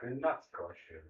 Grenaz caution.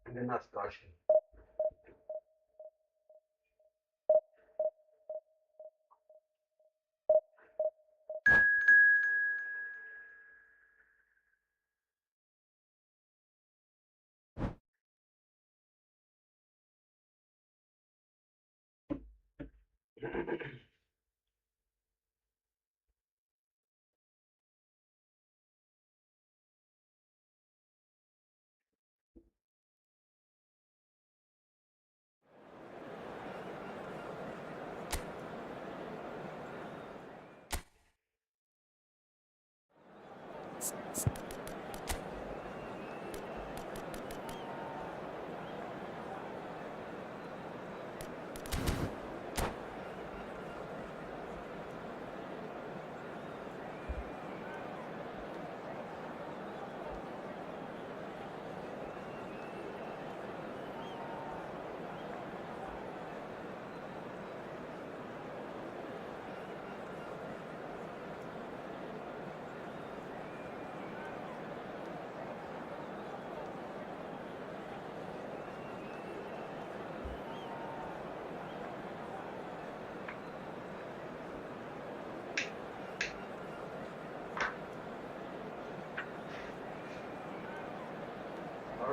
Grenaz caution.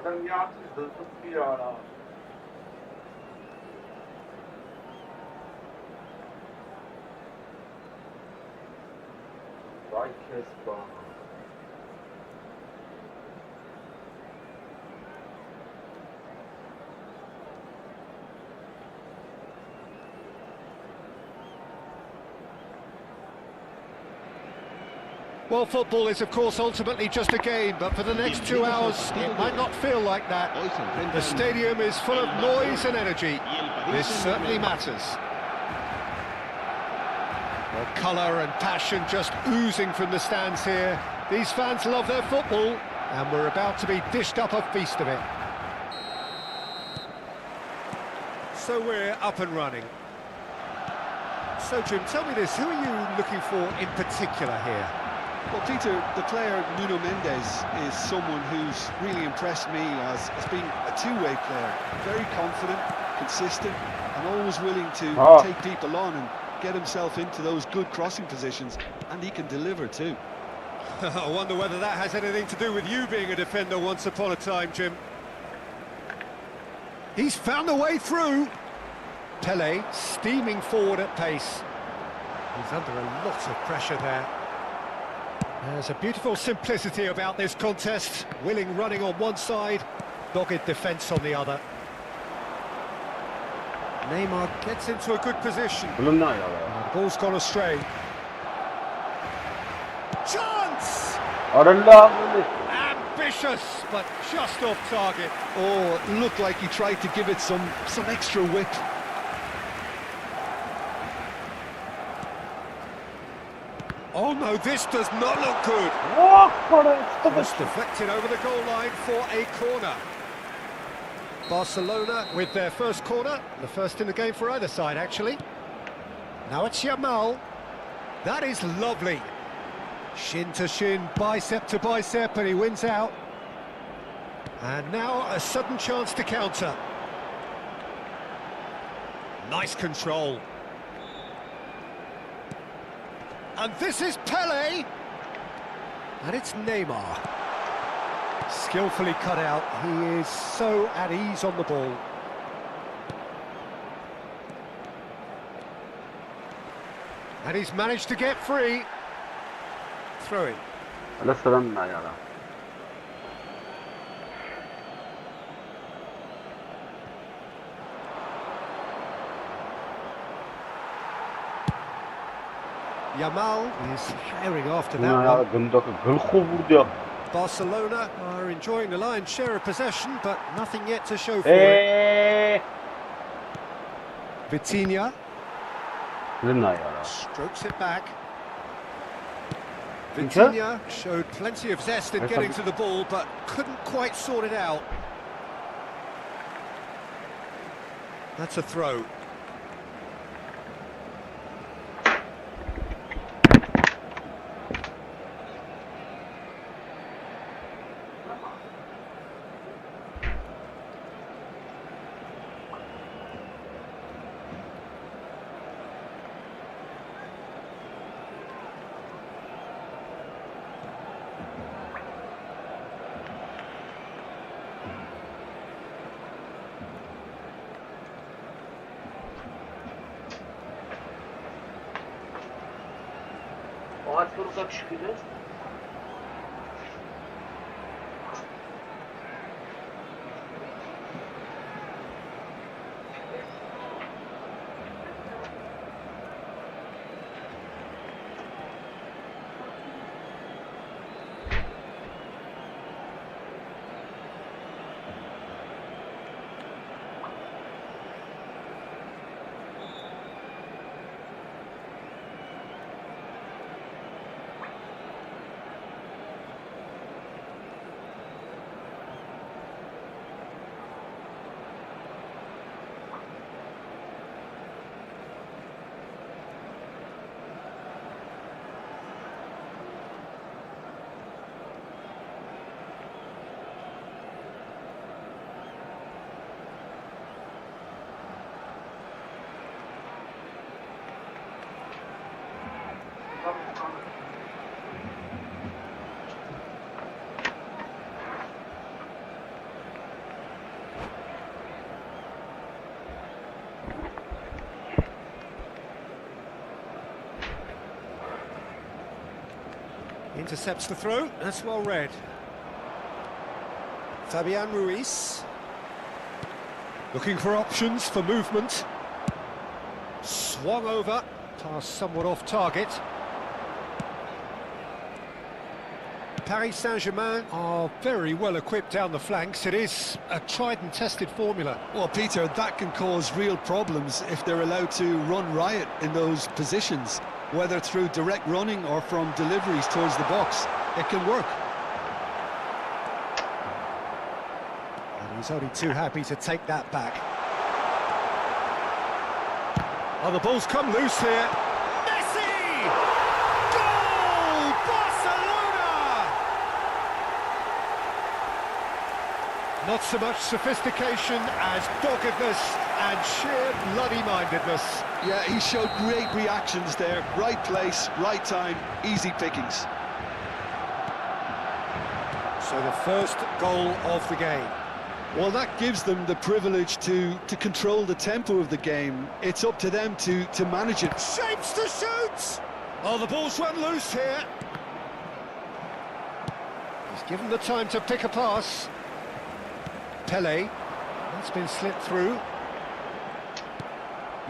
Adam yardımcı tutup bir ara. Vay kesba. Well, football is, of course, ultimately just a game, but for the next 2 hours, it might not feel like that. The stadium is full of noise and energy. This certainly matters. Well, colour and passion just oozing from the stands here. These fans love their football, and we're about to be dished up a feast of it. So we're up and running. So, Jim, tell me this, who are you looking for in particular here? Well, Peter, the player Nuno Mendes is someone who's really impressed me as being a two-way player. Very confident, consistent, and always willing to take people on and get himself into those good crossing positions, and he can deliver too. I wonder whether that has anything to do with you being a defender once upon a time, Jim. He's found a way through. Pele steaming forward at pace. He's under a lot of pressure there. There's a beautiful simplicity about this contest. Willing running on one side, dogged defence on the other. Neymar gets into a good position. The ball's gone astray. Chance! Ambitious, but just off target. Oh, it looked like he tried to give it some extra whip. Oh no, this does not look good. It's deflected over the goal line for a corner. Barcelona with their first corner, the first in the game for either side actually. Now it's Yamal. That is lovely. Shin to shin, bicep to bicep, and he wins out. And now a sudden chance to counter. Nice control. And this is Pele. And it's Neymar. Skillfully cut out. He is so at ease on the ball. And he's managed to get free. Throw in. Yamal is herring after that one. Barcelona are enjoying the lion's share of possession, but nothing yet to show for it. Vitinha strokes it back. Vitinha showed plenty of zest in getting to the ball, but couldn't quite sort it out. That's a throw. Intercepts the throw, that's well read. Fabian Ruiz. Looking for options for movement. Swung over, pass somewhat off target. Paris Saint-Germain are very well equipped down the flanks. It is a tried and tested formula. Well, Peter, that can cause real problems if they're allowed to run riot in those positions, whether through direct running or from deliveries towards the box. It can work. And he's only too happy to take that back. Oh, the ball's come loose here. Messi! Goal! Barcelona! Not so much sophistication as doggedness and sheer bloody-mindedness. Yeah, he showed great reactions there. Right place, right time, easy pickings. So the first goal of the game. Well, that gives them the privilege to control the tempo of the game. It's up to them to manage it. Shapes to shoot! Oh, the ball's run loose here. He's given the time to pick a pass. Pele, that's been slipped through.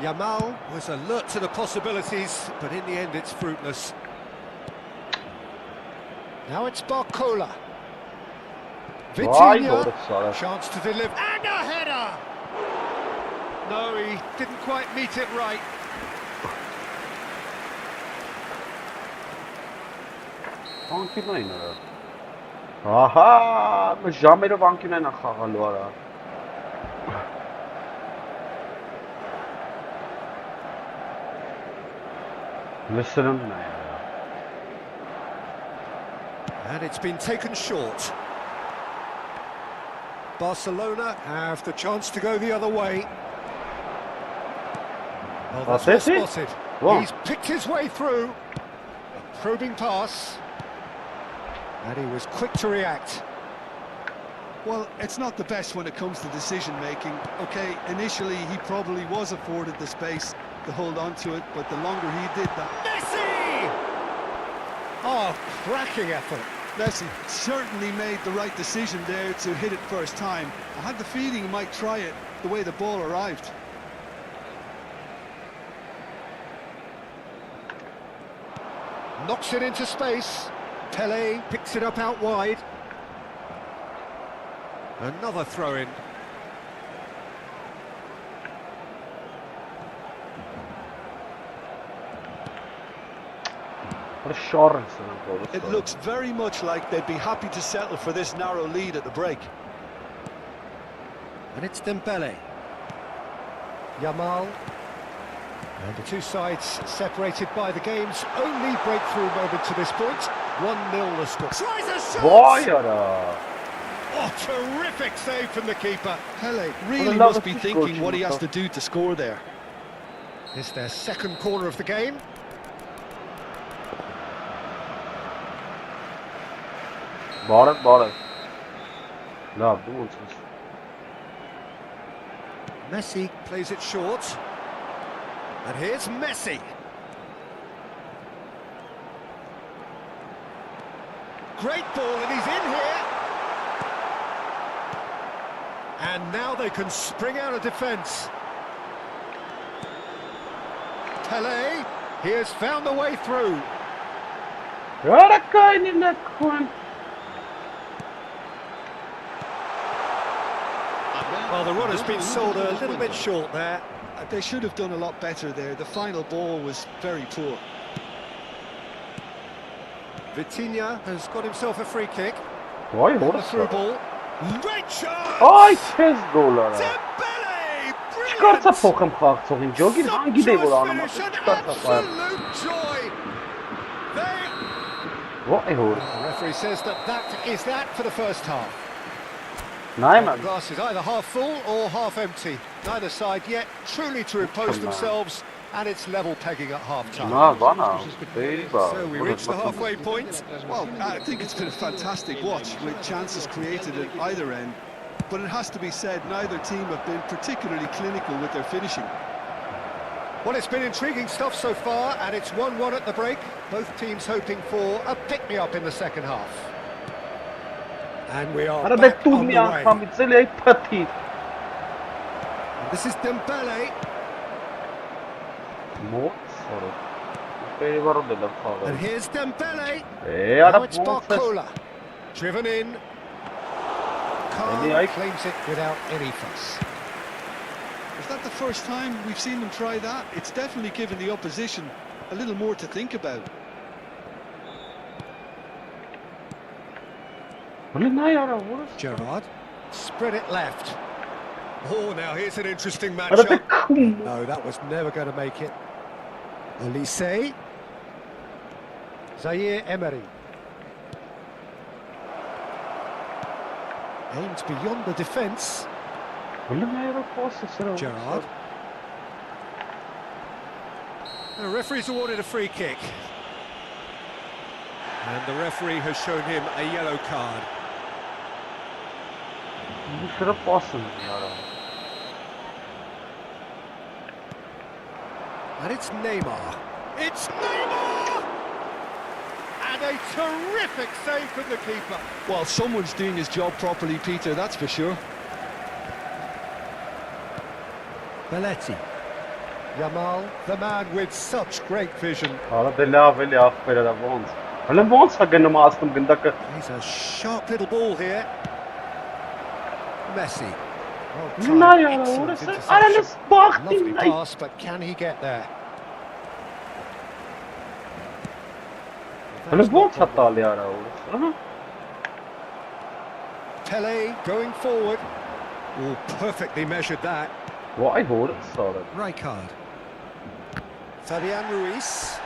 Yamal was alert to the possibilities, but in the end it's fruitless. Now it's Barcola. Vitinha, chance to deliver, and a header! No, he didn't quite meet it right. Ահա, ժամերով անկյուն են խաղալու արա։ Լսրում է։ And it's been taken short. Barcelona have the chance to go the other way. Oh, that's well spotted. Wow. He's picked his way through. A probing pass. And he was quick to react. Well, it's not the best when it comes to decision-making. Okay, initially he probably was afforded the space to hold on to it, but the longer he did that... Messi! Oh, cracking effort. Messi certainly made the right decision there to hit it first time. I had the feeling he might try it the way the ball arrived. Knocks it into space. Pele picks it up out wide. Another throw-in. It looks very much like they'd be happy to settle for this narrow lead at the break. And it's Dembele. Yamal. And the two sides separated by the game's only breakthrough moment to this point. 1-0 the score. Tries a shot! Oh, terrific save from the keeper. Pele really must be thinking what he has to do to score there. It's their second corner of the game. Bora. Messi plays it short. And here's Messi. Great ball, and he's in here. And now they can spring out of defence. Pele, he has found the way through. Well, the run has been sold a little bit short there. They should have done a lot better there. The final ball was very poor. Vitinha has got himself a free kick. Why? What a through ball. Great shot! Oh, it's his goal. Dembele! Absolute joy! The referee says that is that for the first half. The glass is either half full or half empty. Neither side yet truly to impose themselves, and it's level pegging at half-time. So we reach the halfway point. Well, I think it's been a fantastic watch with chances created at either end. But it has to be said, neither team have been particularly clinical with their finishing. Well, it's been intriguing stuff so far, and it's 1-1 at the break. Both teams hoping for a pick-me-up in the second half. And we are back on the way. This is Dembele. And here's Dembele. Now it's Barcola. Driven in. Khan claims it without any fuss. Is that the first time we've seen them try that? It's definitely given the opposition a little more to think about. Gerrard spread it left. Oh, now here's an interesting matchup. No, that was never going to make it. Elise. Zaire Emery. Aimed beyond the defence. Gerrard. The referee's awarded a free kick. And the referee has shown him a yellow card. And it's Neymar. It's Neymar! And a terrific save from the keeper. Well, someone's doing his job properly, Peter, that's for sure. Belletti. Yamal, the man with such great vision. He's a sharp little ball here. Messi. Lovely pass, but can he get there? Pele going forward. Oh, perfectly measured that. Why hold it started? Rijkaard. Fabian Ruiz.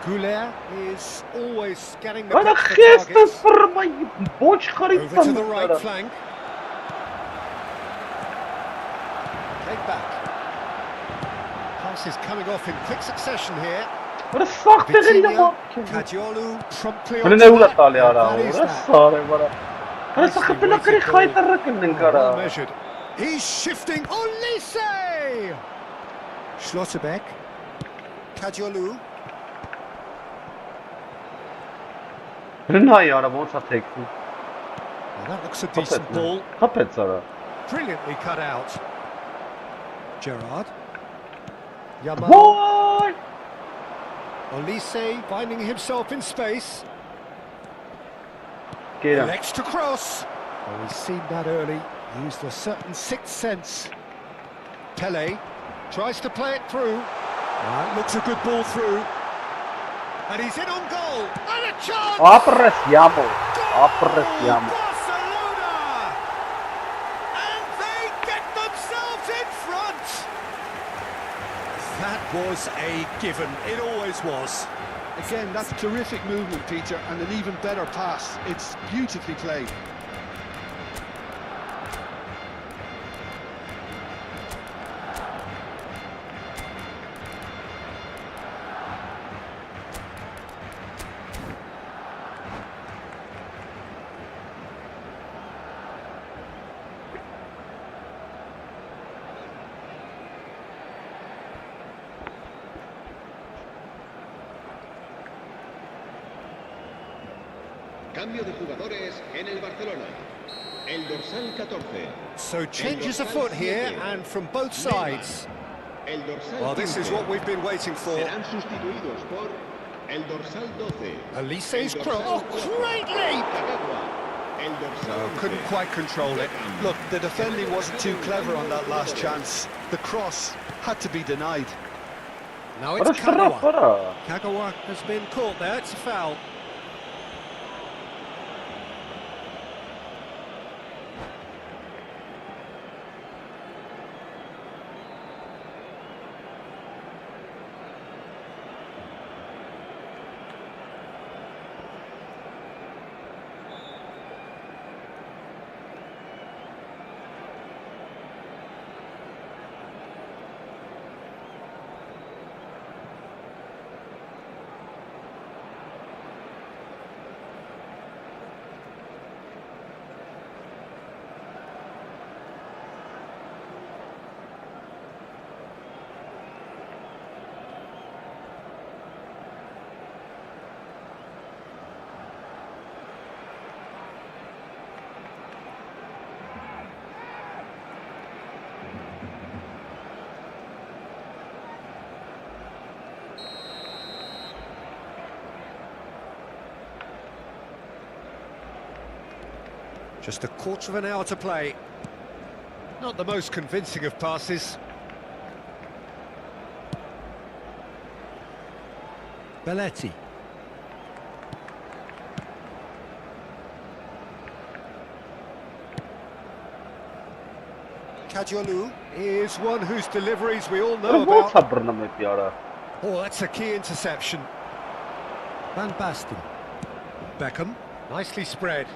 Goulet is always scanning the pitch for targets. Over to the right flank. Played back. Pass is coming off in quick succession here. Vitinha, Kadiolu promptly on that. Well measured. He's shifting. Olise! Schlotterbeck. Kadiolu. Well, that looks a decent ball. Brilliantly cut out. Gerrard. Yamal. Olise finding himself in space. Elects to cross. Oh, he's seen that early. Used a certain sixth sense. Pele tries to play it through. Looks a good ball through. And he's in on goal. And a chance! Apreciamos. Barcelona! And they get themselves in front. That was a given. It always was. Again, that's terrific movement, Peter, and an even better pass. It's beautifully played. Cambio de jugadores en el Barcelona. El dorsal 14. So changes afoot here and from both sides. El dorsal Well, this is what we've been waiting for. Serán sustituidos por el dorsal 12. Olise's cross. Oh, great leap! El dorsal Couldn't quite control it. Look, the defending wasn't too clever on that last chance. The cross had to be denied. Now it's Kagawa. Kagawa has been caught there. It's a foul. Just a quarter of an hour to play. Not the most convincing of passes. Belletti. Kadiolu is one whose deliveries we all know about. Oh, that's a key interception. Van Basten. Beckham, nicely spread.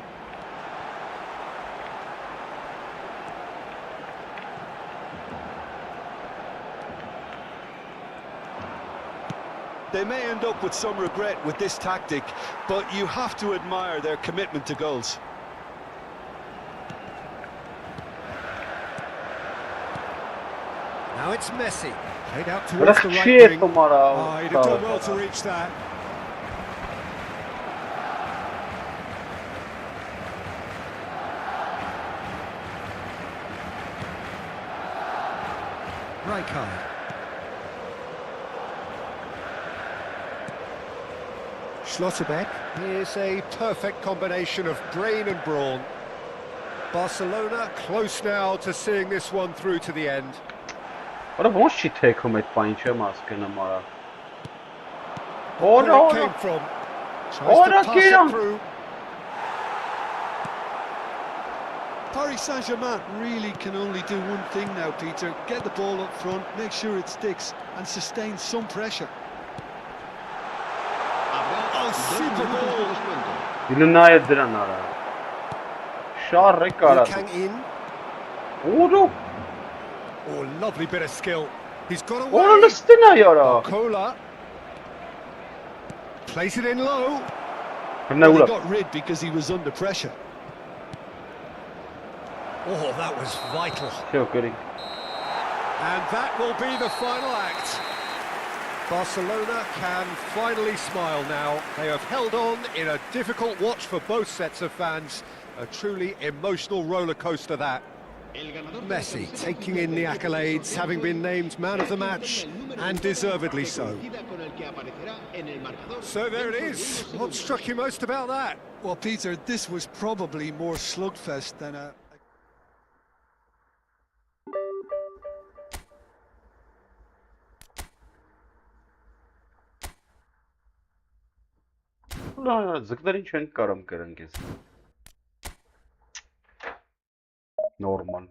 They may end up with some regret with this tactic, but you have to admire their commitment to goals. Now it's Messi. Played out Bırak towards the right şey wing. numara. Oh, he'd have done well to reach that. Rijkaard. Schlotterbeck. Here's a perfect combination of brain and brawn. Barcelona close now to seeing this one through to the end. Ora ոնց չի թեքում այդ բանը չեմ հասկանում արա։ Where Օրա it օրա։ came from. Tries Ora to pass it Kiran. through. Paris Saint-Germain really can only do one thing now, Peter. Get the ball up front, make sure it sticks, and sustain some pressure. Habrá super minutos de ball. descuento. Դիլնայը դրան արա։ Շարը կարա։ Kang in. Օրո։ Oh, lovely bit of skill. He's got Օրը away. լստին է яра։ Cola. Plays it in low. Well, Հնա he ուլա։ got rid because he was under pressure. Oh, that was vital. Չէ, գրի։ And that will be the final act. Barcelona can finally smile now. They have held on in a difficult watch for both sets of fans. A truly emotional roller coaster that. Messi taking in the accolades, having been named man of the match, and deservedly so. So there it is. What struck you most about that? Well, Peter, this was probably more slugfest than a... Ուլա, ձկներին չեն կարամ կրնկես։ Նորմալ։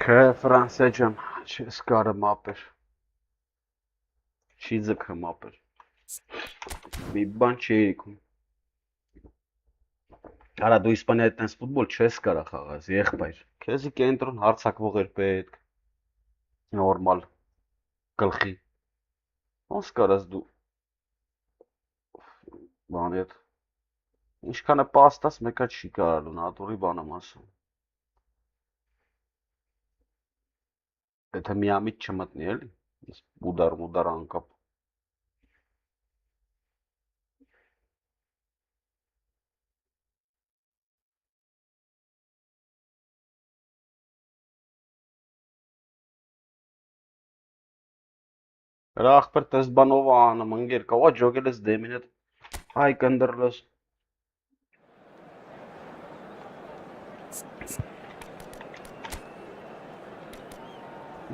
Քե Ֆրանսիա ջան, չես կարում ապեր։ Չի ձգում ապեր։ Մի բան չի եկում։ Արա դու Իսպանիայի տես ֆուտբոլ չես կարա խաղաս, եղբայր։ Քեզի կենտրոն հարցակվող էր պետք։ Նորմալ գլխի։ Ոնց կարաս դու բանի հետ։ Ինչքան է պաստաս, մեկա չի կարալու, նատուրի բան եմ ասում։ Եթե միամիտ չմտնի էլի, ուդար անկապ։ Ախպեր տես բանով անում, ընկեր, կավա ջոգել ես դեմին հետ, հայ կնդրլես։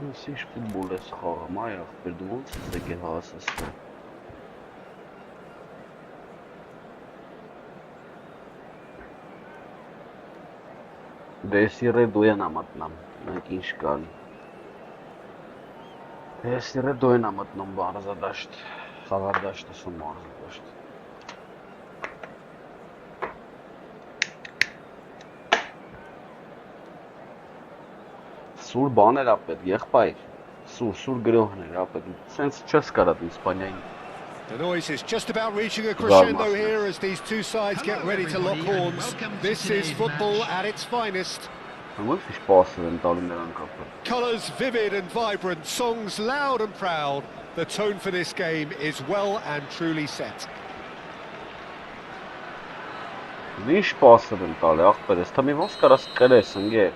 Ինձ ինչ ֆուտբոլ ես խաղում, այ ախպեր դու ոնց ես եկել հասստը։ Դեսիրե դու են ամատնամ, մենք ինչ կան։ Դեսիրե դու են ամատնում բարզադաշտ, խաղարդաշտը սում մարզադաշտ։ Սուր բաներ ապետ, եղբայր, սուր գրոհներ ապետ, սենց չես կարատ Իսպանիային։ The noise is just about reaching a crescendo here as these two sides get ready to lock horns. This is football at its finest. Ոնց է սպասել են տալի նրան կապը։ Colours vivid and vibrant, songs loud and proud. The tone for this game is well and truly set. Ինչ սպասել են տալի, ախպեր, ես թամի ոնց կարաս կրես, ընկեր։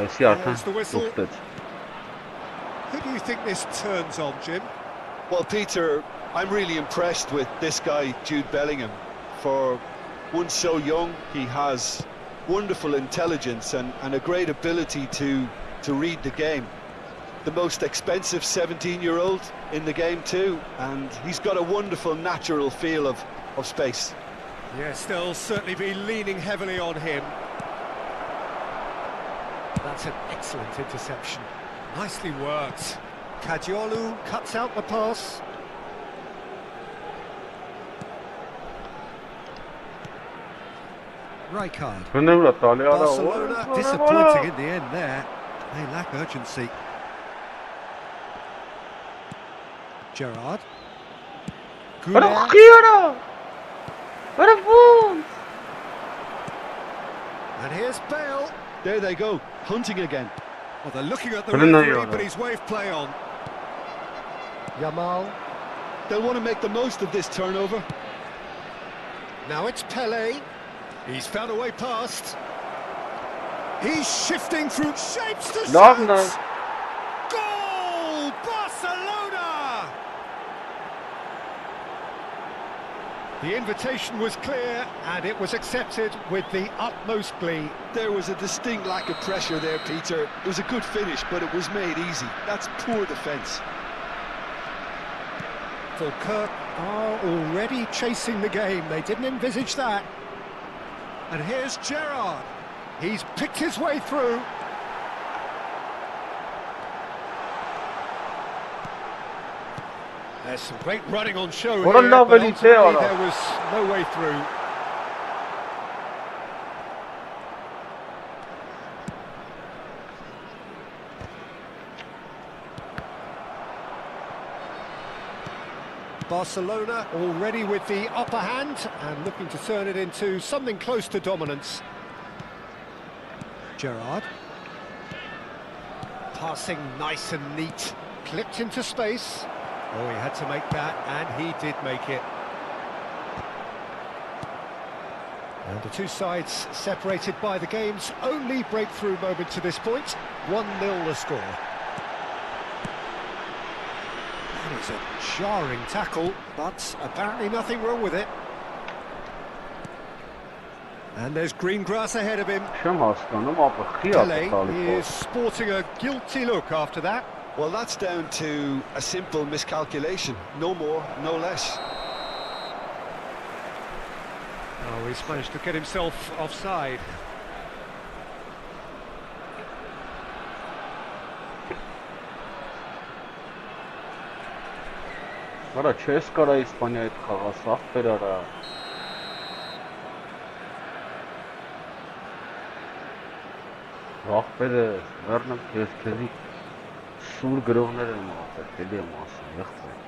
Այսի արդեն ուստեց։ Who do you think this turns on, Jim? Well, Peter, I'm really impressed with this guy, Jude Bellingham. For one so young, he has wonderful intelligence and a great ability to read the game. The most expensive 17-year-old in the game too, and he's got a wonderful natural feel of space. Yes, they'll certainly be leaning heavily on him. That's an excellent interception. Nicely worked. Kadiolu cuts out the pass. Rijkaard. Barcelona disappointing in the end there. They lack urgency. Gerrard. And here's Bale. There they go, hunting again. Well, they're looking at the referee, but he's waved play on. Yamal. They'll want to make the most of this turnover. Now it's Pele. He's found a way past. He's shifting through shapes to shots. Goal! Barcelona! The invitation was clear and it was accepted with the utmost glee. There was a distinct lack of pressure there, Peter. It was a good finish, but it was made easy. That's poor defence. Falkirk are already chasing the game. They didn't envisage that. And here's Gerrard. He's picked his way through. There's some great running on show here, but ultimately there was no way through. Barcelona already with the upper hand and looking to turn it into something close to dominance. Gerrard. Passing nice and neat. Clipped into space. Oh, he had to make that, and he did make it. And the two sides separated by the game's only breakthrough moment to this point. 1-0 the score. That is a jarring tackle, but apparently nothing wrong with it. And there's green grass ahead of him. Pele is sporting a guilty look after that. Well, that's down to a simple miscalculation. No more, no less. Oh, he's managed to get himself offside. Արա չես կարա Իսպանիա հետ խաղաս, ախպեր արա։ Ախպերը վերնակ ես քեզի սուր գրողներ եմ ախպեր, էլի եմ ասում, եղբայր։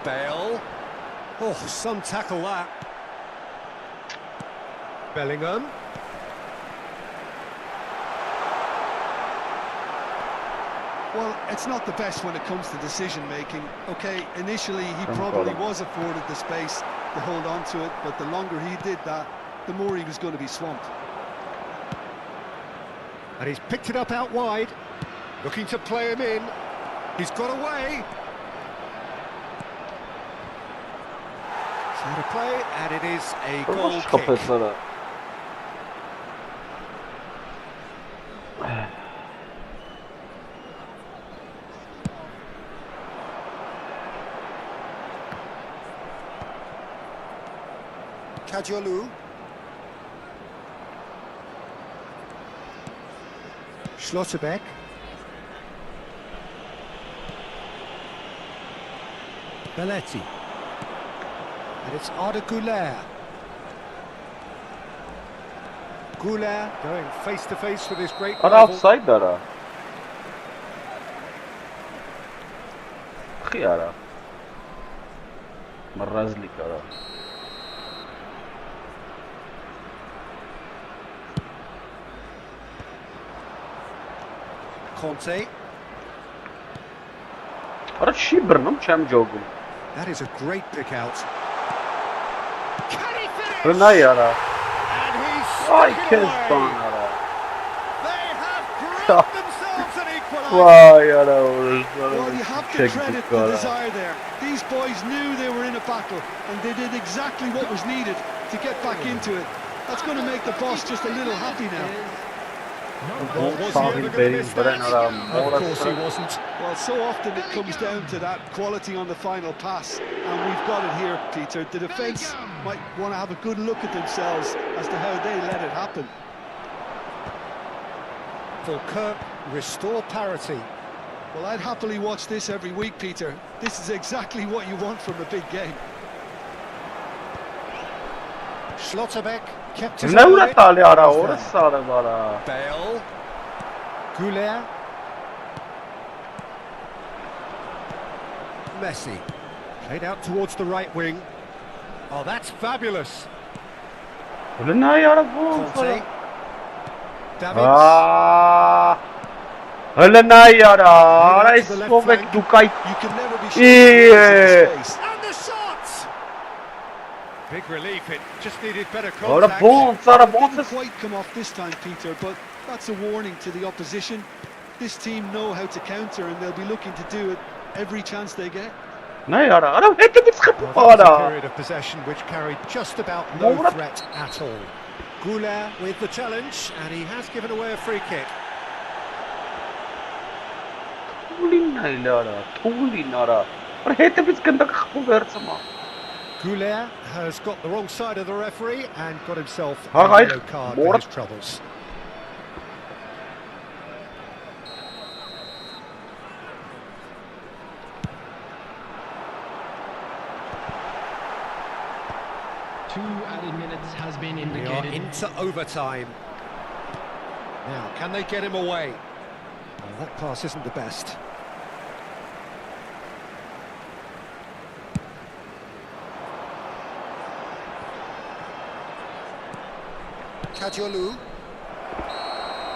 Bale. Oh, some tackle that. Bellingham. Well, it's not the best when it comes to decision-making. Okay, initially he probably was afforded the space to hold on to it, but the longer he did that, the more he was going to be swamped. And he's picked it up out wide, looking to play him in. He's got away. So to play, and it is a goal kick. Kajolu. Schlotterbeck. Belletti. And it's Arda Güler. Güler going face to face with his great rival. Outside there. Khiara. Marrazli kara. Conte. Ara shibernam cham jogum. That is a great pick out. Can he finish? Renayara. And he's Ay stuck it kes away. banara. They have grabbed themselves an equaliser. Vay ara. Well, you have to credit the desire there. These boys knew they were in a battle, and they did exactly what was needed to get back into it. That's going to make the boss just a little happy now. Was he ever going to miss that? Of course he wasn't. Well, so often it comes down to that quality on the final pass, and we've got it here, Peter. The defence might want to have a good look at themselves as to how they let it happen. For Kirk, restore parity. Well, I'd happily watch this every week, Peter. This is exactly what you want from a big game. Schlotterbeck kept his No, eye. not Ali ara. Or sara bara. Bale. Güler. Messi. Played out towards the right wing. Oh, that's fabulous. Renayara Conte. go. Davids. Ah. Renayara. Ara To the left ismovek flank. dukai. You can never be sure of the space. And the shot! Big relief, it just needed better Ora contact. bon, sara bon. Didn't quite come off this time, Peter, but that's a warning to the opposition. This team know how to counter, and they'll be looking to do it every chance they get. Renayara. Ara hete bit Well, that was a khapara. period of possession which carried just about no Mora- threat at all. Güler with the challenge, and he has given away a free kick. Tulinayara. Tulinara. Ara hete bit ganda khapu versama. Güler has got the wrong side of the referee and got himself Ha, a right. yellow card Mora- for his troubles. Two added minutes has been We are indicated. into overtime. Now, can they get him away? Well, that pass isn't the best. Kajolu.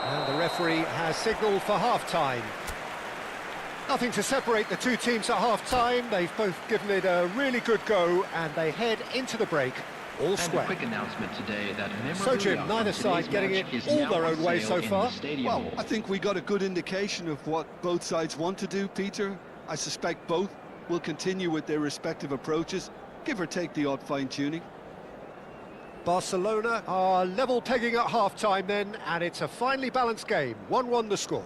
And the referee has signalled for half-time. Nothing to separate the two teams at half-time. They've both given it a really good go, and they head into the break all And a square. quick announcement today that So, Jim, memorabilia neither from side today's getting match it is all now their on own way sale so in the far. stadium Well, hall. I think we got a good indication of what both sides want to do, Peter. I suspect both will continue with their respective approaches, give or take the odd fine-tuning. Barcelona are level pegging at half-time then, and it's a finely balanced game. 1-1 the score.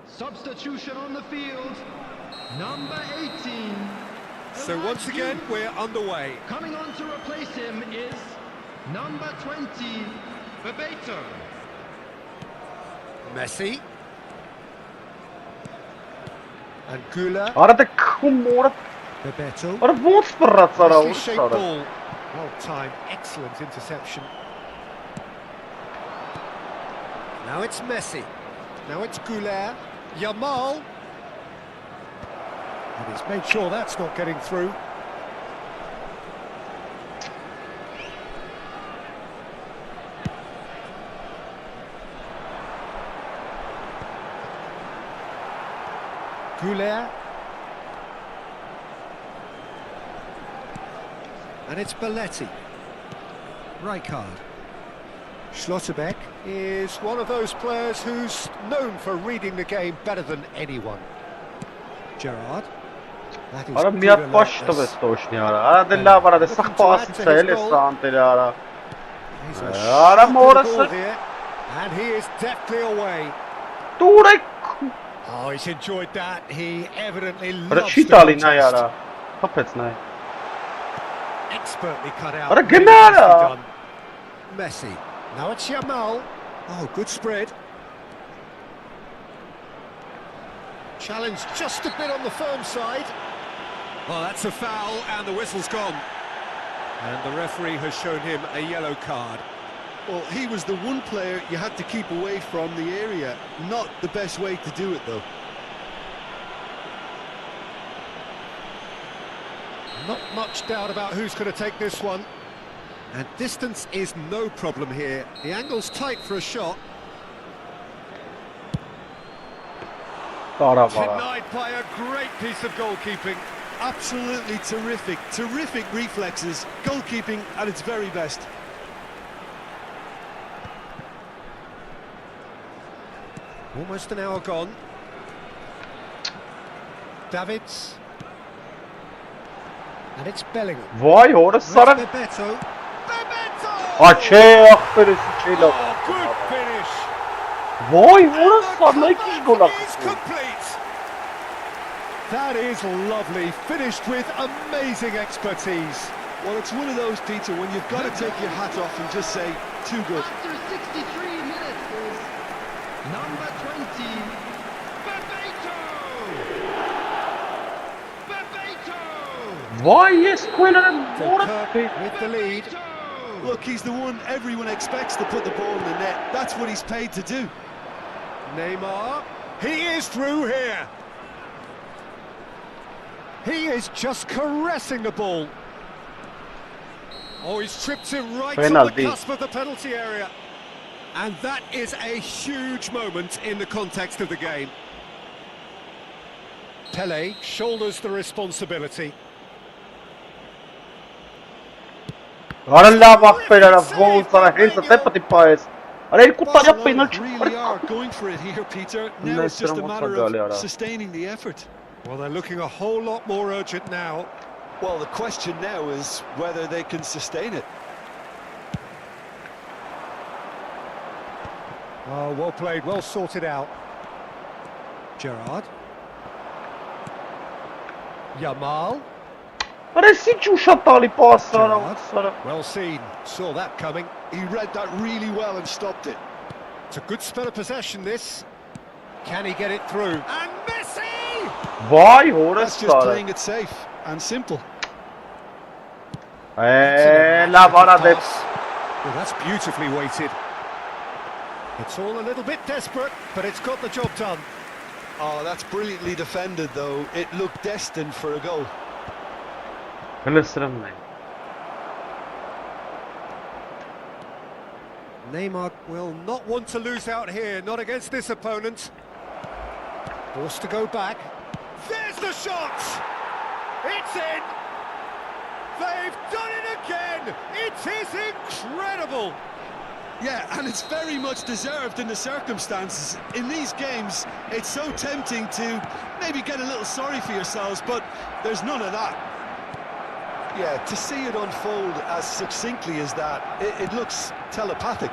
Substitution on the field, number 18. So once again, we're underway. Coming on to replace him is number 20, Bebeto. Messi. And Güler. Ara de khumora. Bebeto. Ara bon sparrat sara. Nicely shaped ball. Well timed, excellent interception. Now it's Messi. Now it's Goulet. Yamal. And he's made sure that's not getting through. Goulet. And it's Belletti. Rijkaard. Schlotterbeck is one of those players who's known for reading the game better than anyone. Gerrard. That is Արա մի հատ պաշ տվեց տոշնի արա։ Արա դե լավ արա դե սխ պասից է էլի սա անտերը արա։ Արա մորս And he is deftly away. Տուրեք։ Oh, he's enjoyed that. He evidently Արա loves չի the տալի նայ արա։ contest. Խփեց նայ։ Expertly cut out. Արա Really գնա nicely արա։ done. Messi. Now it's Yamal. Oh, good spread. Challenge just a bit on the firm side. Well, that's a foul, and the whistle's gone. And the referee has shown him a yellow card. Well, he was the one player you had to keep away from the area. Not the best way to do it, though. Not much doubt about who's going to take this one. And distance is no problem here. The angle's tight for a shot. Տարավ արա։ Denied by a great piece of goalkeeping. Absolutely terrific. Terrific reflexes. Goalkeeping at its very best. Almost an hour gone. Davids. And it's Bellingham. Վայ, օրս Where's սարը։ Bebeto? Bebeto! Ա չէ, ախպերս չի լավ։ Oh, good finish. Վայ, օրս And սարը the քիչ գոլ comeback is ախպեր։ complete. That is lovely. Finished with amazing expertise. Well, it's one of those, Peter, when you've got to take your hat off and just say, too good. After 63 minutes is number 20, Bebeto! Bebeto! Վայ, ես քույնը So որը Kirk with the lead. Bebeto! Look, he's the one everyone expects to put the ball in the net. That's what he's paid to do. Neymar. He is through here. He is just caressing the ball. Oh, he's tripped it right on the Penalty. cusp of the penalty area. And that is a huge moment in the context of the game. Pele shoulders the responsibility. Արա լավ ախպեր արա, ոնց արա հենց է պետք է պայես։ Արա երկու տարի Barcelona պենալ really չի։ are going for it here, Peter. Now it's just a matter of sustaining the effort. Well, they're looking a whole lot more urgent now. Well, the question now is whether they can sustain it. Oh, well played, well sorted out. Gerrard. Yamal. Արա ինչ ուշա տալի պաս արա, սարը։ Well seen, saw that coming. He read that really well and stopped it. It's a good spell of possession, this. Can he get it through? And Messi! Վայ, օրս That's just սարը։ playing it safe and simple. Լավ արա դե։ Well, that's beautifully weighted. It's all a little bit desperate, but it's got the job done. Oh, that's brilliantly defended, though. It looked destined for a goal. Հլսրամն է։ Neymar will not want to lose out here, not against this opponent. Forced to go back. There's the shot! It's in! They've done it again! It is incredible! Yeah, and it's very much deserved in the circumstances. In these games, it's so tempting to maybe get a little sorry for yourselves, but there's none of that. Yeah, to see it unfold as succinctly as that, it looks telepathic.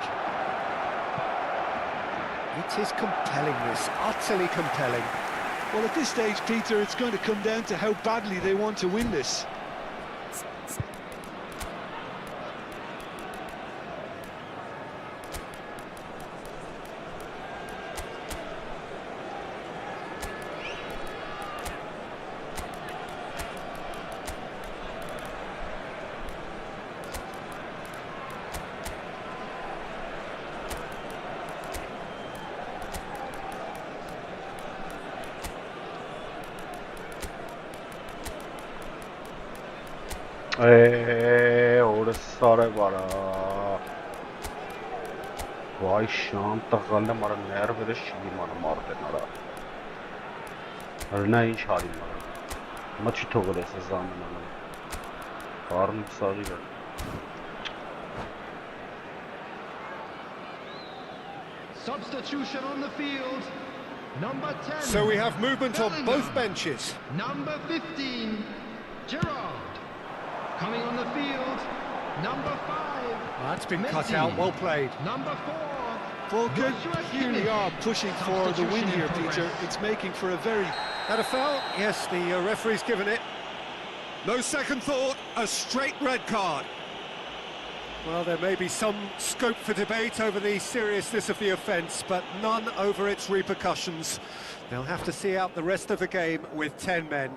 It is compelling, this, utterly compelling. Well, at this stage, Peter, it's going to come down to how badly they want to win this. Orası sarı var ha. Vay şan tağalle mara nervere şiyi mara marden ara. Arna iş halim mara. Maçı toğre se zaman ana. Karnım sarıyor. Substitution on the field. Number 10. So we have movement on Bellingham. both benches. Number 15, Gerrard. Coming on the field, number 5. That's been cut Messi. out, well played. Number 4. Volker, Joshua here we Kimmich. are pushing for the win Substitution in here, progress. Peter. It's making for a very... That a foul? Yes, the referee's given it. No second thought, a straight red card. Well, there may be some scope for debate over the seriousness of the offence, but none over its repercussions. They'll have to see out the rest of the game with 10 men.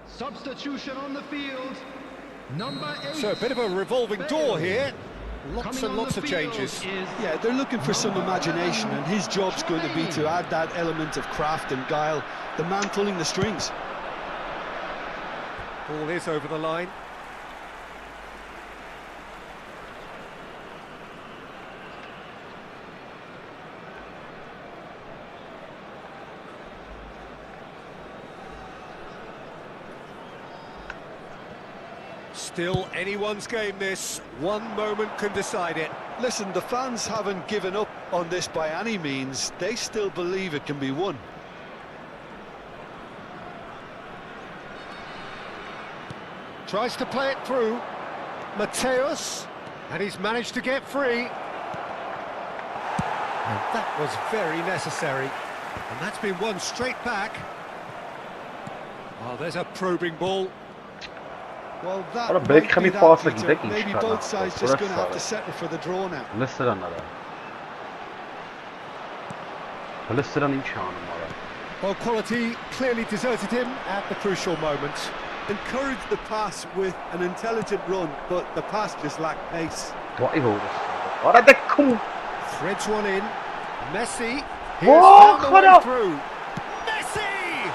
Substitution on the field, number 8. So a bit of a revolving door here. Lots Coming and on lots the of field changes. is Yeah, they're looking for some imagination, and his job's going to be to add that element of craft and guile, the man pulling the strings. Ball is over the line. Still anyone's game this. One moment can decide it. Listen, the fans haven't given up on this by any means. They still believe it can be won. Tries to play it through. Mateus, and he's managed to get free. And that was very necessary. And that's been won straight back. Oh, there's a probing ball. Well, that Ara might Beckham be bir that, pasta Peter. gidek Maybe inşallah. both sides just Burası going to have to sarı. settle for the draw now. Leicesteranlara. Leicesteran imkanı var. Well, quality clearly deserted him at the crucial moment. Encourage the pass with an intelligent run, but the pass just lacked pace. Vay orası. Ara Beckham. Threads one in. Messi. Here's Whoa, found the cut way out. through. Messi!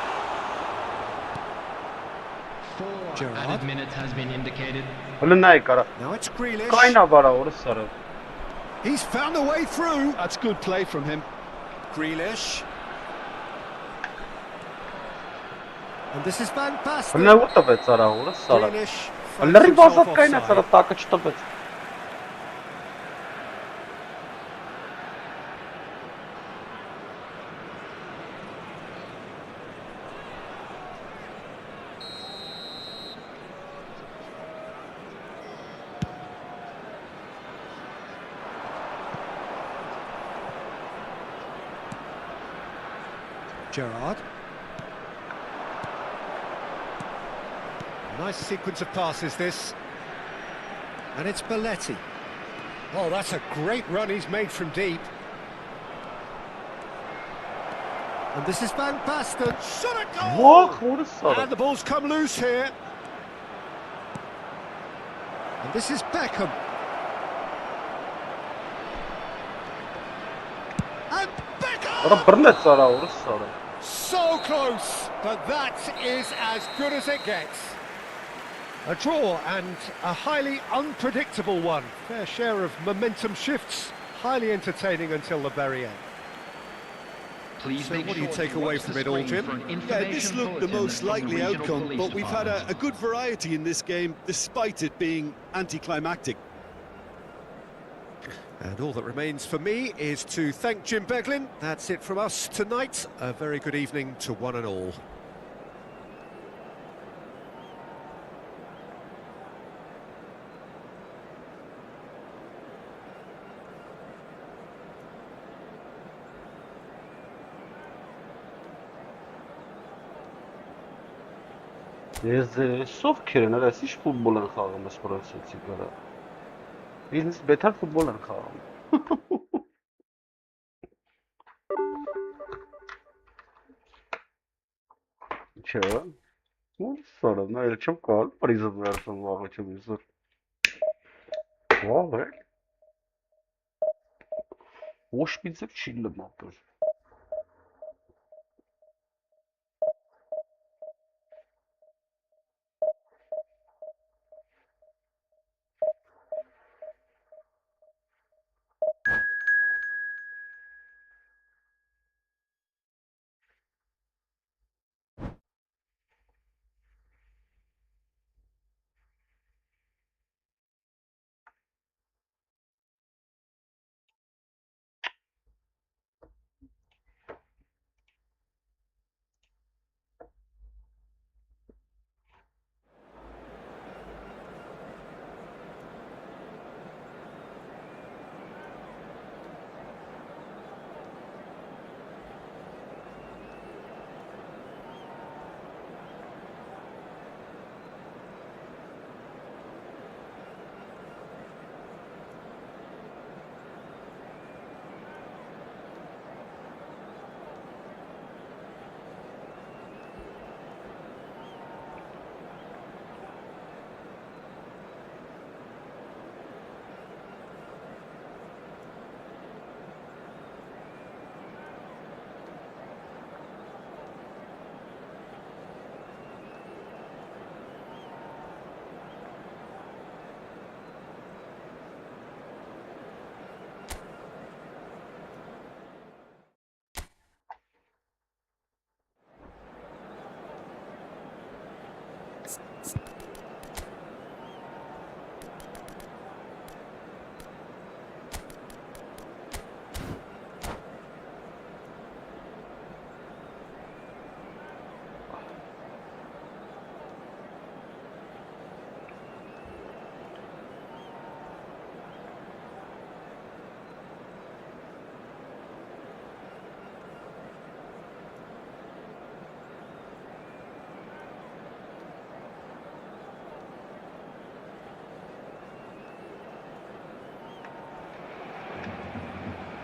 4 Gerrard. added minutes has been indicated. Öyle ne kara. Now it's Grealish. Kayna var orası sarı. He's found a way through. That's good play from him. Grealish. And this is Van Basten. Öyle ne topet sarı orası sarı. Grealish Öyle finds himself ribazat kayna offside. sarı takıç topet. Gerrard. Nice sequence of passes this. And it's Belletti. Oh, that's a great run he's made from deep. And this is Van Basten. Shot a goal! Vah orası sarı. And the ball's come loose here. And this is Beckham. And Beckham! Ara bir net sarı orası sarı. So close, but that is as good as it gets. A draw and a highly unpredictable one. Fair share of momentum shifts, highly entertaining until the very end. Please So make what do you sure take you away watch from the it all, screen Jim? for an Yeah, information this looked the bulletin most from the likely regional outcome, police but we've had department. a good variety in this game, despite it being anticlimactic. And all that remains for me is to thank Jim Beglin. That's it from us tonight. A very good evening to one and all. Ես սով քերն արա ինչ ֆուտբոլ են խաղում այս պրոցեսի գարա։ Ինձ բետար ֆուտբոլ են խաղում։ Չէ։ Sonra ne öyle çok kal. Paris'e versin valla çabuk. Valla. Hoş bir çilli motor.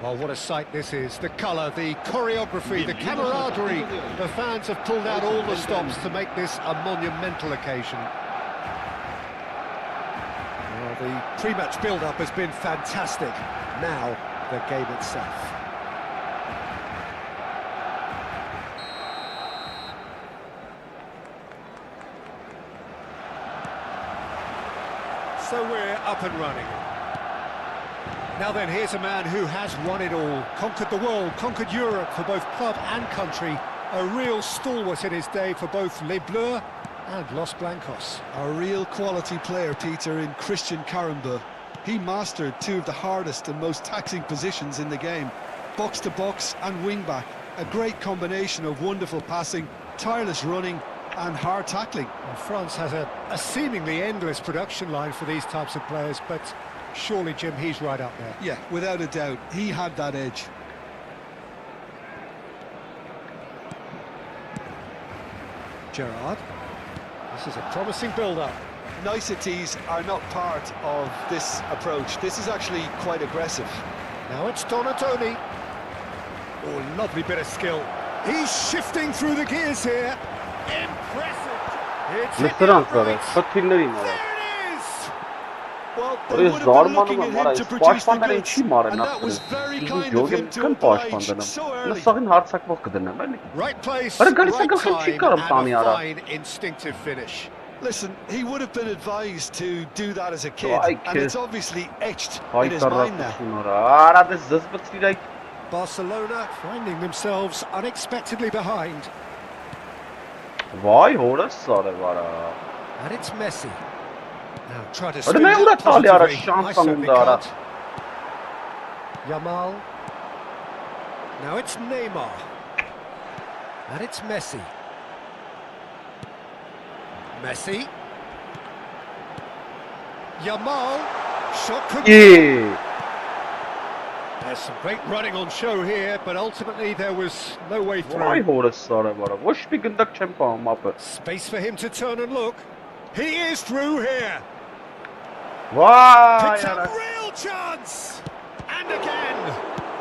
Well, what a sight this is. The colour, the choreography, the camaraderie. The fans have pulled out all the stops to make this a monumental occasion. Well, the pre-match build-up has been fantastic. Now, the game itself. So we're up and running. Now then, here's a man who has won it all. Conquered the world, conquered Europe for both club and country. A real stalwart in his day for both Les Bleus and Los Blancos. A real quality player, Peter, in Christian Karambeu. He mastered two of the hardest and most taxing positions in the game. Box to box and wing back. A great combination of wonderful passing, tireless running and hard tackling. And France has a seemingly endless production line for these types of players, but surely, Jim, he's right up there. Yeah, without a doubt, he had that edge. Gerrard. This is a promising build-up. Niceties are not part of this approach. This is actually quite aggressive. Now it's Donatoni. Oh, lovely bit of skill. He's shifting through the gears here. Impressive. It's hit the uprights. There it is. Well, they would have been looking at him to produce the goods, and that was very kind of him to oblige so early. Right place, right time, and a fine instinctive finish. Listen, he would have been advised to do that as a kid, and it's obviously etched in his mind now. Barcelona finding themselves unexpectedly behind. Vay horası var ha. And it's Messi. Now try to spin that positively. I certainly can't. Yamal. Now it's Neymar. And it's Messi. Messi. Yamal. Shot could İyi. There's some great running on show here, but ultimately there was no way Vay through. horası var. Hoş bir gündak çempa mapı. Space for him to turn and look. He is through here. Vay Picks up ya. real chance. And again.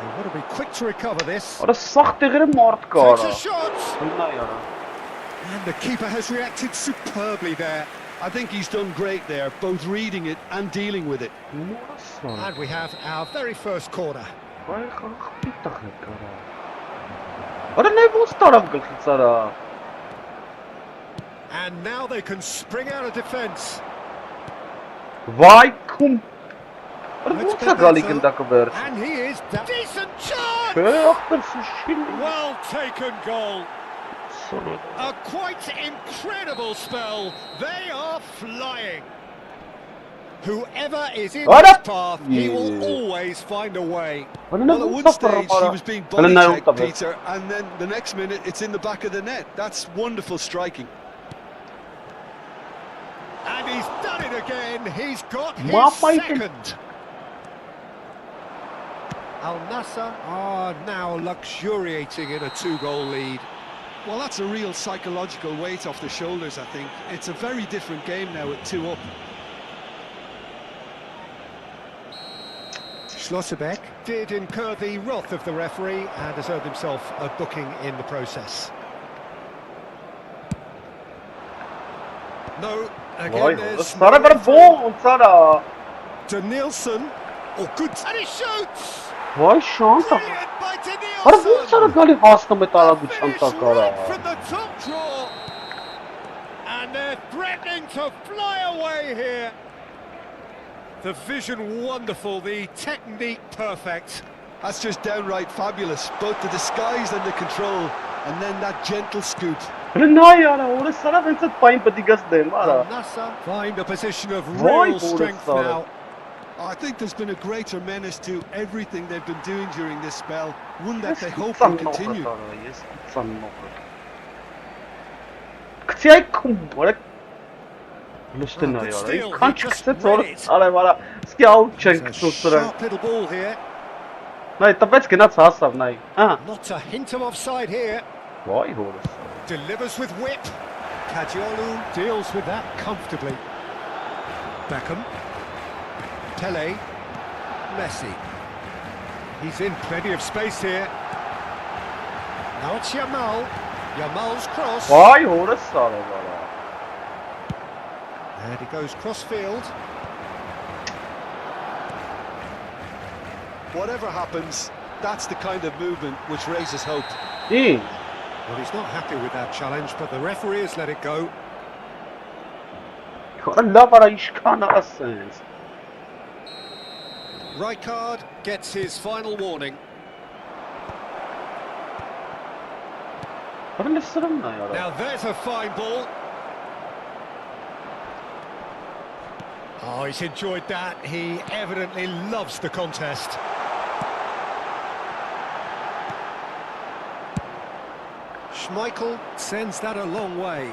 They want to be quick to recover this. Orası sahte gırım mart Takes a kara. shot. Bunlar ya. And the keeper has reacted superbly there. I think he's done great there, both reading it and dealing with it. And we have our very first corner. And now they can spring out of defence. Vay kum. And he is decent chance! Well taken goal. A quite incredible spell. They are flying. Whoever is in his path, he will always find a way. Well, at one stage he was being body checked, Peter, and then the next minute it's in the back of the net. That's wonderful striking. And he's done it again. He's got his second. Al Nassr are now luxuriating in a 2-goal lead. Well, that's a real psychological weight off the shoulders, I think. It's a very different game now at 2 up. Schlotterbeck did incur the wrath of the referee and has earned himself a booking in the process. No, again there's... Danielson. Oh, good. And he shoots! Vay şansa. Brilliant by Ara bu sana Danielson! gali hasta metara bu Finish çanta right kara. from the top draw. And they're threatening to fly away here. The vision wonderful, the technique perfect. That's just downright fabulous. Both the disguise and the control, and then that gentle scoop. Ne ya orası sana ben sana payın patigas dem Al ara. Nassr find a position of Vay real be strength orası. now. I think there's been a greater menace to everything they've been doing during this spell, one that they hope will continue. Yes, san nokta. Kıçay kum. Orada Listen good ya. steal, Kan he just çıksa read sonra it. ara vara. Skill check It's a sustra. sharp little ball here. Nai tapēc ka nāc hasav nai. Ah. Not a hint of offside here. Vay orası. Delivers with whip. Kajiolu deals with that comfortably. Beckham. Pele. Messi. He's in plenty of space here. Now it's Yamal. Yamal's cross. Vay orası ara vara. And he goes cross-field. Whatever happens, that's the kind of movement which raises hope. İyi. Well, he's not happy with that challenge, but the referee has let it go. Allah vara işkan arasınız. Rijkaard gets his final warning. Bana ne sırım ne ya? Now there's a fine ball. Oh, he's enjoyed that. He evidently loves the contest. Schmeichel sends that a long way.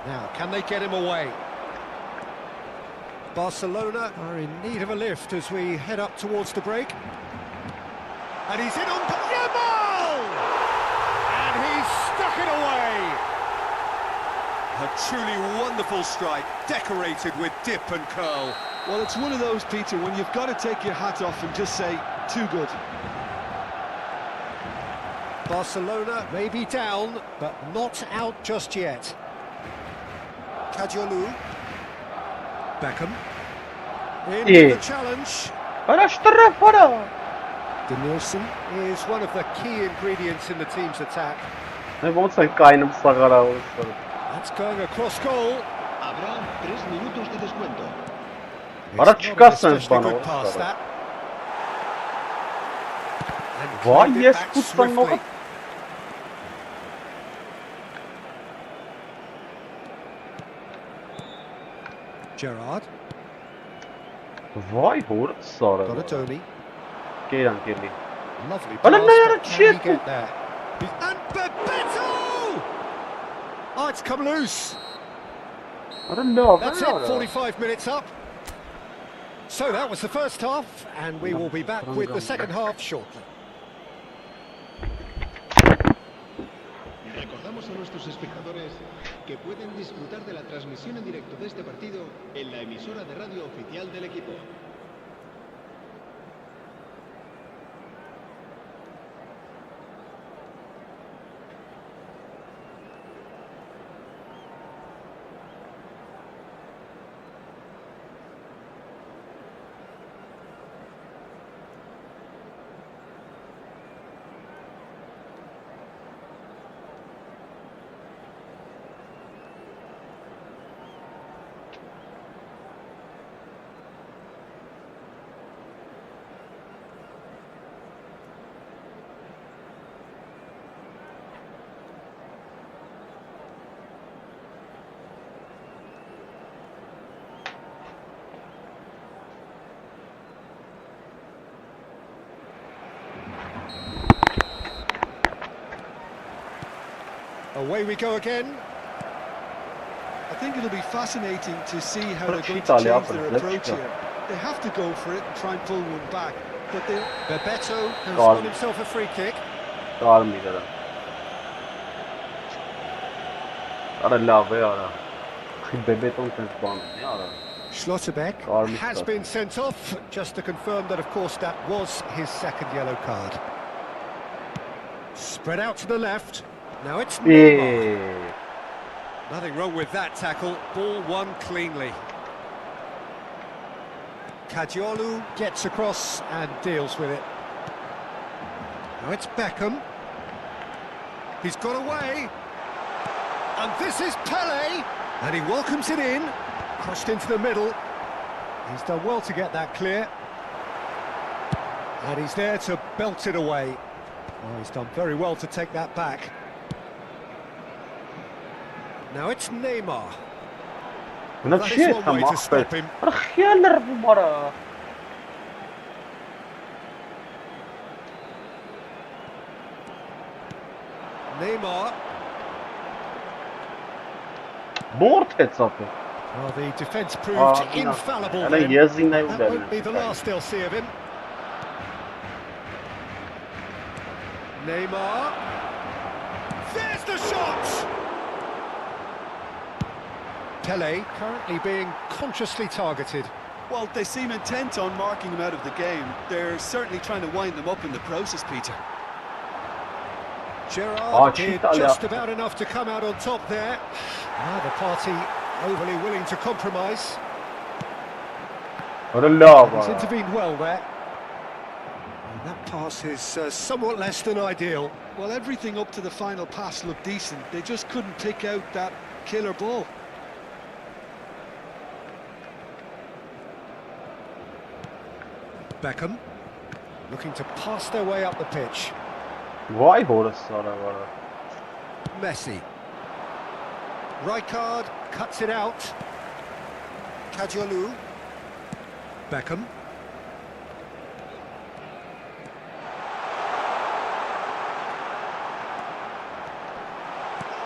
Now, can they get him away? Barcelona are in need of a lift as we head up towards the break. And he's in on Yamal! And he's stuck it away! A truly wonderful strike, decorated with dip and curl. Well, it's one of those, Peter, when you've got to take your hat off and just say, too good. Barcelona may be down, but not out just yet. Kajiolu. Beckham. In with the challenge. Araştırın para. Danielson is one of the key ingredients in the team's attack. Ne bu sen kaynım sagara orası. That's going across goal. Habrá 3 minutos de descuento. Ara It's not çıkarsanız especially bana good pass orası. that. And Vay cleared it yes back kutsan swiftly. nokat. Gerrard. Vay orası Got a ara. Tony. Geyran kirli. Lovely Ana pass, ne yara but can he shit. get there? And Bebeto! Oh, it's come loose. Ara ne yapıyor? That's it, 45 minutes up. So that was the first half, and we will be back with the second half shortly. Recordamos a nuestros espectadores que pueden disfrutar de la transmisión en directo de este partido en la emisora de radio oficial del equipo. Away we go again. I think it'll be fascinating to see how they're going to Italia, change their let's approach go. here. They have to go for it and try and pull one back, but they... Bebeto has Gol. got himself a free kick. Կարմիրը։ Արա լավ է, արա։ Բեբետոն տենց բան ունի, արա։ Schlotterbeck Army has stuff. been sent off, just to confirm that, of course, that was his second yellow card. Spread out to the left. Now it's Neymar. Nothing wrong with that tackle. Ball won cleanly. Kadiolu gets across and deals with it. Now it's Beckham. He's got away. And this is Pele. And he welcomes it in. Crossed into the middle. He's done well to get that clear. And he's there to belt it away. Oh, he's done very well to take that back. Now it's Neymar. Նա That չի is է one way to stop համախվել։ him. Արա խիալ լրվում արա։ Neymar. Բորդ է ծապը։ Well, the defence proved infallible Արա then. եզին է That won't be the last they'll see of him. Neymar. There's the shot! Pele currently being consciously targeted. Well, they seem intent on marking him out of the game. They're certainly trying to wind them up in the process, Peter. Gerrard did Italia. just about enough to come out on top there. Neither party overly willing to compromise. Արա լավ He's արա։ intervened well there. And that pass is somewhat less than ideal. Well, everything up to the final pass looked decent. They just couldn't pick out that killer ball. Beckham looking to pass their way up the pitch. Վայ հորս արա արա։ Messi. Rijkaard cuts it out. Kadiolu. Beckham.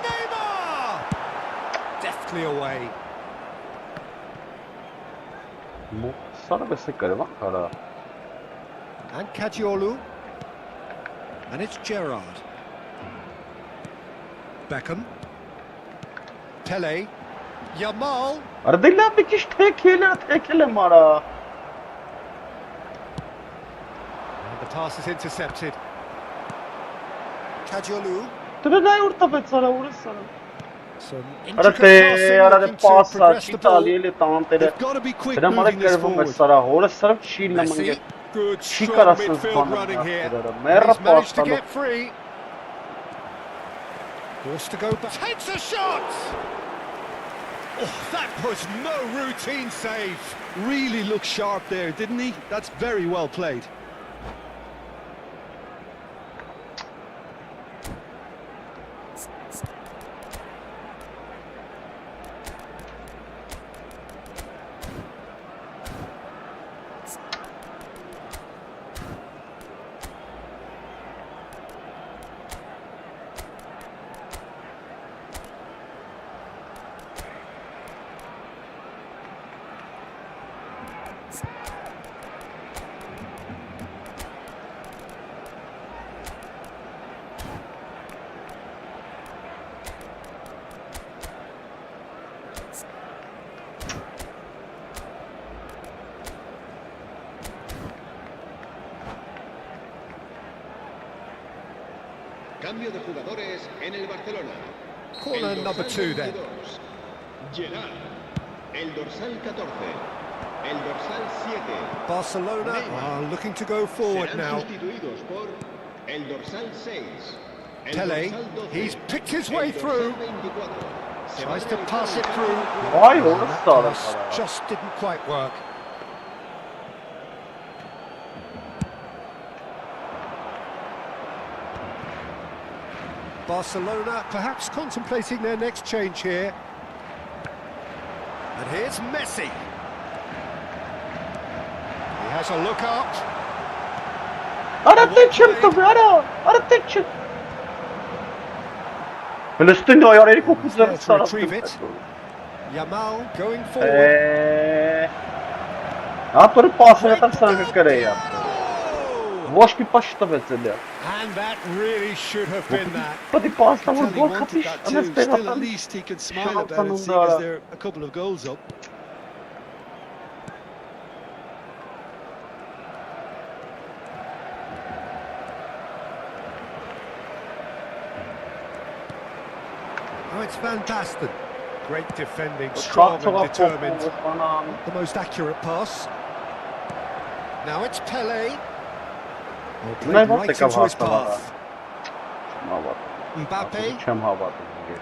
Neymar! Deftly away. Սարը բեսը կրվա արա։ And Kadiolu. And it's Gerrard. Beckham. Pele. Yamal. Արա դե լավ մի քիչ թեքել եմ արա։ And the pass is intercepted. Kadiolu. Դրա նայ ուր տվեց արա ուրս արա։ Some Արա intricate դե passing արա դե looking to պասա progress չի the ball. տալի էլի տանտերը։ They've got to be quick Դրա մալը moving this կերվում է forward. սարա հորս սարը չի Messi, նմնգե։ good Չի strong կարաս midfield running here. Մերը He's managed to պաստալու։ get free. Forced to go back. Takes a shot! Oh, that was no routine save. Really looked sharp there, didn't he? That's very well played. Cambio de jugadores en el Barcelona. Corner El number dorsal 2 then. 22, Gerrard. El dorsal 14. El dorsal 7. Barcelona are looking to go forward Serán now. sustituidos por el dorsal 6. El Pele, dorsal 12, he's picked his el way dorsal through. 24. Se va Tries a to realizar pass un it cambio through. Vay And oğlum, that sağ ol, pass sağ ol. just didn't quite work. Barcelona perhaps contemplating their next change here. And here's Messi. He has a look up. Արա դե չեմ տվի, արա դե չեմ։ Հլստին այար երեք And հոգու he's there ձեռք to retrieve սարավ։ it. Yamal going forward. Ատորը պասը Great տան սանգը կրեի goal! ապտորը։ Ոչ մի պաշ տվեց էլի։ And that really should have been that. Պտի պաստա որ Tell he գոլ wanted խփիշ that անես too. Still, at տեղատան։ least he can smile Շանս about it, անում seeing as դարա։ they're a couple of goals up. Oh, it's Van Basten. Great defending, strong and determined. The most accurate pass. Now it's Pele. Oh, played right into his path. Mbappe.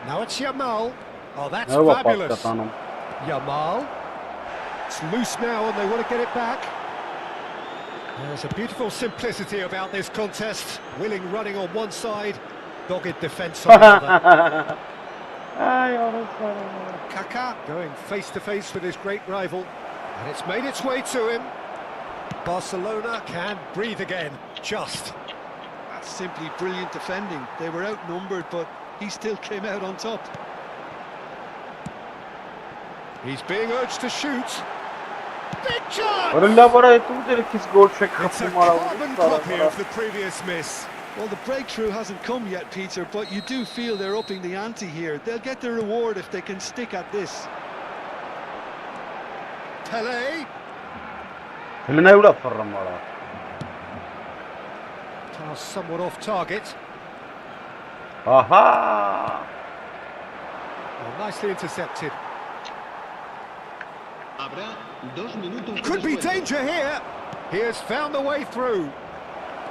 Now it's Yamal. Oh, that's fabulous. Yamal. It's loose now and they want to get it back. There's a beautiful simplicity about this contest. Willing running on one side, dogged defence on the other. Kaká going face to face with his great rival, and it's made its way to him. Barcelona can breathe again, just. That's simply brilliant defending. They were outnumbered, but he still came out on top. He's being urged to shoot. Big chance! It's a carbon copy of the previous miss. Well, the breakthrough hasn't come yet, Peter, but you do feel they're upping the ante here. They'll get their reward if they can stick at this. Pele. Pass somewhat off target. Aha! Well, nicely intercepted. Habrá 2 minutos. Could be danger here. He has found the way through.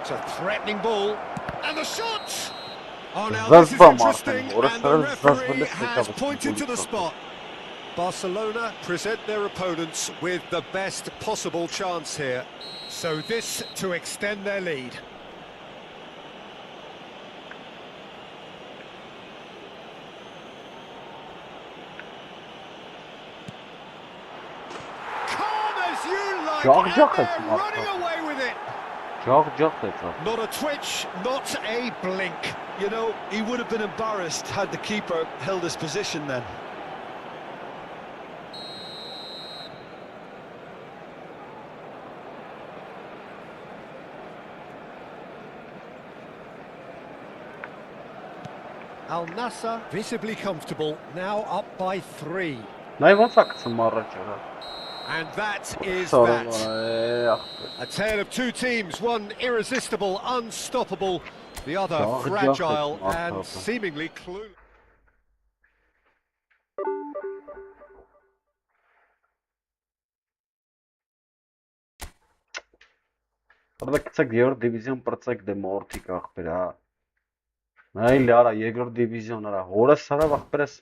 It's a threatening ball. And the shot! Oh, now this is interesting, and the referee has pointed to the spot. Barcelona present their opponents with the best possible chance here. So this to extend their lead. Calm as you like, and they're running away with it. Not a twitch, not a blink. You know, he would have been embarrassed had the keeper held his position then. Al Nassr visibly comfortable, now up by 3. And that is that. A tale of two teams, one irresistible, unstoppable, the other fragile and seemingly clueless. Որդեքցեք երրորդ դիվիզիոն պրծեք դե մորթիկ ախպեր, հա։ Այլ արա երկրորդ դիվիզիոն արա, հորս սարավ ախպերս։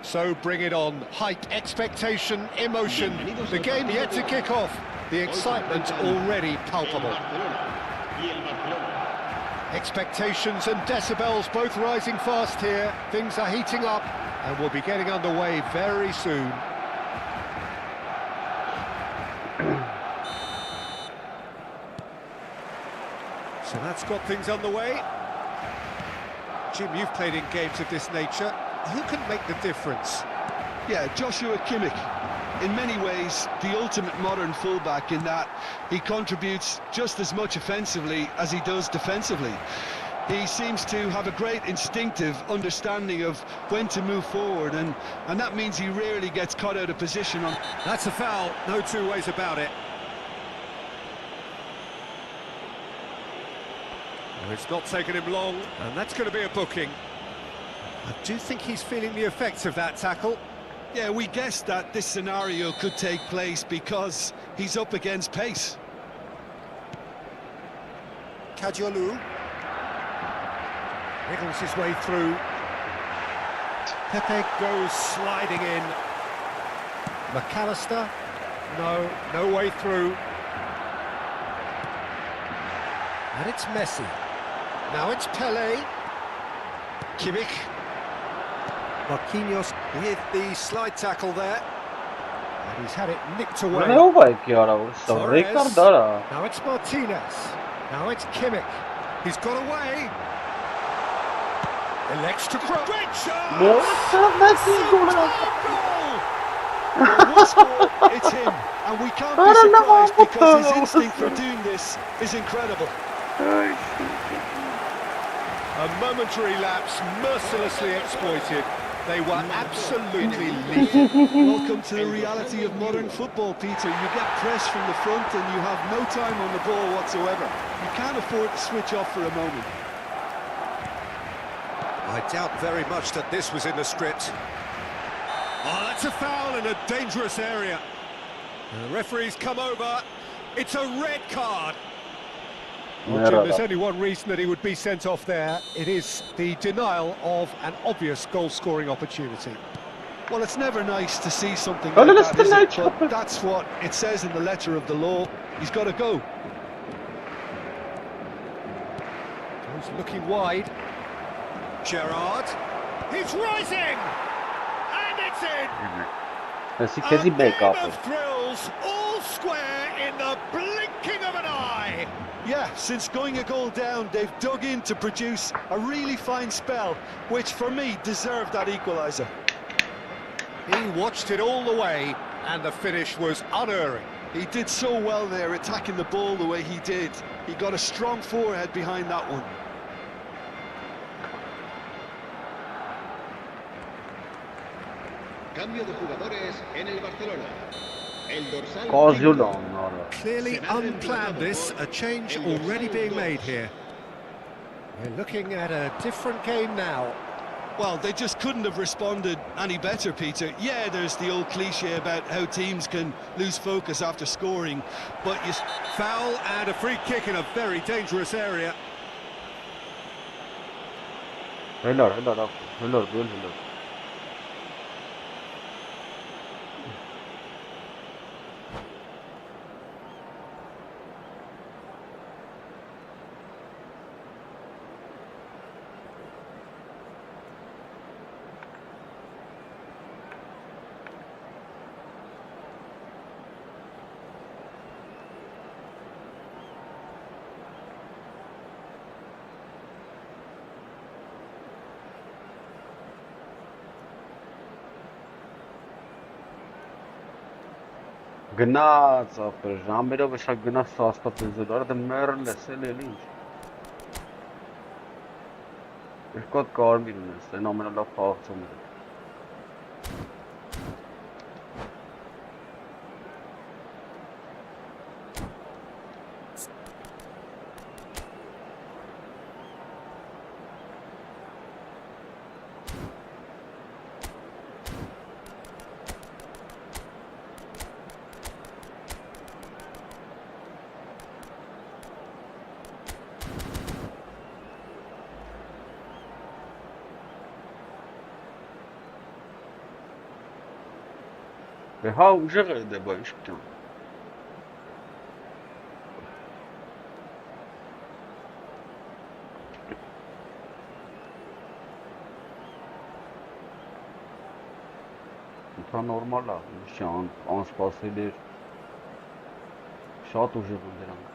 So bring it on. Hype, expectation, emotion. The game yet to kick off. The excitement already palpable. Expectations and decibels both rising fast here. Things are heating up and we'll be getting underway very soon. So that's got things underway. Jim, you've played in games of this nature. Who can make the difference? Yeah, Joshua Kimmich. In many ways, the ultimate modern fullback in that he contributes just as much offensively as he does defensively. He seems to have a great instinctive understanding of when to move forward, and that means he rarely gets caught out of position on... That's a foul, no two ways about it. Well, it's not taken him long, and that's going to be a booking. I do think he's feeling the effects of that tackle. Yeah, we guessed that this scenario could take place because he's up against pace. Kajolu wriggles his way through. Pepe goes sliding in. McAllister, no way through. And it's Messi. Now it's Pele. Kimmich. Marquinhos with the slide tackle there. And he's had it nicked away. Torres. Now it's Martinez. Now it's Kimmich. He's got away. Elects to cross. Great shot! It's him, and we can't be surprised because his instinct for doing this is incredible. A momentary lapse, mercilessly exploited. They were absolutely leading. Welcome to the reality of modern football, Peter. You get press from the front and you have no time on the ball whatsoever. You can't afford to switch off for a moment. I doubt very much that this was in the script. Oh, that's a foul in a dangerous area. The referee's come over. It's a red card. Well, Jim, there's only one reason that he would be sent off there. It is the denial of an obvious goal-scoring opportunity. Well, it's never nice to see something like that, is it? But that's what it says in the letter of the law. He's got to go. He's looking wide. Gerrard. He's rising! And it's in! A game of thrills, all square in the blinking of an eye. Yeah, since going a goal down, they've dug in to produce a really fine spell, which for me deserved that equaliser. He watched it all the way, and the finish was unerring. He did so well there, attacking the ball the way he did. He got a strong forehead behind that one. Cambio de jugadores en el Barcelona. Clearly unplanned this, a change already being made here. We're looking at a different game now. Well, they just couldn't have responded any better, Peter. Yeah, there's the old cliche about how teams can lose focus after scoring, but you... Foul and a free kick in a very dangerous area. Գնաց ապեր, ժամերով էշա գնաց սաստատ էզոր, արա դե մերլ ես, էլ ինչ։ Երկու հատ կարմիր ունես, են ամենալավ խաղացումները։ Հա ուժեղ է դե բա ինչ պիտի։ Դա նորմալ է, չի անսպասելի էր։ Շատ ուժեղ են դրանք։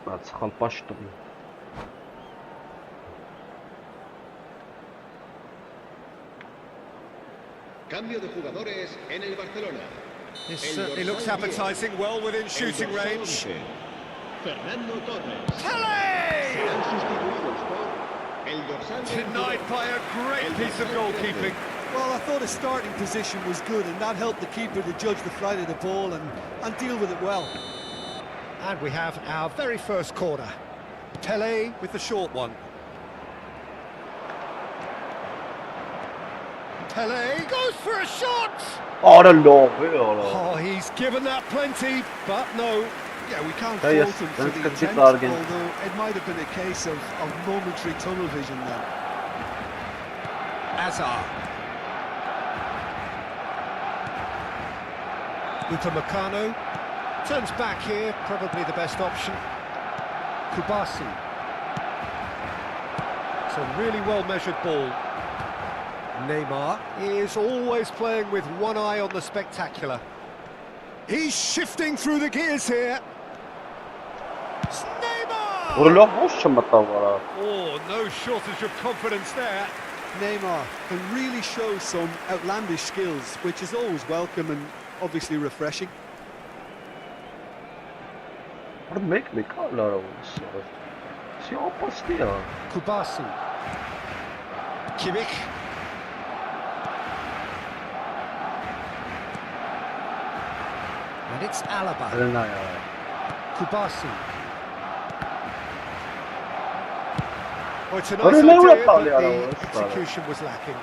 Բայց սխալ պաշտ տվի։ Cambio de jugadores en el Barcelona. This certainly looks appetizing, well within shooting range. Fernando Torres. Pele! Serán sustituidos por el dorsal Denied by a great piece of goalkeeping. Well, I thought his starting position was good, and that helped the keeper to judge the flight of the ball and deal with it well. And we have our very first corner. Pele with the short one. Pele goes for a shot! Արա լավ է, արա։ Oh, he's given that plenty, but no. Yeah, we can't Yeah, fault yes, him for that's the a bit intent, bargain. although it might have been a case of momentary tunnel vision there. Azar. Upamecano turns back here, probably the best option. Kubasi. It's a really well-measured ball. Neymar is always playing with one eye on the spectacular. He's shifting through the gears here. It's Neymar! Որ լավ ոչ չմտավ արա։ Oh, no shortage of confidence there. Neymar can really show some outlandish skills, which is always welcome and obviously refreshing. Որ մեկ ա լարավ ուսը։ Չի ապաստի է։ Kubasi. Kimmich. And it's Alaba. Դրանա է։ Kubasi. Oh, it's a What nice a level idea, of but power, the yeah, execution was lacking.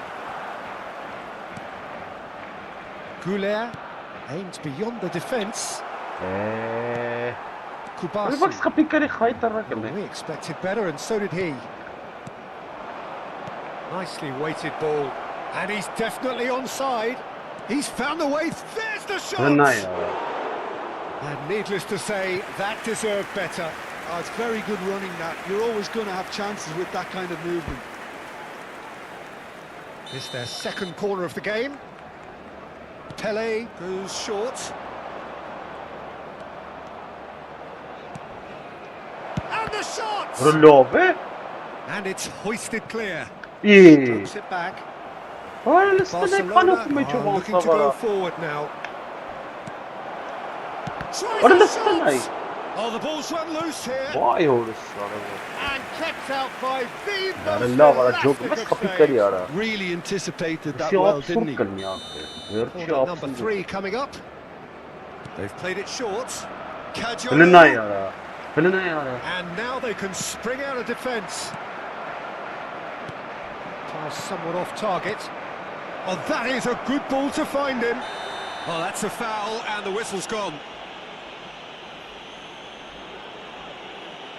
Goulet aimed beyond the defence. Որ Kubasi. սկապիկարի խայտարակն է։ We expected better, and so did he. Nicely weighted ball, and he's definitely onside. He's found the way. There's the Դրանա shot. է։ And needless to say, that deserved better. Oh, it's very good running that. You're always going to have chances with that kind of movement. It's their second corner of the game. Pele goes short. And the shot! Որ լավ է։ And it's hoisted clear. Ի։ Strokes it back. Արա լստել է Barcelona կանոպում է are looking to go ճովանցավարա։ forward now. Արա Tries the լստել է։ shot! Oh, the ball's run loose here. Վայ օրս արա։ And kept out by the Արա most լավ արա ջոկը elastic of սկապիկարի saves. արա։ Really anticipated that Չի well, didn't աբսուրդ he? կլինի ախր։ Վերջի Corner number աբսուրդ։ 3 coming up. They've played it short. Դրանա Kajolu. է արա։ Դրանա է արա։ And now they can spring out of defence. Pass somewhat off target. Oh, that is a good ball to find him. Oh, that's a foul, and the whistle's gone.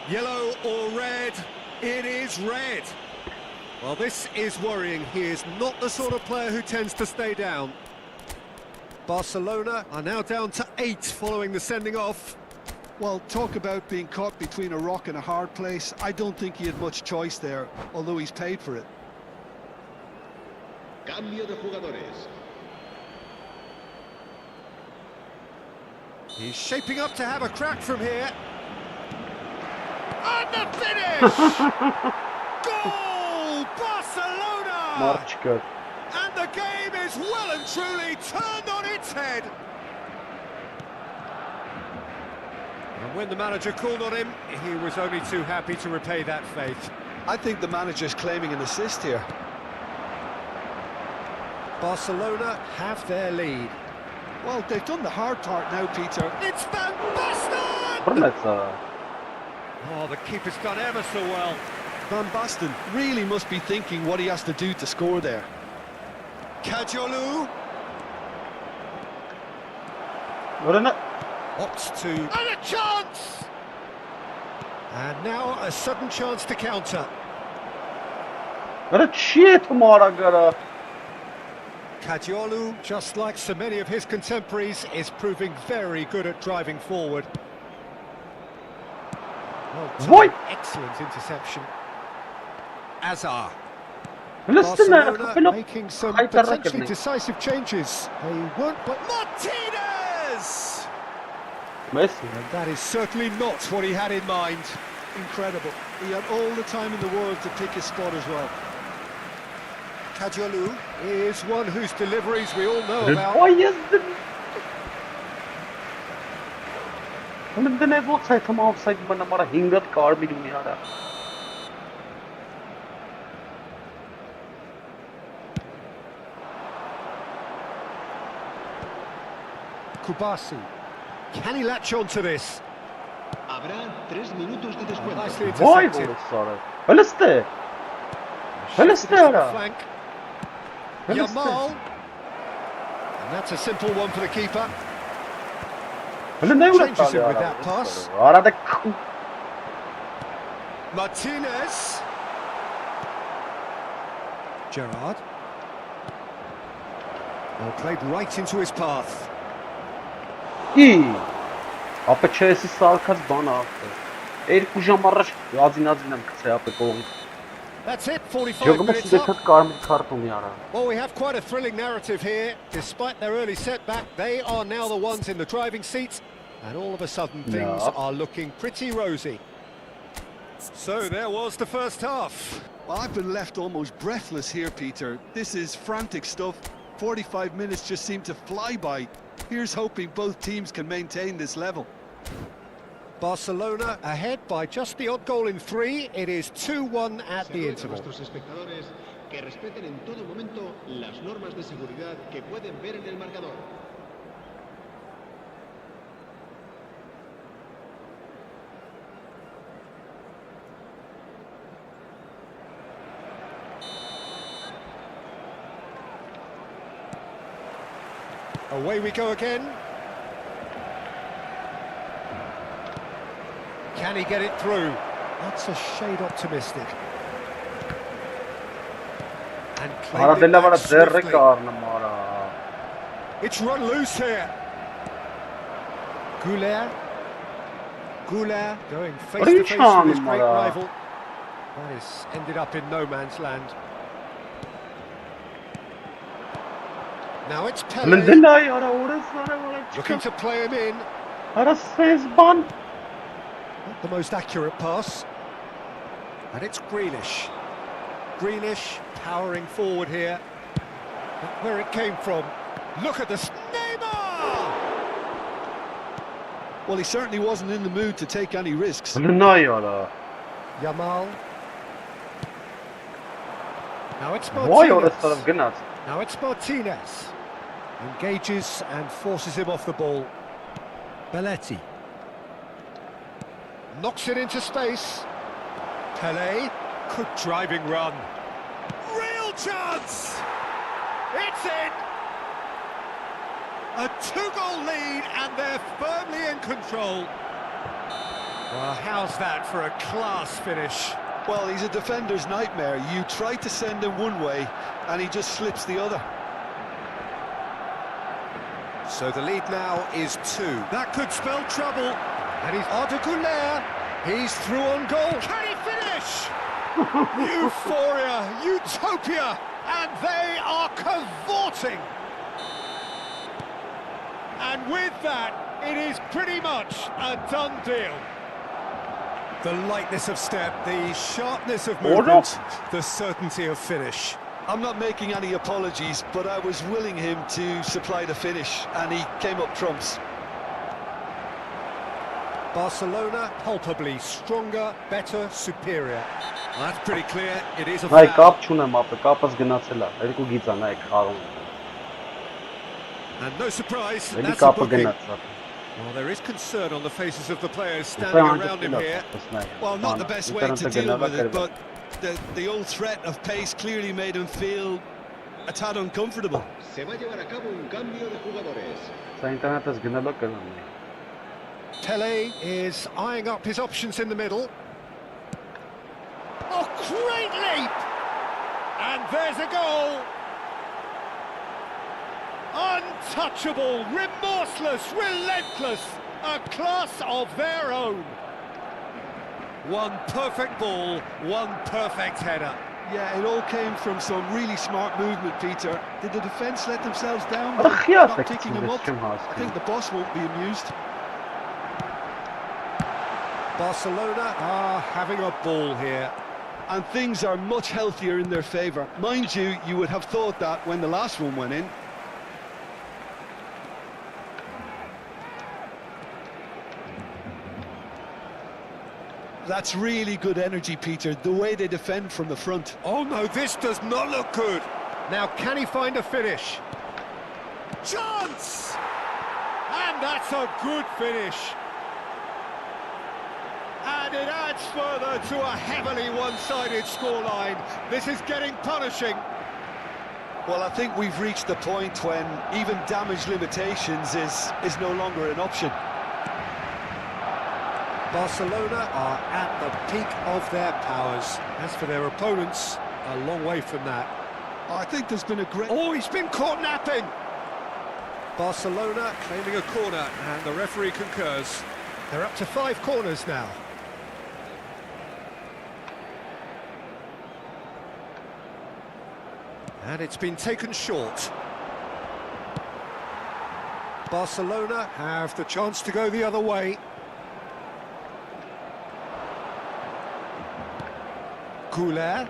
Yellow or red? It is red. Well, this is worrying. He is not the sort of player who tends to stay down. Barcelona are now down to 8 following the sending off. Well, talk about being caught between a rock and a hard place. I don't think he had much choice there, although he's paid for it. Cambio de jugadores. He's shaping up to have a crack from here. And the finish! Goal! Barcelona! Մարչկա։ And the game is well and truly turned on its head. And when the manager called on him, he was only too happy to repay that faith. I think the manager's claiming an assist here. Barcelona have their lead. Well, they've done the hard part now, Peter. It's Van Basten! Բռնեց արա։ Oh, the keeper's done ever so well. Van Basten really must be thinking what he has to do to score there. Kajolu Դրանա opts to... And a chance! And now a sudden chance to counter. Արա չի է թմարա գարա։ Kagiolu, just like so many of his contemporaries, is proving very good at driving forward. Well done. Excellent interception. Azar. Barcelona making some potentially decisive changes. They weren't, but Martinez! Messi. And that is certainly not what he had in mind. Incredible. He had all the time in the world to pick his spot as well. Kagiolu is one whose deliveries we all know about. Why is the... Then I walked out from outside, but I'm a hingat car be doing it. Kubasi. Can he latch on to this? Habrá 3 minutos de descuento. Nicely Why intercepted. sorry? Baliste. Baliste. Flank. Yamal. And that's a simple one for the keeper. Changes him with that pass. Martinez. Gerrard. Well, played right into his path. Ապա չէ էսի սարքած բան ախտը։ Երկու ժամ առաջ ածին եմ գցե ապա կողի։ That's it, 45 minutes up. Well, we have quite a thrilling narrative here. Despite their early setback, they are now the ones in the driving seat, and all of a sudden things are looking pretty rosy. So there was the first half. Well, I've been left almost breathless here, Peter. This is frantic stuff. 45 minutes just seem to fly by. Here's hoping both teams can maintain this level. Barcelona ahead by just the odd goal in 3. It is 2-1 at the interval. Nuestros espectadores que respeten en todo momento las normas de seguridad que pueden ver en el marcador. Away we go again. Can he get it through? That's a shade optimistic. And played it back swiftly. It's run loose here. Goulet going face to face with his great rival. That has ended up in no man's land. Now it's Pele. Looking to play him in. Not the most accurate pass. And it's Grealish. Grealish powering forward here. But where it came from. Look at this. Neymar! Well, he certainly wasn't in the mood to take any risks. Yamal. Now it's Martinez. Now it's Martinez. Engages and forces him off the ball. Belletti. Knocks it into space. Pele. Good driving run. Real chance! It's in! A 2-goal lead and they're firmly in control. Well, how's that for a class finish? Well, he's a defender's nightmare. You try to send him one way and he just slips the other. So the lead now is 2. That could spell trouble. And he's Arda Güler. He's through on goal. Can he finish? Euphoria, utopia, and they are cavorting. And with that, it is pretty much a done deal. The lightness of step, the sharpness of movement, the certainty of finish. I'm not making any apologies, but I was willing him to supply the finish, and he came up trumps. Barcelona palpably stronger, better, superior. Well, that's pretty clear. It is a foul. And no surprise, that's a booking. Well, there is concern on the faces of the players standing around him here. Well, not the best way to deal with it, but the old threat of pace clearly made him feel a tad uncomfortable. Se va a llevar a cabo un cambio de jugadores. Pele is eyeing up his options in the middle. Oh, great leap! And there's a goal! Untouchable, remorseless, relentless, a class of their own. One perfect ball, one perfect header. Yeah, it all came from some really smart movement, Peter. Did the defence let themselves down? Ach ja, Not picking them up. I I think the boss won't be amused. Barcelona are having a ball here. And things are much healthier in their favour. Mind you, you would have thought that when the last one went in. That's really good energy, Peter, the way they defend from the front. Oh no, this does not look good. Now, can he find a finish? Chance! And that's a good finish. And it adds further to a heavily one-sided scoreline. This is getting punishing. Well, I think we've reached the point when even damage limitations is no longer an option. Barcelona are at the peak of their powers. As for their opponents, a long way from that. I think there's been a great... Oh, he's been caught napping! Barcelona claiming a corner, and the referee concurs. They're up to 5 corners now. And it's been taken short. Barcelona have the chance to go the other way. Goulet.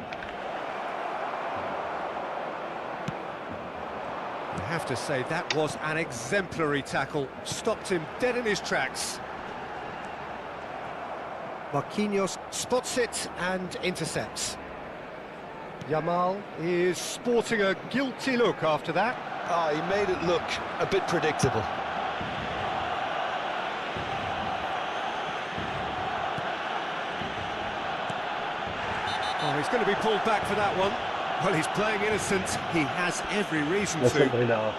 I have to say, that was an exemplary tackle. Stopped him dead in his tracks. Marquinhos spots it and intercepts. Yamal is sporting a guilty look after that. Ah, he made it look a bit predictable. Oh, he's going to be pulled back for that one. Well, he's playing innocent. He has every reason to.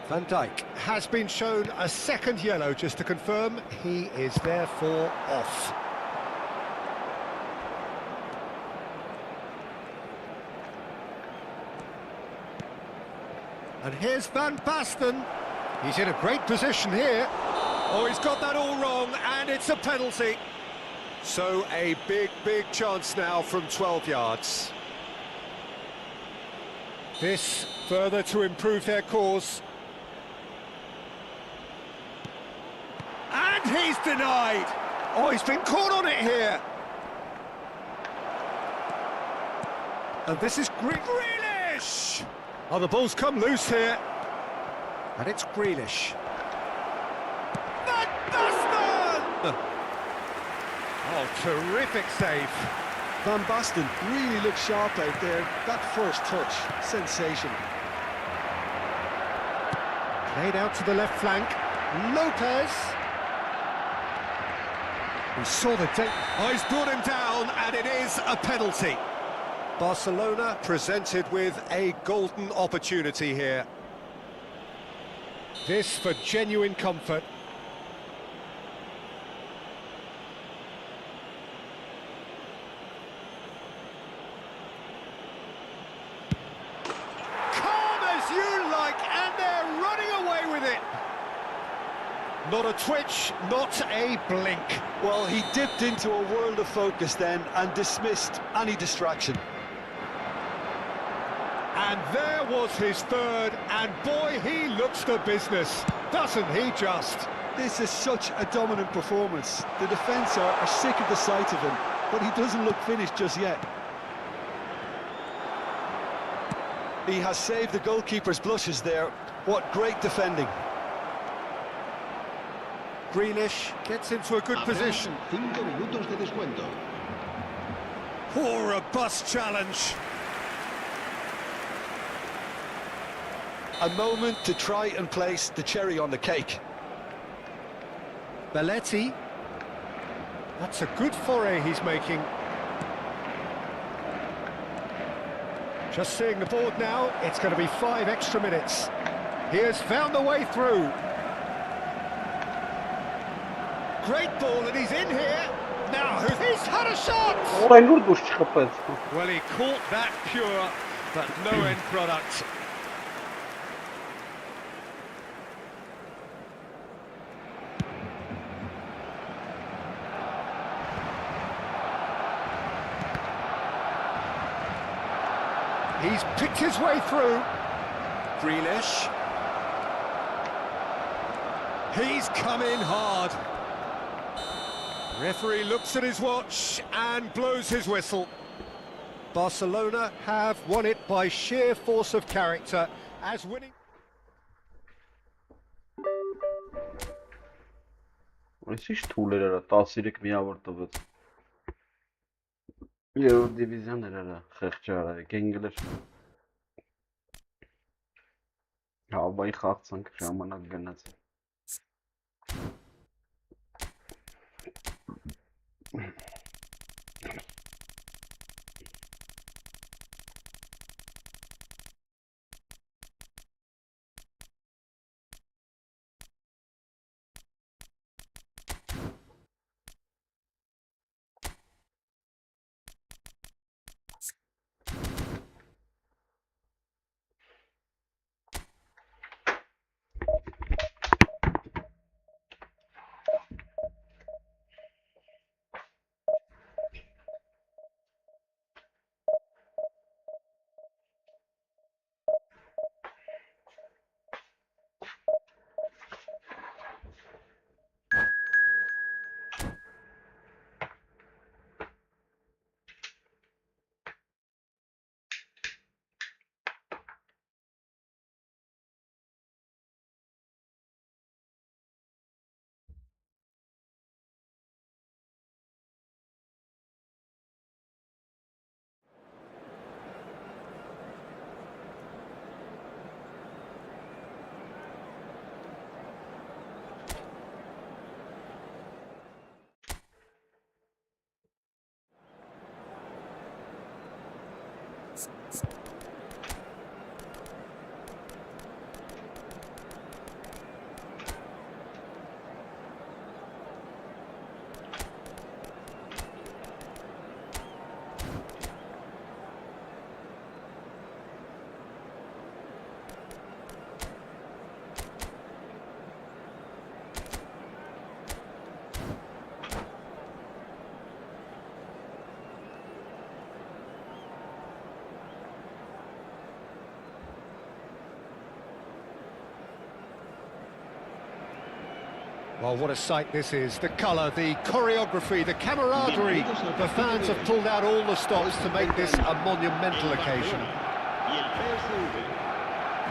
Van Dijk has been shown a second yellow, just to confirm. He is therefore off. And here's Van Basten. He's in a great position here. Oh, he's got that all wrong, and it's a penalty. So a big, big chance now from 12 yards. This further to improve their cause. And he's denied. Oh, he's been caught on it here. And this is Grealish. Oh, the ball's come loose here. And it's Grealish. Van Basten! Oh, terrific save. Van Basten really looked sharp out there. That first touch, sensational. Played out to the left flank. Lopez. We saw the... Oh, he's brought him down, and it is a penalty. Barcelona presented with a golden opportunity here. This for genuine comfort. Calm as you like, and they're running away with it. Not a twitch, not a blink. Well, he dipped into a world of focus then and dismissed any distraction. And there was his third, and boy, he looks the business, doesn't he just? This is such a dominant performance. The defence are sick of the sight of him, but he doesn't look finished just yet. He has saved the goalkeeper's blushes there. What great defending. Grealish gets into a good position. 5 minutos de descuento. Poor robust challenge. A moment to try and place the cherry on the cake. Belletti. That's a good foray he's making. Just seeing the board now, it's going to be 5 extra minutes. He has found the way through. Great ball, and he's in here. Now, he's had a shot! Օրայն որ դուրս չխփեց։ Well, he caught that pure, but no end product. He's picked his way through. Grealish. He's come in hard. Referee looks at his watch and blows his whistle. Barcelona have won it by sheer force of character as winning. Այսիշ թուլ էր արա 13 միավոր տվեց։ Երրորդ դիվիզիոն էր արա, խեղճ արա, գենգել էր։ Հավայի խաղցանք ժամանակ գնաց։ Well, what a sight this is. The colour, the choreography, the camaraderie. The fans have pulled out all the stops to make this a monumental occasion.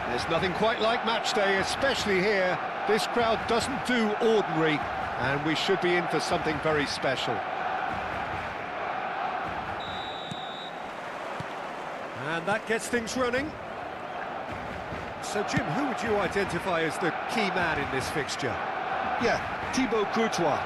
There's nothing quite like match day, especially here. This crowd doesn't do ordinary, and we should be in for something very special. And that gets things running. So, Jim, who would you identify as the key man in this fixture? Yeah, Thibaut Courtois.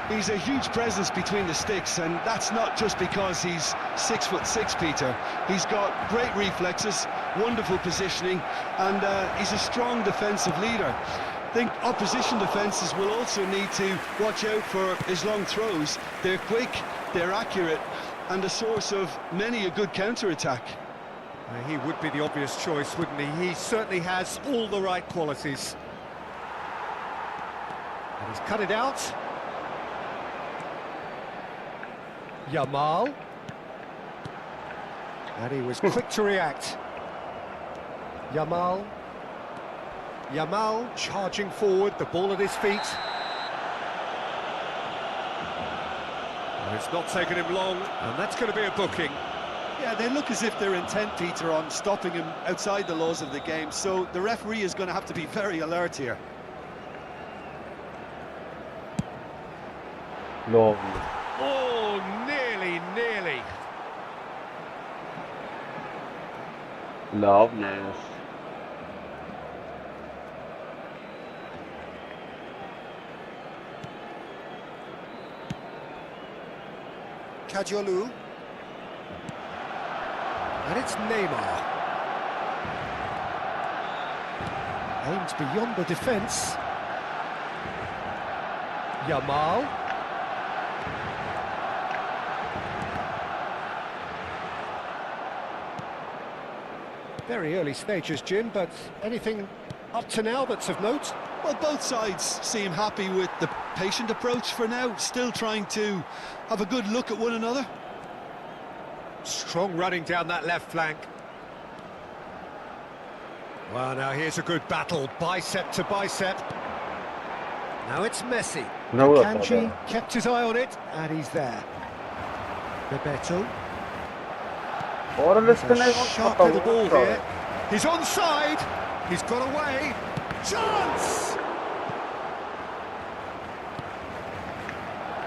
He's a huge presence between the sticks, and that's not just because he's 6'6", Peter. He's got great reflexes, wonderful positioning, and he's a strong defensive leader. I think opposition defences will also need to watch out for his long throws. They're quick, they're accurate, and a source of many a good counter-attack. He would be the obvious choice, wouldn't he? He certainly has all the right qualities. And he's cut it out. Yamal. And he was quick to react. Yamal. Yamal charging forward, the ball at his feet. Oh, it's not taken him long, and that's going to be a booking. Yeah, they look as if they're intent, Peter, on stopping him outside the laws of the game, so the referee is going to have to be very alert here. Lovely. Oh, nearly. Loveness. Kajolu. And it's Neymar. Aimed beyond the defence. Yamal. Very early stages, Jim, but anything up to now that's of note? Well, both sides seem happy with the patient approach for now, still trying to have a good look at one another. Strong running down that left flank. Well, now here's a good battle, bicep to bicep. Now it's Messi. No, Kanji kept his eye on it, and he's there. Bebeto. Sharp little ball here. He's onside. He's got away. Chance!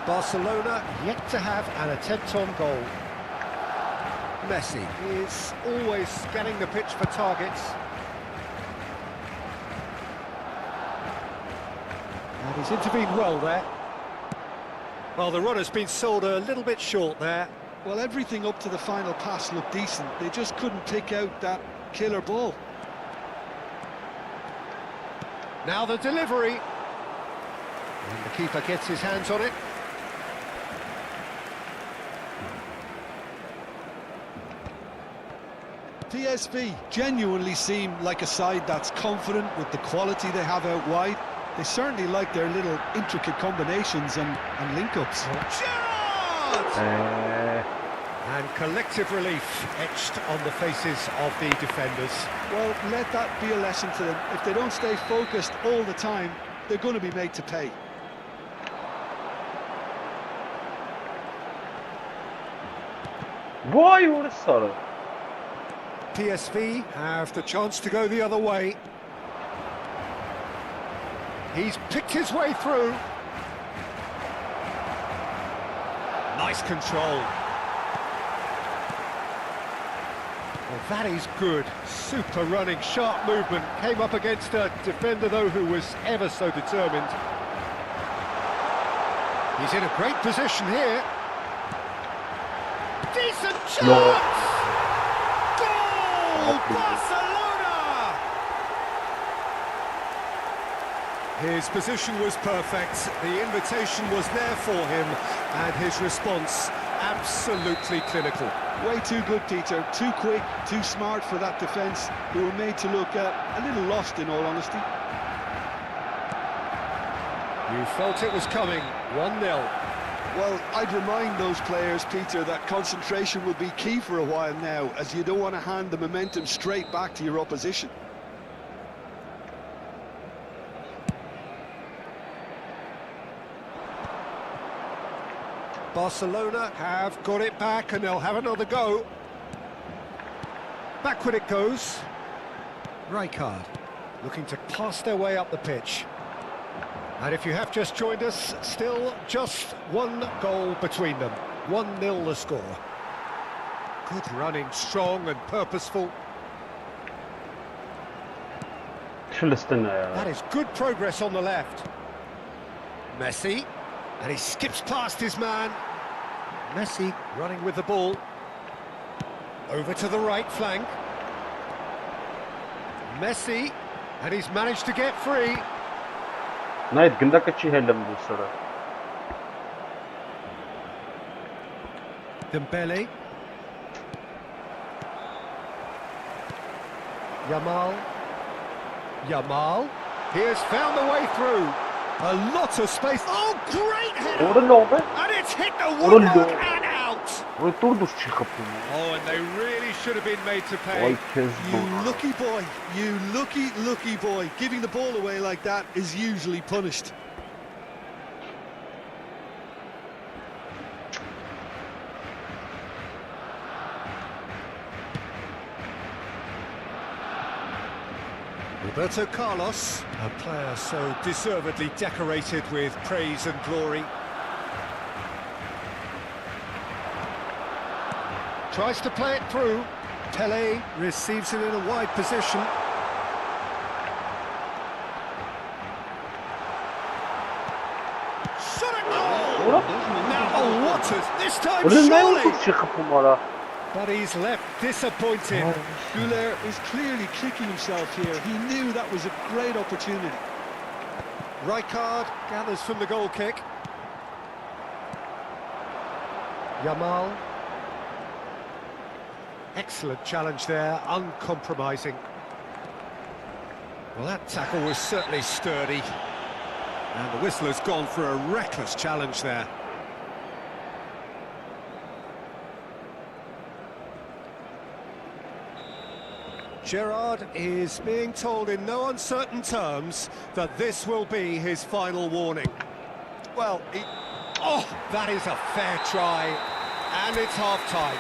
Barcelona yet to have an attempt on goal. Messi is always scanning the pitch for targets. And he's intervened well there. Well, the run has been sold a little bit short there. Well, everything up to the final pass looked decent. They just couldn't pick out that killer ball. Now the delivery. And the keeper gets his hands on it. PSV genuinely seem like a side that's confident with the quality they have out wide. They certainly like their little intricate combinations and link-ups. And collective relief etched on the faces of the defenders. Well, let that be a lesson to them. If they don't stay focused all the time, they're going to be made to pay. Why would it start? PSV have the chance to go the other way. He's picked his way through. Nice control. Well, that is good. Super running, sharp movement. Came up against a defender, though, who was ever so determined. He's in a great position here. Decent chance! No. Goal! Barcelona! His position was perfect. The invitation was there for him, and his response absolutely clinical. Way too good, Peter. Too quick, too smart for that defence. They were made to look a little lost, in all honesty. You felt it was coming. 1-0. Well, I'd remind those players, Peter, that concentration will be key for a while now, as you don't want to hand the momentum straight back to your opposition. Barcelona have got it back, and they'll have another go. Backward it goes. Rijkaard looking to pass their way up the pitch. And if you have just joined us, still just one goal between them. 1-0 the score. Good running, strong and purposeful. That is good progress on the left. Messi, and he skips past his man. Messi running with the ball. Over to the right flank. Messi, and he's managed to get free. Night gındaka chi hellam dusara. Dembele. Yamal. He has found a way through. A lot of space. Oh, great header! And it's hit the woodwork and out. Oh, and they really should have been made to pay. You lucky boy. You lucky boy. Giving the ball away like that is usually punished. Roberto Carlos, a player so deservedly decorated with praise and glory. Tries to play it through. Pele receives it in a wide position. Shot a goal! Now Waters, this time surely! But he's left disappointed. Güler is clearly kicking himself here. He knew that was a great opportunity. Rijkaard gathers from the goal kick. Yamal. Excellent challenge there, uncompromising. Well, that tackle was certainly sturdy. And the whistle has gone for a reckless challenge there. Gerrard is being told in no uncertain terms that this will be his final warning. Well, oh, that is a fair try, and it's half-time.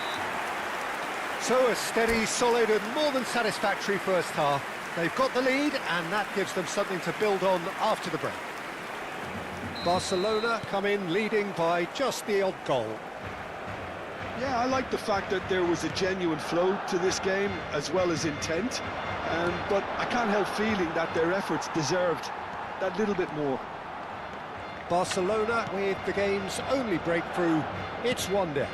So a steady, solid and more than satisfactory first half. They've got the lead, and that gives them something to build on after the break. Barcelona come in leading by just the odd goal. Yeah, I like the fact that there was a genuine flow to this game as well as intent, but I can't help feeling that their efforts deserved that little bit more. Barcelona with the game's only breakthrough, it's 1-0.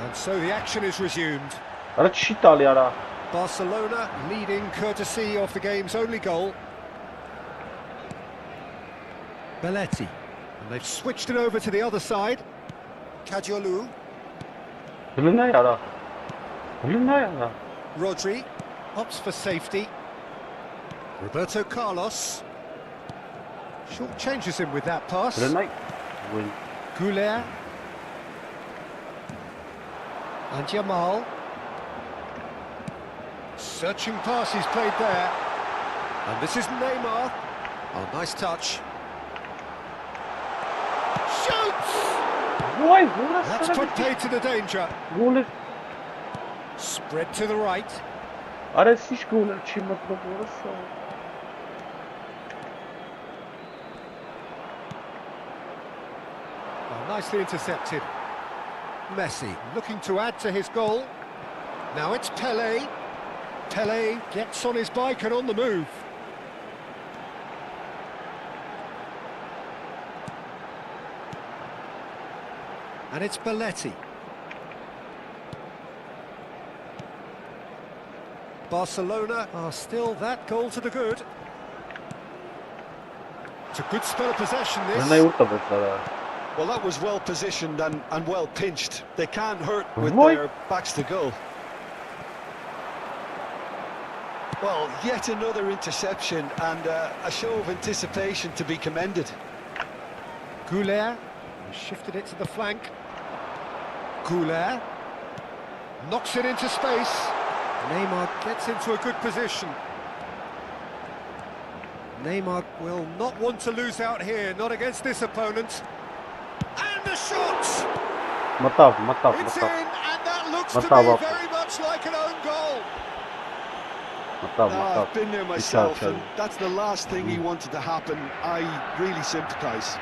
And so the action is resumed. Barcelona leading courtesy of the game's only goal. Belletti, and they've switched it over to the other side. Kadiolu. Rodri opts for safety. Roberto Carlos short changes him with that pass. Goulet and Jamal. Searching pass he's played there. And this is Neymar. Oh, nice touch. Shoots! That's put paid to the danger. Spread to the right. Well, nicely intercepted. Messi looking to add to his goal. Now it's Pelé. Pelé gets on his bike and on the move. And it's Belletti. Barcelona are still that goal to the good. It's a good spell of possession, this. Well, that was well positioned and well pinched. They can't hurt with their backs to goal. Well, yet another interception and a show of anticipation to be commended. Goulet shifted it to the flank. Goulet knocks it into space. Neymar gets into a good position. Neymar will not want to lose out here, not against this opponent. And the shot! It's in, and that looks to be very much like an own goal. I've been there myself, and that's the last thing he wanted to happen. I really sympathise.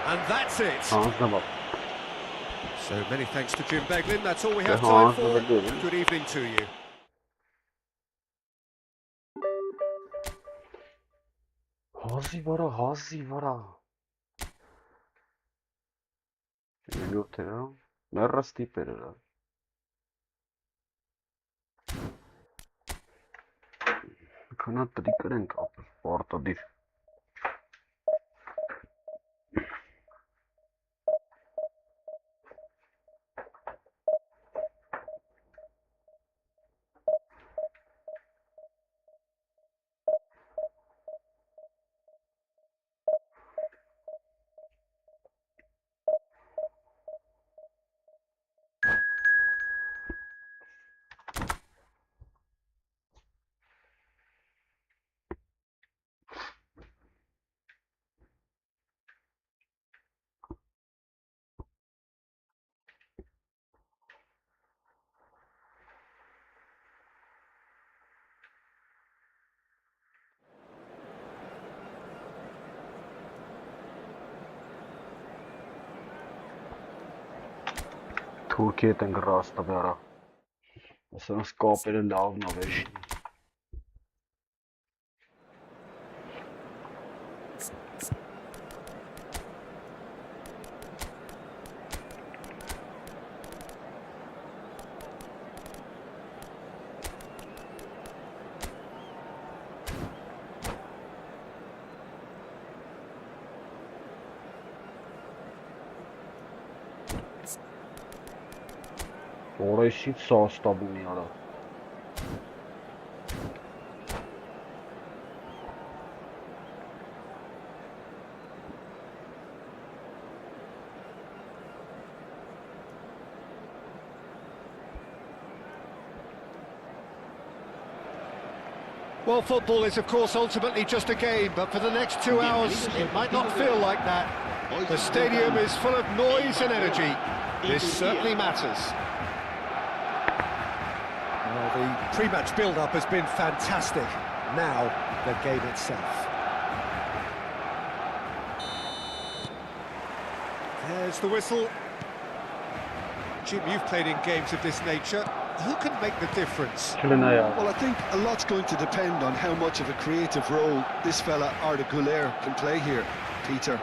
And that's it. So many thanks to Jim Beglin. That's all we have time for. Good evening to you. Türkiye ten grasta vera. Sono scopere l'avno vesh. Orayı sağ stabını yara. Well, football is, of course, ultimately just a game, but for the next 2 hours, it might not feel like that. The stadium is full of noise and energy. This certainly matters. Well, the pre-match build-up has been fantastic. Now, the game itself. There's the whistle. Jim, you've played in games of this nature. Who can make the difference? Well, I think a lot's going to depend on how much of a creative role this fella Arda Güler can play here, Peter.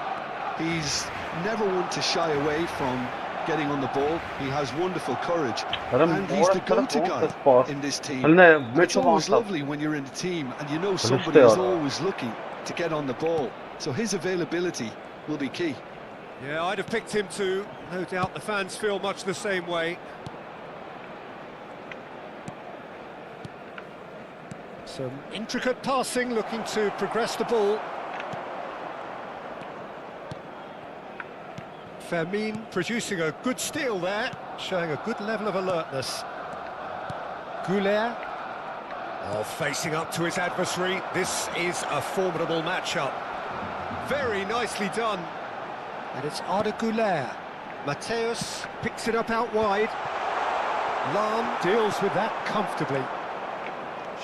He's never one to shy away from getting on the ball. He has wonderful courage, and he's the go-to guy in this team. And it's always lovely when you're in a team and you know somebody is always looking to get on the ball. So his availability will be key. Yeah, I'd have picked him too. No doubt the fans feel much the same way. Some intricate passing, looking to progress the ball. Fermin producing a good steal there, showing a good level of alertness. Güler, facing up to his adversary. This is a formidable matchup. Very nicely done. And it's Arda Güler. Mateus picks it up out wide. Lahm deals with that comfortably.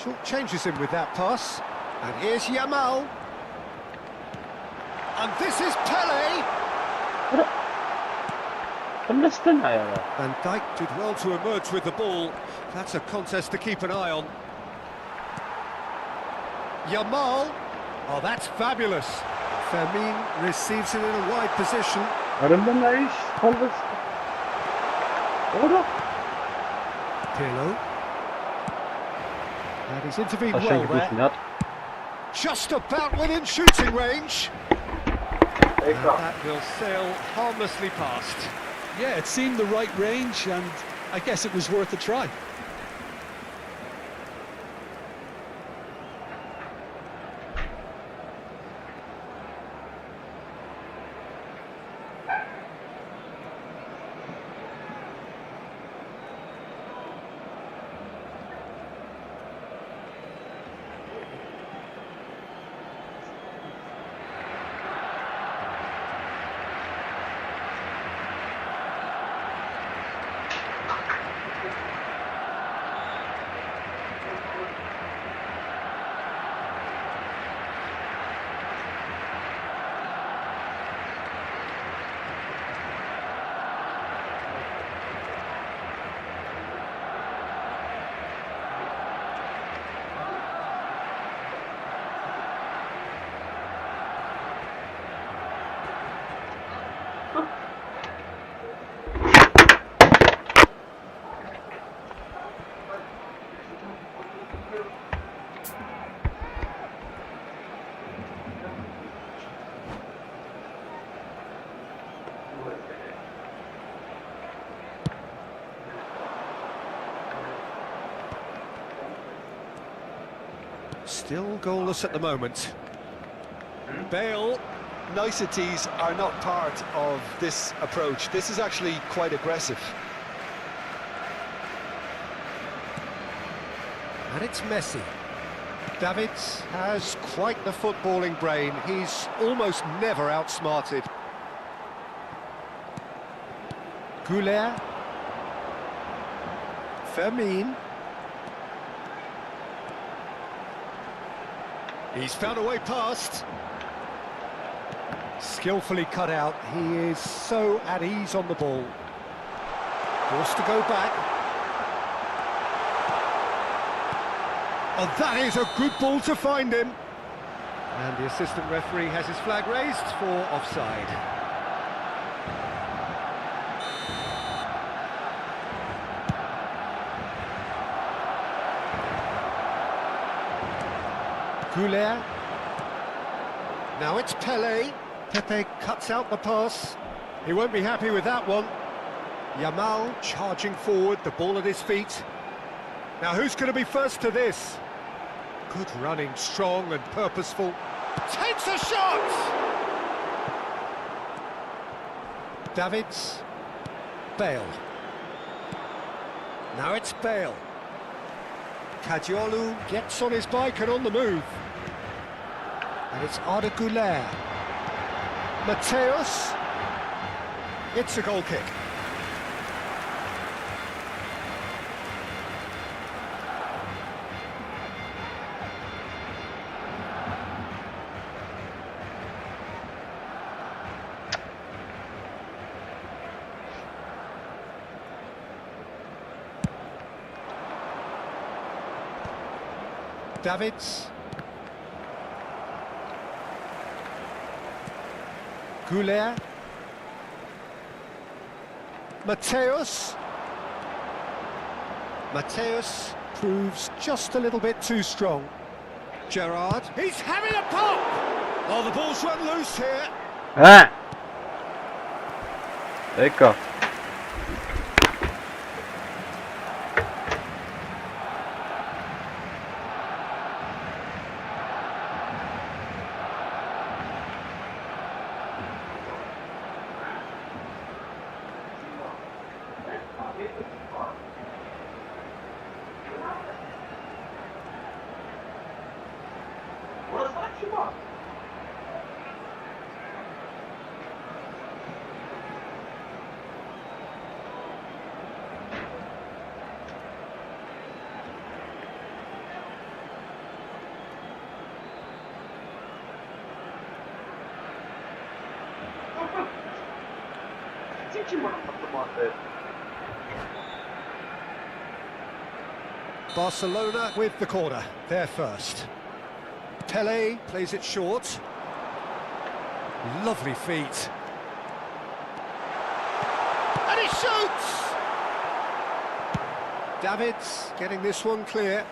Short changes him with that pass. And here's Yamal. And this is Pele. Van Dijk did well to emerge with the ball. That's a contest to keep an eye on. Yamal. Oh, that's fabulous. Fermin receives it in a wide position. Pirlo. And he's intervened well there. Just about within shooting range. And that will sail harmlessly past. Yeah, it seemed the right range, and I guess it was worth a try. Still goalless at the moment. Bale. Niceties are not part of this approach. This is actually quite aggressive. And it's Messi. David has quite the footballing brain. He's almost never outsmarted. Güler. Fermin. He's found a way past. Skillfully cut out. He is so at ease on the ball. Forced to go back. Oh, that is a good ball to find him. And the assistant referee has his flag raised for offside. Güler. Now it's Pele. Pepe cuts out the pass. He won't be happy with that one. Yamal charging forward, the ball at his feet. Now who's going to be first to this? Good running, strong and purposeful. Takes a shot! Davids. Bale. Now it's Bale. Kadiolu gets on his bike and on the move. And it's Arda Güler. Mateus. It's a goal kick. Davids. Güler. Mateus. Mateus proves just a little bit too strong. Gerrard. He's having a pop! Oh, the ball's run loose here. Hə. Eka. Barcelona with the corner, they're first. Pele plays it short. Lovely feet. And he shoots! Davids getting this one clear.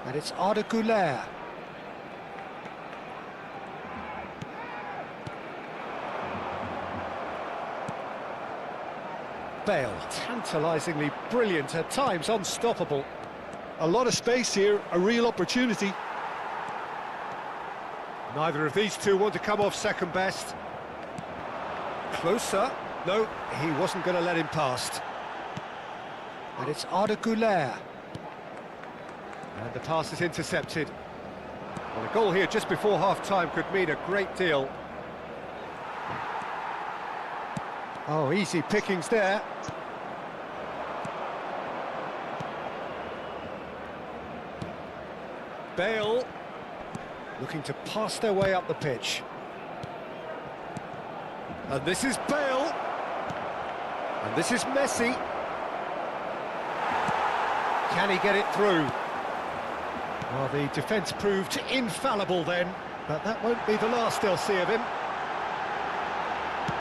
And it's Arda Güler. Bale, tantalisingly brilliant, at times unstoppable. A lot of space here, a real opportunity. Neither of these two want to come off second best. Closer. No, he wasn't going to let him past. And it's Arda Güler. And the pass is intercepted. Well, a goal here just before half-time could mean a great deal. Oh, easy pickings there. Bale looking to pass their way up the pitch. And this is Bale. And this is Messi. Can he get it through? Well, the defence proved infallible then, but that won't be the last they'll see of him.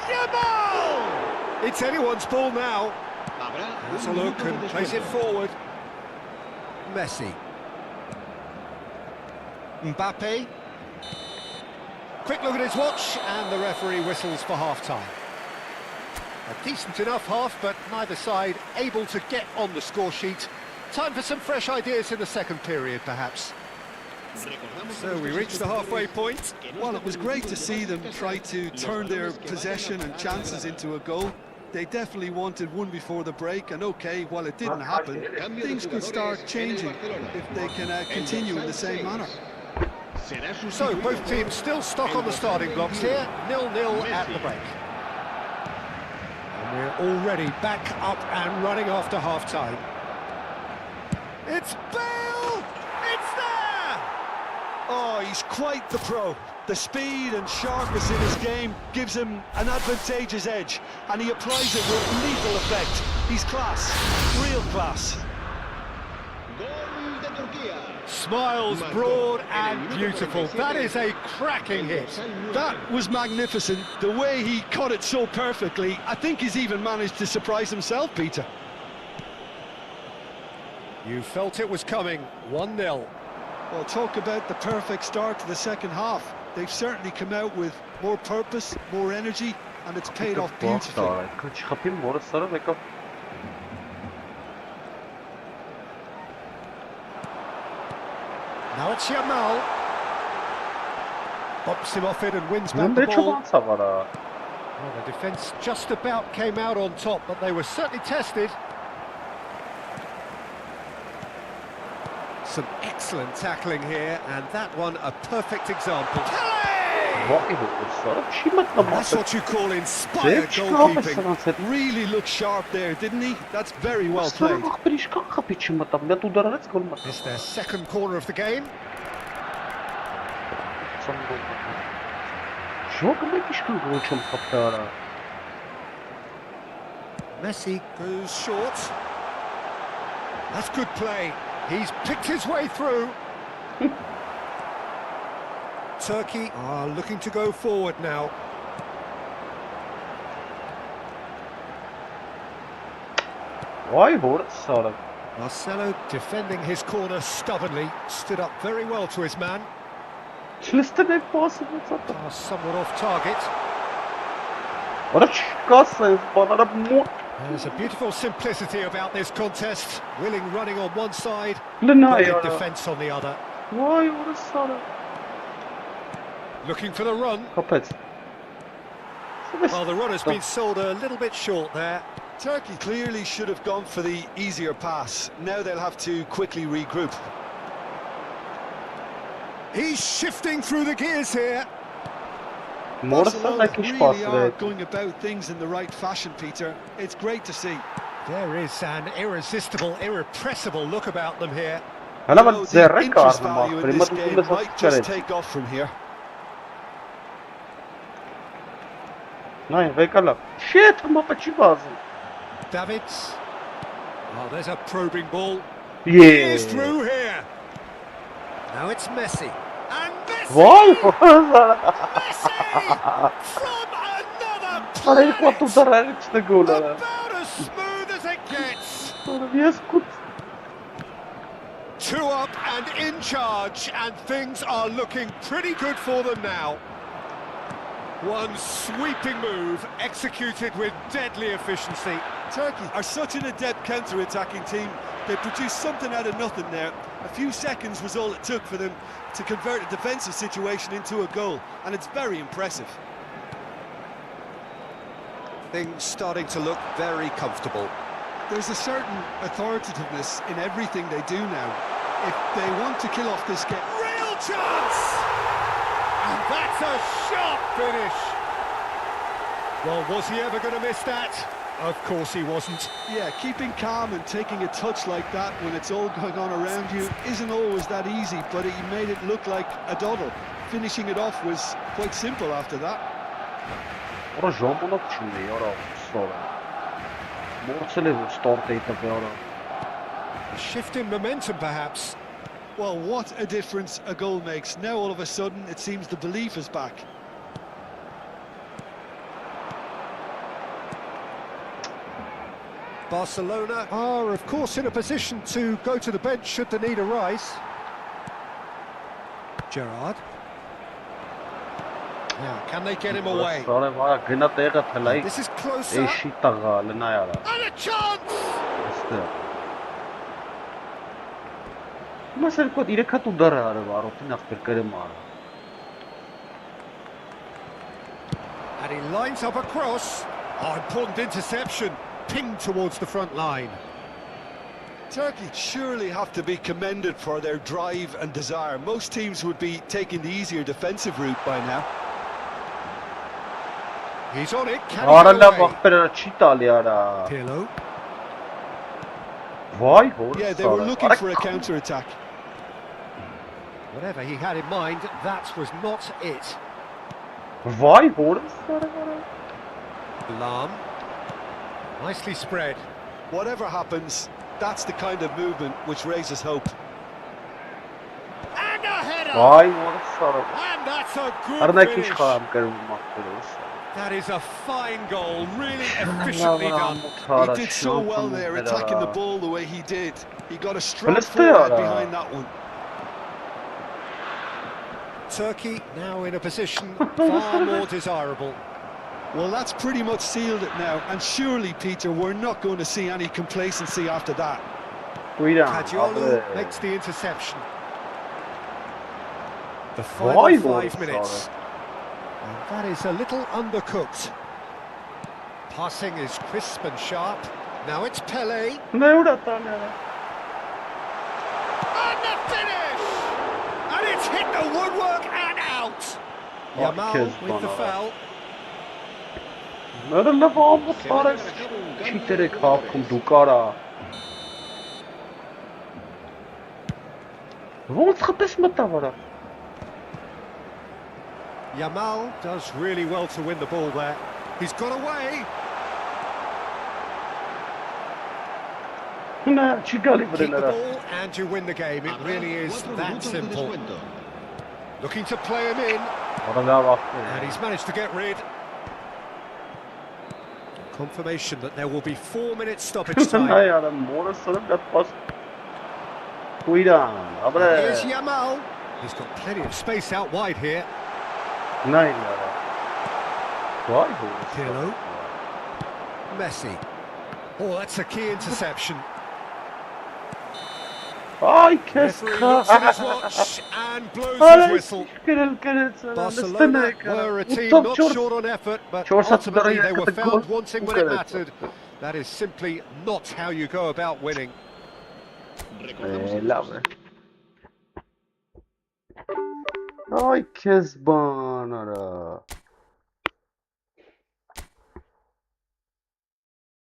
Yamal! It's anyone's ball now. Let's a look and plays it forward. Messi. Mbappe. Quick look at his watch, and the referee whistles for half-time. A decent enough half, but neither side able to get on the score sheet. Time for some fresh ideas in the second period, perhaps. So we reached the halfway point. Well, it was great to see them try to turn their possession and chances into a goal. They definitely wanted one before the break, and okay, while it didn't happen, things could start changing if they can continue in the same manner. So both teams still stuck on the starting blocks here, 0-0 at the break. And we're already back up and running after half-time. It's Bale! It's there! Oh, he's quite the pro. The speed and sharpness in his game gives him an advantageous edge, and he applies it with lethal effect. He's class, real class. Smiles broad and beautiful. That is a cracking hit. That was magnificent. The way he caught it so perfectly, I think he's even managed to surprise himself, Peter. You felt it was coming, 1-0. Well, talk about the perfect start to the second half. They've certainly come out with more purpose, more energy, and it's paid off beautifully. Now it's Yamal. Bops him off it and wins back the ball. Well, the defence just about came out on top, but they were certainly tested. Some excellent tackling here, and that one a perfect example. That's what you call inspired goalkeeping. Really looked sharp there, didn't he? That's very well played. It's their second corner of the game. Messi goes short. That's good play. He's picked his way through. Turkey are looking to go forward now. Marcelo defending his corner stubbornly, stood up very well to his man. Somewhat off target. There's a beautiful simplicity about this contest. Willing running on one side, dogged defence on the other. Looking for the run. Well, the run has been sold a little bit short there. Turkey clearly should have gone for the easier pass. Now they'll have to quickly regroup. He's shifting through the gears here. Barcelona really are going about things in the right fashion, Peter. It's great to see. There is an irresistible, irrepressible look about them here. The interest value in this game might just take off from here. Davids. Oh, there's a probing ball. Yeah. He is through here. Now it's Messi. And Messi! Messi! From another planet! About as smooth as it gets. 2 up and in charge, and things are looking pretty good for them now. One sweeping move, executed with deadly efficiency. Turkey are such an adept counter-attacking team. They produced something out of nothing there. A few seconds was all it took for them to convert a defensive situation into a goal, and it's very impressive. Things starting to look very comfortable. There's a certain authoritativeness in everything they do now. If they want to kill off this game... Real Chance! And that's a sharp finish. Well, was he ever going to miss that? Of course he wasn't. Yeah, keeping calm and taking a touch like that when it's all going on around you isn't always that easy, but he made it look like a doddle. Finishing it off was quite simple after that. Ora ժամանակ չունի, արա, սորը։ Մորցել է ստարտ է տվել, արա։ A shift in momentum, perhaps. Well, what a difference a goal makes. Now all of a sudden it seems the belief is back. Barcelona are, of course, in a position to go to the bench should the need arise. Gerrard. Now, can they get him away? Սորը վարա գնա տեղը թլայի։ This is closer. Էշի տղա, լնայ արա։ And a chance! Այստեղ։ Մասեր կոտ 3 հատ ուդար է արավ առոտին ախպեր կրեմ արա։ And he lines up a cross. Oh, important interception. Pinged towards the front line. Turkey surely have to be commended for their drive and desire. Most teams would be taking the easier defensive route by now. He's on it. Can Արա he լավ get away? ախպեր արա չի տալի արա։ Pirlo. Վայ հոր։ Yeah, they were looking for a counter-attack. Whatever he had in mind, that was not it. Վայ հոր։ Սորը արա։ Lam. Nicely spread. Whatever happens, that's the kind of movement which raises hope. And a header! Վայ հոր սորը։ And that's a Արնա good քիչ finish. խաղամ կրում ախպերս։ That is a fine goal, really efficiently done. He did so well there, attacking the ball the way he did. He got a strong Let's forward do it. behind that one. Turkey now in a position far more desirable. Well, that's pretty much sealed it now, and surely, Peter, we're not going to see any complacency after that. Kajiolu makes the interception. The Why final was 5 minutes. And that is a little undercooked. Passing is crisp and sharp. Now it's Pele. Նե ուրա տանը։ And the finish! And it's hit the woodwork and out. Yamal with the foul. Ները լավ ամոթ արես։ Չի դերեք հապում դու կարա։ Ոնց խպես մտավ արա։ Yamal does really well to win the ball there. He's got away. Նա չի գալի Keep the վրեները։ ball and you win the game. It really is that simple. Looking to play him in. Արա լավ ախպեր։ And he's managed to get rid. Confirmation that there will be 4 minutes stoppage time. Այ արա մորը սրը դա պաս։ Կույրան, ապրե։ Here's Yamal. He's got plenty of space out wide here. Նայ արա։ Վայ հոր։ Pirlo. Messi. Oh, that's a key interception. Ay kes Referee looks at his watch and blows his whistle. Barcelona were a team not short on effort, but ultimately they were found wanting when it mattered. That is simply not how you go about winning. Love it. Ay kes banara.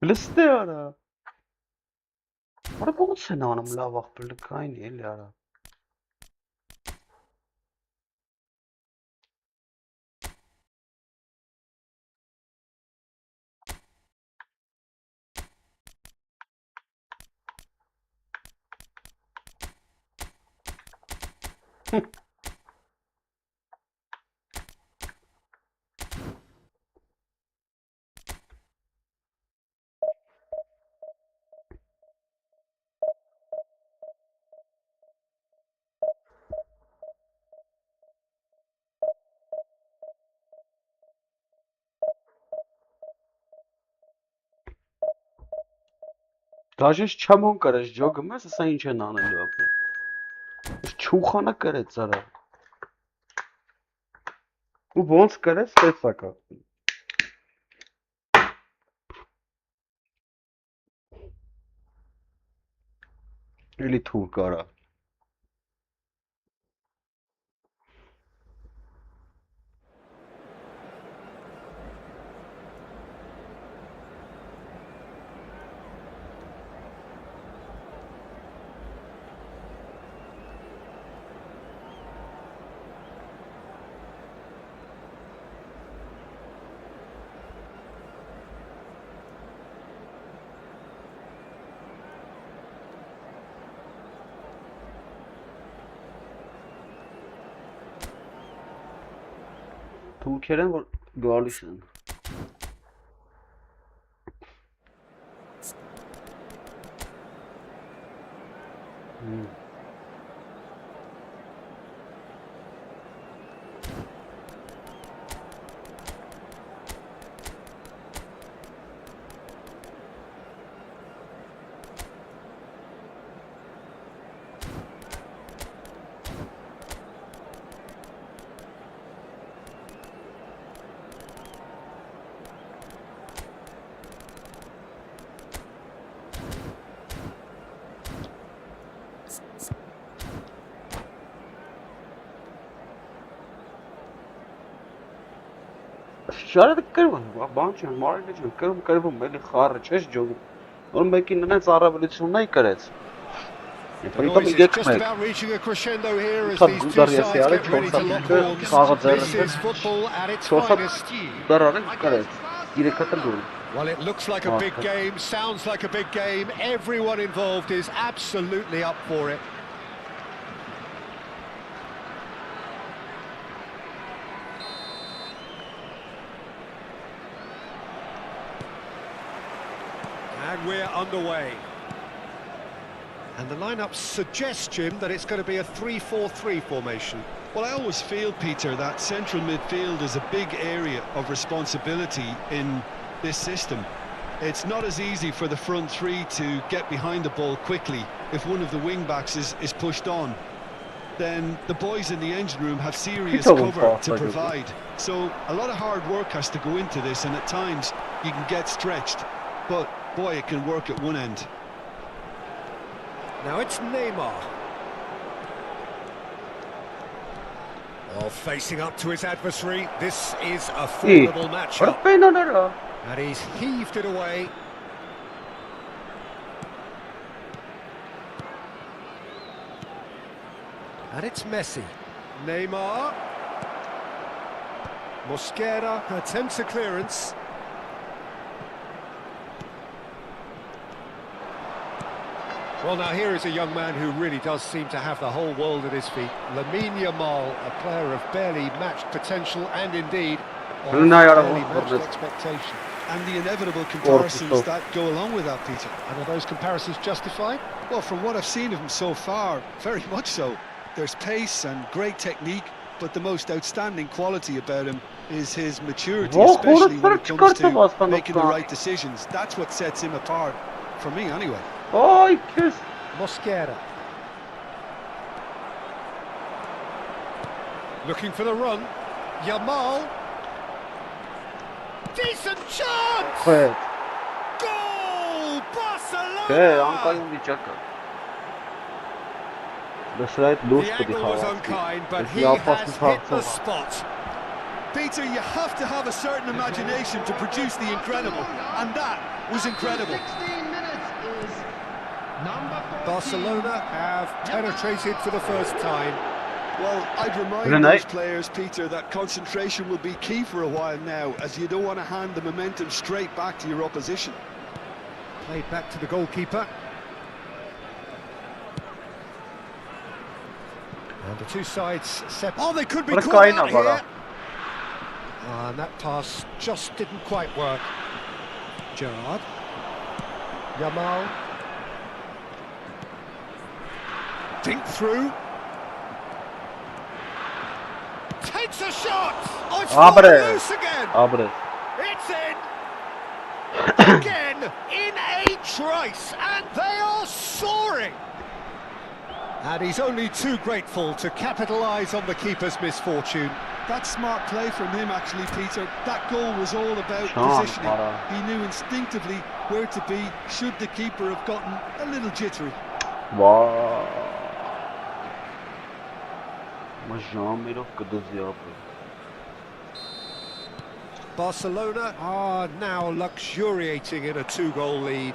Liste ara. Ora ոնց են անում լավ ախպեր լկային էլի արա։ Դաժես չամոն կարես ջոգը մեզ ասա ինչ են անելու ապրել։ Չուխանը կրեց արա։ Ու ոնց կրեց տեսակա։ Էլի թուր կարա։ Թուրքեր են, որ գալիս են։ Շարը կրվում, բան չեմ, մարելը չեմ, կրվում, էլի խառը չես ջողում, որ մեկին նենց առավելությունն էի կրեց։ The noise is just about reaching a crescendo here as these two sides get ready to lock horns. This is football at its finest. Well, it looks like a big game, sounds like a big game. Everyone involved is absolutely up for it. And we're underway. And the lineup suggests, Jim, that it's going to be a 3-4-3 formation. Well, I always feel, Peter, that central midfield is a big area of responsibility in this system. It's not as easy for the front three to get behind the ball quickly if one of the wing-backs is pushed on. Then the boys in the engine room have serious cover to provide. So a lot of hard work has to go into this, and at times you can get stretched. But, boy, it can work at one end. Now it's Neymar. Oh, facing up to his adversary. This is a formidable matchup. And he's heaved it away. And it's Messi. Neymar. Mosquera attempts a clearance. Well, now here is a young man who really does seem to have the whole world at his feet. Lamine Yamal, a player of barely matched potential and indeed of barely matched expectation. And the inevitable comparisons that go along with that, Peter. And are those comparisons justified? Well, from what I've seen of him so far, very much so. There's pace and great technique, but the most outstanding quality about him is his maturity, especially when it comes to making the right decisions. That's what sets him apart, for me anyway. Oh, kiss. Mosquera. Looking for the run. Yamal. Decent chance! Goal! Barcelona! The angle was unkind, but he has hit the spot. Peter, you have to have a certain imagination to produce the incredible, and that was incredible. Barcelona have penetrated for the first time. Well, I'd remind those players, Peter, that concentration will be key for a while now, as you don't want to hand the momentum straight back to your opposition. Played back to the goalkeeper. And the two sides set. Oh, they could be caught out here. And that pass just didn't quite work. Gerrard. Yamal. Dink through. Takes a shot! Oh, it's loose again! It's in! Again, in a trice, and they are soaring! And he's only too grateful to capitalise on the keeper's misfortune. That's smart play from him, actually, Peter. That goal was all about positioning. He knew instinctively where to be should the keeper have gotten a little jittery. Wow. Barcelona are now luxuriating in a two-goal lead.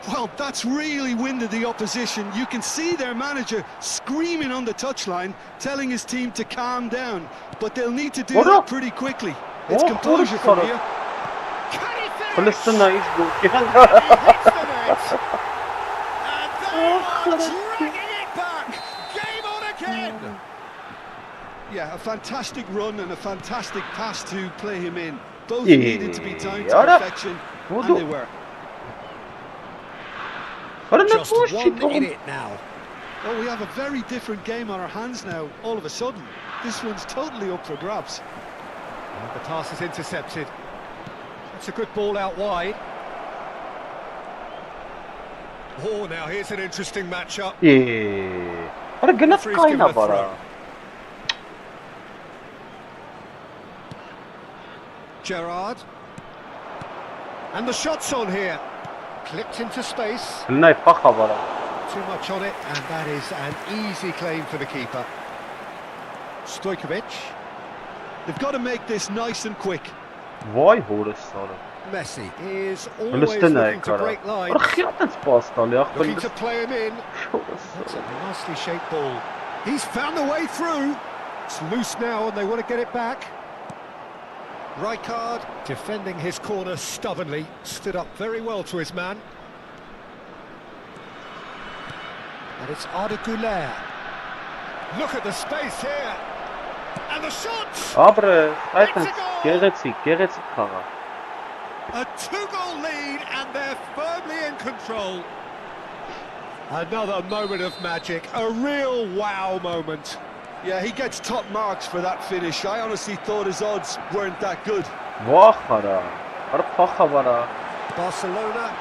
Well, that's really winded the opposition. You can see their manager screaming on the touchline, telling his team to calm down. But they'll need to do that pretty quickly. It's composure from here. Can he finish? He hits the net. And they are dragging it back. Game on again. Yeah, a fantastic run and a fantastic pass to play him in. Both needed to be timed to perfection, and they were. Just one in it now. Oh, we have a very different game on our hands now, all of a sudden. This one's totally up for grabs. And the pass is intercepted. It's a good ball out wide. Oh, now here's an interesting matchup. Yeah. What a good kind of throw. Gerrard. And the shot's on here. Clipped into space. Too much on it, and that is an easy claim for the keeper. Stojkovic. They've got to make this nice and quick. Why hold us sorry? Messi is always looking to break lines. Looking to play him in. That's a nicely shaped ball. He's found the way through. It's loose now and they want to get it back. Rijkaard defending his corner stubbornly. Stood up very well to his man. And it's Arda Güler. Look at the space here. And the shot! A two-goal lead and they're firmly in control. Another moment of magic, a real wow moment. Yeah, he gets top marks for that finish. I honestly thought his odds weren't that good. Barcelona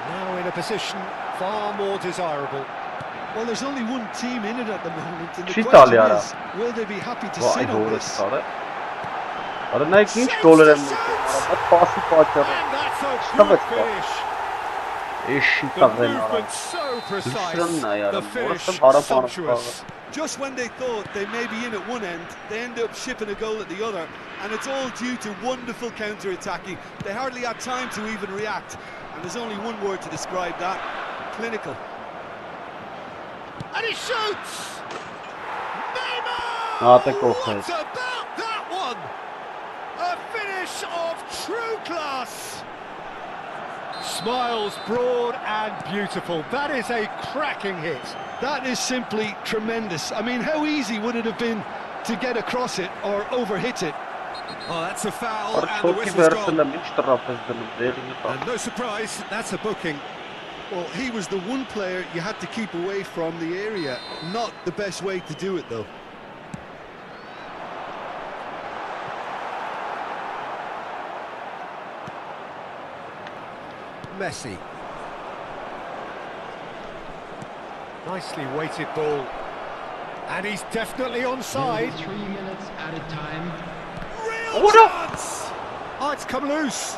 now in a position far more desirable. Well, there's only one team in it at the moment, and the question is, will they be happy to sit on this? And that's a good finish. The movement so precise, the finish sumptuous. Just when they thought they may be in at one end, they end up shipping a goal at the other, and it's all due to wonderful counter-attacking. They hardly had time to even react, and there's only one word to describe that: clinical. And he shoots! Neymar! What about that one? A finish of true class! Smiles broad and beautiful. That is a cracking hit. That is simply tremendous. I mean, how easy would it have been to get across it or overhit it? Oh, that's a foul and the whistle's gone. And no surprise, that's a booking. Well, he was the one player you had to keep away from the area. Not the best way to do it, though. Messi. Nicely weighted ball. And he's definitely onside. 3 minutes at a time. Real chance! Oh, it's come loose.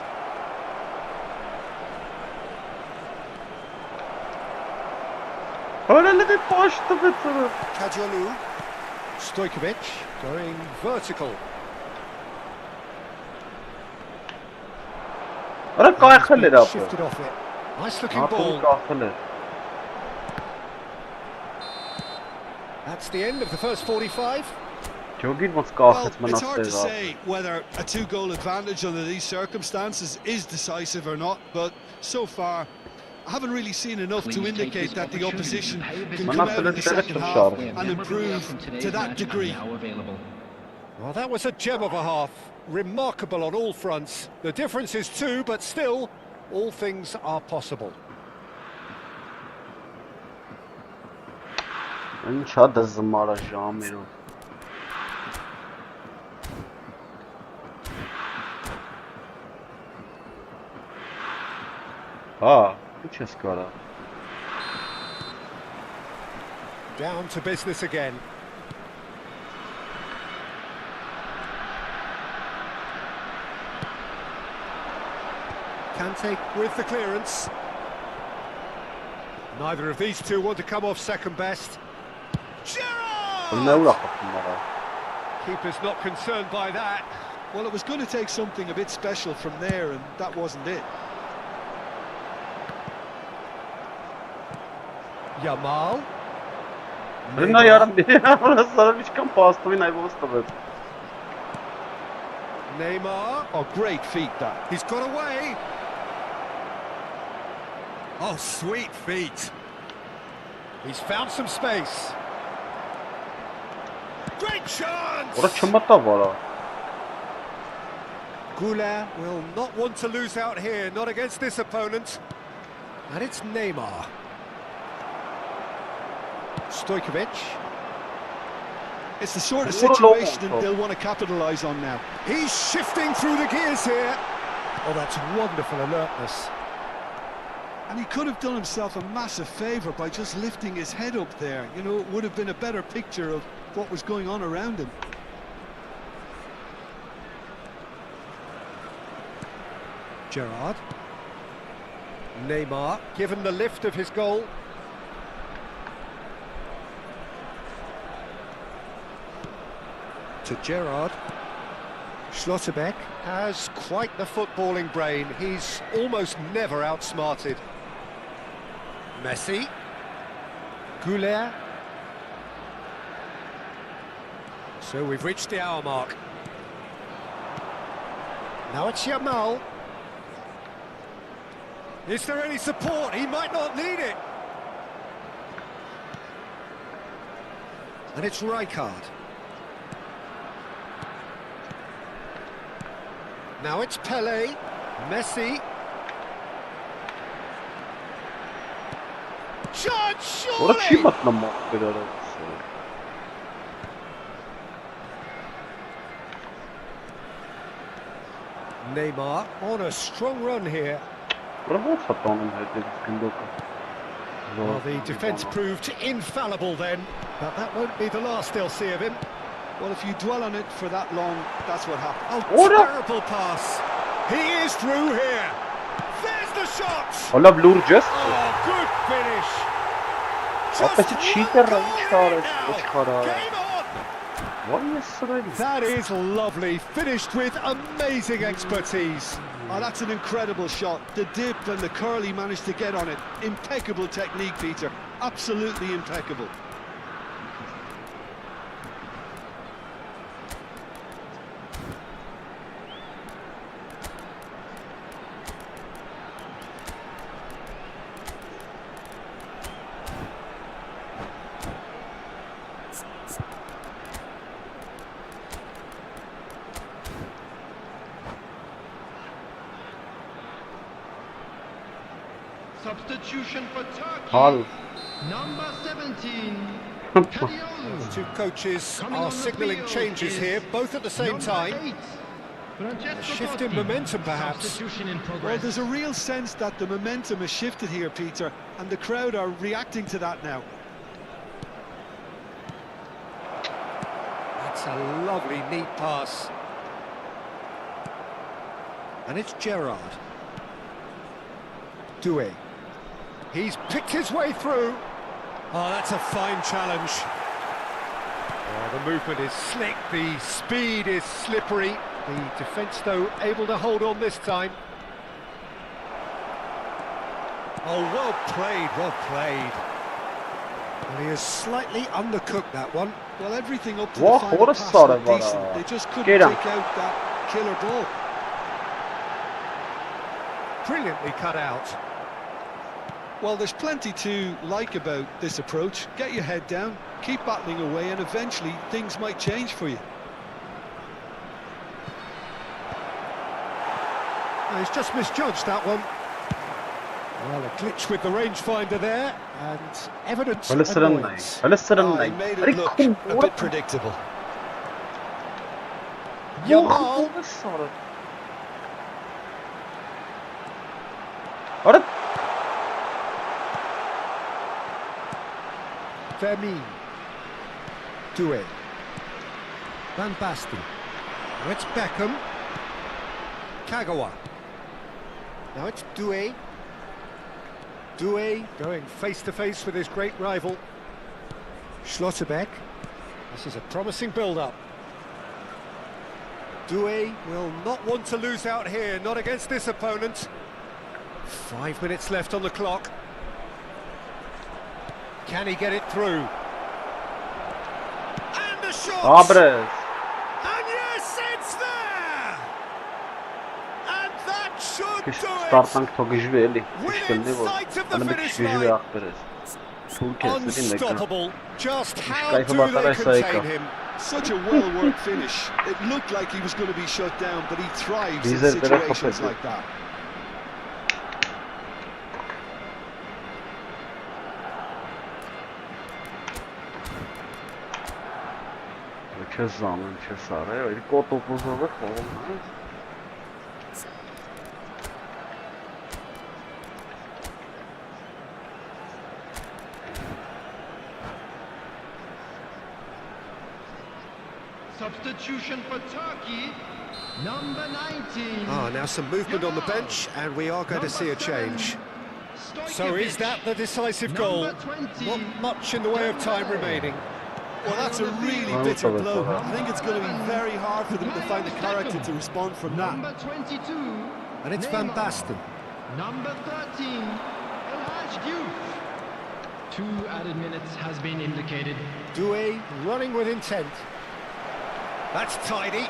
Kajalu. Stojkovic going vertical. Shifted off it. Nice looking ball. That's the end of the first 45. Well, it's hard to say whether a two-goal advantage under these circumstances is decisive or not, but so far I haven't really seen enough to indicate that the opposition can come out in the second half and improve to that degree. Well, that was a gem of a half. Remarkable on all fronts. The difference is 2, but still, all things are possible. Down to business again. Kante with the clearance. Neither of these two want to come off second best. Gerrard! Keeper's not concerned by that. Well, it was going to take something a bit special from there, and that wasn't it. Yamal. Neymar. Oh, great feet that. He's got away. Oh, sweet feet. He's found some space. Great chance! Ora չմտավ արա։ Goulet will not want to lose out here, not against this opponent. And it's Neymar. Stojkovic. It's the sort of What a long situation one. they'll want to capitalise on now. He's shifting through the gears here. Oh, that's wonderful alertness. And he could have done himself a massive favour by just lifting his head up there. You know, it would have been a better picture of what was going on around him. Gerrard. Neymar, given the lift of his goal. To Gerrard. Schlotterbeck has quite the footballing brain. He's almost never outsmarted. Messi. Goulet. So we've reached the hour mark. Now it's Yamal. Is there any support? He might not need it. And it's Rijkaard. Now it's Pele. Messi. Chance, Ora չի surely! մտնում դերը։ Neymar on a strong run here. Ora ո՞նց է տանում հետո գնդոկը։ Well, the defence proved infallible then, but that won't be the last they'll see of him. Well, if you dwell on it for that long, that's what happened. Oh, Ora! terrible pass. He is through here. There's the shot. Հոլավ լուրջ ես։ Oh, good finish. Ապեսի չի դեռ ինչ արեց, now. ոչ խարա։ Game on. Ո՞ր ես սրել։ That is lovely, finished with amazing expertise. Oh, that's an incredible shot. The dip and the curl he managed to get on it. Impeccable technique, Peter. Absolutely impeccable. Substitution for Turkey. Հալ։ Number 17. The two coaches Coming are on the signalling field changes is here, both at the same Number time. 8. A shift in momentum, perhaps. Substitution in Well, progress. there's a real sense that the momentum has shifted here, Peter, and the crowd are reacting to that now. That's a lovely, neat pass. And it's Gerrard. Doué. He's picked his way through. Oh, that's a fine challenge. Oh, the movement is slick, the speed is slippery. The defence, though, able to hold on this time. Oh, well played, well played. And he has slightly undercooked that one. Well, everything up to Whoa, the final what a pass sort looked of, decent. They just couldn't get him. pick out that killer ball. Brilliantly cut out. Well, there's plenty to like about this approach. Get your head down, keep battling away, and eventually things might change for you. Oh, he's just misjudged that one. Well, a glitch with the rangefinder there, and evidence of annoyance. Oh, he made it look a bit predictable. Yamal. Ora Vermeer. Doué. Van Basten. Now it's Beckham. Kagawa. Now it's Doué. Doué going face to face with his great rival. Schlotterbeck. This is a promising build-up. Doué will not want to lose out here, not against this opponent. 5 minutes left on the clock. Can he get it through? And the shot! Abres. And yes, it's there! And that should do it! Ստարտանք թողիժվի էլի։ Within sight of the finish line. Unstoppable. Just how do they contain him? Such a well-worked finish. It looked like he was going to be shut down, but he thrives in situations like that. Substitution for Turkey, number 19. Now some movement on the bench, and we are going to see a change. So is that the decisive goal? Not much in the way of time remaining. Well, that's a really bitter blow. I think it's going to be very hard for them to find the character to respond from that. Number 22. And it's Van Basten. Number 13. Alik-GAMING. 2 added minutes has been indicated. Doué running with intent. That's tidy.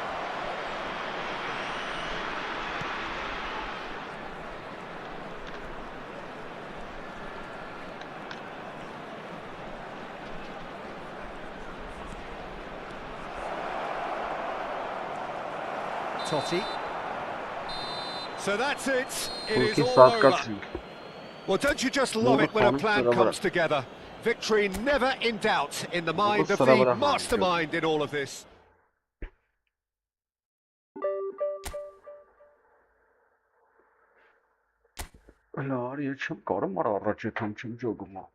Totti. So that's it. It is all over. Well, don't you just love it when a plan comes together? Victory never in doubt in the mind of the mastermind in all of this. Allora, c'è ancora un marò, c'è un gioco, ma...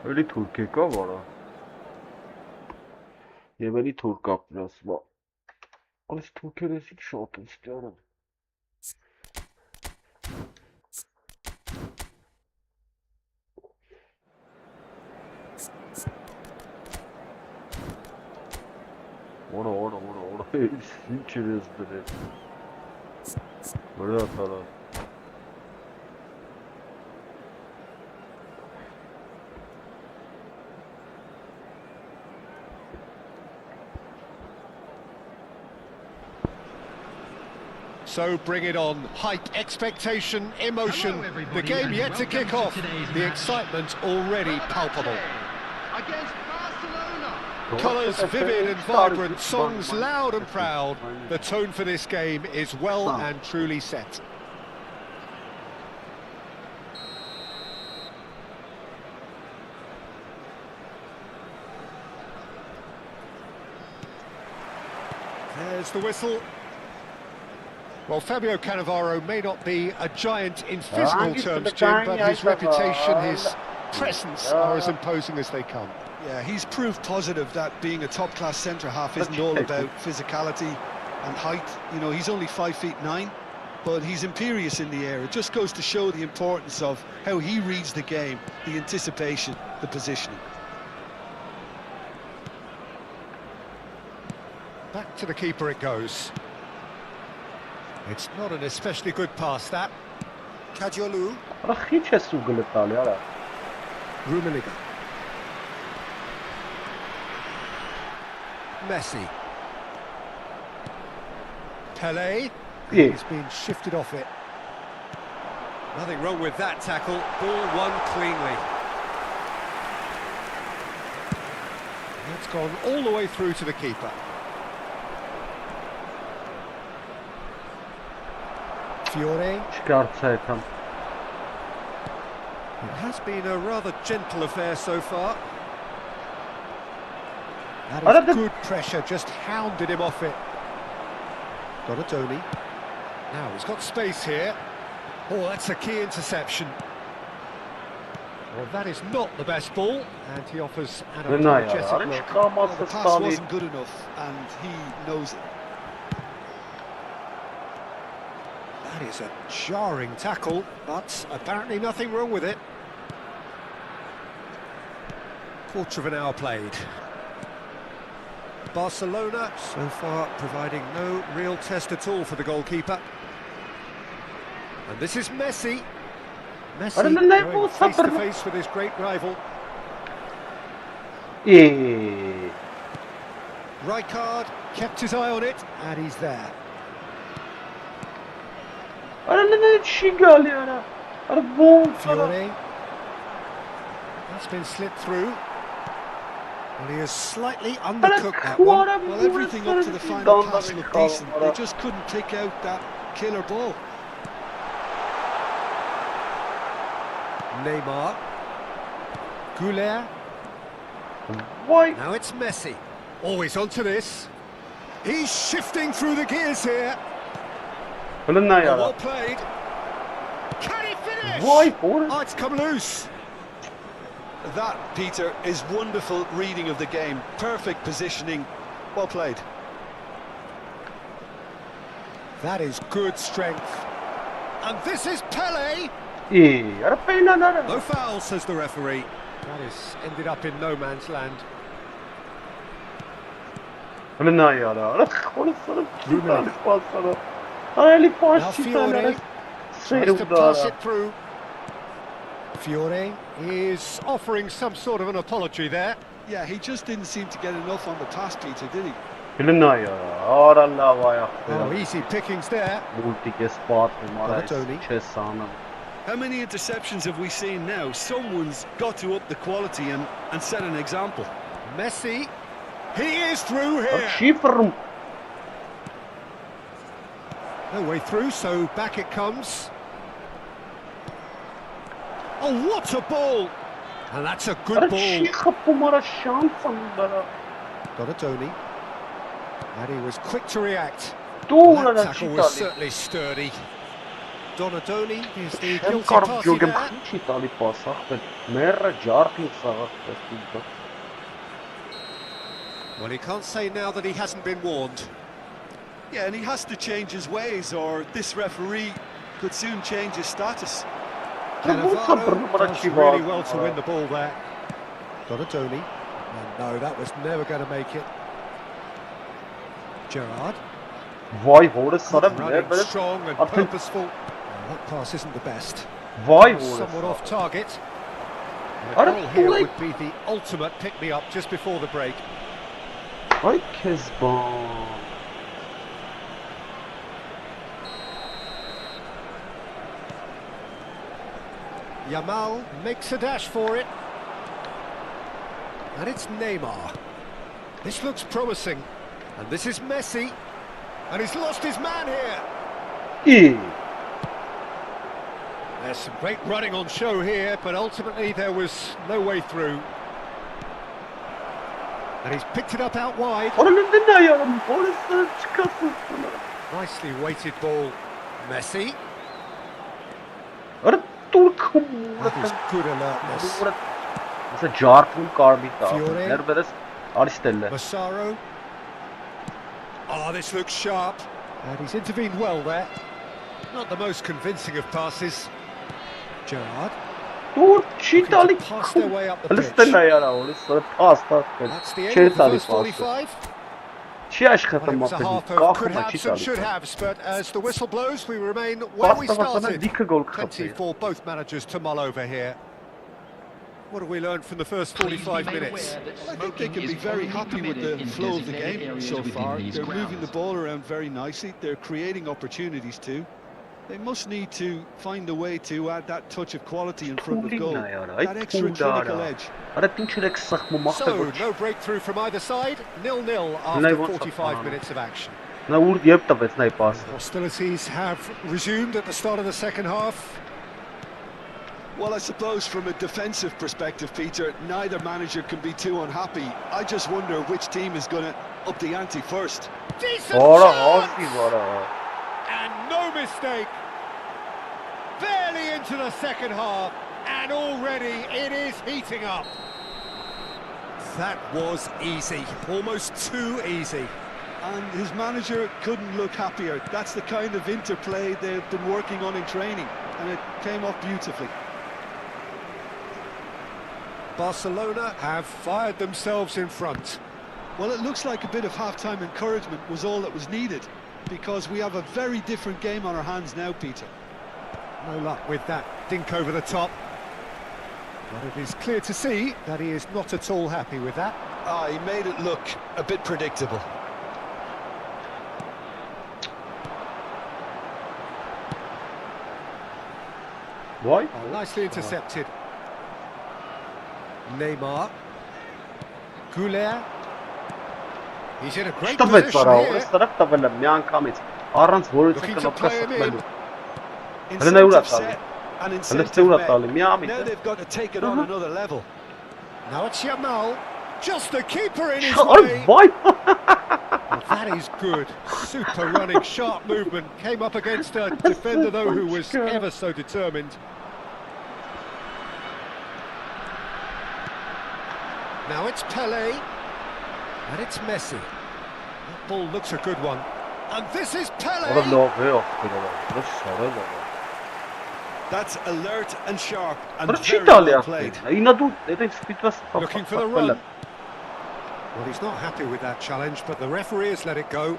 Էլի թուրք եկա վարա Եվ էլի թուրք ապրես բա Այս թուրքեր էսիք շատ են ստյարը Օրա ինչ էր ես դրել Վրա տարա So bring it on. Hype, expectation, emotion. The game yet to kick off. The excitement already palpable. Against Barcelona. Colours vivid and vibrant, songs loud and proud. The tone for this game is well and truly set. There's the whistle. Well, Fabio Cannavaro may not be a giant in physical terms, Jim, but his reputation, his presence are as imposing as they come. Yeah, he's proof positive that being a top-class centre-half isn't all about physicality and height. You know, he's only 5'9", but he's imperious in the air. It just goes to show the importance of how he reads the game, the anticipation, the positioning. Back to the keeper it goes. It's not an especially good pass, that. Kadiolu. Արա քիչ է սուգլը տալի, արա։ Rummenigge. Messi. Pele. Yeah. He's been shifted off it. Nothing wrong with that tackle. Ball won cleanly. That's gone all the way through to the keeper. Fiore. Չկարծա այդքան։ It has been a rather gentle affair so far. That is good pressure, just hounded him off it. Donatoni. Now he's got space here. Oh, that's a key interception. Well, that is not the best ball, and he offers an apologetic look. Well, the pass wasn't good enough, and he knows it. That is a jarring tackle, but apparently nothing wrong with it. Quarter of an hour played. Barcelona so far providing no real test at all for the goalkeeper. And this is Messi. Messi going face to face with his great rival. Rijkaard kept his eye on it, and he's there. Fiore. That's been slipped through. Well, he is slightly undercooked that one. Well, everything up to the final pass looked decent. They just couldn't pick out that killer ball. Neymar. Goulet. Why? Now it's Messi. Always onto this. He's shifting through the gears here. Well played. Can he finish? Why? Oh, it's come loose. That, Peter, is wonderful reading of the game. Perfect positioning. Well played. That is good strength. And this is Pele. No foul, says the referee. That is ended up in no man's land. Now Fiore tries to pass it through. Fiore is offering some sort of an apology there. Yeah, he just didn't seem to get enough on the pass, Peter, did he? Oh, easy pickings there. How many interceptions have we seen now? Someone's got to up the quality and set an example. Messi, he is through here. No way through, so back it comes. Oh, what a ball! And that's a good ball. Donatoni. And he was quick to react. That tackle was certainly sturdy. Donatoni is the guilty party there. Well, he can't say now that he hasn't been warned. Yeah, and he has to change his ways, or this referee could soon change his status. Cannavaro does really well to win the ball there. Donatoni. And no, that was never going to make it. Gerrard. Running strong and purposeful. Oh, that pass isn't the best. Somewhat off target. The goal here would be the ultimate pick-me-up just before the break. Yamal makes a dash for it. And it's Neymar. This looks promising. And this is Messi. And he's lost his man here. There's some great running on show here, but ultimately there was no way through. And he's picked it up out wide. Nicely weighted ball. Messi. That is good alertness. It's a jar from Carbita. Fiore. Massaro. Oh, this looks sharp. And he's intervened well there. Not the most convincing of passes. Gerrard. Դուր չի Looking տալի։ to pass their way up the pitch. Լստեն այարա, որս փաս։ That's the end Չի of the տալի first փասը։ 45. Չի Well, աշխատում it was a ապել։ half of could Կախումը չի haves and should տալի։ haves, but as the whistle blows, we remain where we Պաստավասանը started. դիքը գոլ Plenty կխփի։ for both managers to mull over here. What have we learned from the first 45 minutes? I think they can be very happy with the flow of the game so far. They're moving the ball around very nicely. They're creating opportunities too. They must need to find a way to add that touch of quality in front of goal. That extra clinical edge. Արա ինչ երեք սխմում So, ախտը։ no breakthrough from either side, 0-0 after 45 minutes of action. Նա ուր երբ տվեց նայ պասը։ Hostilities have resumed at the start of the second half. Well, I suppose from a defensive perspective, Peter, neither manager can be too unhappy. I just wonder which team is going to up the ante first. Decent Ora, shot! հոսի վարա։ And no mistake. Barely into the second half, and already it is heating up. That was easy, almost too easy. And his manager couldn't look happier. That's the kind of interplay they've been working on in training, and it came off beautifully. Barcelona have fired themselves in front. Well, it looks like a bit of half-time encouragement was all that was needed, because we have a very different game on our hands now, Peter. No luck with that dink over the top. But it is clear to see that he is not at all happy with that. Ah, he made it look a bit predictable. Why? Oh, nicely intercepted. Neymar. Goulet. He's in a great Տվեց position վարա, here. որս տարավ տվել եմ մի անգամից։ Առանց որից Looking to կնոպկա play him in. սխմելու։ Հələ ուրա Incentive տալի։ set and Հələ incentive ուրա met. տալի, մի ամիտ։ Now they've got to take it on another level. Now it's Yamal. Just the keeper in his Ay way. vay. Well, that is good. Super running, sharp movement. Came up against a defender, though, who was ever so determined. Now it's Pele. And it's Messi. That ball looks a good one. And this is Որը Pele. լավ է ախտերը։ Որը շարել է։ That's alert and sharp and Որը չի very տալի well ախտերը։ played. Ինա դու դե սպիտված Looking for the run. Well, he's not happy with that challenge, but the referee has let it go.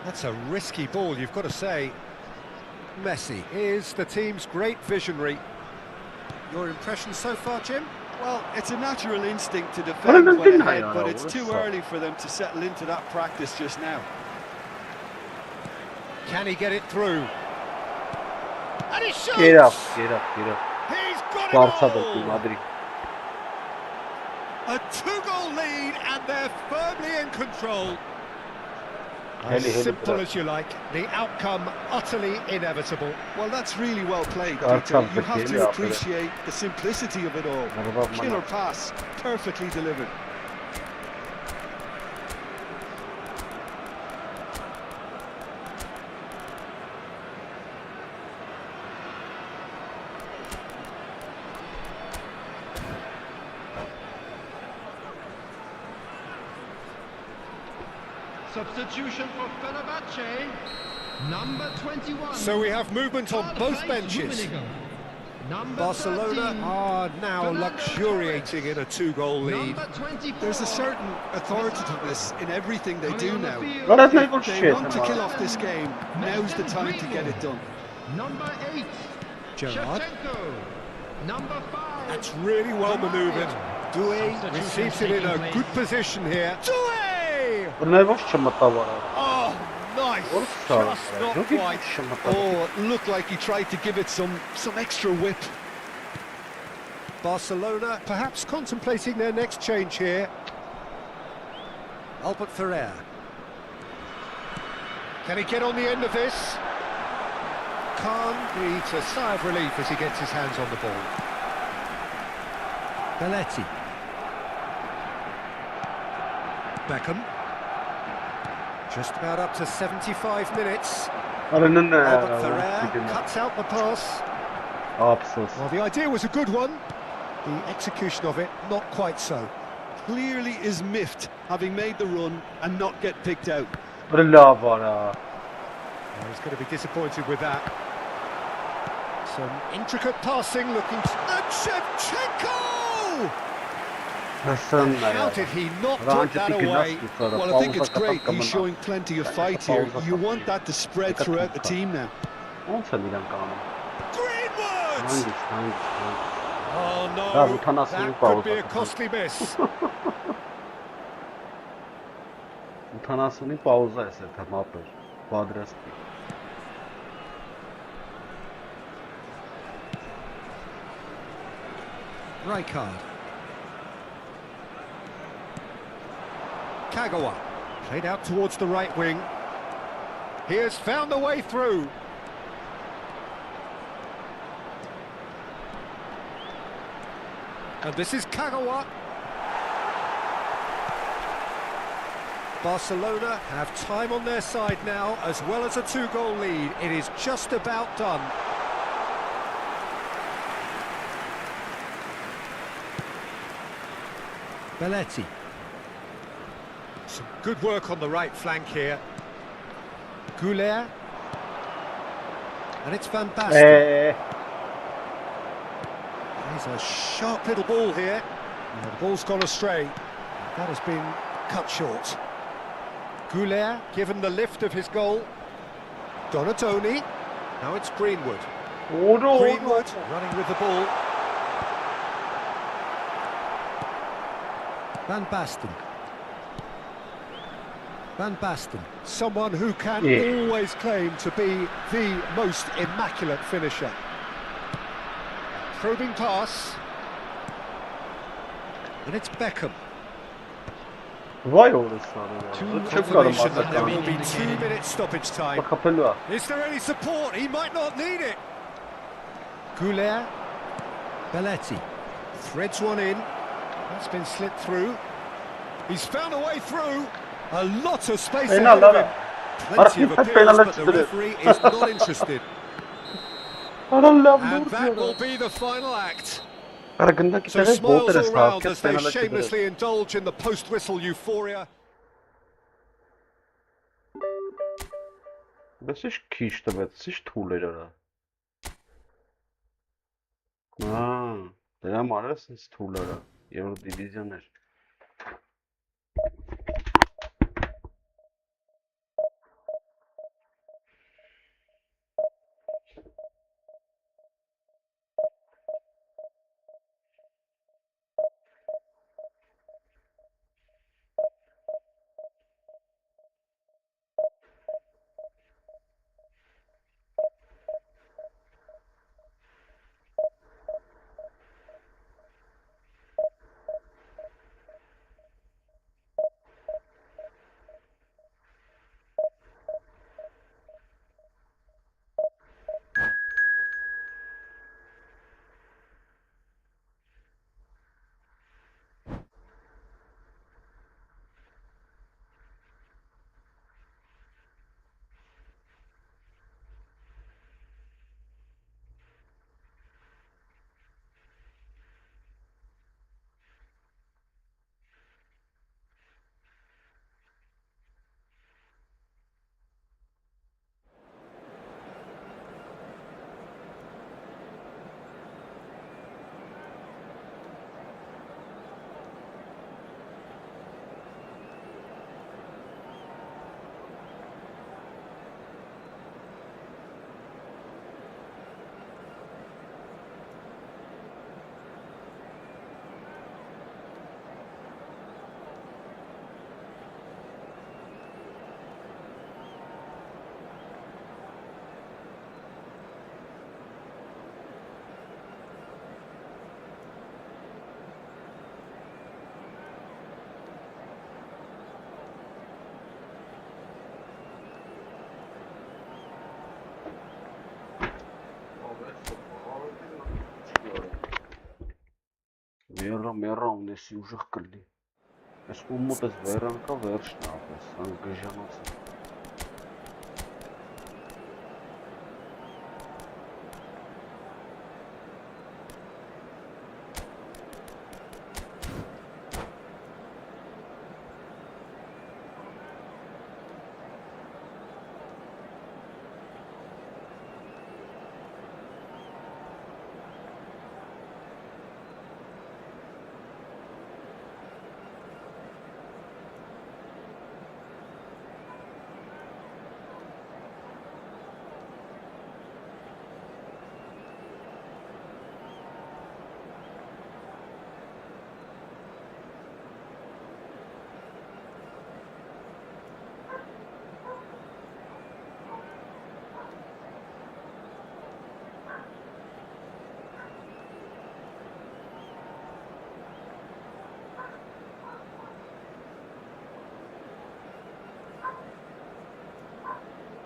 That's a risky ball, you've got to say. Messi is the team's great visionary. Your impression so far, Jim? Well, it's a natural instinct to Well, defend then well didn't ahead, I, but it's what's too that? early for them to settle into that practice just now. Can he get it through? And he shoots! Get up, get up, get up. He's got it Barça-ը all! Madrid։ A two-goal lead, and they're firmly in control. Heli, As heli, simple bra. as you like, the outcome utterly inevitable. Well, that's really well played, That's Peter. You something, have to yeah, appreciate the simplicity of it all. above Killer man. pass, perfectly delivered. Substitution for Fenerbahce, number 21. So we have movement on both benches. Barcelona are now luxuriating in a two-goal lead. There's a certain authoritativeness in everything they do now. Well, that's not good They shit, want to man. kill off this game. Now's the time to get it done. Number 8, Gerrard. Shevchenko. Number 5. That's really well manoeuvred. Doué receives it in a good position here. Doué! Որնայով չմտա վարա։ Oh, nice. What Just a not start. quite. Oh, it looked like he tried to give it some extra whip. Barcelona perhaps contemplating their next change here. Albert Ferrer. Can he get on the end of this? Khan breathes a sigh of relief as he gets his hands on the ball. Belletti. Beckham. Just about up to 75 minutes. Արենն Albert Ferrer cuts out the pass. Ափսոս։ Well, the idea was a good one. The execution of it, not quite so. clearly is miffed having made the run and not get picked out. Լավ արա։ He's going to be disappointed with that. Some intricate passing looking... And Shevchenko! How did he not put that away? Well, I think it's great. He's showing plenty of fight here. You want that to spread throughout the team now. Greenwood! Oh no, that could be a costly miss. 80-ի պաուզա է սա մապեր, պատրաստի։ Rijkaard. Kagawa, played out towards the right wing. He has found the way through. And this is Kagawa. Barcelona have time on their side now, as well as a 2-goal lead. It is just about done. Belletti. Some good work on the right flank here. Goulet. And it's Van Basten. There's a sharp little ball here. And the ball's gone astray. That has been cut short. Goulet given the lift of his goal. Donatoni. Now it's Greenwood. Greenwood running with the ball. Van Basten. Van Basten, someone who can always claim to be the most immaculate finisher. Probing pass. And it's Beckham. Vay orası Confirmation that there will be 2 minutes stoppage time. Is there any support? He might not need it. Goulet. Belletti. Threads one in. That's been slipped through. He's found a way through. A lot of space ahead of him. Plenty of appeals, but the referee is not interested. And that will be the final act. So smiles all round as they shamelessly indulge in the post-whistle euphoria. Բայց ինչ քիչ տվեց, ինչ թուլ էր արա։ Դրա համար է sense թուլ արա, երրորդ դիվիզիոն էր։ Մեռա ունեսի ուժեղ կլի։ Այս ու մոտես վերանքա վերջն ապես, անգժանոցը։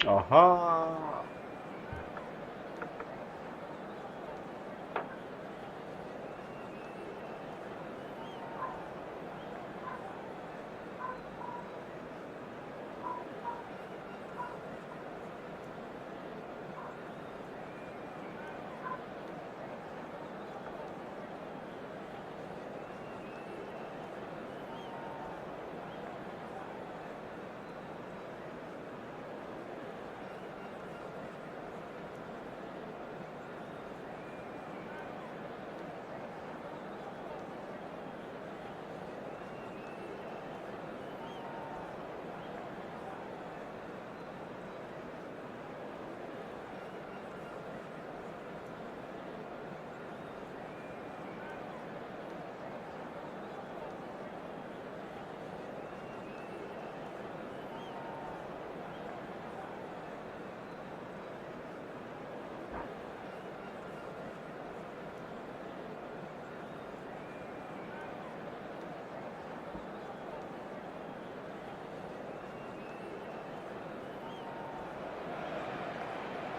Ահա։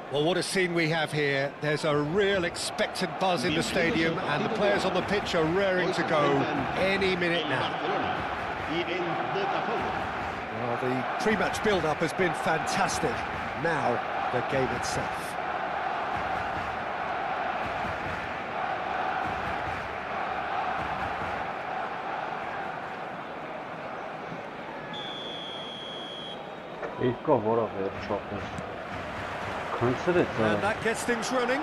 Well, what a scene we have here. There's a real expectant buzz in the stadium and the players on the pitch are raring to go any minute now. Well, the pre-match build-up has been fantastic. Now, the game itself. And that gets things running.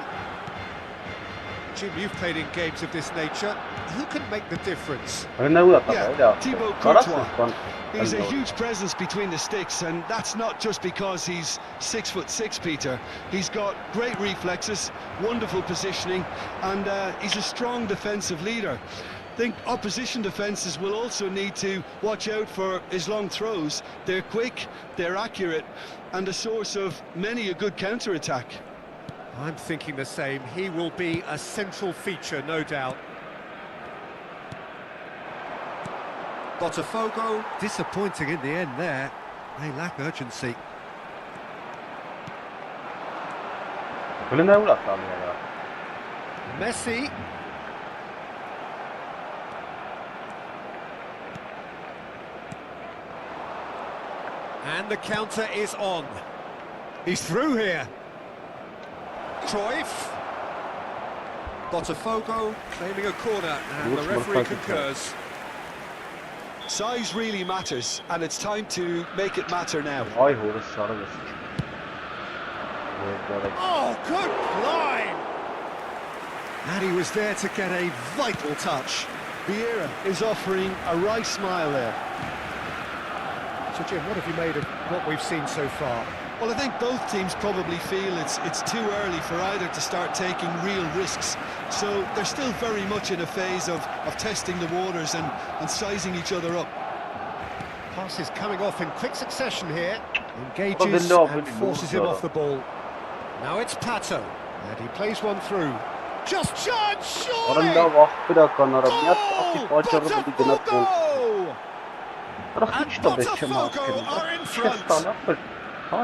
Jim, you've played in games of this nature. Who can make the difference? Yeah, Thibaut Courtois. He's a huge presence between the sticks, and that's not just because he's 6'6", Peter. He's got great reflexes, wonderful positioning, and he's a strong defensive leader. I think opposition defences will also need to watch out for his long throws. They're quick, they're accurate, and a source of many a good counter-attack. I'm thinking the same. He will be a central feature, no doubt. Botafogo, disappointing in the end there. They lack urgency. Messi. And the counter is on. He's through here. Cruyff. Botafogo claiming a corner, and the referee concurs. Size really matters, and it's time to make it matter now. Oh, good line! And he was there to get a vital touch. Vieira is offering a wry smile there. So Jim, what have you made of what we've seen so far? Well, I think both teams probably feel it's too early for either to start taking real risks. So they're still very much in a phase of testing the waters and sizing each other up. Passes coming off in quick succession here. Engages and forces him off the ball. Now it's Pato, and he plays one through. Just chance, surely! Oh, Botafogo! And Botafogo are in front. A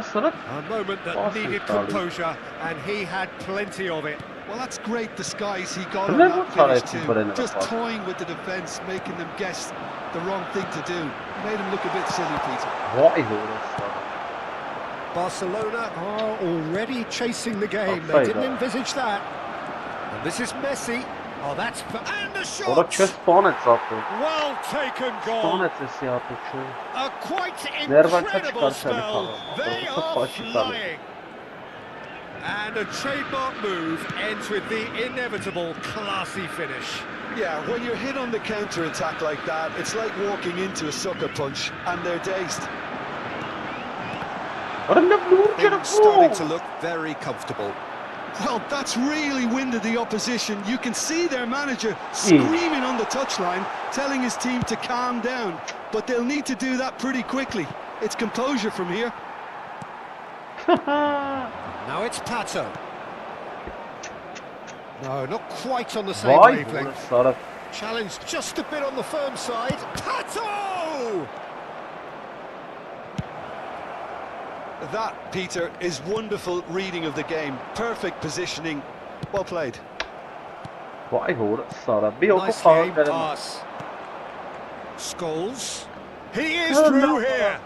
moment that needed composure, and he had plenty of it. Well, that's great disguise he got on that finish too. Just toying with the defence, making them guess the wrong thing to do. Made him look a bit silly, Peter. Barcelona are already chasing the game. They didn't envisage that. And this is Messi. Oh, that's... And the shot! Well taken goal. A quite incredible spell. They are flying. And a trademark move ends with the inevitable classy finish. Yeah, when you're hit on the counter-attack like that, it's like walking into a sucker punch, and they're dazed. Things starting to look very comfortable. Well, that's really winded the opposition. You can see their manager screaming on the touchline, telling his team to calm down. But they'll need to do that pretty quickly. It's composure from here. Now it's Pato. No, not quite on the same wavelength. Challenge just a bit on the firm side. Pato! that, Peter, is wonderful reading of the game. Perfect positioning. Well played. Vay hore, Sara. Bir oku Nicely falan aimed derim. pass. Scholes. He is through here.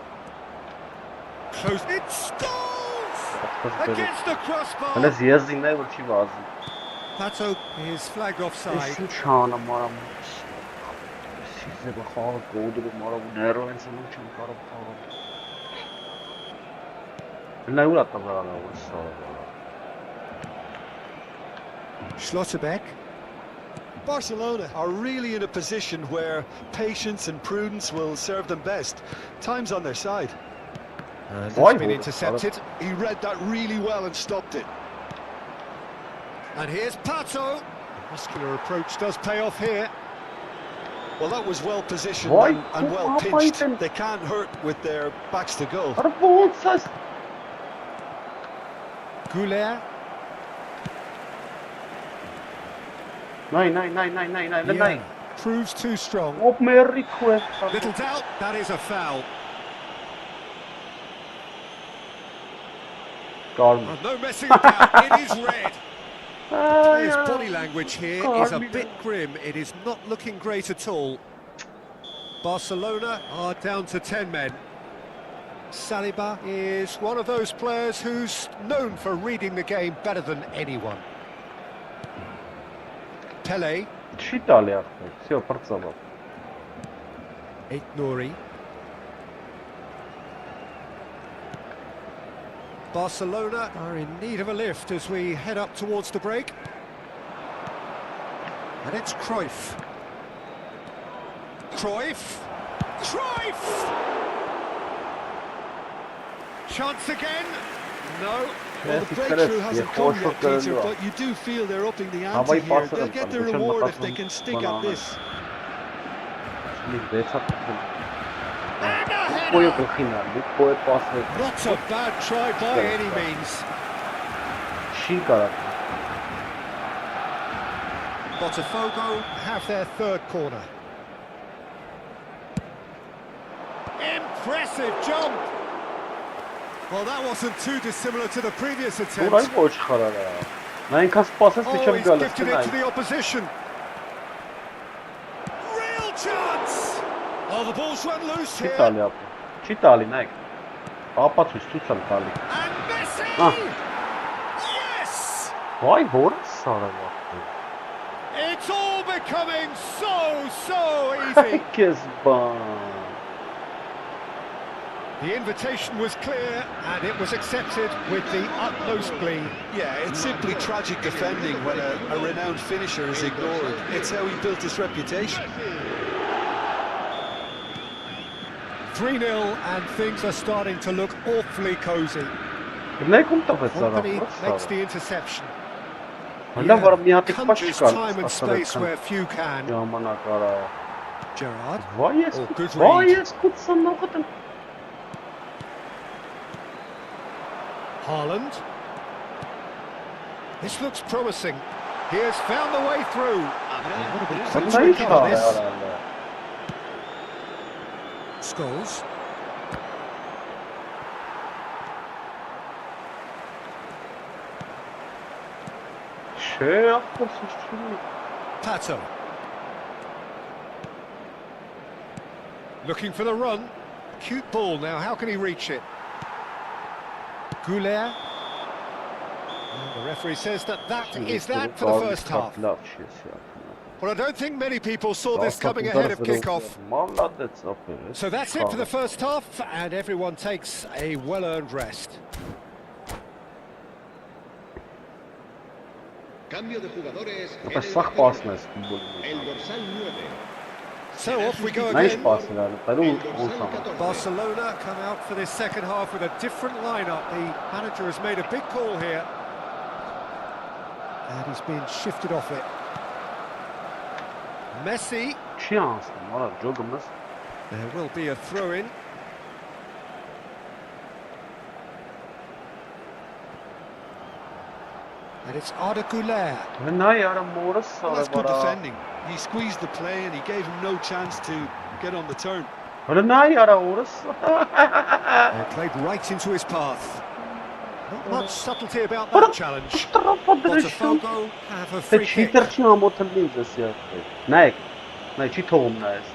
Close. It's Scholes! Against the crossbar. Hele zjezdine vrči vazi. Pato is flagged offside. Esin çağına maram. Size bakar godu maram. Nero insanın için karab karab. Ne uğrattı bana bu Sara? Schlotterbeck. Barcelona are really in a position where patience and prudence will serve them best. Time's on their side. That's been intercepted. He read that really well and stopped it. And here's Pato. Muscular approach does pay off here. Well, that was well positioned Why? and well Why pinched. then? They can't hurt with their backs to goal. Ara bu olsaz. Goulet. Nein. Proves too strong. Op Merry Quest. Little doubt, that is a foul. Garmin. And no messing about, it is red. His body language here is a bit grim. It is not looking great at all. Barcelona are down to 10 men. Saliba is one of those players who's known for reading the game better than anyone. Pele. Читали ахты. Все, парцава. Nori. Barcelona are in need of a lift as we head up towards the break. And it's Cruyff. Cruyff! Chance again? No. Well, the breakthrough hasn't come yet, Peter, but you do feel they're upping the ante here. They'll get the reward if they can stick at this. Not a bad try by any means. Botafogo have their third corner. Impressive jump! Well, that wasn't too dissimilar to the previous attempt. Oh, he's gifted it to the opposition. Real chance! Oh, the ball's run loose here. Читали, Nike. Апацу стуцал тали. And Messi! Yes! Вай hore, Sara. It's all becoming so easy. Kezban. The invitation was clear and it was accepted with the utmost glee. Yeah, it's simply tragic defending when a renowned finisher is ignored. It's how he built his reputation. 3-0 and things are starting to look awfully cosy. Company makes the interception. Conjures time and space where few can. Gerrard. Oh, good read. Haaland. This looks promising. He has found the way through. Scholes. Pato. Looking for the run. Cute ball now. How can he reach it? Goulet. And the referee says that is that for the first half. Well, I don't think many people saw this coming ahead of kick-off. So that's it for the first half, and everyone takes a well-earned rest. Cambio de jugadores en Это el сахпасность. El dorsal 9. So off we go Nice again. pass, man. Barcelona come out for this second half with a different lineup. The manager has made a big call here. And he's been shifted off it. Messi. Chance, jogamos. There will be a throw-in. And it's Arda Güler. Well, that's good defending. He squeezed the play and he gave him no chance to get on the turn. Հրնայի արա օրս։ Played right into his path. Not much subtlety about that challenge. Botafogo have a free kick. Չի համոթել ինձ էսի ասել։ Նայեք, նայ չի թողում նայես։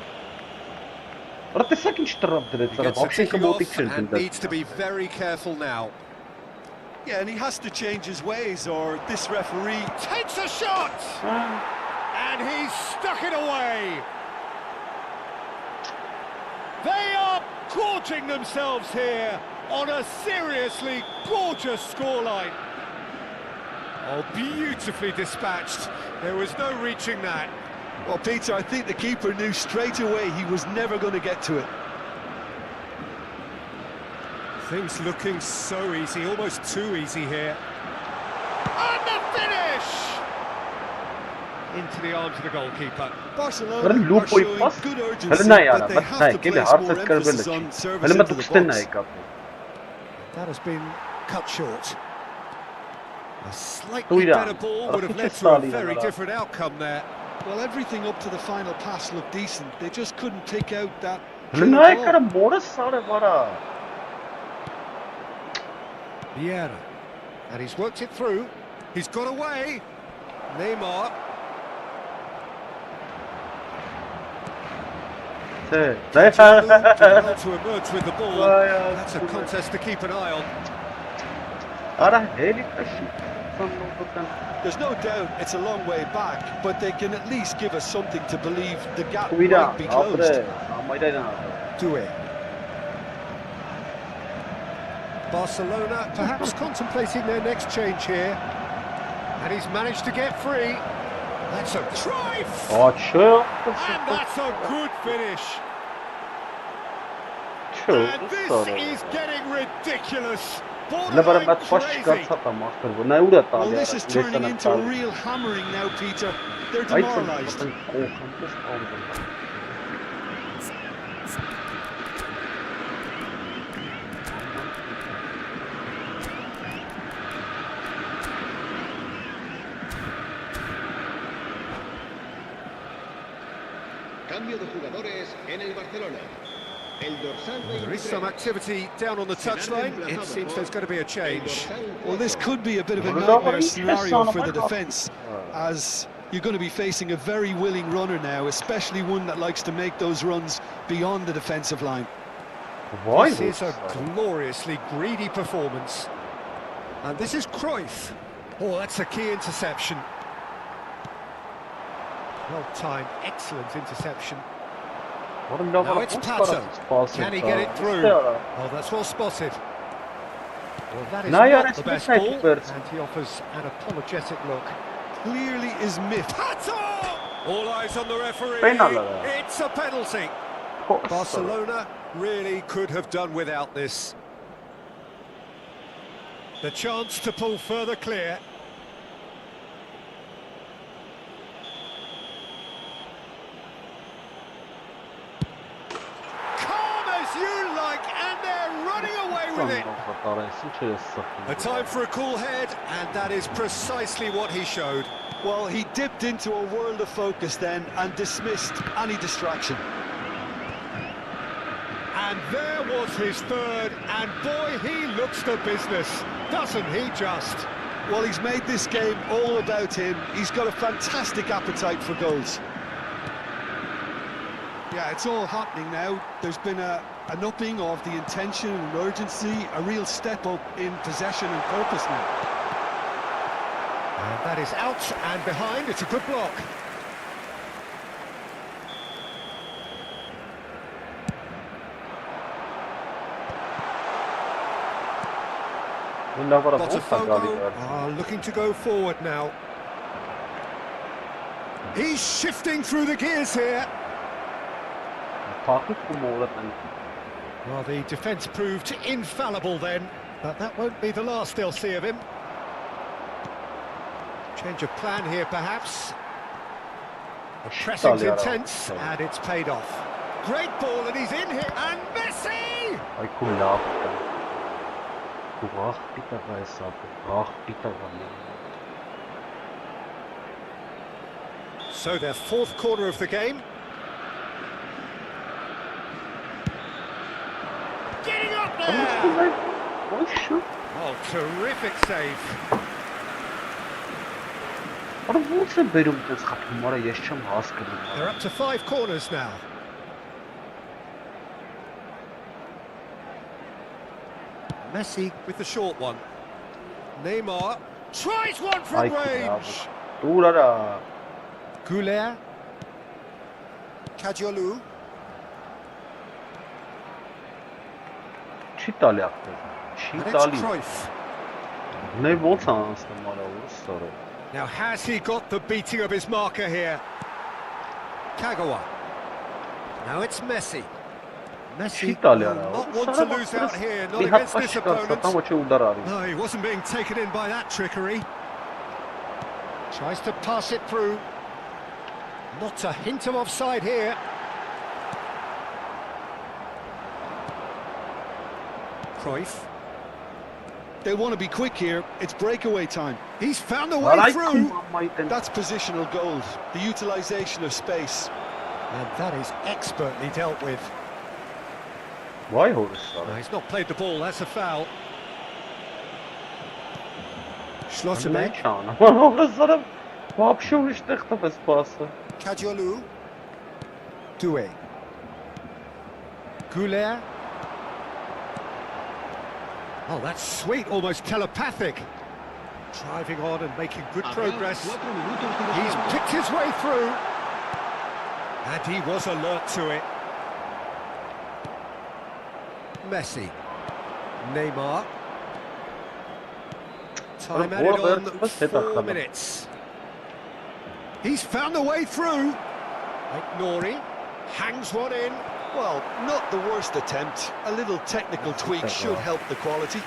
Արա տեսակ ինչ տրապ դրեց, արա вообще կմոտիկ չեն and needs to be very careful now. Yeah, and he has to change his ways, or this referee Takes a shot! And he's stuck it away. They are gorging themselves here on a seriously gorgeous scoreline. Oh, beautifully dispatched. There was no reaching that. Well, Peter, I think the keeper knew straight away he was never going to get to it. Things looking so easy, almost too easy here. And the finish! Into the arms of the goalkeeper. Barcelona are showing good urgency, but they have to place more emphasis on service into the box. That has been cut short. A slightly better ball would have led to a very different outcome there. Well, everything up to the final pass looked decent. They just couldn't pick out that Vieira. And he's worked it through. He's got away. Neymar. To emerge with the ball. That's a contest to keep an eye on. There's no doubt it's a long way back, but they can at least give us something to believe the gap might be closed. Do it. Barcelona perhaps contemplating their next change here. And he's managed to get free. That's a try! And that's a good finish. And this is getting ridiculous. Borderline crazy. Well, this is turning into a real hammering now, Peter. They're demoralised. Cambio de jugadores en el Barcelona. There is some activity down on the touchline. It seems there's going to be a change. Well, this could be a bit of a nightmare scenario for the defence, as you're going to be facing a very willing runner now, especially one that likes to make those runs beyond the defensive line. This is a gloriously greedy performance. And this is Cruyff. Oh, that's a key interception. Well-timed, excellent interception. Now it's Pato. Can he get it through? Oh, that's well spotted. Well, that is not the best ball, and he offers an apologetic look. Clearly is miffed. Pato! All eyes on the referee. It's a penalty. Barcelona really could have done without this. The chance to pull further clear. A time for a cool head, and that is precisely what he showed. Well, he dipped into a world of focus then and dismissed any distraction. And there was his third, and boy, he looks the business, doesn't he just? Well, he's made this game all about him. He's got a fantastic appetite for goals. Yeah, it's all happening now. There's been an upping of the intention and urgency, a real step up in possession and purpose now. And that is out and behind. It's a good block. Botafogo are looking to go forward now. He's shifting through the gears here. Well, the defence proved infallible then, but that won't be the last they'll see of him. Change of plan here, perhaps. The pressing's intense, and it's paid off. Great ball, and he's in here, and Messi! So their fourth corner of the game. Oh, terrific save. They're up to 5 corners now. Messi with the short one. Neymar tries one from range. Goulet. Kadiolu. And it's Cruyff. Now has he got the beating of his marker here? Kagawa. Now it's Messi. Messi will not want to lose out here, not against this opponent. No, he wasn't being taken in by that trickery. Tries to pass it through. Not a hint of offside here. Cruyff. They want to be quick here. It's breakaway time. He's found a way through. That's positional gold, the utilisation of space. And that is expertly dealt with. Why No, he's not played the ball, that's a foul. Schlotterbeck. Kadiolu. Doué. Goulet. Oh, that's sweet, almost telepathic. Driving on and making good progress. He's picked his way through. And he was alert to it. Messi. Neymar. Time added on 4 minutes. He's found a way through. Nori hangs one in. Well, not the worst attempt. A little technical tweak should help the quality.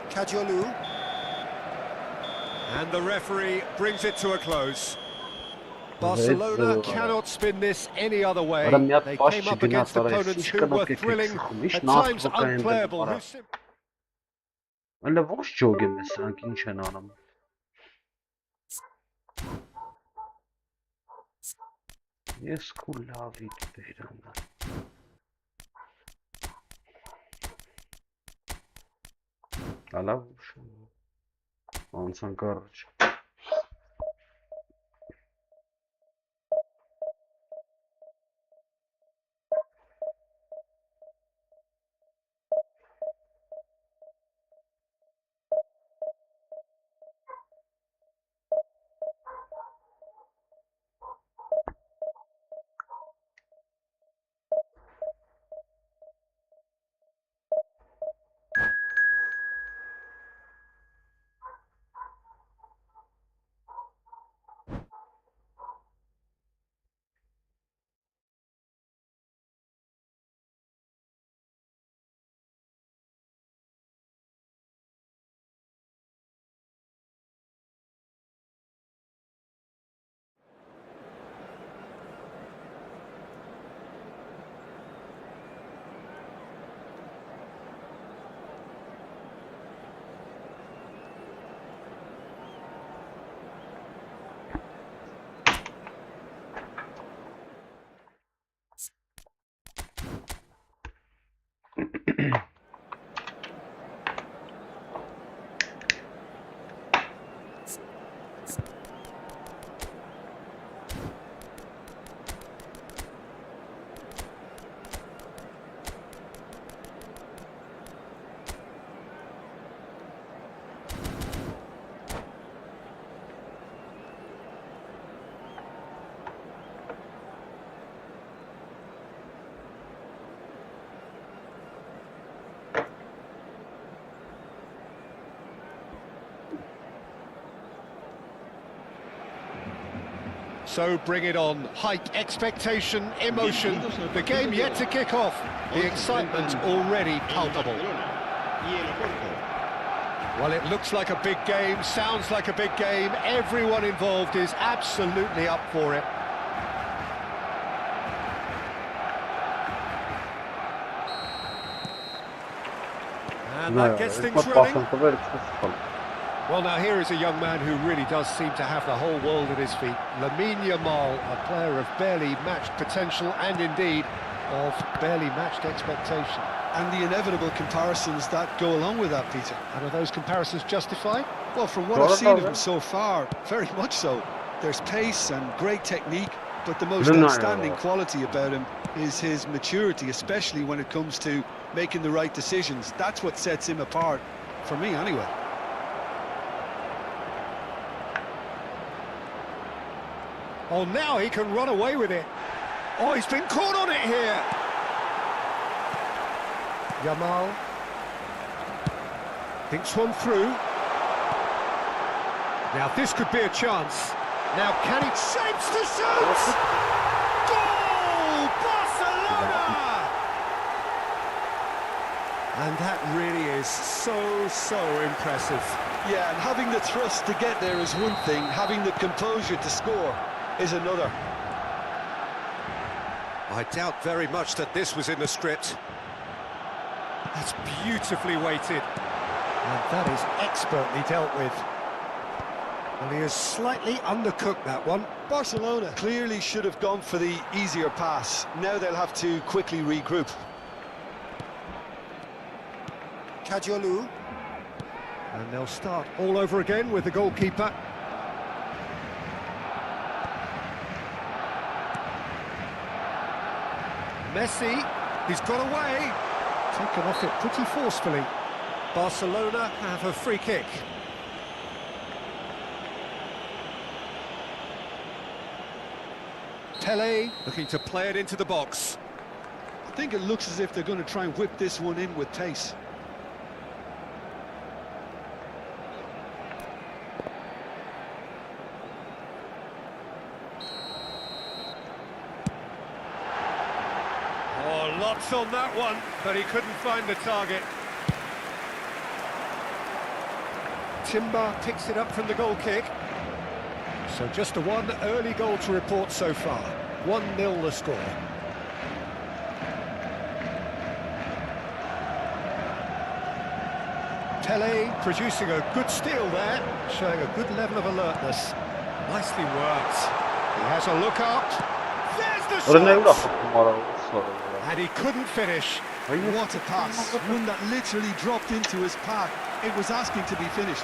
Kadiolu. And the referee brings it to a close. Barcelona cannot spin this any other way. They came up against opponents who were thrilling, at times unplayable. Ես քու լավիտ բերամ։ Ալավ անցանք առաջ։ So bring it on. Hike expectation, emotion. The game yet to kick off. The excitement already palpable. Well, it looks like a big game, sounds like a big game. Everyone involved is absolutely up for it. And that gets things running. Well, now here is a young man who really does seem to have the whole world at his feet. Lamine Yamal, a player of barely matched potential and indeed of barely matched expectation. And the inevitable comparisons that go along with that, Peter. And are those comparisons justified? Well, from what I've seen of him so far, very much so. There's pace and great technique, but the most outstanding quality about him is his maturity, especially when it comes to making the right decisions. That's what sets him apart, for me anyway. Oh, now he can run away with it. Oh, he's been caught on it here. Yamal thinks one through. Now this could be a chance. Now can he shapes to shoot? Goal! Barcelona! And that really is so impressive. Yeah, and having the thrust to get there is one thing, having the composure to score is another. I doubt very much that this was in the script. That's beautifully weighted. And that is expertly dealt with. Well, he has slightly undercooked that one. Barcelona clearly should have gone for the easier pass. Now they'll have to quickly regroup. Kajolu. And they'll start all over again with the goalkeeper. Messi, he's got away. Taken off it pretty forcefully. Barcelona have a free kick. Pele looking to play it into the box. I think it looks as if they're going to try and whip this one in with pace. Oh, lots on that one, but he couldn't find the target. Timber picks it up from the goal kick. So just a one early goal to report so far. 1-0 the score. Pele producing a good steal there, showing a good level of alertness. Nicely worked. He has a look up. There's the shot! And he couldn't finish. What a pass. One that literally dropped into his path. It was asking to be finished.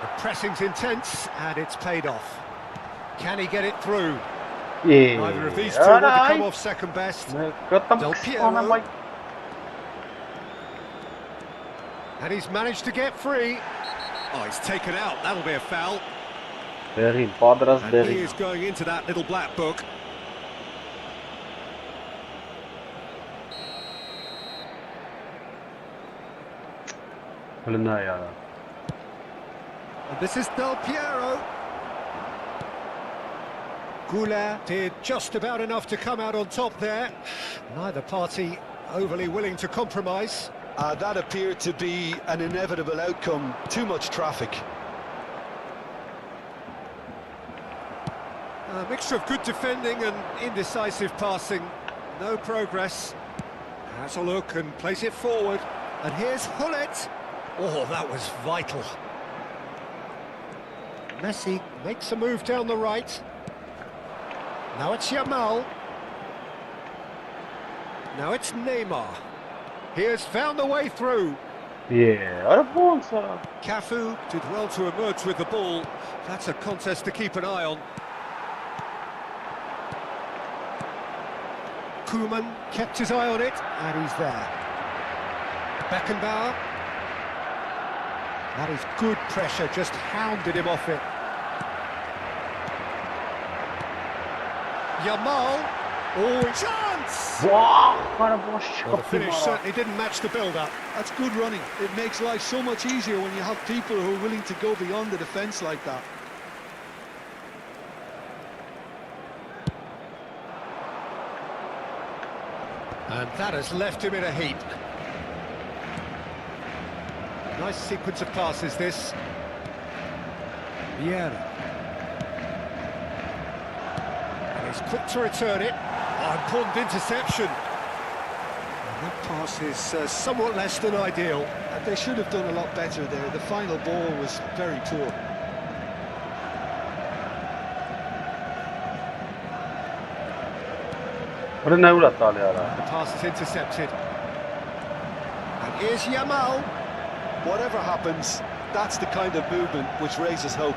The pressing's intense, and it's paid off. Can he get it through? Yeah. Neither of these two want to come off second best. Del Piero. And he's managed to get free. Oh, he's taken out. That'll be a foul. And he is going into that little black book. And this is Del Piero. Goulart did just about enough to come out on top there. Neither party overly willing to compromise. That appeared to be an inevitable outcome. Too much traffic. A mixture of good defending and indecisive passing. No progress. Has a look and plays it forward. And here's Hullet. Oh, that was vital. Messi makes a move down the right. Now it's Yamal. Now it's Neymar. He has found the way through. Yeah, Cafu did well to emerge with the ball. That's a contest to keep an eye on. Koeman kept his eye on it, and he's there. Beckenbauer. That is good pressure, just hounded him off it. Yamal. Oh, chance! Well, the finish certainly didn't match the build-up. That's good running. It makes life so much easier when you have people who are willing to go beyond the defence like that. And that has left him in a heap. Nice sequence of passes, this. Vieira. And he's quick to return it. Oh, important interception. And that pass is somewhat less than ideal. And they should have done a lot better there. The final ball was very poor. The pass is intercepted. And here's Yamal. Whatever happens, that's the kind of movement which raises hope.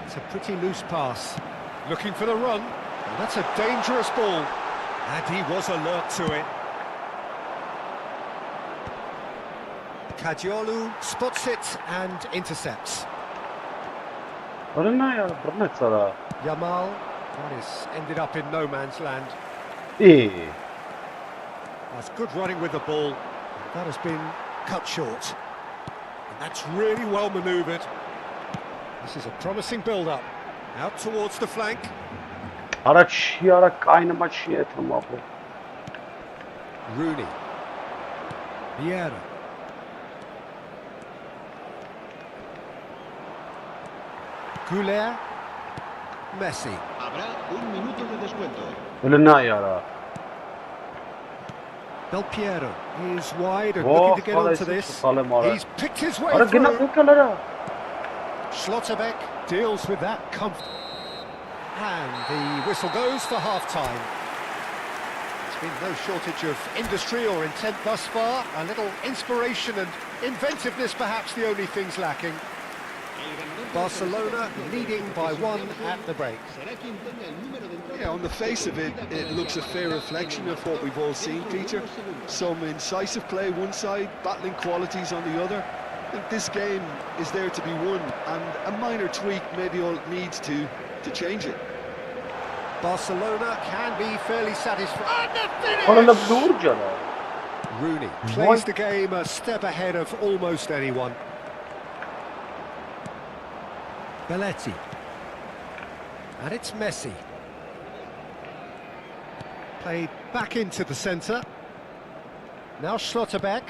It's a pretty loose pass. Looking for the run. And that's a dangerous ball. And he was alert to it. Kadiolu spots it and intercepts. Yamal, that is ended up in no man's land. That's good running with the ball. That has been cut short. And that's really well manoeuvred. This is a promising build-up. Out towards the flank. Rooney. Vieira. Goulet. Messi. Habrá un minuto de descuento. Del Piero is wide and looking to get onto this. He's picked his way through. Schlotterbeck deals with that comfort. And the whistle goes for half-time. There's been no shortage of industry or intent thus far. A little inspiration and inventiveness, perhaps the only things lacking. Barcelona leading by 1 at the break. Yeah, on the face of it, it looks a fair reflection of what we've all seen, Peter. Some incisive play one side, battling qualities on the other. I think this game is there to be won, and a minor tweak maybe all it needs to change it. Barcelona can be fairly satisfied. And the finish! Rooney plays the game a step ahead of almost anyone. Belletti. And it's Messi. Played back into the centre. Now Schlotterbeck.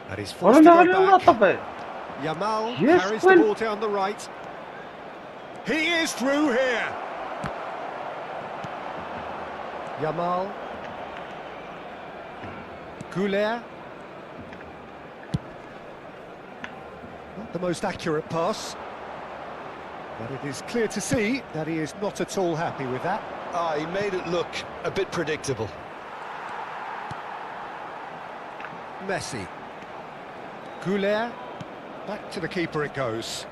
And he's forced to go back. Yamal carries the ball down the right. He is through here. Yamal. Goulet. Not the most accurate pass. But it is clear to see that he is not at all happy with that. He made it look a bit predictable. Messi. Goulet. Back to the keeper it goes.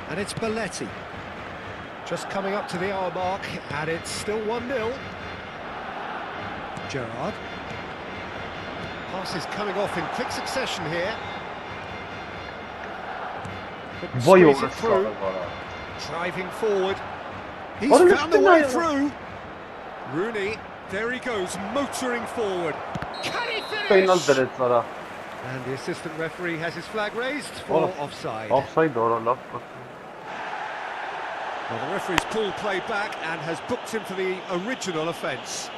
And it's Belletti. Just coming up to the hour mark, and it's still 1-0. Gerrard. Passes coming off in quick succession here. Squeeze it through. Driving forward. He's found the way through. Rooney, there he goes, motoring forward. Can he finish? And the assistant referee has his flag raised for offside. Offside or not? Well, the referee's pulled play back and has booked him for the original offence.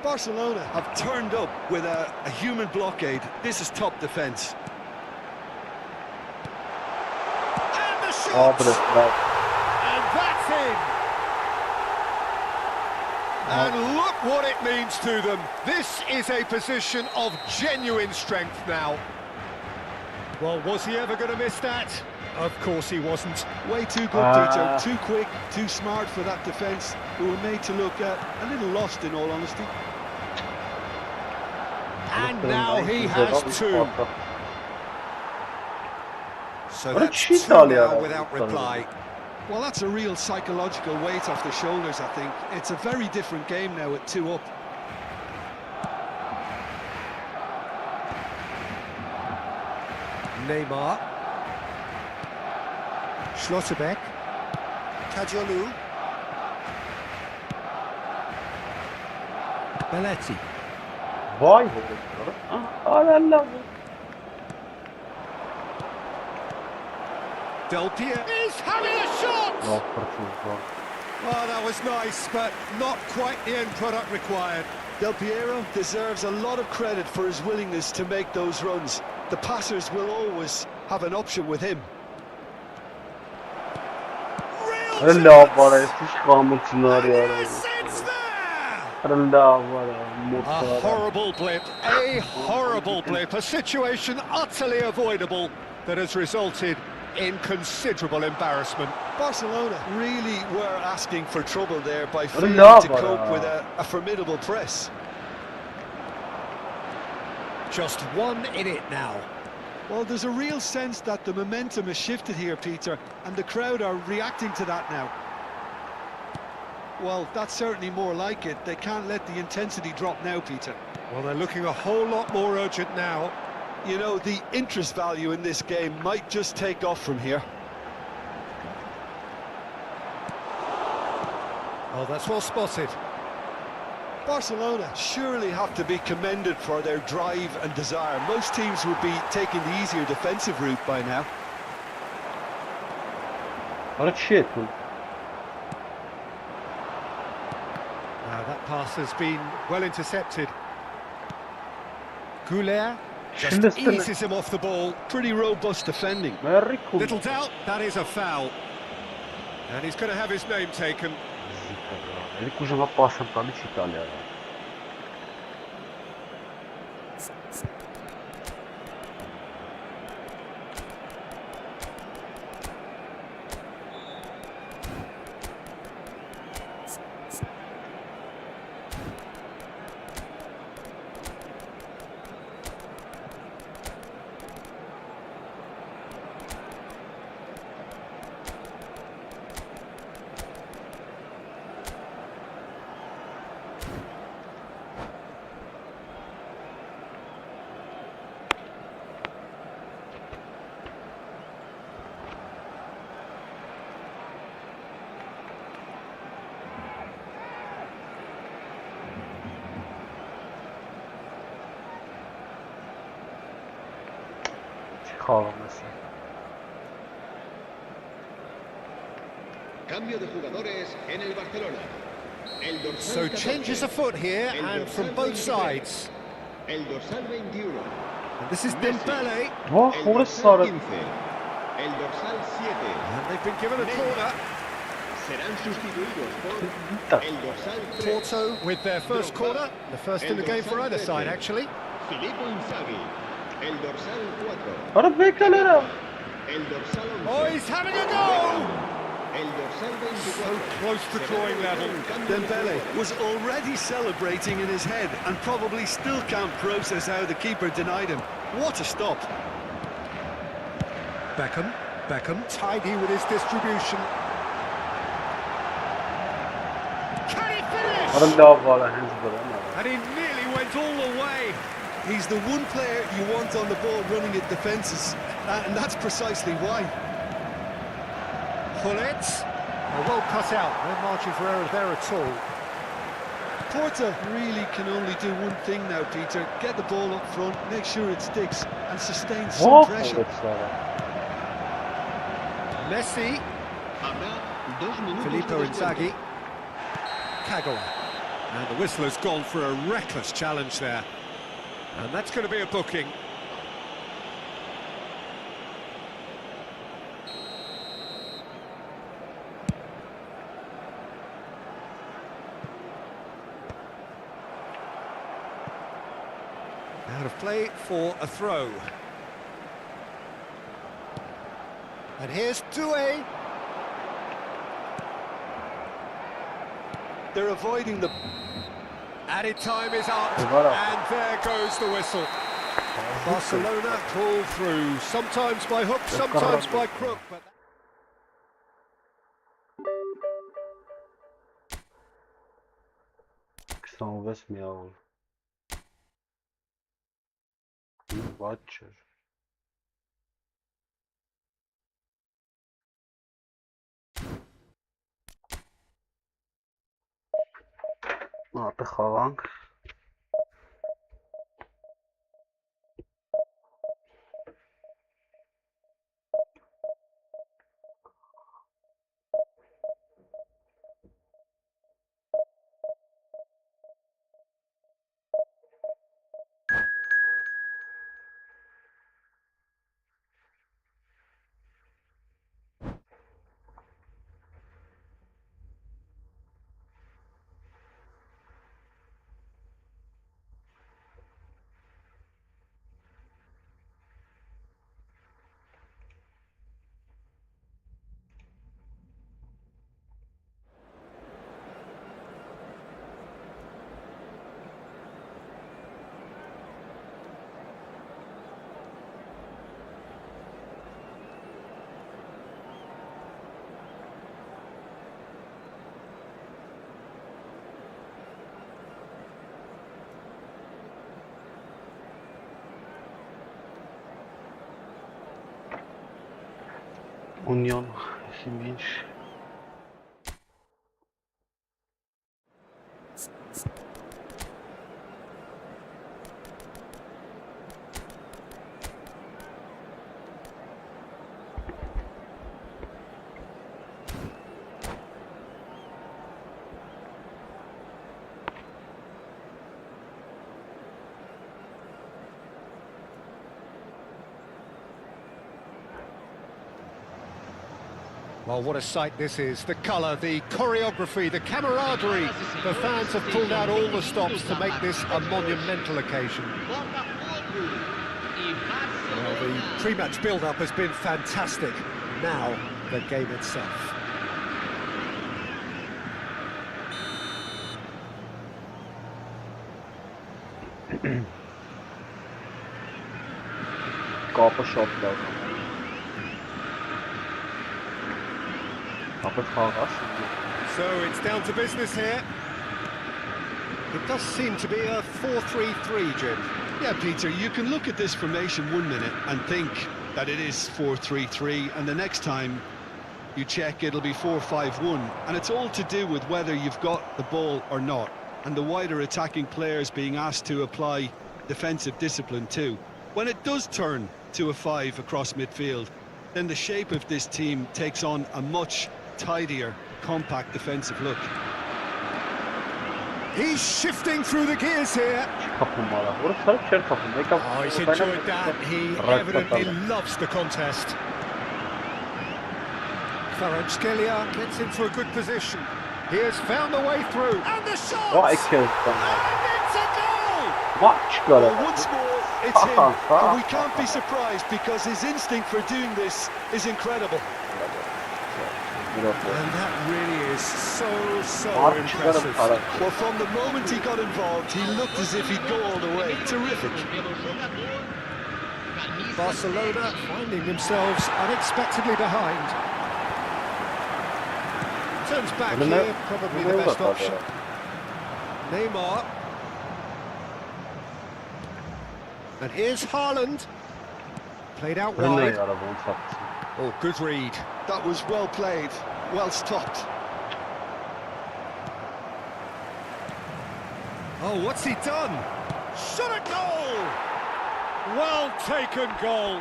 Barcelona have turned up with a human blockade. This is top defence. And the shot! And that's in! And look what it means to them. This is a position of genuine strength now. Well, was he ever going to miss that? Of course he wasn't. Way too good, Peter. Too quick, too smart for that defence. We were made to look a little lost, in all honesty. And now he has two. So that's two now without reply. Well, that's a real psychological weight off the shoulders, I think. It's a very different game now at 2 up. Neymar. Schlotterbeck. Kadiolu. Belletti. Vay be. Del Piero is having a shot! Well, that was nice, but not quite the end product required. Del Piero deserves a lot of credit for his willingness to make those runs. The passers will always have an option with him. Hello, boy. Fish kamuçlar ya. It's there! Hello, A horrible blip, a situation utterly avoidable that has resulted in considerable embarrassment. Barcelona really were asking for trouble there by failing Hello, to cope with a formidable press. Just 1 in it now. Well, there's a real sense that the momentum has shifted here, Peter, and the crowd are reacting to that now. Well, that's certainly more like it. They can't let the intensity drop now, Peter. Well, they're looking a whole lot more urgent now. You know, the interest value in this game might just take off from here. Oh, that's well spotted. Barcelona surely have to be commended for their drive and desire. Most teams would be taking the easier defensive route by now. What shit, man. Now that pass has been well intercepted. Goulet just eases him off the ball. Pretty robust defending. Very cool. Little doubt, that is a foul. And he's going to have his name taken. Ele cuja uma passa para ali Itália. Cambio de jugadores en el Barcelona. So changes afoot here and from both sides. El dorsal 21. And this is Dembele. Oh, El what a dorsal sort of 15. El dorsal 7. And they've been given a corner. Serán sustituidos por el dorsal 3. Porto with their first corner. The first in the game for either side, actually. Filippo Inzaghi. El dorsal 4. What a big galera. El dorsal 11. Oh, he's having a go! El dorsal 24. So close to drawing level. Dembele was already celebrating in his head and probably still can't process how the keeper denied him. What a stop. Beckham tidy with his distribution. Can he finish? What a love ball hands And he nearly went all the way. He's the one player you want on the ball running at defences, and that's precisely why. Pullet. Well cut out. No margin for error there at all. Porto really can only do one thing now, Peter. Get the ball up front, make sure it sticks, and sustain some pressure. Messi. Filippo Inzaghi. Kagawa. And the whistle has gone for a reckless challenge there. And that's going to be a booking. Out of play for a throw. And here's Doué. They're avoiding the... Added time is up, and there goes the whistle. Barcelona pull through, sometimes by hook, sometimes by crook. But Estão a ver-se meu. Watcher. Te խաղանք Union, Siemens. Well, what a sight this is. The colour, the choreography, the camaraderie. The fans have pulled out all the stops to make this a monumental occasion. Well, the pre-match build-up has been fantastic. Now, the game itself. Copper shot though. So it's down to business here. It does seem to be a 4-3-3, Jim. Yeah, Peter, you can look at this formation 1 minute and think that it is 4-3-3, and the next time you check it'll be 4-5-1, and it's all to do with whether you've got the ball or not, and the wider attacking players being asked to apply defensive discipline too. When it does turn to a 5 across midfield, then the shape of this team takes on a much tidier, compact defensive look. He's shifting through the gears here. Oh, he's enjoyed that. He evidently loves the contest. Kvaratskhelia gets into a good position. He has found a way through. And the shot! What a kill. And it's a goal! Well, once more, it's him. And we can't be surprised because his instinct for doing this is incredible. And that really is so impressive. Well, from the moment he got involved, he looked as if he'd go all the way. Terrific. Barcelona finding themselves unexpectedly behind. Turns back here, probably the best option. Neymar. And here's Haaland. Played out wide. Oh, good read. That was well played, well stopped. Oh, what's he done? Shot a goal! Well taken goal.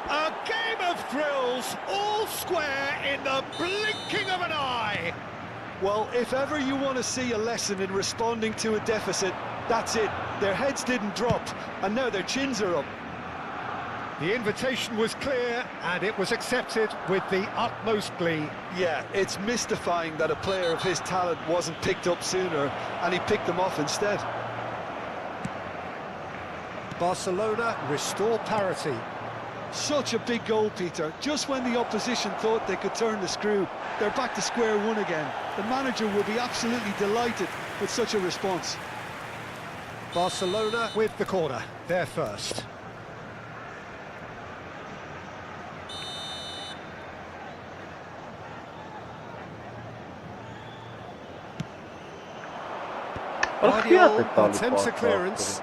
A game of thrills, all square in the blinking of an eye. Well, if ever you want to see a lesson in responding to a deficit, that's it. Their heads didn't drop, and now their chins are up. The invitation was clear, and it was accepted with the utmost glee. Yeah, it's mystifying that a player of his talent wasn't picked up sooner, and he picked them off instead. Barcelona restore parity. Such a big goal, Peter. Just when the opposition thought they could turn the screw, they're back to square one again. The manager will be absolutely delighted with such a response. Barcelona with the corner, they're first. Guardiola attempts a clearance.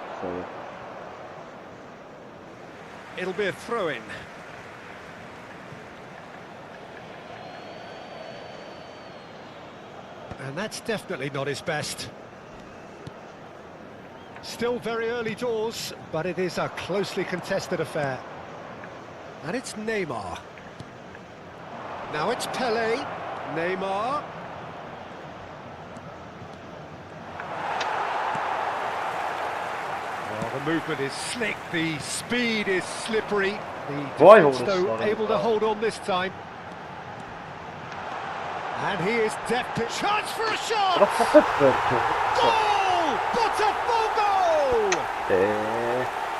It'll be a throw-in. And that's definitely not his best. Still very early doors, but it is a closely contested affair. And it's Neymar. Now it's Pelé. Neymar. Well, the movement is slick, the speed is slippery. The defense, though, able to hold on this time. And he is deftly... Chance for a shot! Goal! Botafogo!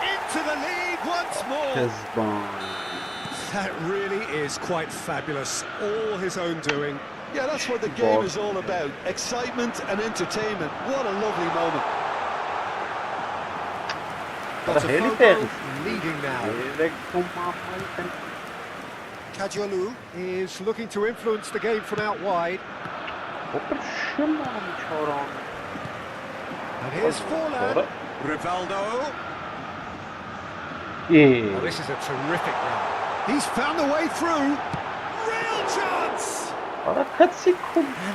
Into the lead once more. That really is quite fabulous. All his own doing. Yeah, that's what the game is all about. Excitement and entertainment. What a lovely moment. Botafogo leading now. Kajolu is looking to influence the game from out wide. And here's Forlan. Rivaldo. Yeah. Oh, this is a terrific run. He's found the way through. Real chance! And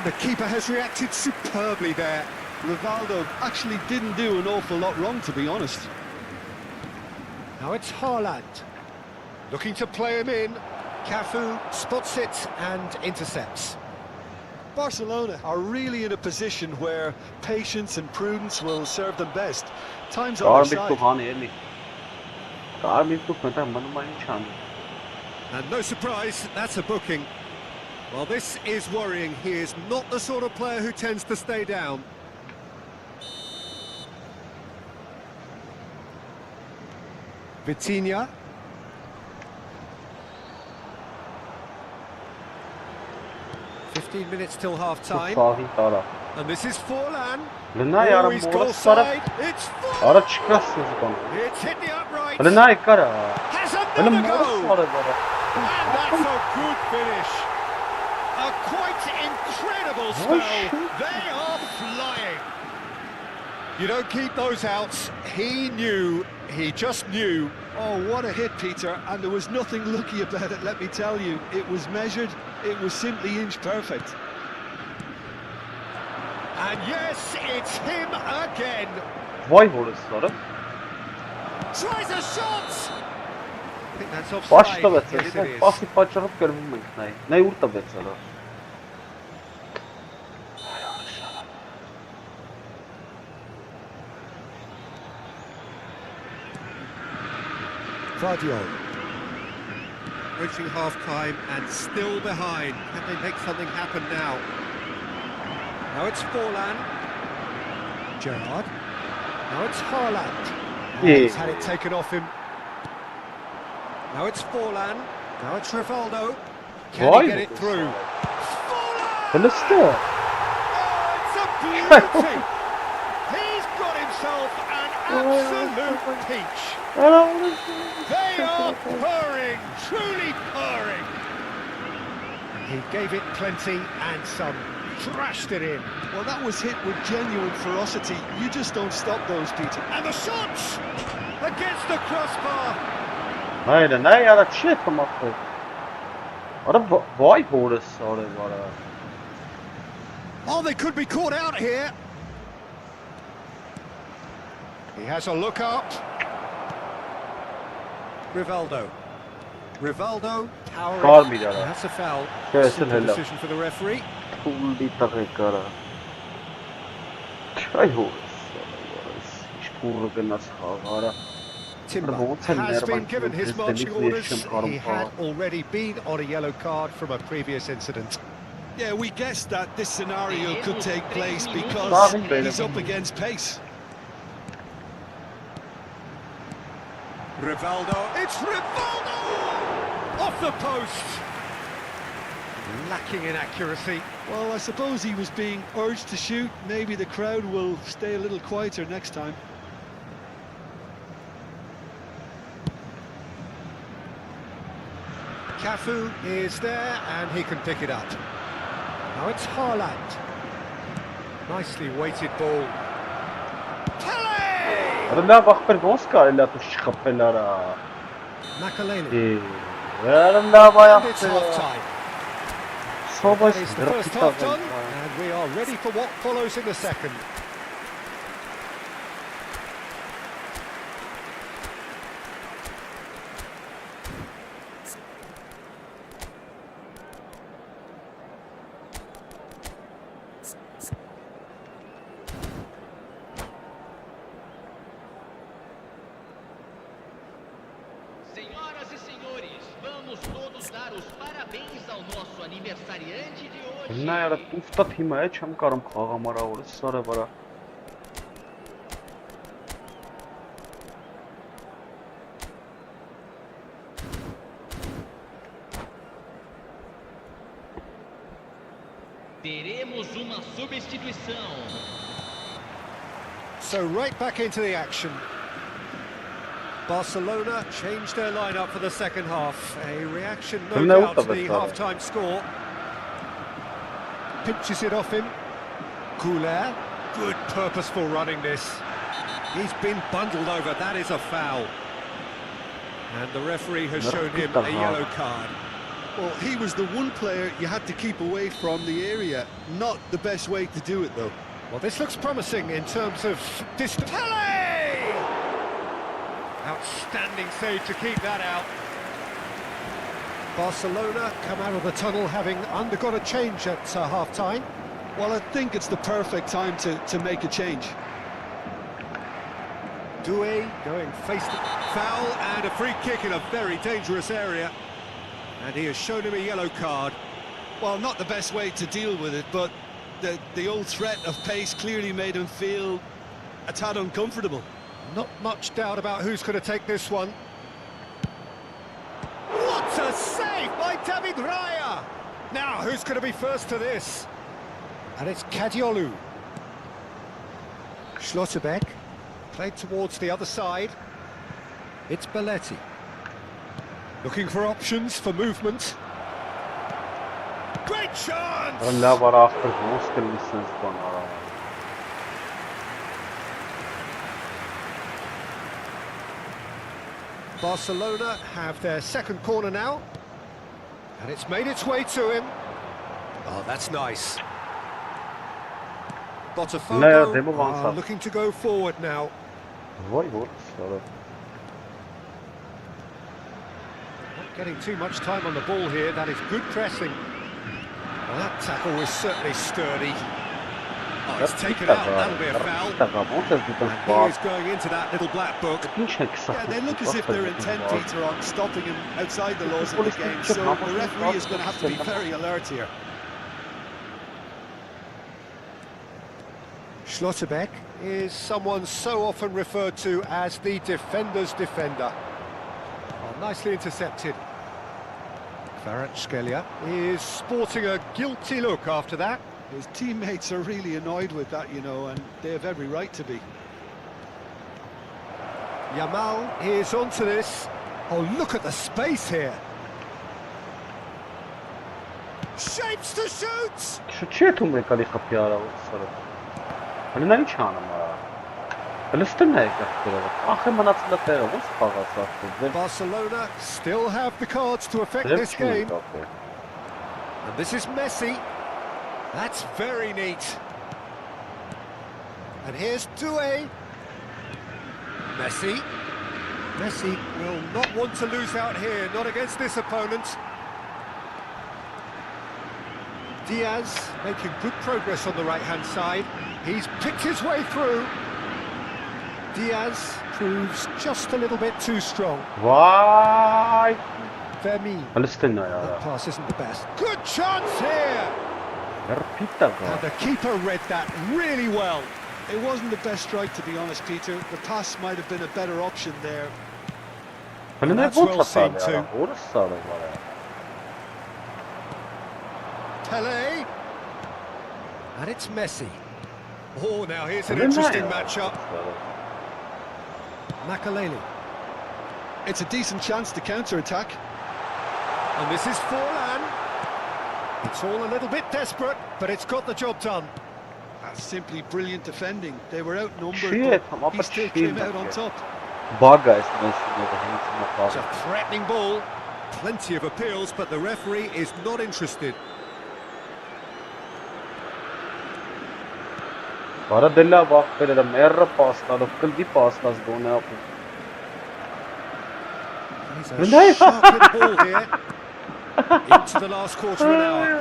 the keeper has reacted superbly there. Rivaldo actually didn't do an awful lot wrong, to be honest. Now it's Haaland. Looking to play him in. Cafu spots it and intercepts. Barcelona are really in a position where patience and prudence will serve them best. Time's on their side. And no surprise, that's a booking. Well, this is worrying. He is not the sort of player who tends to stay down. Vitinha. Minutes till half-time. And this is Forlan. Oh, he's goal side. It's Forlan. It's hit the upright. Has another goal. And that's a good finish. A quite incredible spell. They are flying. You don't keep those outs. He knew. He just knew. Oh, what a hit, Peter. And there was nothing lucky about it, let me tell you. It was measured. It was simply inch perfect. And yes, it's him again. Tries a shot. I think that's offside. Yes, it is. Vardiol. Reaching half-time and still behind. Can they make something happen now? Now it's Forlan. Gerrard. Now it's Haaland. He's had it taken off him. Now it's Forlan. Now it's Rivaldo. Can he get it through? Forlan! Oh, it's a beauty! He's got himself an absolute peach. They are purring, truly purring. He gave it plenty and some, thrashed it in. Well, that was hit with genuine ferocity. You just don't stop those, Peter. And the shots against the crossbar. Oh, they could be caught out here. He has a look up. Rivaldo. Rivaldo towering. That's a foul. Simple decision for the referee. Timber has been given his marching orders. He had already been on a yellow card from a previous incident. Yeah, we guessed that this scenario could take place because he's up against pace. Rivaldo, it's Rivaldo! Off the post! Lacking in accuracy. Well, I suppose he was being urged to shoot. Maybe the crowd will stay a little quieter next time. Cafu is there and he can pick it up. Now it's Haaland. Nicely weighted ball. Makaleli. And it's half-time. That is the first half done, and we are ready for what follows in the second. Senhoras e senhores, vamos todos dar os parabéns ao nosso aniversariante de hoje. Teremos uma substituição. So right back into the action. Barcelona changed their lineup for the second half. A reaction, no doubt, to the half-time score. Pinches it off him. Couler. Good purposeful running this. He's been bundled over. That is a foul. And the referee has shown him a yellow card. Well, he was the one player you had to keep away from the area. Not the best way to do it, though. Well, this looks promising in terms of distance. Pele! Outstanding save to keep that out. Barcelona come out of the tunnel having undergone a change at half-time. Well, I think it's the perfect time to make a change. Doué going face to foul and a free kick in a very dangerous area. And he has shown him a yellow card. Well, not the best way to deal with it, but the old threat of pace clearly made him feel a tad uncomfortable. Not much doubt about who's going to take this one. What a save by David Raya! Now, who's going to be first to this? And it's Kadiolu. Schlotterbeck, played towards the other side. It's Belletti. Looking for options for movement. Great chance! Barcelona have their second corner now. And it's made its way to him. Oh, that's nice. Botafogo looking to go forward now. Not getting too much time on the ball here. That is good pressing. Well, that tackle was certainly sturdy. Oh, it's taken out. That'll be a foul. And he is going into that little black book. Yeah, they look as if they're intent, Peter, on stopping him outside the laws of the game. So the referee is going to have to be very alert here. Schlotterbeck is someone so often referred to as the defender's defender. Oh, nicely intercepted. Kvaratskhelia is sporting a guilty look after that. His teammates are really annoyed with that, you know, and they have every right to be. Yamal is onto this. Oh, look at the space here. Shapes to shoot! Barcelona still have the cards to affect this game. And this is Messi. That's very neat. And here's Doué. Messi. Messi will not want to lose out here, not against this opponent. Diaz making good progress on the right-hand side. He's picked his way through. Diaz proves just a little bit too strong. Why? Vermi. That pass isn't the best. Good chance here! And the keeper read that really well. It wasn't the best strike, to be honest, Peter. The pass might have been a better option there. And that's well seen too. Pele. And it's Messi. Oh, now here's an interesting matchup. Makaleli. It's a decent chance to counter-attack. And this is Forlan. It's all a little bit desperate, but it's got the job done. That's simply brilliant defending. They were outnumbered, but he still came out on top. It's a threatening ball. Plenty of appeals, but the referee is not interested. He's a sharp ball here. Into the last quarter of an hour.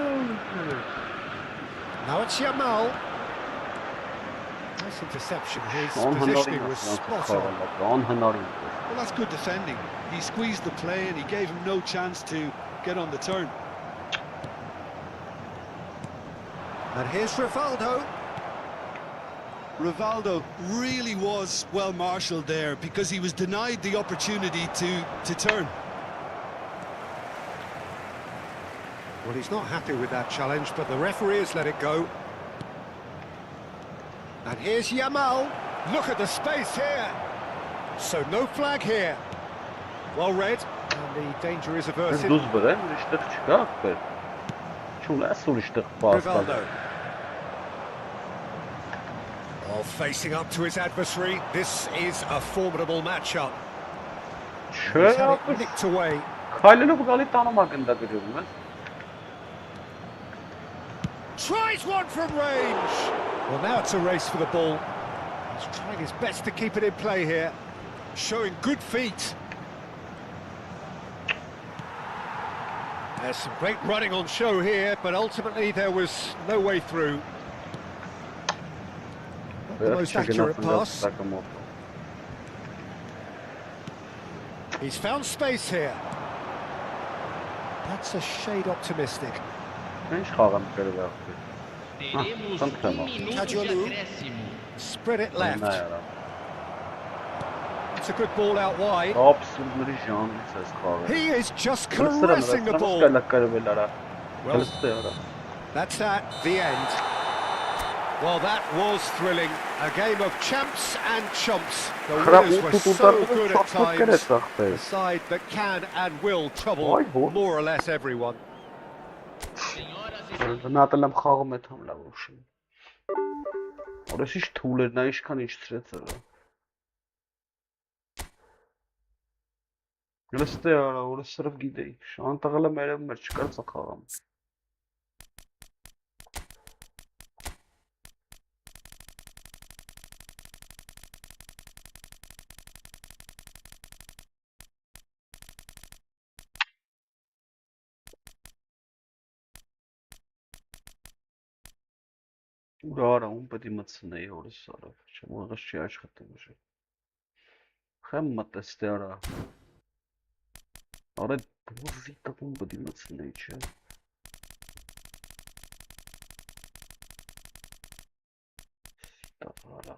Now it's Yamal. Nice interception. His positioning was spot on. Well, that's good defending. He squeezed the play and he gave him no chance to get on the turn. And here's Rivaldo. Rivaldo really was well marshalled there because he was denied the opportunity to turn. Well, he's not happy with that challenge, but the referee has let it go. And here's Yamal. Look at the space here. So no flag here. Well read, and the danger is averted. Rivaldo. Oh, facing up to his adversary. This is a formidable matchup. He's had it nicked away. Քայլելով գալի տանում ակնդագրում է։ Tries one from range. Well, now it's a race for the ball. He's trying his best to keep it in play here. Showing good feet. There's some great running on show here, but ultimately there was no way through. Not the most accurate pass. He's found space here. That's a shade optimistic. Teremos minuto de acréscimo. Spread it left. It's a good ball out wide. He is just caressing the ball. Well, that's the end. Well, that was thrilling. A game of champs and chumps. The winners were so good at times. The side that can and will trouble more or less everyone. Նատել եմ խաղում է թամ լավ ուշին։ Որս ինչ թուլ էր, նա ինչքան ինչ ծրեց արա։ Լստե արա, որս սրվ գիտեի, շան տղել եմ երևում էր, չկարծա խաղամ։ Ուրարա, ում պետի մտցնեի հորս արա, չեմ ուղղս չի աշխատում ուժը։ Խեմ մտեստե արա։ Արա բուրզի տակում պետի մտցնեի, չէ։ Սիտավ արա։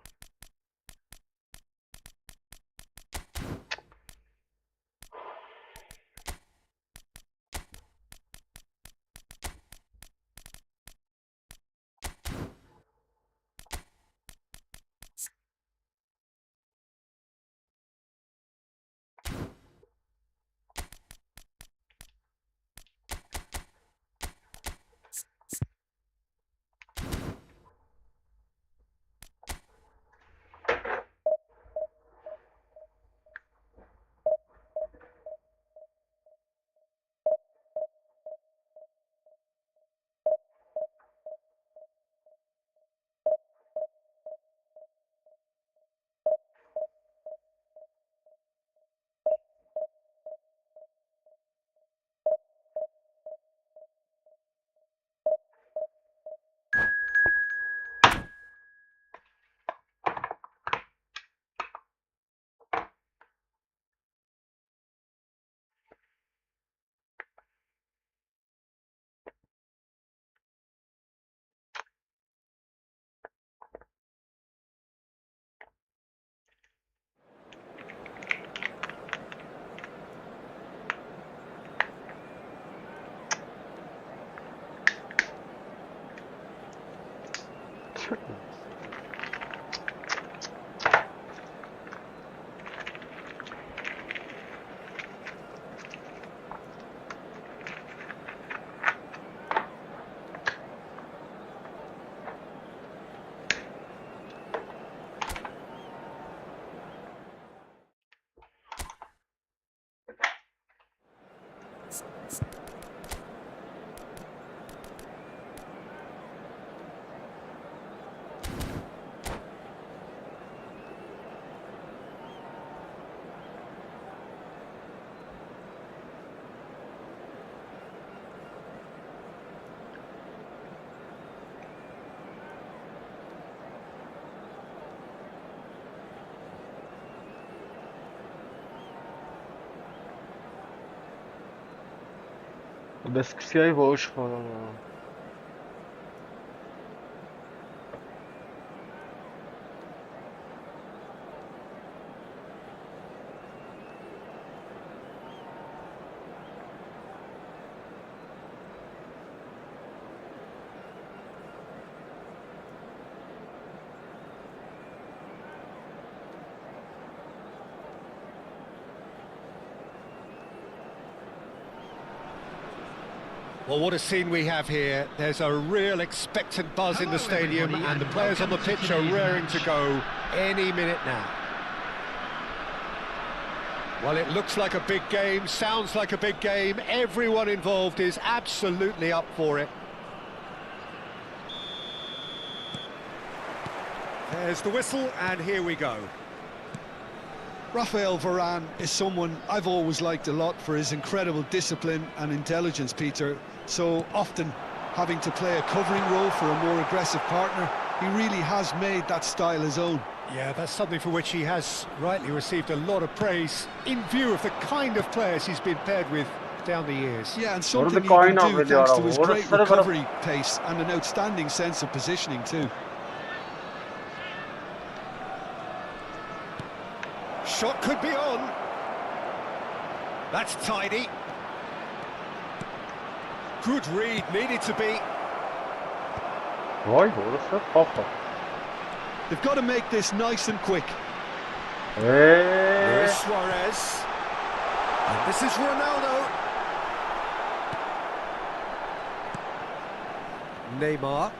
Դեսկսիայի ոչ խորորա։ Well, what a scene we have here. There's a real expectant buzz in the stadium and the players on the pitch are raring to go any minute now. Well, it looks like a big game, sounds like a big game. Everyone involved is absolutely up for it. There's the whistle, and here we go. Raphael Varane is someone I've always liked a lot for his incredible discipline and intelligence, Peter. So often having to play a covering role for a more aggressive partner, he really has made that style his own. Yeah, that's something for which he has rightly received a lot of praise in view of the kind of players he's been paired with down the years. Yeah, and something he can do thanks to his great recovery pace and an outstanding sense of positioning too. Shot could be on. That's tidy. Good read, needed to be. Vay, orası kafa. They've got to make this nice and quick. Luis Suarez. And this is Ronaldo. Neymar.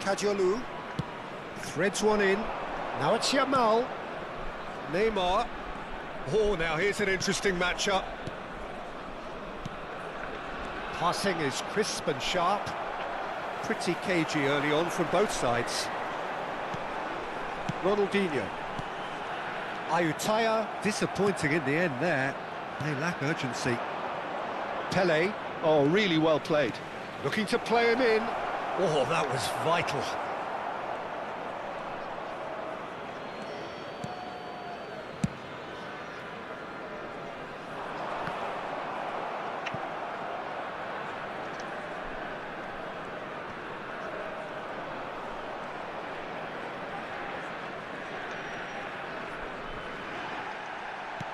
Kajolu. Threads one in. Now it's Yamal. Neymar. Oh, now here's an interesting matchup. Passing is crisp and sharp. Pretty cagey early on from both sides. Ronaldinho. Ayutthaya, disappointing in the end there. They lack urgency. Pele. Oh, really well played. Looking to play him in. Oh, that was vital.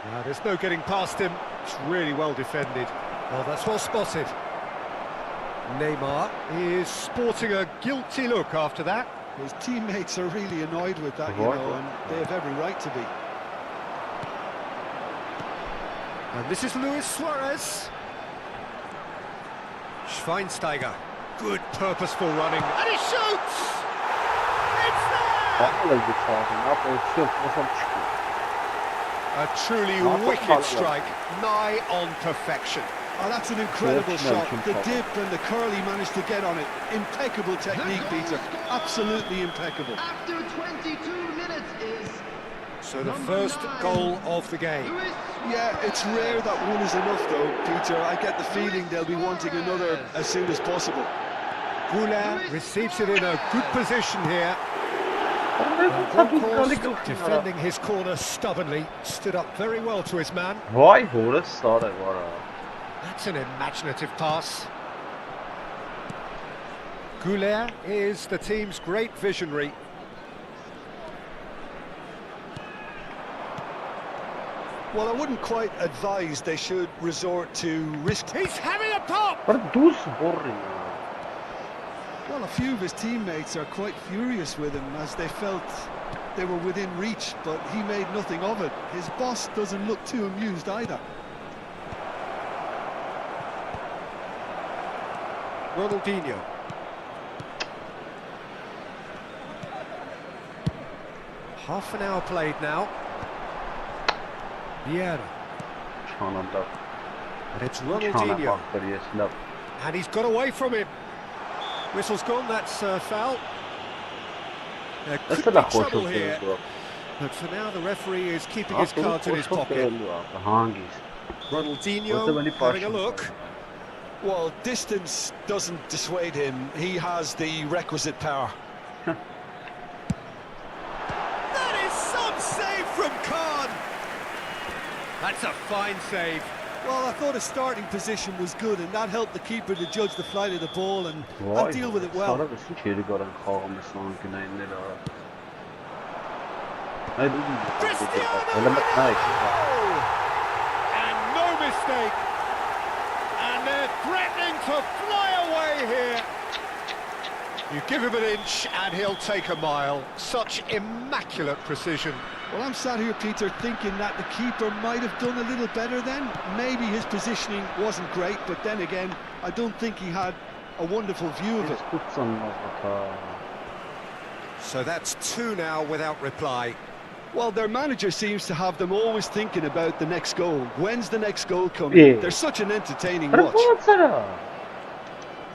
Now, there's no getting past him. It's really well defended. Well, that's well spotted. Neymar is sporting a guilty look after that. His teammates are really annoyed with that, you know, and they have every right to be. And this is Luis Suarez. Schweinsteiger. Good purposeful running. And he shoots! It's there! A truly wicked strike, nigh on perfection. Oh, that's an incredible shot. The dip and the curl he managed to get on it. Impeccable technique, Peter. Absolutely impeccable. After 22 minutes is... So the first goal of the game. Yeah, it's rare that one is enough, though, Peter. I get the feeling they'll be wanting another as soon as possible. Goulart receives it in a good position here. Defending his corner stubbornly, stood up very well to his man. Vay, orası sağda var ha. That's an imaginative pass. Goulart is the team's great visionary. Well, I wouldn't quite advise they should resort to risk. He's having a pop! Well, a few of his teammates are quite furious with him as they felt they were within reach, but he made nothing of it. His boss doesn't look too amused either. Ronaldinho. Half an hour played now. Vieira. And it's Ronaldinho. And he's got away from him. Whistle's gone, that's foul. There could be trouble here. But for now, the referee is keeping his cards in his pocket. Ronaldinho having a look. Well, distance doesn't dissuade him. He has the requisite power. That is some save from Khan. That's a fine save. Well, I thought his starting position was good, and that helped the keeper to judge the flight of the ball and deal with it well. Cristiano Ronaldo! And no mistake. And they're threatening to fly away here. You give him an inch and he'll take a mile. Such immaculate precision. Well, I'm sat here, Peter, thinking that the keeper might have done a little better then. Maybe his positioning wasn't great, but then again, I don't think he had a wonderful view of it. So that's 2 now without reply. Well, their manager seems to have them always thinking about the next goal. When's the next goal coming? Yeah. They're such an entertaining Hadi watch. baksana.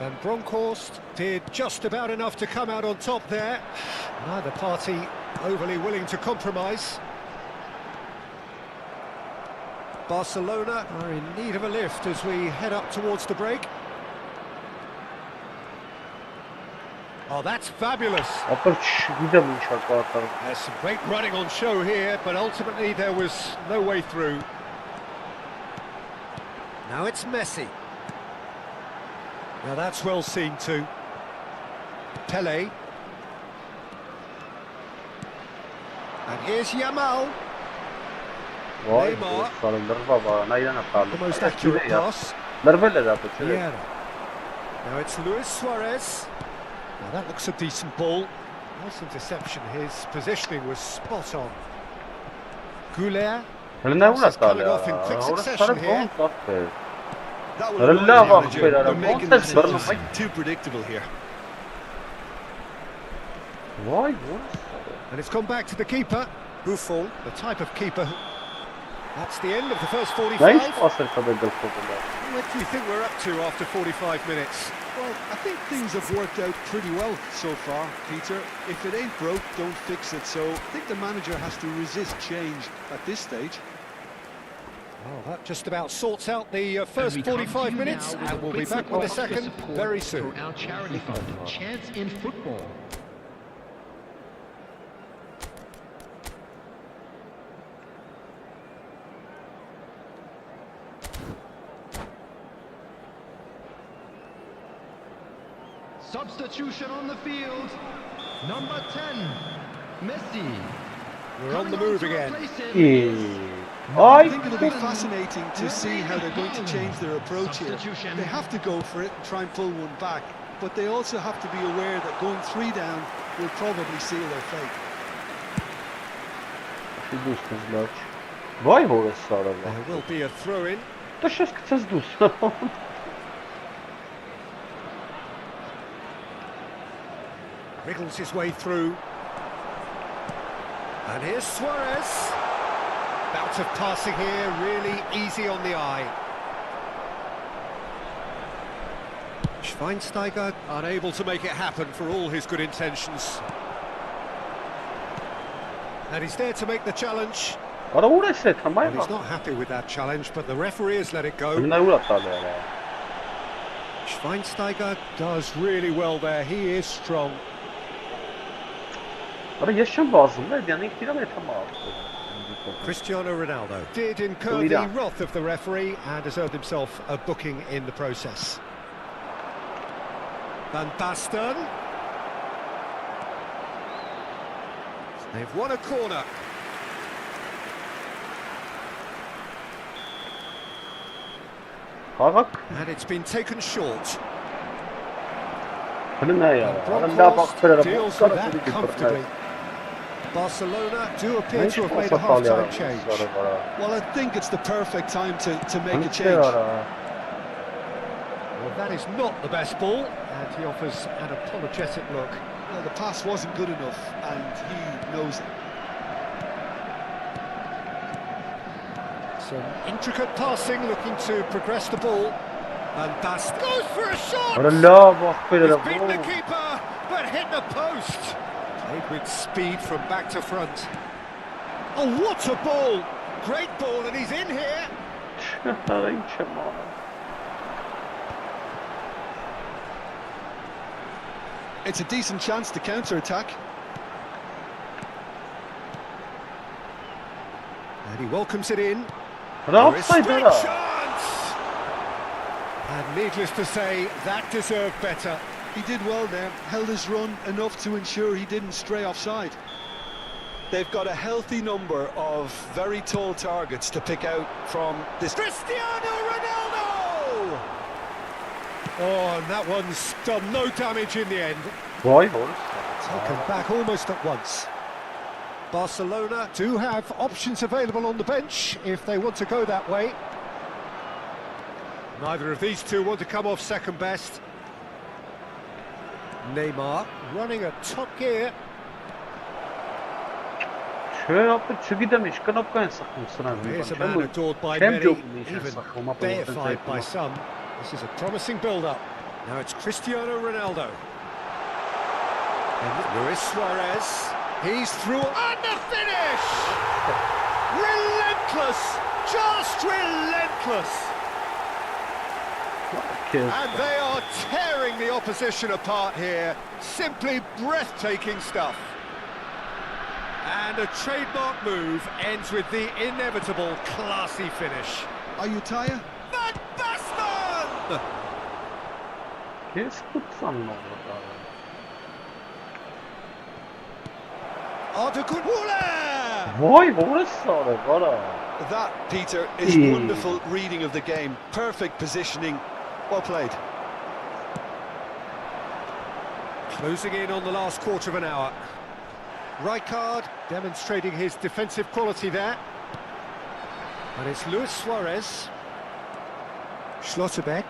And Bronkhorst did just about enough to come out on top there. Neither party overly willing to compromise. Barcelona are in need of a lift as we head up towards the break. Oh, that's fabulous. Ապա չգիտեմ ինչա կատարում։ There's some great running on show here, but ultimately there was no way through. Now it's Messi. Now that's well seen too. Pele. And here's Yamal. Վայ, Neymar. սարը լրվա վարանա իրան ապալու։ The most accurate pass. Լրվել էր ապա չէ։ Vieira. Now it's Luis Suarez. Now that looks a decent ball. Nice interception. His positioning was spot on. Goulet. Հլնա ուրա Coming տալի։ off in quick Օրը succession սարը here. ոնց կապեր։ That was Love annoying, off, manager. Peter. They're making What's the that decisions burn? too predictable here. Վայ, ոնց։ And it's gone back to the keeper. Buffon, the type of keeper. That's the end of the first Նա 45. ինչ ասել կա գլխով։ What do you think we're up to after 45 minutes? Well, I think things have worked out pretty well so far, Peter. If it ain't broke, don't fix it. So I think the manager has to resist change at this stage. Well, that just about sorts out the first 45 minutes, and we'll be back with the second very soon. For our charity fund, Chance in Football. Substitution on the field. Number 10, Messi. We're on the move again. I think it'll be fascinating to see how they're going to change their approach here. They have to go for it and try and pull one back, but they also have to be aware that going 3 down will probably seal their fate. Վայ, որ է սարը։ There will be a throw-in. Դա շես գցես դուս։ Wriggles his way through. And here's Suarez. Bout of passing here, really easy on the eye. Schweinsteiger unable to make it happen for all his good intentions. And he's there to make the challenge. Արա ուր է սեթ, համայ։ Well, he's not happy with that challenge, but the referee has let it go. Հլնա ուրա տալի արա։ Schweinsteiger does really well there. He is strong. Արա ես չեմ վազում, դիանիկ իրան է թամա։ Cristiano Ronaldo did incur the wrath of the referee and deserved himself a booking in the process. Van Basten. They've won a corner. And it's been taken short. And Bronkhorst deals with that comfortably. Barcelona do appear to have made a half-time change. Well, I think it's the perfect time to make a change. Well, that is not the best ball, and he offers an apologetic look. Well, the pass wasn't good enough, and he knows it. Some intricate passing, looking to progress the ball. And Bast goes for a shot! He's beaten the keeper, but hit the post. Played with speed from back to front. Oh, what a ball! Great ball, and he's in here. It's a decent chance to counter-attack. And he welcomes it in. Offside chance! And needless to say, that deserved better. He did well there, held his run enough to ensure he didn't stray offside. They've got a healthy number of very tall targets to pick out from this. Cristiano Ronaldo! Oh, and that one's done no damage in the end. Taken back almost at once. Barcelona do have options available on the bench if they want to go that way. Neither of these two want to come off second best. Neymar running at top gear. Չէ, ապա չգիտեմ ինչ կնոպկա են սխում սրանց։ Here's a man adored by Չեմ many, ջոկում ինչ են even սխում, ապա deified by some. This is a promising build-up. Now it's Cristiano Ronaldo. And Luis Suarez. He's through and the finish! Relentless! Just relentless! And they are tearing the opposition apart here. Simply breathtaking stuff. And a trademark move ends with the inevitable classy finish. Are you tired? Van Basten! Kes kutsam orada. Vay, orası var ha. That, Peter, is wonderful reading of the game. Perfect positioning. Well played. Closing in on the last quarter of an hour. Rijkaard demonstrating his defensive quality there. And it's Luis Suarez. Schlotterbeck.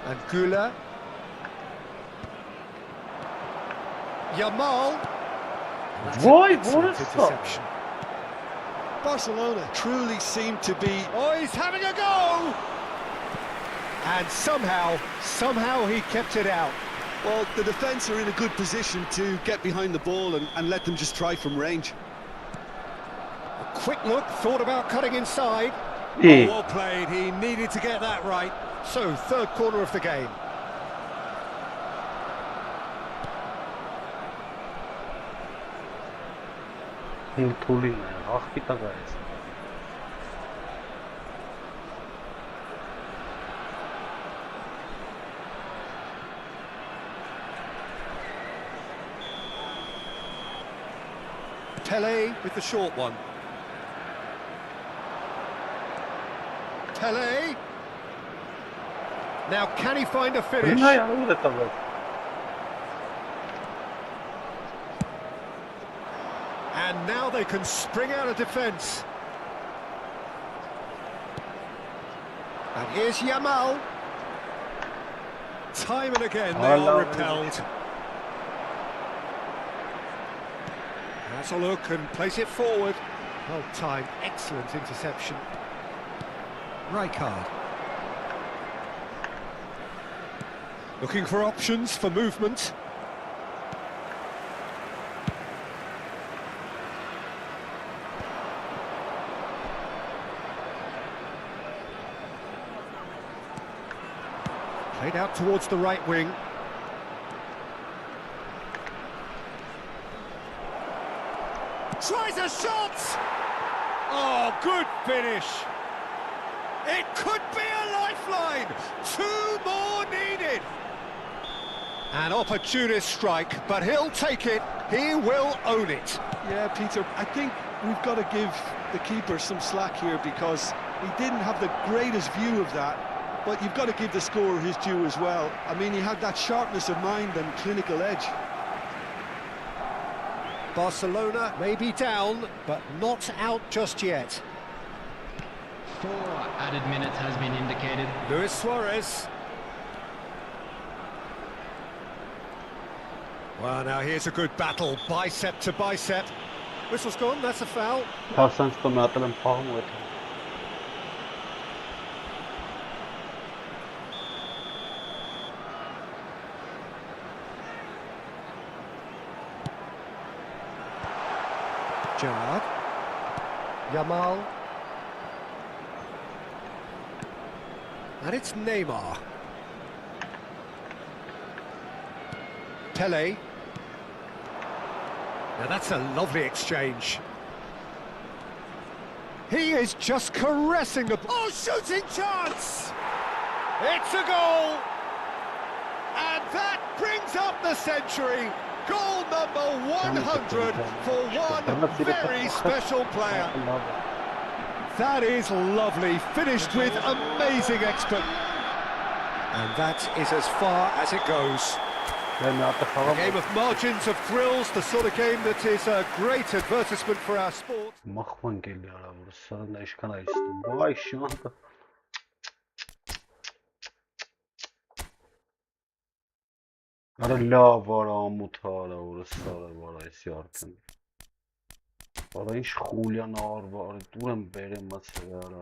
And Güler. Yamal. Vay, Excellent orası. interception. Barcelona truly seem to be... Oh, he's having a go! And somehow he kept it out. Well, the defence are in a good position to get behind the ball and let them just try from range. A quick look, thought about cutting inside. İyi. Well played, he needed to get that right. So, third corner of the game. Tulin, աղբիտա գայս։ Pele with the short one. Pele. Now, can he find a finish? Նա յարու է տվել։ And now they can spring out of defence. And here's Yamal. Time and again they are repelled. Has a look and place it forward. Well timed, excellent interception. Rijkaard. Looking for options for movement. Played out towards the right wing. Tries a shot! Oh, good finish! It could be a lifeline! 2 more needed! An opportunist strike, but he'll take it. He will own it. Yeah, Peter, I think we've got to give the keeper some slack here because he didn't have the greatest view of that. But you've got to give the scorer his due as well. I mean, he had that sharpness of mind and clinical edge. Barcelona may be down, but not out just yet. 4 added minutes has been indicated. Luis Suarez. Well, now here's a good battle, bicep to bicep. Whistle's gone, that's a foul. Հարսանց տոմատել եմ փաղում ու այդ։ Gerrard. Yamal. And it's Neymar. Pele. Now that's a lovely exchange. He is just caressing the... Oh, shooting chance! It's a goal! And that brings up the century. Goal number 100 for one very special player. That is lovely, finished with amazing expert. And that is as far as it goes. A game of margins, of thrills, the sort of game that is a great advertisement for our sport. Մախման գելի արավոր, սրն էշքան այստու, բայ շանտը։ Արա լավ արա ամուտ արա որը սարը վարա էսի արդեն Արա ինչ խուլյան արվա արա դուր եմ բերեմ մացել արա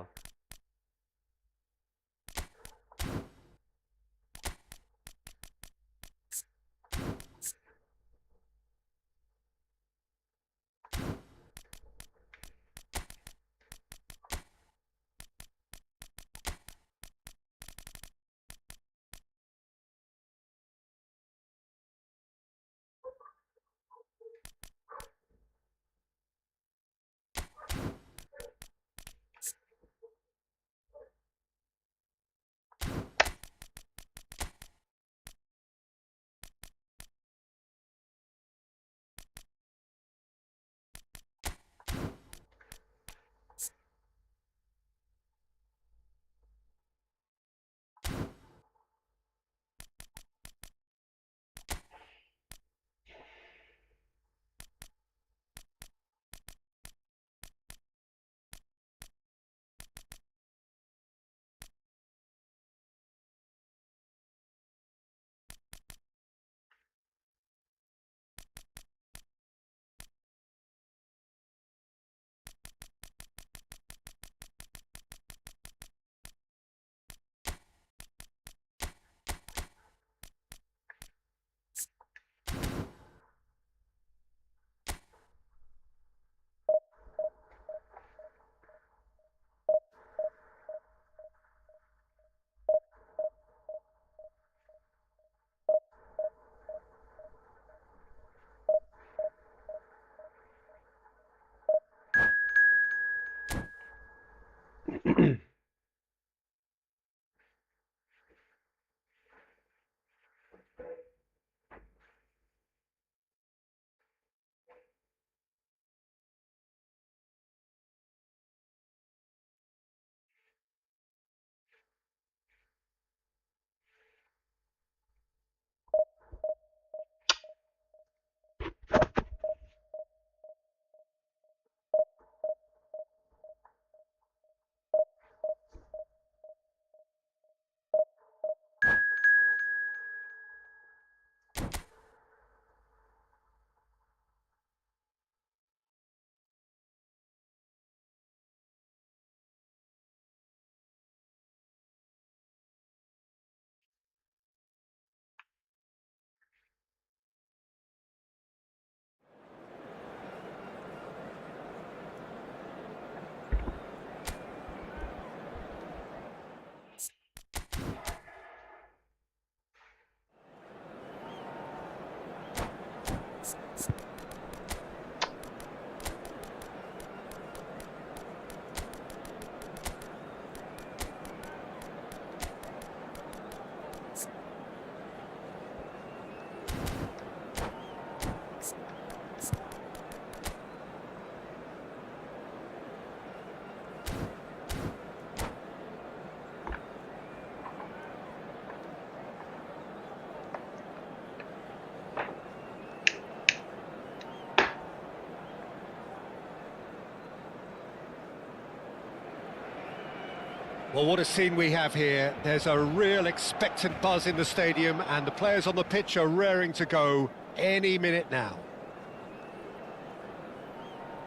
Well, what a scene we have here. There's a real expectant buzz in the stadium and the players on the pitch are raring to go any minute now.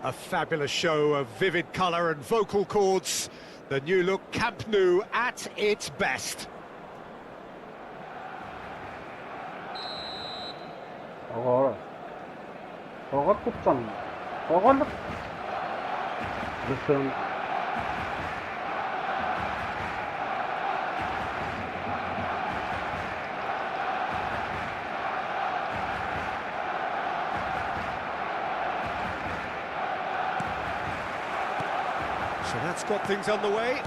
A fabulous show of vivid colour and vocal cords. The new look Camp Nou at its best. Listen. So that's got things underway.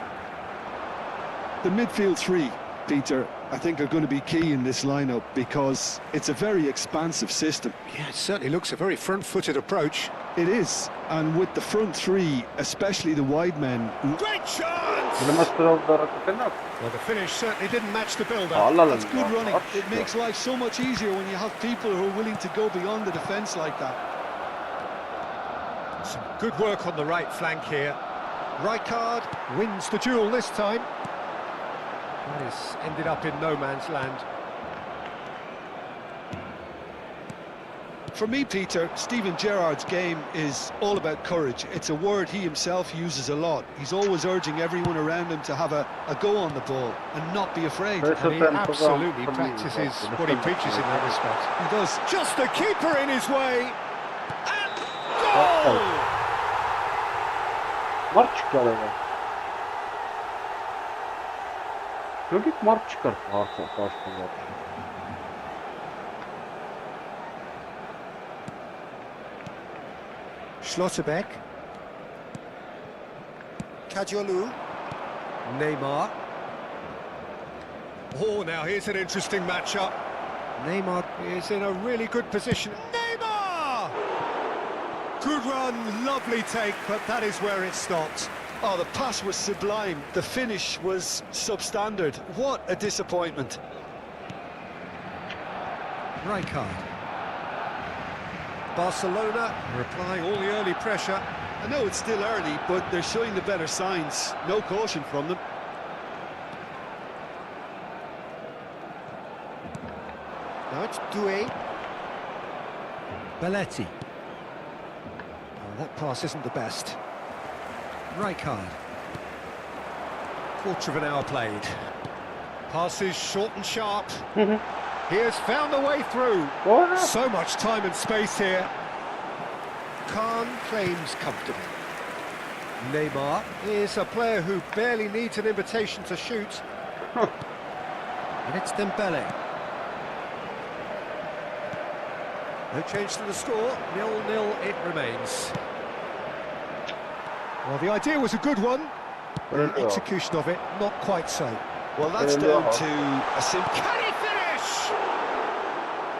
The midfield three, Peter, I think are going to be key in this lineup because it's a very expansive system. Yeah, it certainly looks a very front-footed approach. It is, and with the front three, especially the wide men. Great chance! Well, the finish certainly didn't match the build-up. That's good running. It makes life so much easier when you have people who are willing to go beyond the defence like that. Some good work on the right flank here. Rijkaard wins the duel this time. That has ended up in no man's land. For me, Peter, Steven Gerrard's game is all about courage. It's a word he himself uses a lot. He's always urging everyone around him to have a go on the ball and not be afraid. And he absolutely practices what he preaches in that respect. He does. Just the keeper in his way. And goal! Մարդ չկար եղավ։ Գոգիկ մարդ չկար հարցը, պաշտպանված։ Schlotterbeck. Kadiolu. Neymar. Oh, now here's an interesting matchup. Neymar is in a really good position. Neymar! Good run, lovely take, but that is where it stopped. Oh, the pass was sublime. The finish was substandard. What a disappointment. Rijkaard. Barcelona are applying all the early pressure. I know it's still early, but they're showing the better signs. No caution from them. Now it's Doué. Belletti. Oh, that pass isn't the best. Rijkaard. Quarter of an hour played. Passes short and sharp. He has found a way through. So much time and space here. Khan claims comfortably. Neymar is a player who barely needs an invitation to shoot. And it's Dembele. No change to the score, 0-0 it remains. Well, the idea was a good one, but the execution of it, not quite so. Well, that's down to a simple... Can he finish?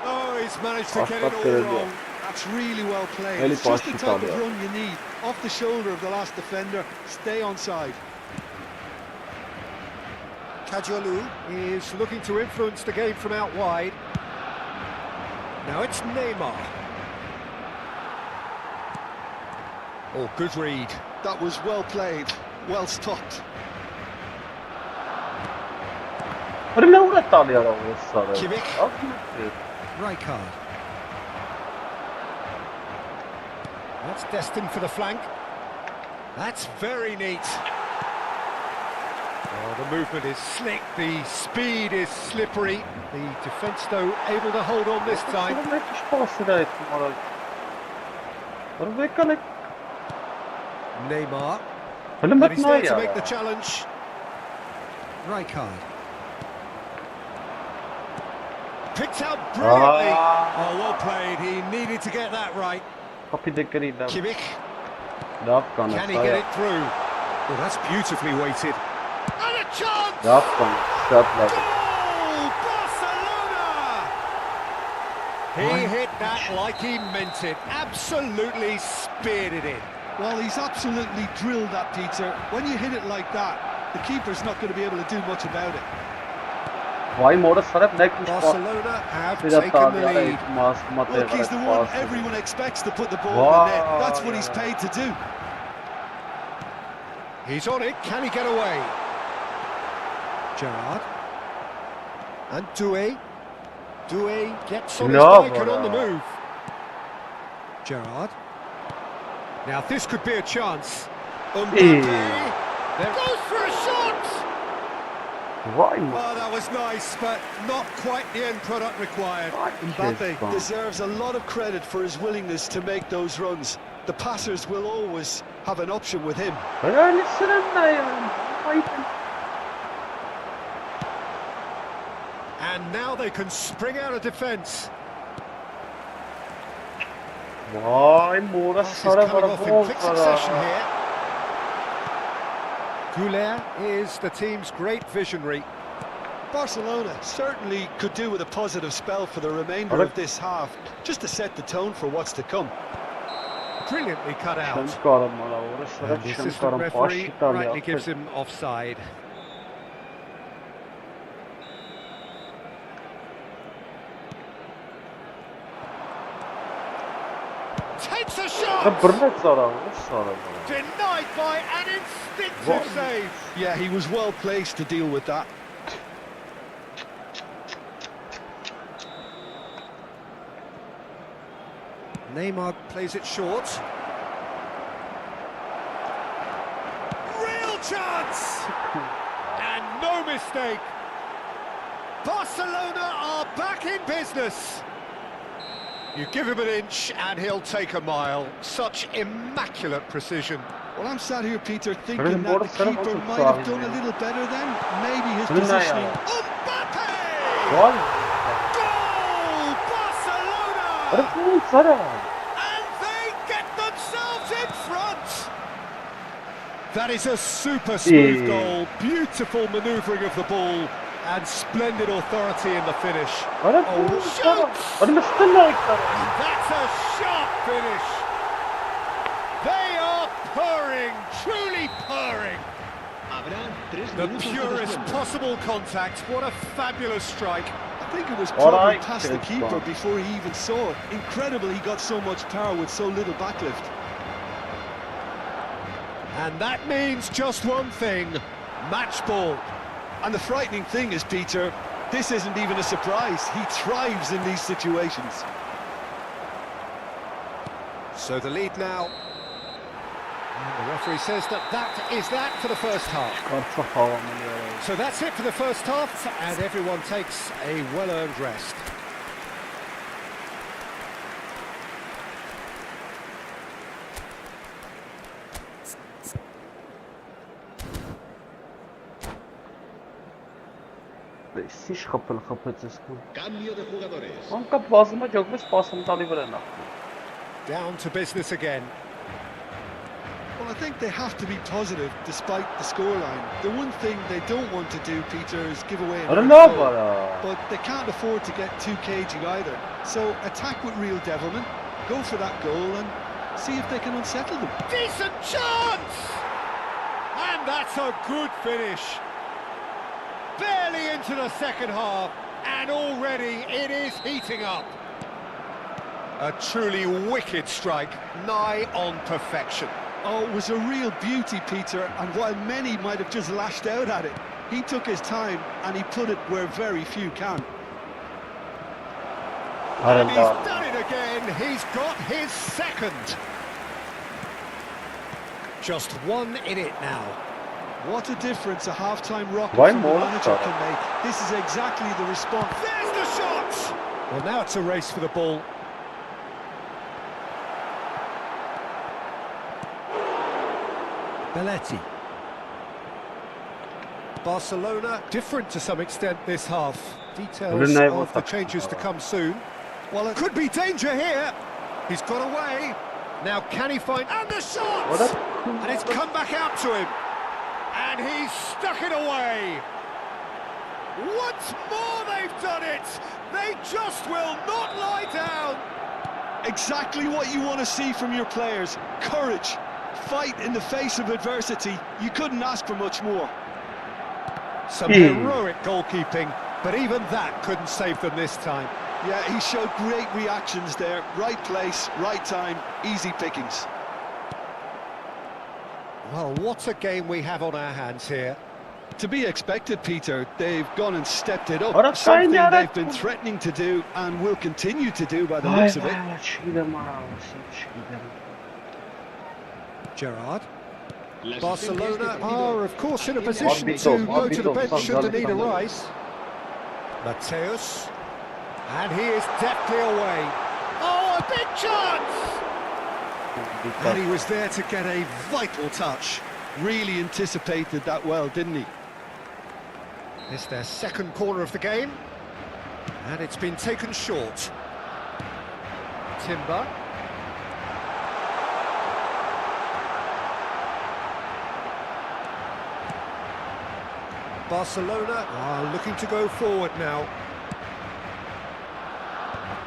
Oh, he's managed to get it all wrong. That's really well played. It's just the type of run you need. Off the shoulder of the last defender, stay onside. Kadiolu is looking to influence the game from out wide. Now it's Neymar. Oh, good read. That was well played, well stopped. Kimmich. Rijkaard. That's destined for the flank. That's very neat. Oh, the movement is slick, the speed is slippery. The defence, though, able to hold on this time. Neymar. And he's there to make the challenge. Rijkaard. Picked out brilliantly. Oh, well played. He needed to get that right. Kimmich. Can he get it through? Well, that's beautifully weighted. And a chance! Goal! Barcelona! He hit that like he meant it. Absolutely speared it in. Well, he's absolutely drilled that, Peter. When you hit it like that, the keeper's not going to be able to do much about it. Barcelona have taken the lead. Look, he's the one everyone expects to put the ball in the net. That's what he's paid to do. He's on it. Can he get away? Gerrard. And Doué. Doué gets on his bike and on the move. Gerrard. Now this could be a chance. There goes for a shot! Oh, that was nice, but not quite the end product required. Mbappe deserves a lot of credit for his willingness to make those runs. The passers will always have an option with him. And now they can spring out of defence. Passes coming off in quick succession here. Goulet is the team's great visionary. Barcelona certainly could do with a positive spell for the remainder of this half, just to set the tone for what's to come. Brilliantly cut out. And the assistant referee rightly gives him offside. Takes a shot! Denied by an instinctive save. Yeah, he was well placed to deal with that. Neymar plays it short. Real chance! And no mistake. Barcelona are back in business. You give him an inch and he'll take a mile. Such immaculate precision. Well, I'm sat here, Peter, thinking that the keeper might have done a little better then. Maybe his positioning. Mbappe! Goal! Barcelona! And they get themselves in front! That is a super smooth goal. Beautiful manoeuvring of the ball. And splendid authority in the finish. Shoots! And that's a sharp finish. They are purring, truly purring. The purest possible contact. What a fabulous strike. I think it was probably past the keeper before he even saw it. Incredible he got so much power with so little backlift. And that means just one thing, match ball. And the frightening thing is, Peter, this isn't even a surprise. He thrives in these situations. So the lead now. And the referee says that is that for the first half. So that's it for the first half, and everyone takes a well-earned rest. Cambio de jugadores. Down to business again. Well, I think they have to be positive despite the scoreline. The one thing they don't want to do, Peter, is give away an goal. But they can't afford to get too cagey either. So attack with real devilment, go for that goal and see if they can unsettle them. Decent chance! And that's a good finish. Barely into the second half, and already it is heating up. A truly wicked strike, nigh on perfection. Oh, it was a real beauty, Peter, and while many might have just lashed out at it, he took his time and he put it where very few can. And he's done it again, he's got his second. Just one in it now. What a difference a half-time rocket from the manager can make. This is exactly the response. There's the shot! Well, now it's a race for the ball. Belletti. Barcelona, different to some extent this half. Details of the changes to come soon. Well, it could be danger here. He's got away. Now can he find... And the shot! And it's come back out to him. And he's stuck it away. Once more they've done it. They just will not lie down. Exactly what you want to see from your players. Courage. Fight in the face of adversity. You couldn't ask for much more. Some heroic goalkeeping, but even that couldn't save them this time. Yeah, he showed great reactions there. Right place, right time, easy pickings. Well, what a game we have on our hands here. To be expected, Peter. They've gone and stepped it up. Something they've been threatening to do and will continue to do by the looks of it. Gerrard. Barcelona are, of course, in a position to go to the bench should the need arise. Mateus. And he is deftly away. Oh, a big chance! And he was there to get a vital touch. Really anticipated that well, didn't he? It's their second corner of the game. And it's been taken short. Timber. Barcelona are looking to go forward now.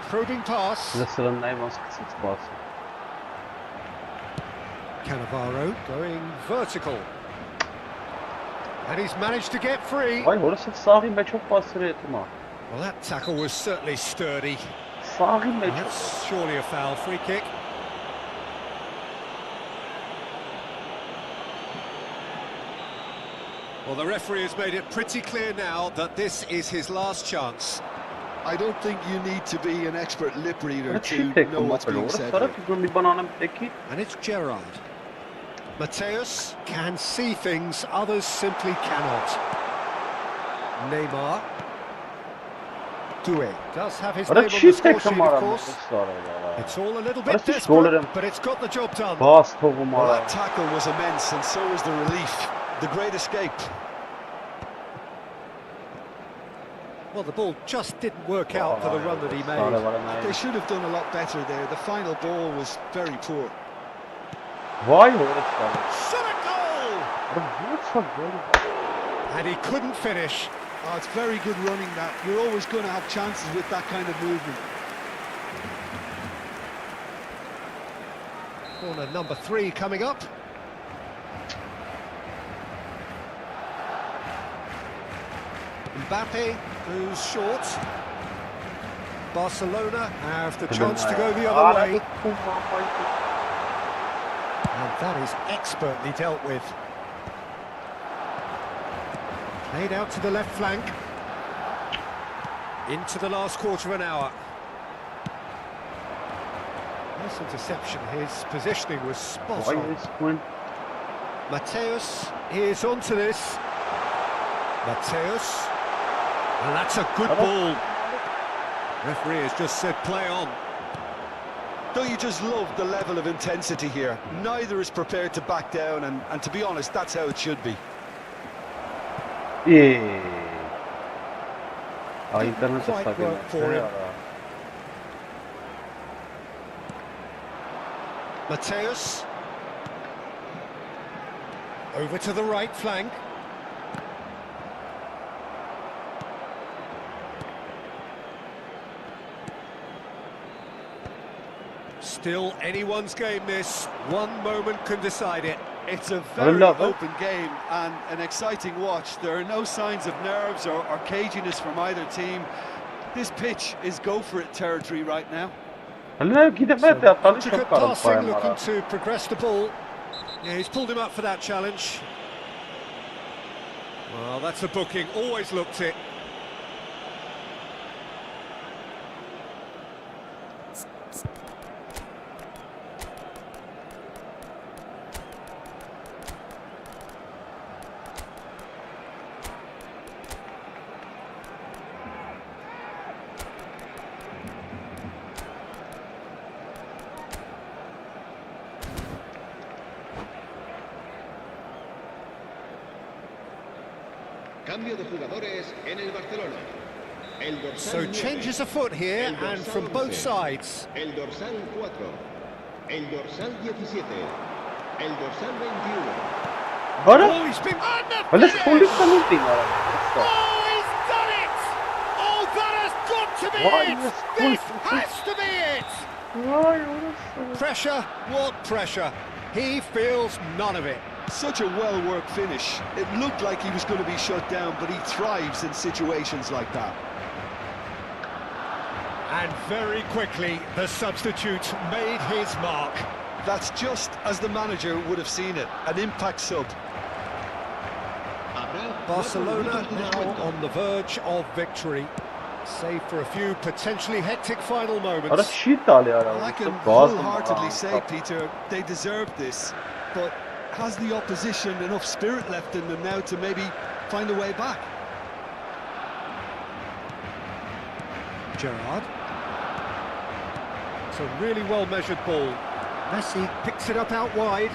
Probing pass. Cannavaro going vertical. And he's managed to get free. Well, that tackle was certainly sturdy. That's surely a foul. Free kick. Well, the referee has made it pretty clear now that this is his last chance. I don't think you need to be an expert lip reader Արա չի to know թեքում what's being ապել, said որը here. սարը մի բան անեմ տեքի։ And it's Gerrard. Mateus can see things others simply cannot. Neymar. Doué does have his Արա name on չի the score sheet, թեքում of արա course. սարը։ It's all a little Արա bit ինչ գոլեր desperate, եմ but it's got the job done. բաց թողում Well, արա։ that tackle was immense, and so was the relief. The great escape. Well, the ball just didn't work out for the run that he made. They should have done a lot better there. The final ball was very poor. Վայ հորը սարը։ Shot a goal! Արա ո՞ց է գոլը։ And he couldn't finish. Oh, it's very good running that. You're always going to have chances with that kind of movement. Corner number 3 coming up. Mbappe goes short. Barcelona have the chance to go the other way. And that is expertly dealt with. Played out to the left flank. Into the last quarter of an hour. Nice interception. His positioning was spot on. Mateus is onto this. Mateus. And that's a good ball. Referee has just said play on. Don't you just love the level of intensity here? Neither is prepared to back down, and to be honest, that's how it should be. Quite work for him. Mateus. Over to the right flank. Still anyone's game this. One moment can decide it. It's a very open game and an exciting watch. There are no signs of nerves or caginess from either team. This pitch is go-for-it territory right now. Intricate passing, looking to progress the ball. Yeah, he's pulled him up for that challenge. Well, that's a booking. Always looked it. Cambio de jugadores en el Barcelona. El dorsal So 9, changes afoot here el and dorsal from both 11, sides. El dorsal 4. El dorsal 17. El dorsal 21. Oh, he's been on the finish! Oh, he's done it! Oh, that has got to be it! This has to be it! Pressure, what pressure? He feels none of it. Such a well-worked finish. It looked like he was going to be shut down, but he thrives in situations like that. And very quickly, the substitute made his mark. That's just as the manager would have seen it, an impact sub. Barcelona now on the verge of victory, save for a few potentially hectic final moments. I can wholeheartedly say, Peter, they deserved this, but has the opposition enough spirit left in them now to maybe find a way back? Gerrard. It's a really well-measured ball. Messi picks it up out wide.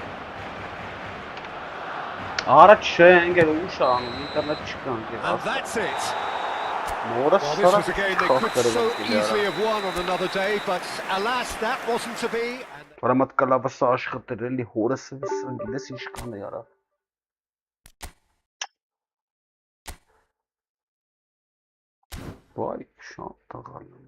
And that's it. Well, this was a game they could so easily have won on another day, but alas, that wasn't to be. Որամատ կլավասը աշխատել էլի հորս գիտես ինչքան է արա Վայ շատ տղալ եմ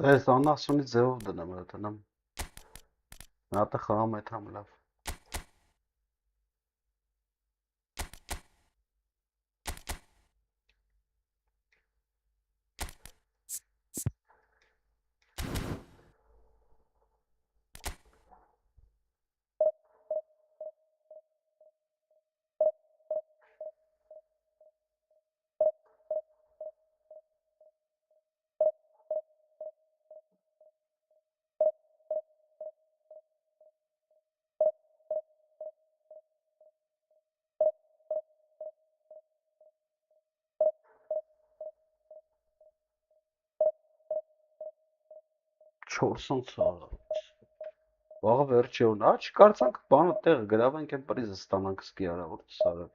Այս անասունի ձևով դնեմ, դնեմ։ Նատը խաղամ այդ համ լավ։ Չորսոնց վաղը վերջի ունա, չկարծանք բանը տեղը գրավենք են պրիզը ստանանք սկի արավոր սարը։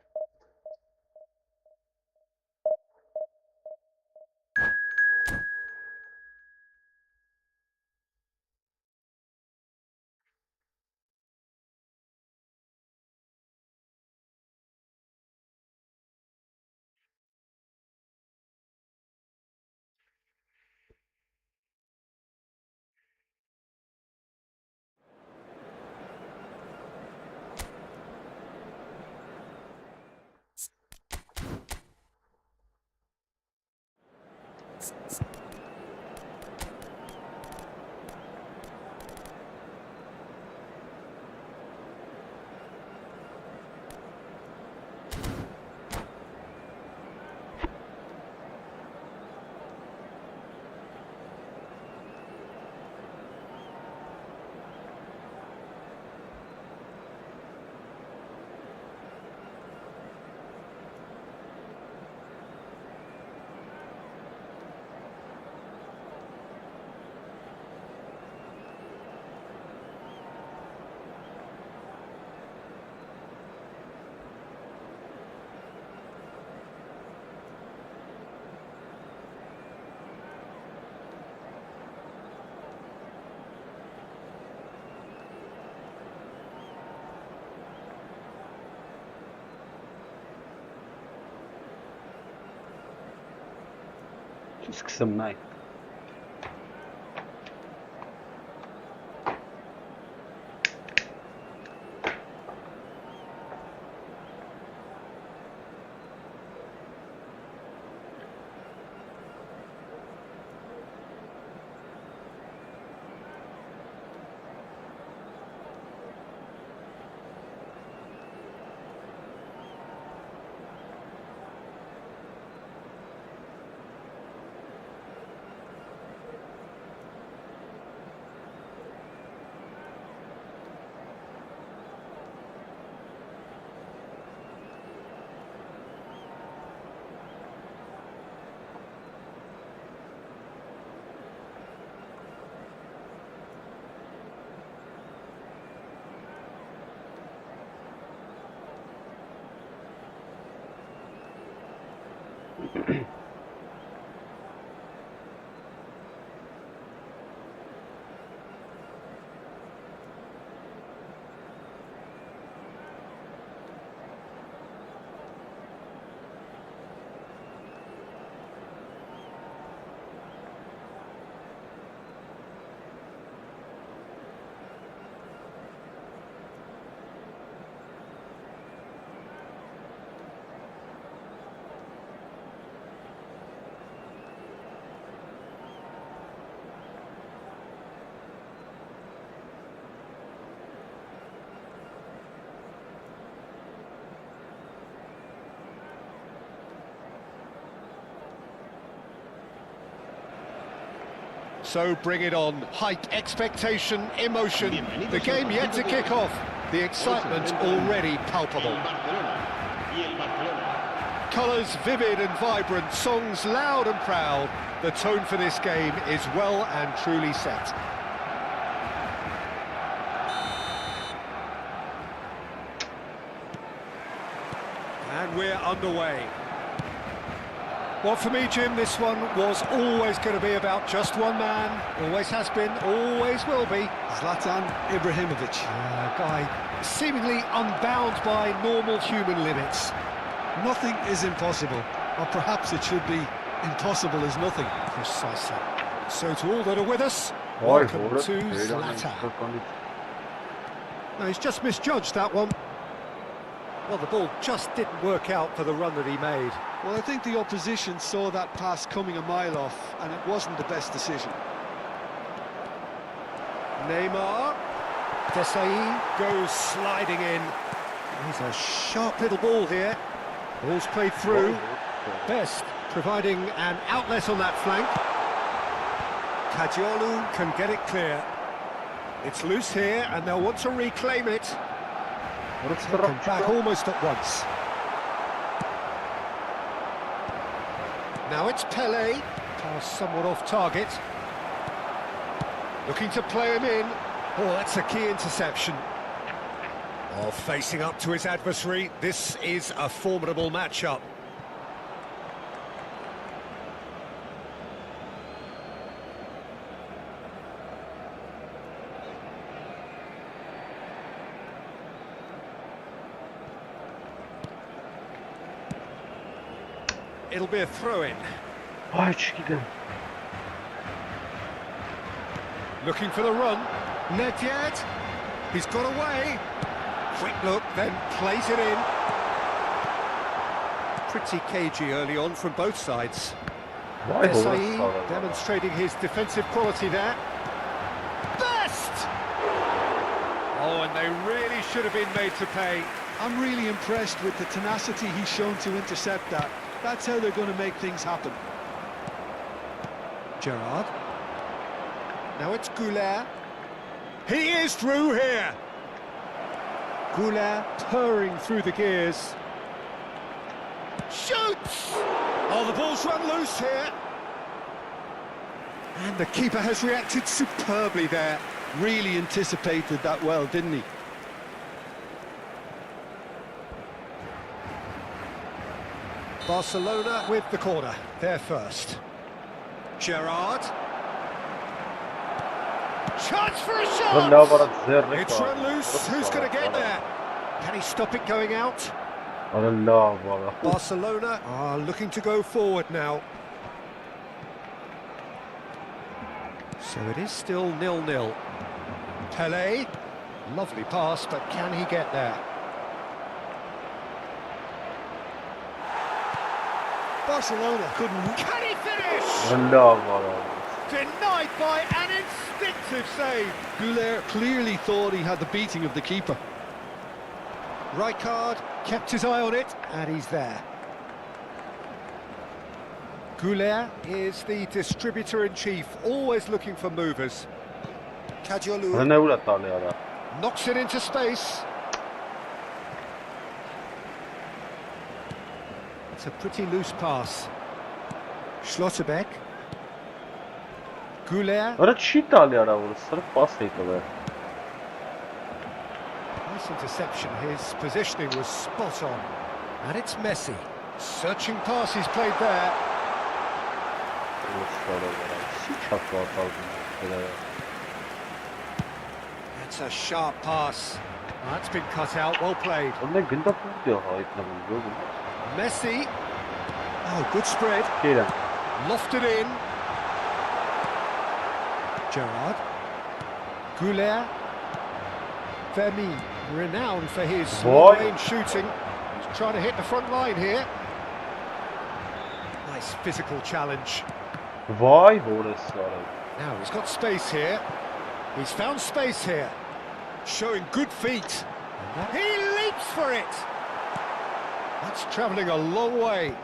Սկսեմ նայ։ So bring it on. Hype, expectation, emotion. The game yet to kick off. The excitement already palpable. Colours vivid and vibrant, songs loud and proud. The tone for this game is well and truly set. And we're underway. Well, for me, Jim, this one was always going to be about just one man. Always has been, always will be. Zlatan Ibrahimovic. A guy seemingly unbound by normal human limits. Nothing is impossible, or perhaps it should be impossible is nothing. Precisely. So to all that are with us, Vay, welcome orada to böyle Zlatan. No, he's just misjudged that one. Well, the ball just didn't work out for the run that he made. Well, I think the opposition saw that pass coming a mile off, and it wasn't the best decision. Neymar. Desai goes sliding in. He's a sharp little ball here. Ball's played through. Best providing an outlet on that flank. Kajiolu can get it clear. It's loose here and they'll want to reclaim it. Come back almost at once. Now it's Pele. Pass somewhat off target. Looking to play him in. Oh, that's a key interception. Oh, facing up to his adversary. This is a formidable matchup. It'll be a throw-in. Vay çıktı. Looking for the run. Not yet. He's got away. Quick look, then plays it in. Pretty cagey early on from both sides. Vay Desai orası. demonstrating his defensive quality there. Best! Oh, and they really should have been made to pay. I'm really impressed with the tenacity he's shown to intercept that. That's how they're going to make things happen. Gerrard. Now it's Goulet. He is through here. Goulet purring through the gears. Shoots! Oh, the ball's run loose here. And the keeper has reacted superbly there. Really anticipated that well, didn't he? Barcelona with the corner. They're first. Gerrard. Chance for a shot! Valla bana zerre It's run loose. Who's going to get there? Can he stop it going out? Allah bana. Barcelona are looking to go forward now. So it is still 0-0. Pele. Lovely pass, but can he get there? Barcelona couldn't. Can he finish? Allah bana. Denied by an instinctive save. Goulet clearly thought he had the beating of the keeper. Rijkaard kept his eye on it, and he's there. Goulet is the distributor-in-chief, always looking for movers. Kajiolu Ne uğrat tali ara. knocks it into space. It's a pretty loose pass. Schlotterbeck. Goulet. Ara çi tali ara vurdu. Sırf pas ettiler. Nice interception. His positioning was spot on. And it's Messi. Searching pass he's played there. That's a sharp pass. That's been cut out. Well played. Ne günde diyor hayatlarım gördün. Messi. Oh, good spread. Keylen. Lofted in. Gerrard. Goulet. Vermi, renowned for his long-range shooting. He's trying to hit the front line here. Nice physical challenge. Vay orası ara. Now he's got space here. He's found space here. Showing good feet. He leaps for it. That's travelling a long way.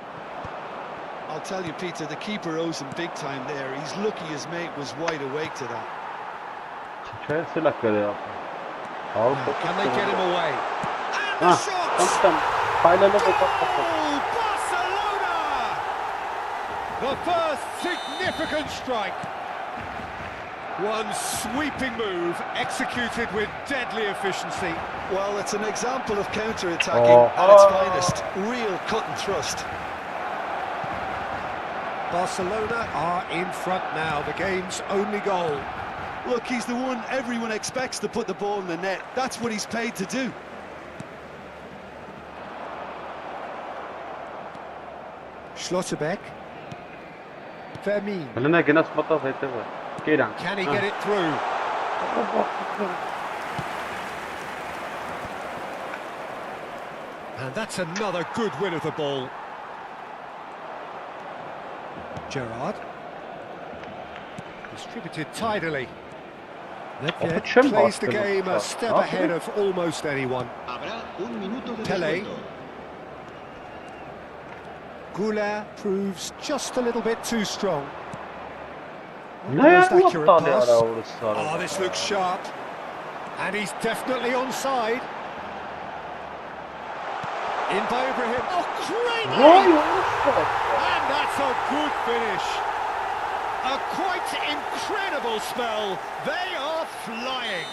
I'll tell you, Peter, the keeper owes him big time there. He's lucky his mate was wide awake to that. Çayası lakları yaptı. Al Can they get him away? And the shot! Tamam. Paylarla Oh, Barcelona! The first significant strike. One sweeping move executed with deadly efficiency. Well, it's an example of counter-attacking at its finest. Real cut and thrust. Barcelona are in front now, the game's only goal. Look, he's the one everyone expects to put the ball in the net. That's what he's paid to do. Schlotterbeck. Fermin. Հլնա գնաց մտավ հետևը։ Կերան։ Can he get it through? And that's another good win of the ball. Gerrard. Distributed tidily. Nedved plays the game a step ahead of almost anyone. Habrá un minuto de Pele. descuento. Goulart proves just a little bit too strong. Նայ Almost accurate ուտալի pass. արա օրս սարը։ Oh, this looks sharp. And he's definitely onside. In by Ibrahim. Oh, great! Վայ, And that's a good finish. A quite incredible spell. They are flying.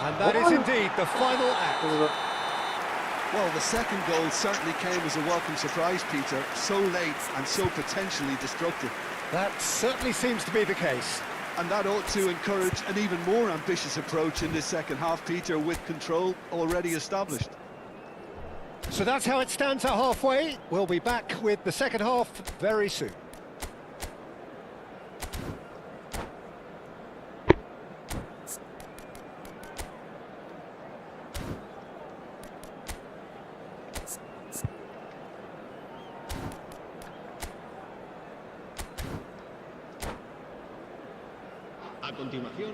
And that is indeed the final act. Well, the second goal certainly came as a welcome surprise, Peter. So late and so potentially destructive. That certainly seems to be the case. And that ought to encourage an even more ambitious approach in this second half, Peter, with control already established. So that's how it stands at halfway. We'll be back with the second half very soon. A continuación,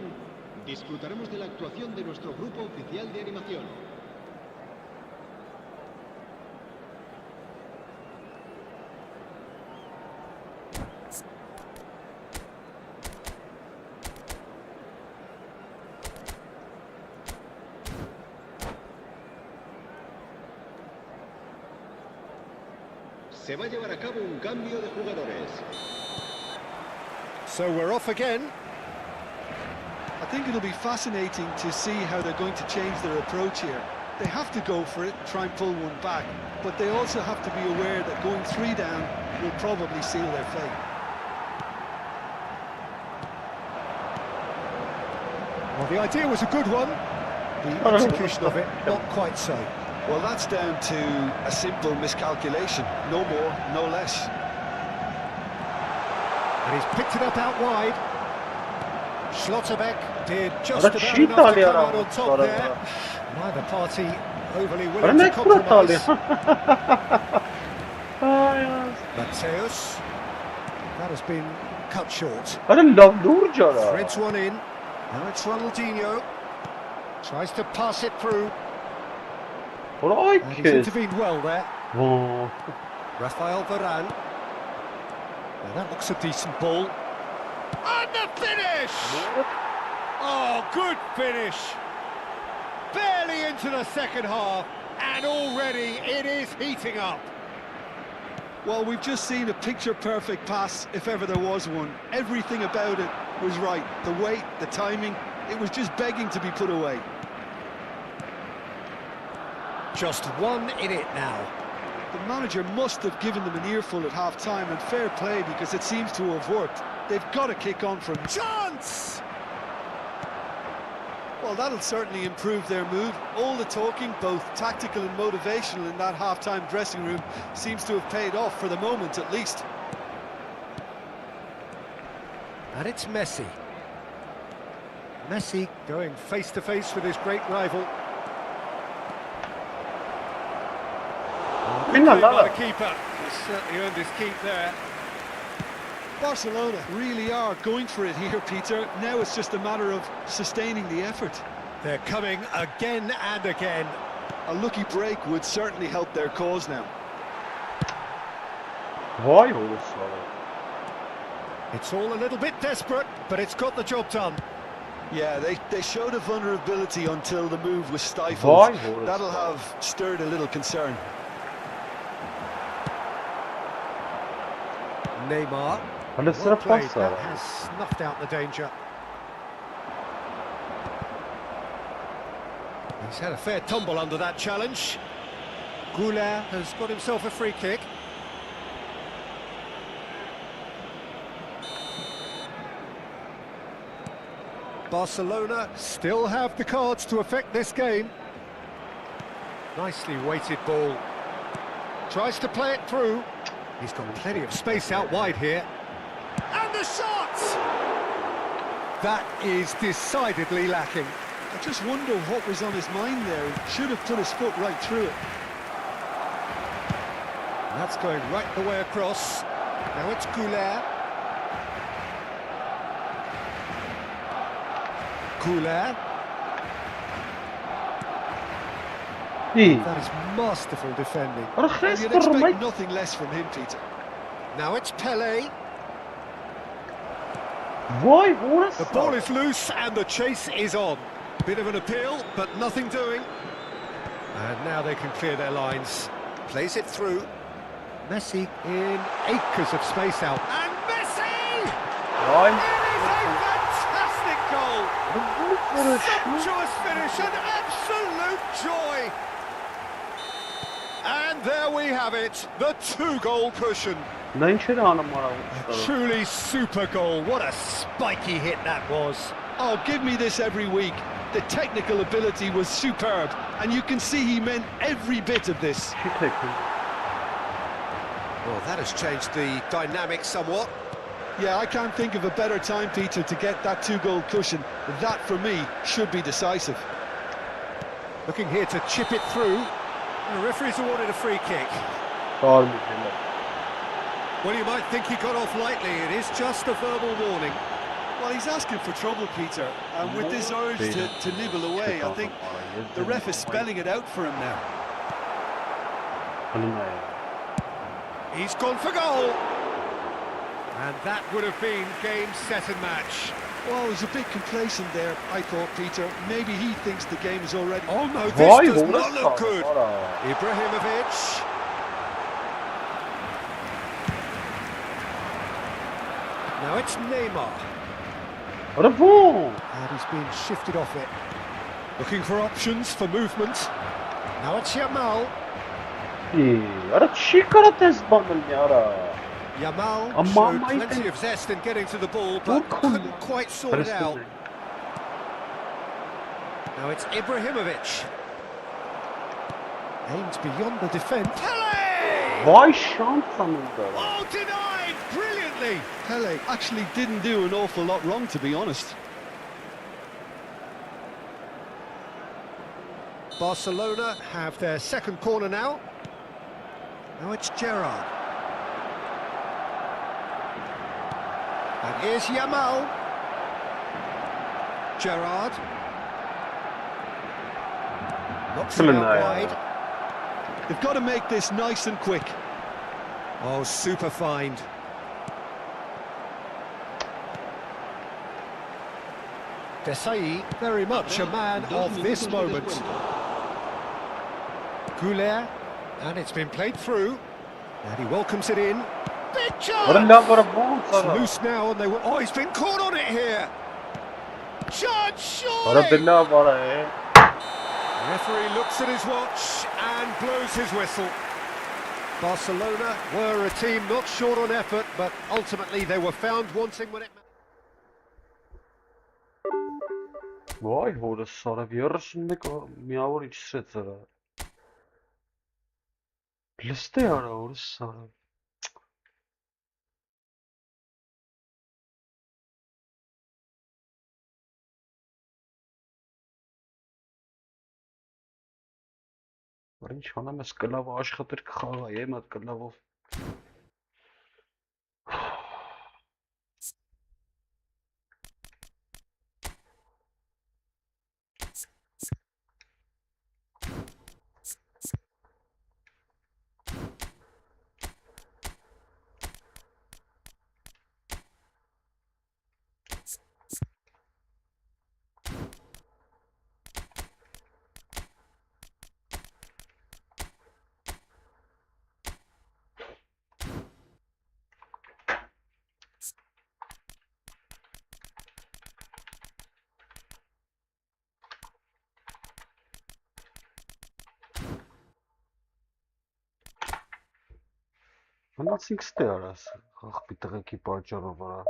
disfrutaremos de la actuación de nuestro grupo oficial de animación. Se va a llevar a cabo un cambio de jugadores. So we're off again. I think it'll be fascinating to see how they're going to change their approach here. They have to go for it, try and pull one back, but they also have to be aware that going 3 down will probably seal their fate. Well, the idea was a good one. The execution of it, not quite so. Well, that's down to a simple miscalculation. No more, no less. And he's picked it up out wide. Schlotterbeck did just What a about shit enough to earlier come out on, on top sort of, there. Neither party overly What willing a to compromise. Ay, Mateus. That has been cut short. Արա լավ լուրջ արա։ Threads one in. Now it's Ronaldinho. Tries to pass it through. Որ And այ he's քեզ։ intervened well there. Ո։ Rafael Varane. Now that looks a decent ball. And the finish! Oh, good finish. Barely into the second half, and already it is heating up. Well, we've just seen a picture-perfect pass, if ever there was one. Everything about it was right. The weight, the timing, it was just begging to be put away. Just one in it now. The manager must have given them an earful at half-time, and fair play, because it seems to have worked. They've got to kick on from Chance! Well, that'll certainly improve their mood. All the talking, both tactical and motivational, in that half-time dressing room seems to have paid off for the moment, at least. And it's Messi. Messi going face-to-face with his great rival. Good play by the keeper. He's certainly earned his keep there. Barcelona really are going for it here, Peter. Now it's just a matter of sustaining the effort. They're coming again and again. A lucky break would certainly help their cause now. Վայ հորս սարը։ It's all a little bit desperate, but it's got the job done. Yeah, they showed a vulnerability until the move was Why? stifled. That'll have stirred a little concern. Neymar. Հələ Well սրա played. պաս That արա։ has snuffed out the danger. He's had a fair tumble under that challenge. Goulart has got himself a free kick. Barcelona still have the cards to affect this game. Nicely weighted ball. Tries to play it through. He's got plenty of space out wide here. a shot! That is decidedly lacking. I just wonder what was on his mind there. He should have put his foot right through it. That's going right the way across. Now it's Goulet. Goulet. That is masterful defending. You'd expect nothing less from him, Peter. Now it's Pele. Why? The ball is loose and the chase is on. Bit of an appeal, but nothing doing. And now they can clear their lines. Plays it through. Messi in acres of space out. And Messi! Why? It is a fantastic goal! Sumptuous finish, an absolute joy! And there we have it, the two-goal cushion. A truly super goal. What a spiky hit that was. Oh, give me this every week. The technical ability was superb, and you can see he meant every bit of this. Well, that has changed the dynamic somewhat. Yeah, I can't think of a better time, Peter, to get that two-goal cushion. That, for me, should be decisive. Looking here to chip it through. And the referee's awarded a free kick. Well, you might think he got off lightly. It is just a verbal warning. Well, he's asking for trouble, Peter, and with this urge to nibble away, I think the ref is spelling it out for him now. He's gone for goal! And that would have been game, set and match. Well, he's a bit complacent there, I thought, Peter. Maybe he thinks the game is already... Oh no, this does not look good! Ibrahimovic. Now it's Neymar. And he's been shifted off it. Looking for options for movement. Now it's Yamal. Yamal showed plenty of zest in getting to the ball, but couldn't quite sort it out. Now it's Ibrahimovic. Aimed beyond the defence. Pele! Oh, denied! Brilliantly! Pele actually didn't do an awful lot wrong, to be honest. Barcelona have their second corner now. Now it's Gerrard. And here's Yamal. Gerrard. Knocks it out wide. They've got to make this nice and quick. Oh, super find. Desai, very much a man of this moment. Goulet, and it's been played through. And he welcomes it in. Big chance! It's loose now, and they were... Oh, he's been caught on it here! Chance, surely! The referee looks at his watch and blows his whistle. Barcelona were a team not short on effort, but ultimately they were found wanting when it mattered. Vay, hoda sarab yarısında miavur iç setsara. Liste yara orası sarab. Ինչ անեմ ես կլավը աշխատեր կխաղայի, եմ այդ կլավով Մնացինք ստե արաս, խաղպի տղեկի պաճարով արա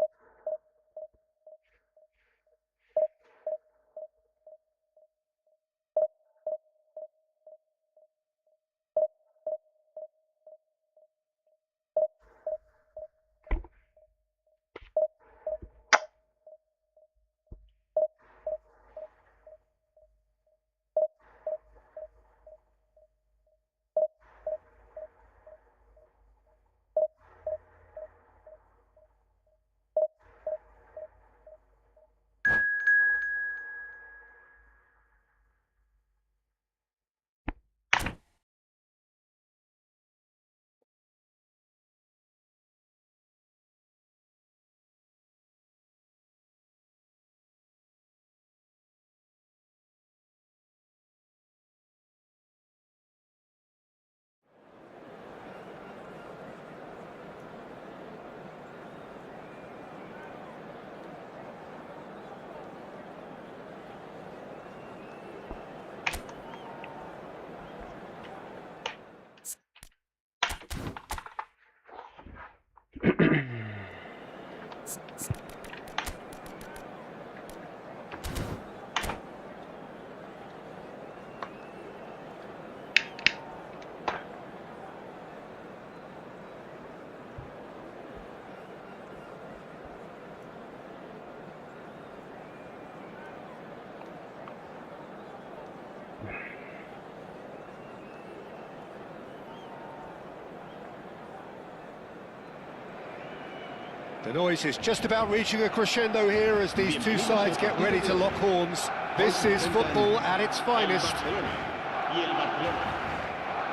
The noise is just about reaching a crescendo here as these two sides get ready to lock horns. This is football at its finest.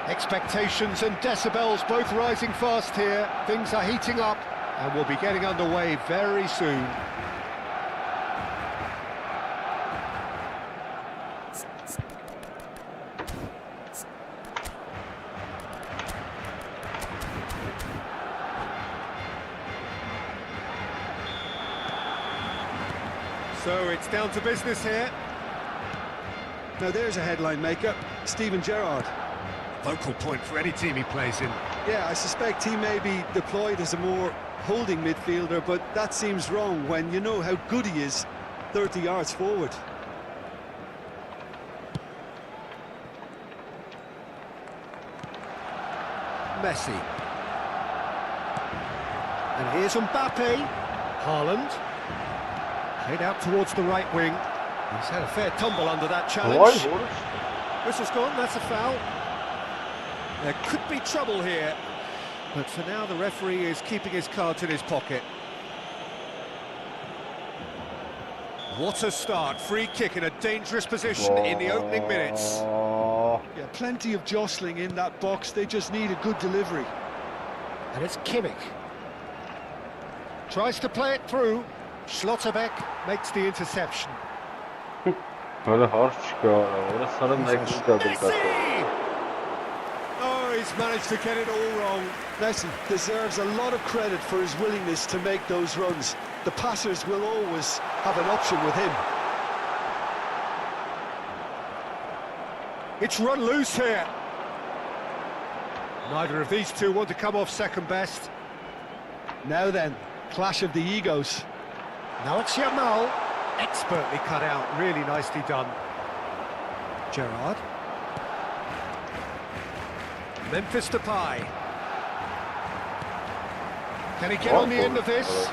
Expectations and decibels both rising fast here. Things are heating up and we'll be getting underway very soon. So it's down to business here. Now there's a headline maker, Steven Gerrard. Focal point for any team he plays in. Yeah, I suspect he may be deployed as a more holding midfielder, but that seems wrong when you know how good he is 30 yards forward. Messi. And here's Mbappe. Haaland. Played out towards the right wing. He's had a fair tumble under that challenge. Whistle's gone, that's a foul. There could be trouble here, but for now the referee is keeping his cards in his pocket. What a start, free kick in a dangerous position in the opening minutes. Yeah, plenty of jostling in that box, they just need a good delivery. And it's Kimmich. Tries to play it through. Schlotterbeck makes the interception. Oh, he's managed to get it all wrong. Messi deserves a lot of credit for his willingness to make those runs. The passers will always have an option with him. It's run loose here. Neither of these two want to come off second best. Now then, clash of the egos. Now it's Yamal. Expertly cut out, really nicely done. Gerrard. Memphis Depay. Can he get on the end of this?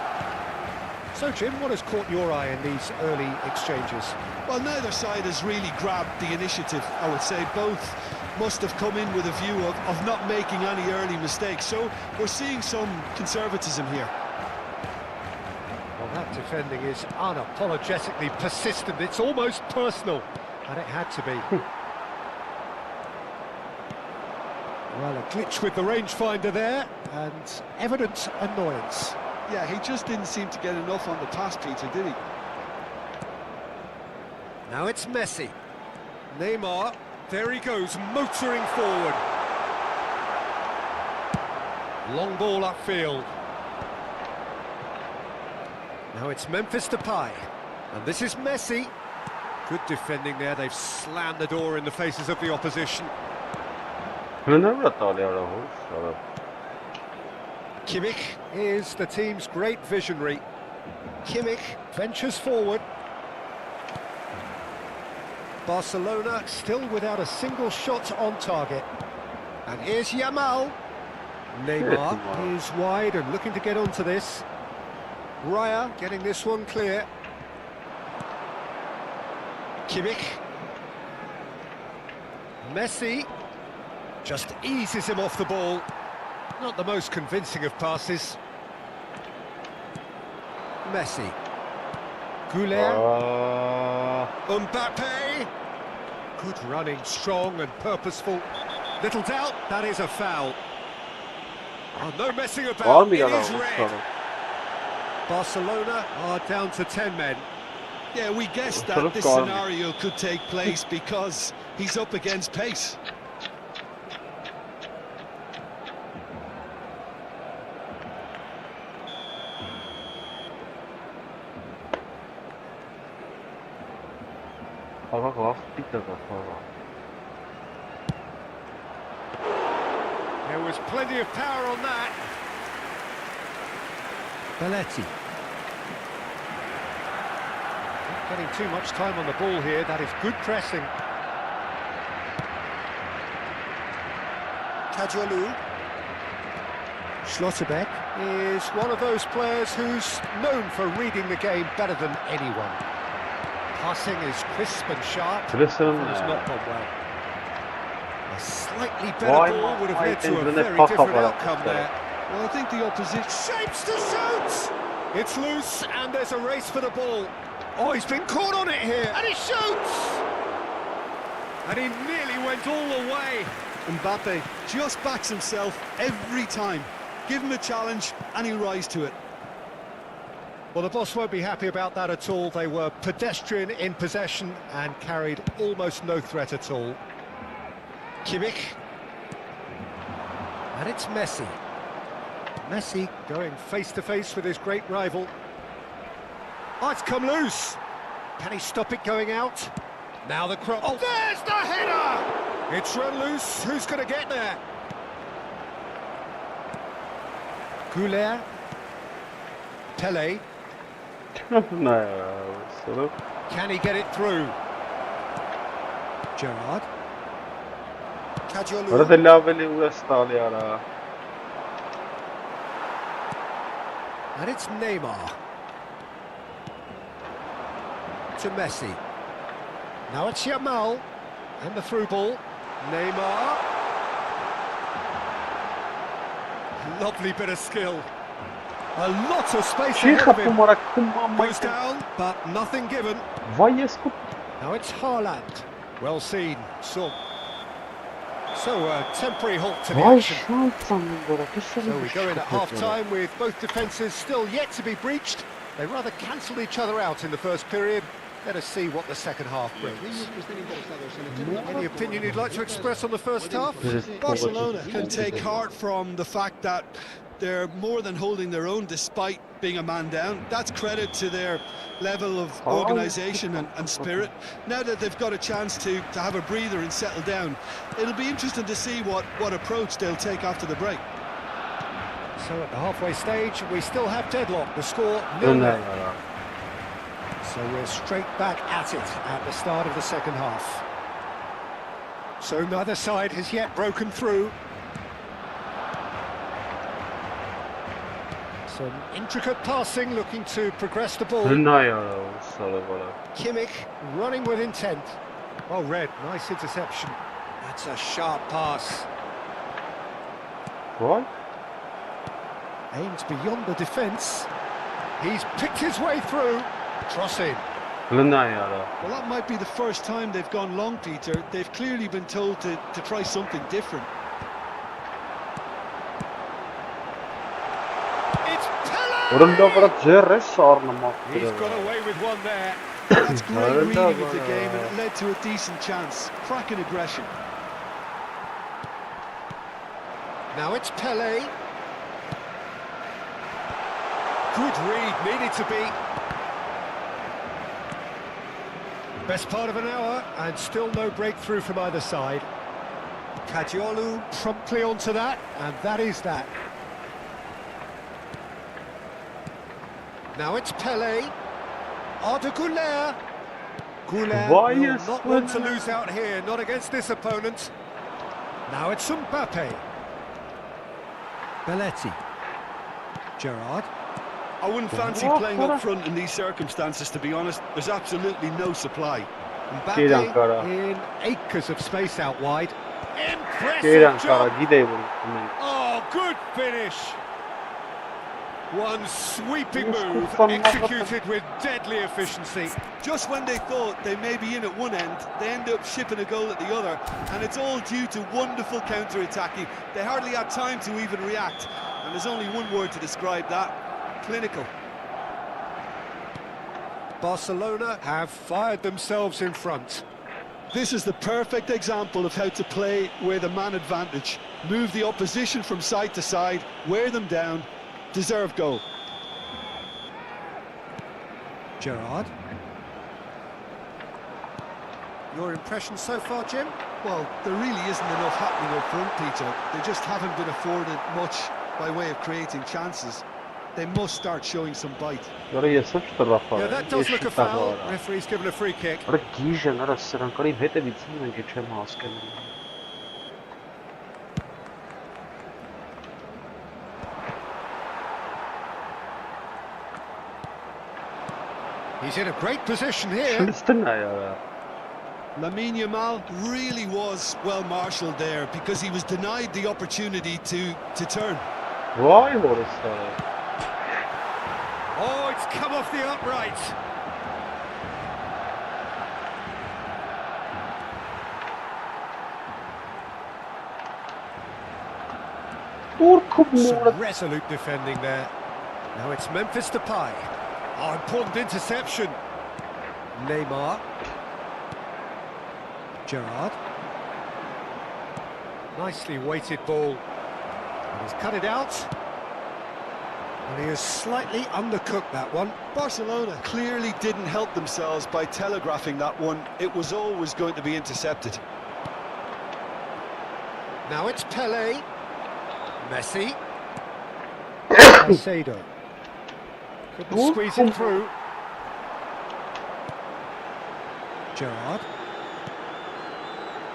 So Jim, what has caught your eye in these early exchanges? Well, neither side has really grabbed the initiative, I would say. Both must have come in with a view of not making any early mistakes. So we're seeing some conservatism here. Well, that defending is unapologetically persistent. It's almost personal, and it had to be. Well, a glitch with the rangefinder there, and evident annoyance. Yeah, he just didn't seem to get enough on the pass, Peter, did he? Now it's Messi. Neymar, there he goes, motoring forward. Long ball upfield. Now it's Memphis Depay, and this is Messi. Good defending there, they've slammed the door in the faces of the opposition. Kimmich is the team's great visionary. Kimmich ventures forward. Barcelona still without a single shot on target. And here's Yamal. Neymar is wide and looking to get onto this. Raya getting this one clear. Kimmich. Messi just eases him off the ball. Not the most convincing of passes. Messi. Goulet. Mbappe. Good running, strong and purposeful. Little doubt, that is a foul. Oh, no messing about, it is red. Barcelona are down to 10 men. Yeah, we guessed that this scenario could take place because he's up against pace. There was plenty of power on that. Belletti. Not getting too much time on the ball here, that is good pressing. Kajalu. Schlotterbeck is one of those players who's known for reading the game better than anyone. Passing is crisp and sharp, and has not gone well. A slightly better ball would have led to a very different outcome there. Well, I think the opposition... Shapes to shoot! It's loose, and there's a race for the ball. Oh, he's been caught on it here, and he shoots! And he nearly went all the way. Mbappe just backs himself every time. Give him a challenge, and he'll rise to it. Well, the boss won't be happy about that at all. They were pedestrian in possession and carried almost no threat at all. Kimmich. And it's Messi. Messi going face-to-face with his great rival. Oh, it's come loose. Can he stop it going out? Now the cross. Oh, there's the header! It's run loose. Who's going to get there? Goulet. Pele. Can he get it through? Gerrard. Caggiolo. And it's Neymar. To Messi. Now it's Yamal. And the through ball. Neymar. Lovely bit of skill. A lot of space ahead of him. Goes down, but nothing given. Now it's Haaland. Well seen. So a temporary halt to the action. So we go in at half-time with both defences still yet to be breached. They rather cancelled each other out in the first period. Let us see what the second half brings. Any opinion you'd like to express on the first half? Barcelona can take heart from the fact that they're more than holding their own despite being a man down. That's credit to their level of organisation and spirit. Now that they've got a chance to have a breather and settle down, it'll be interesting to see what approach they'll take after the break. So at the halfway stage, we still have deadlock. The score 0-0. So we're straight back at it at the start of the second half. So neither side has yet broken through. Some intricate passing, looking to progress the ball. Kimmich running with intent. Oh, Red, nice interception. That's a sharp pass. What? Aims beyond the defence. He's picked his way through. Crossing. Well, that might be the first time they've gone long, Peter. They've clearly been told to try something different. He's got away with one there. That's great reading of the game, and it led to a decent chance. Cracking aggression. Now it's Pele. Good read, needed to be. Best part of an hour, and still no breakthrough from either side. Caggiolo promptly onto that, and that is that. Now it's Pele. Arda Goulet. Goulet will not want to lose out here, not against this opponent. Now it's Mbappe. Belletti. Gerrard. I wouldn't fancy playing up front in these circumstances, to be honest. There's absolutely no supply. Mbappe in acres of space out wide. Impressive job. Oh, good finish. One sweeping move, executed with deadly efficiency. Just when they thought they may be in at one end, they end up shipping a goal at the other, and it's all due to wonderful counter-attacking. They hardly had time to even react, and there's only one word to describe that: clinical. Barcelona have fired themselves in front. This is the perfect example of how to play with a man advantage. Move the opposition from side to side, wear them down. Deserved goal. Gerrard. Your impression so far, Jim? Well, there really isn't enough happening up front, Peter. They just haven't been afforded much by way of creating chances. They must start showing some bite. Yeah, that does look a foul. Referee's given a free kick. He's in a great position here. Lamine Yamal really was well marshalled there because he was denied the opportunity to turn. Oh, it's come off the upright. Some resolute defending there. Now it's Memphis Depay. Oh, important interception. Neymar. Gerrard. Nicely weighted ball. And he's cut it out. And he has slightly undercooked that one. Barcelona clearly didn't help themselves by telegraphing that one. It was always going to be intercepted. Now it's Pelé. Messi. Caicedo. Couldn't squeeze him through. Gerrard.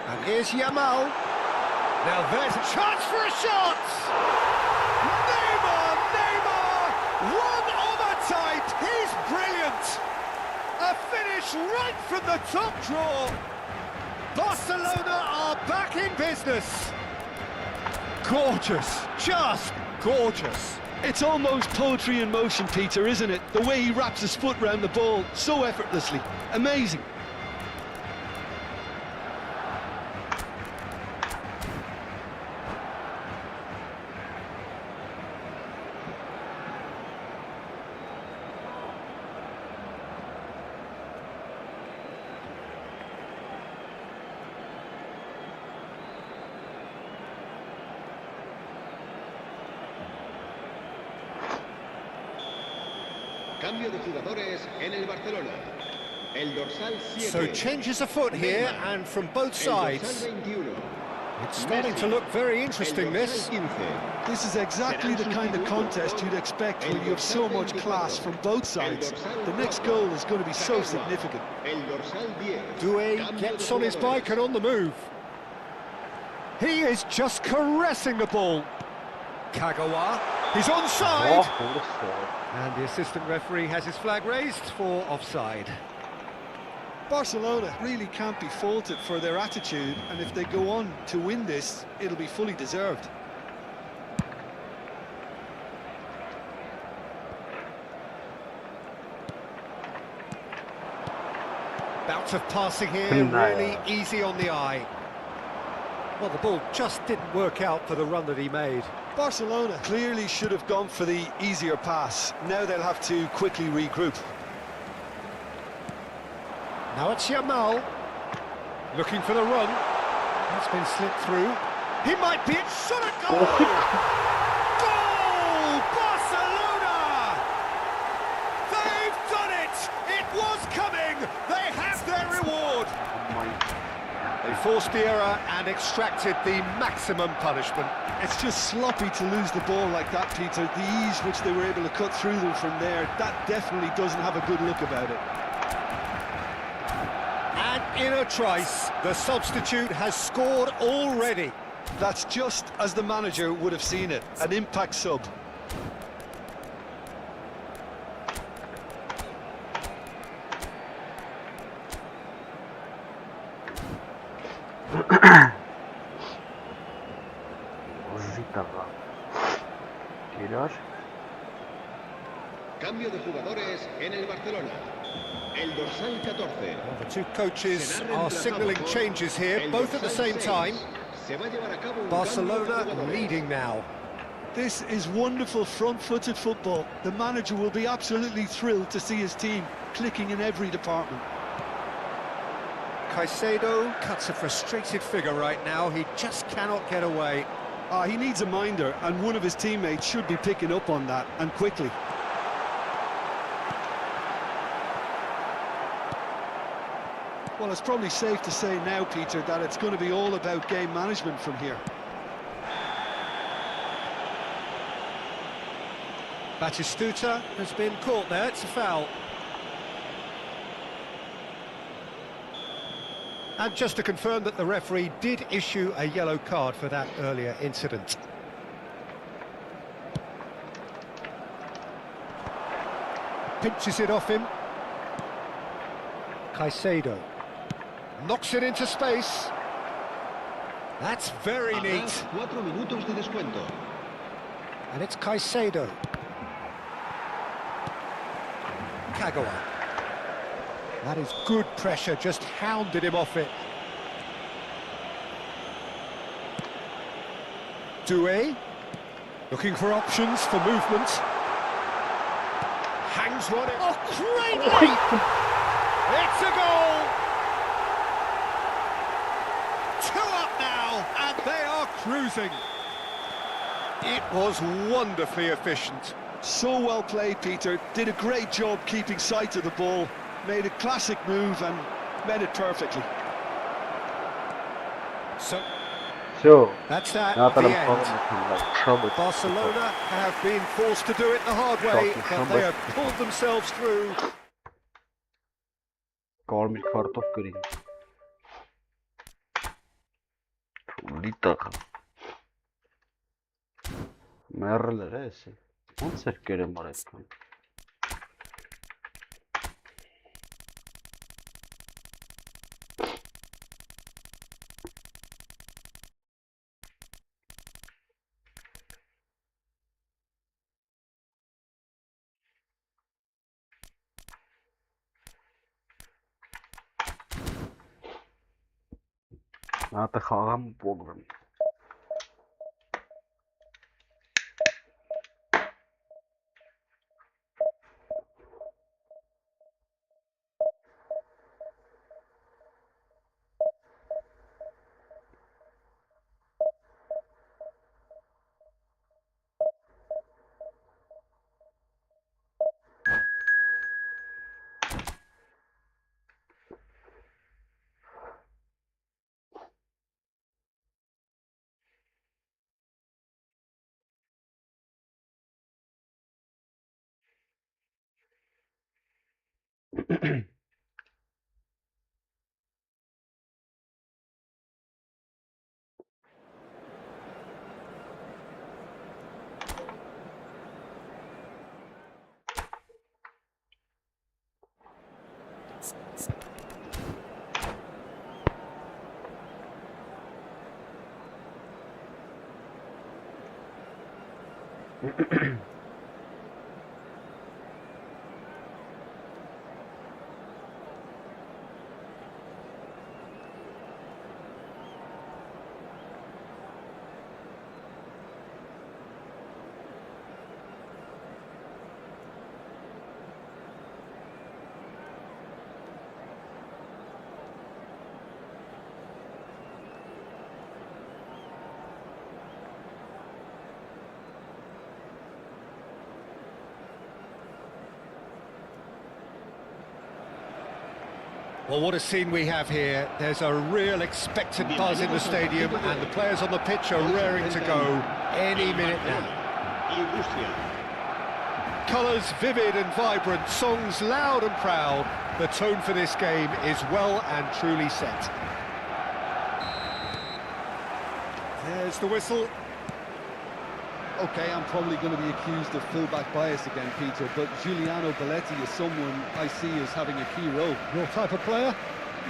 And here's Yamal. Now there's a chance for a shot! Neymar! One of a type! He's brilliant! A finish right from the top draw! Barcelona are back in business! Gorgeous! Just gorgeous! It's almost poetry in motion, Peter, isn't it? The way he wraps his foot round the ball so effortlessly. Amazing. Cambio de jugadores en el Barcelona. El dorsal 7. So changes afoot here, and from both sides. It's starting to look very interesting, this. This is exactly the kind of contest you'd expect when you have so much class from both sides. The next goal is going to be so significant. Doué gets on his bike and on the move. He is just caressing the ball. Kagawa, he's onside. And the assistant referee has his flag raised for offside. Barcelona really can't be faulted for their attitude, and if they go on to win this, it'll be fully deserved. Bout of passing here, really easy on the eye. Well, the ball just didn't work out for the run that he made. Barcelona clearly should have gone for the easier pass. Now they'll have to quickly regroup. Now it's Yamal, looking for the run. That's been slipped through. He might be at shot at goal! Goal! Barcelona! They've done it! It was coming! They have their reward! They forced the error and extracted the maximum punishment. It's just sloppy to lose the ball like that, Peter. The ease which they were able to cut through them from there, that definitely doesn't have a good look about it. And in a trice, the substitute has scored already. That's just as the manager would have seen it, an impact sub. Cambio de jugadores en el Barcelona. El dorsal 14. Well, the two coaches are signalling changes here, both at the same time. Barcelona leading now. This is wonderful front-footed football. The manager will be absolutely thrilled to see his team clicking in every department. Caicedo cuts a frustrated figure right now. He just cannot get away. He needs a minder, and one of his teammates should be picking up on that, and quickly. Well, it's probably safe to say now, Peter, that it's going to be all about game management from here. Batistuta has been caught there. It's a foul. And just to confirm that the referee did issue a yellow card for that earlier incident. Pinches it off him. Caicedo knocks it into space. That's very neat. 4 minutos de descuento. And it's Caicedo. Kagawa. That is good pressure, just hounded him off it. Doué, looking for options for movement. Hangs one in. Oh, great leap! It's a goal! 2 up now, and they are cruising. It was wonderfully efficient. So well played, Peter. Did a great job keeping sight of the ball. Made a classic move and met it perfectly. So Все. that's that. Now The that I'm end. calling it like trouble. Barcelona have been forced to do it the hard way, but they have pulled themselves through. Կարմիր քարտով գրին։ Թուլի տղա։ Մեռել էր էս։ Ոնց էր կերեմար այդքան։ Ատը խաղամ պոգվեմ։ Well, what a scene we have here. There's a real expectant buzz in the stadium, and the players on the pitch are raring to go any minute now. Colours vivid and vibrant, songs loud and proud. The tone for this game is well and truly set. There's the whistle. Okay, I'm probably going to be accused of fullback bias again, Peter, but Giuliano Belletti is someone I see as having a key role. Your type of player?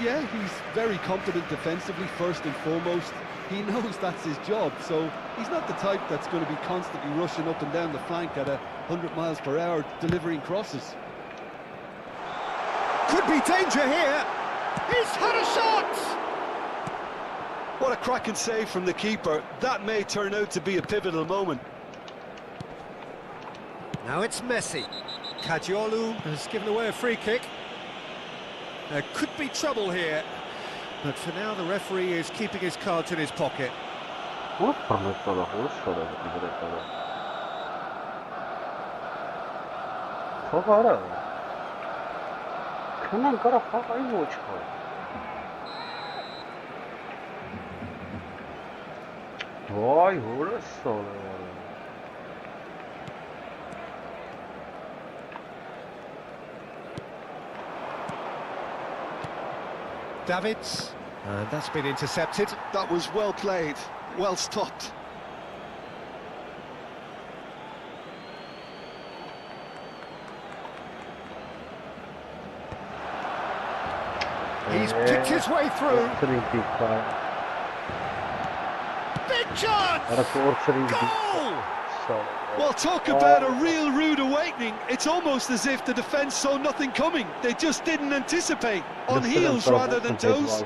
Yeah, he's very competent defensively, first and foremost. He knows that's his job, so he's not the type that's going to be constantly rushing up and down the flank at 100 miles per hour, delivering crosses. Could be danger here. He's had a shot! What a cracking save from the keeper. That may turn out to be a pivotal moment. Now it's Messi. Caggiolu has given away a free kick. There could be trouble here, but for now the referee is keeping his cards in his pocket. Ո՞ր բռնեցողը, ո՞ր շորը դրեցողը։ Խաղարա։ Քնան կարա խաղայի ոչ խաղ։ Վայ, հորը սորը։ Davids, and that's been intercepted. That was well played, well stopped. He's picked his way through. Big chance! Goal! Goal! Well, talk about a real rude awakening. It's almost as if the defence saw nothing coming. They just didn't anticipate. On heels rather than toes.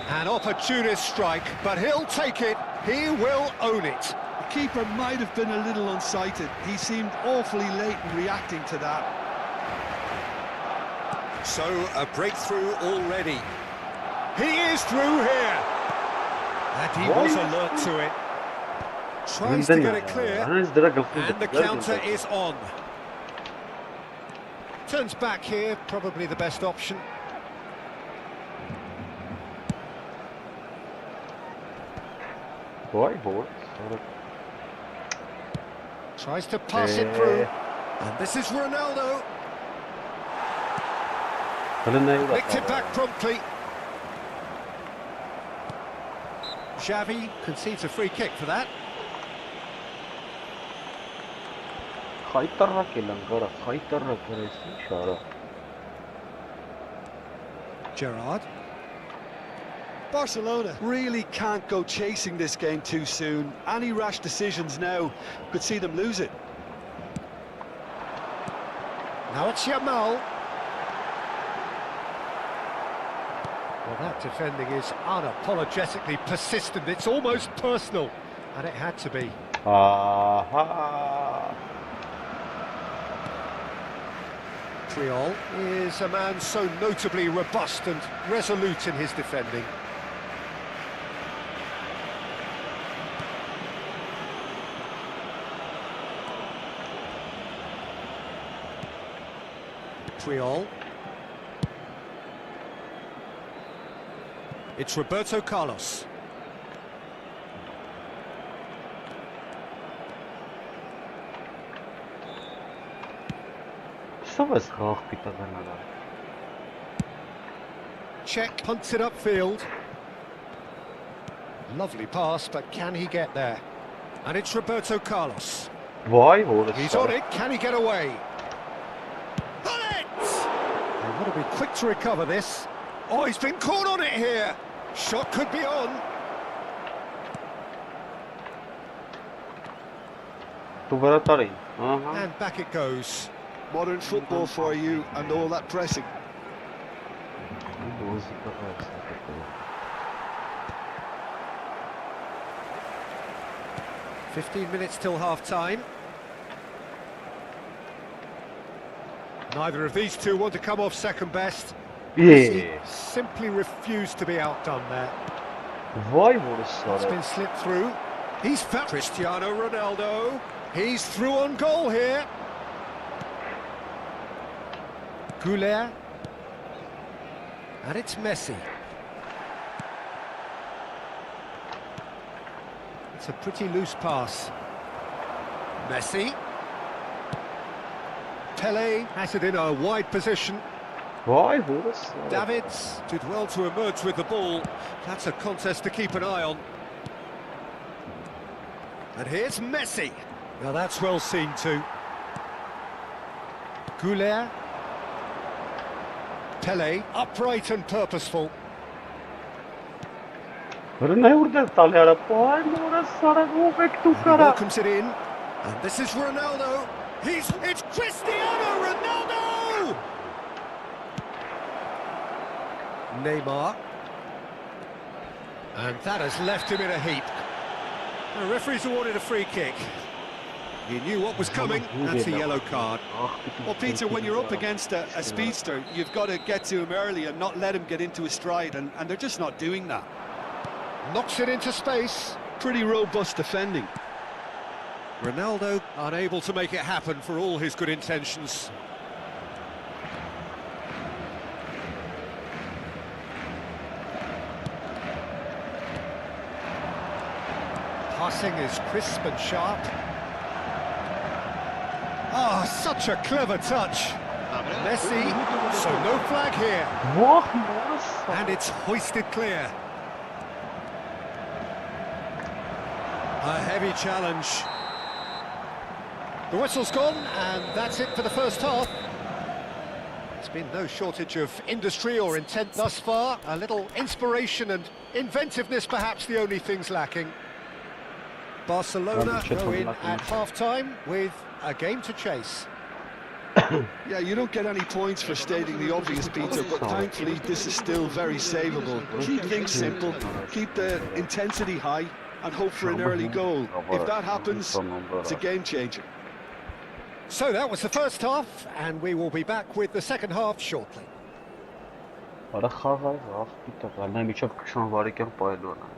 An opportunist strike, but he'll take it. He will own it. The keeper might have been a little unsighted. He seemed awfully late in reacting to that. So, a breakthrough already. He is through here. And he was alert to it. Tries to get it clear. And the counter is on. Turns back here, probably the best option. Tries to pass it through. And this is Ronaldo. Nicked it back promptly. Xavi concedes a free kick for that. Gerrard. Barcelona really can't go chasing this game too soon. Any rash decisions now could see them lose it. Now it's Yamal. Well, that defending is unapologetically persistent. It's almost personal, and it had to be. Triol is a man so notably robust and resolute in his defending. Triol. It's Roberto Carlos. Check, punts it upfield. Lovely pass, but can he get there? And it's Roberto Carlos. He's on it, can he get away? On it! They want to be quick to recover this. Oh, he's been caught on it here. Shot could be on. And back it goes. Modern football for you and all that pressing. "15 minutes till half-time. Neither of these two want to come off second best. He simply refused to be outdone there. It's been slipped through. He's found Cristiano Ronaldo. He's through on goal here. Goulet. And it's Messi. It's a pretty loose pass. Messi. Pele has it in a wide position. Davids did well to emerge with the ball. That's a contest to keep an eye on. And here's Messi. Now that's well seen too. Goulet. Pele, upright and purposeful. He welcomes it in. And this is Ronaldo. It's Cristiano Ronaldo! Neymar. And that has left him in a heap. The referee's awarded a free kick. He knew what was coming. That's a yellow card. Well, Peter, when you're up against a speedster, you've got to get to him early and not let him get into a stride, and they're just not doing that. Knocks it into space. Pretty robust defending. Ronaldo unable to make it happen for all his good intentions. Passing is crisp and sharp. Ah, such a clever touch. Messi, so no flag here. And it's hoisted clear. A heavy challenge. The whistle's gone, and that's it for the first half. There's been no shortage of industry or intent thus far. A little inspiration and inventiveness, perhaps the only things lacking. Barcelona go in at half-time with a game to chase. Yeah, you don't get any points for stating the obvious, Peter, but thankfully this is still very savable. Keep things simple, keep the intensity high, and hope for an early goal. If that happens, it's a game changer. So that was the first half, and we will be back with the second half shortly. Արա խաղայ, ախ պիտա, նա միջով 20 վարիկյան պայլոն է։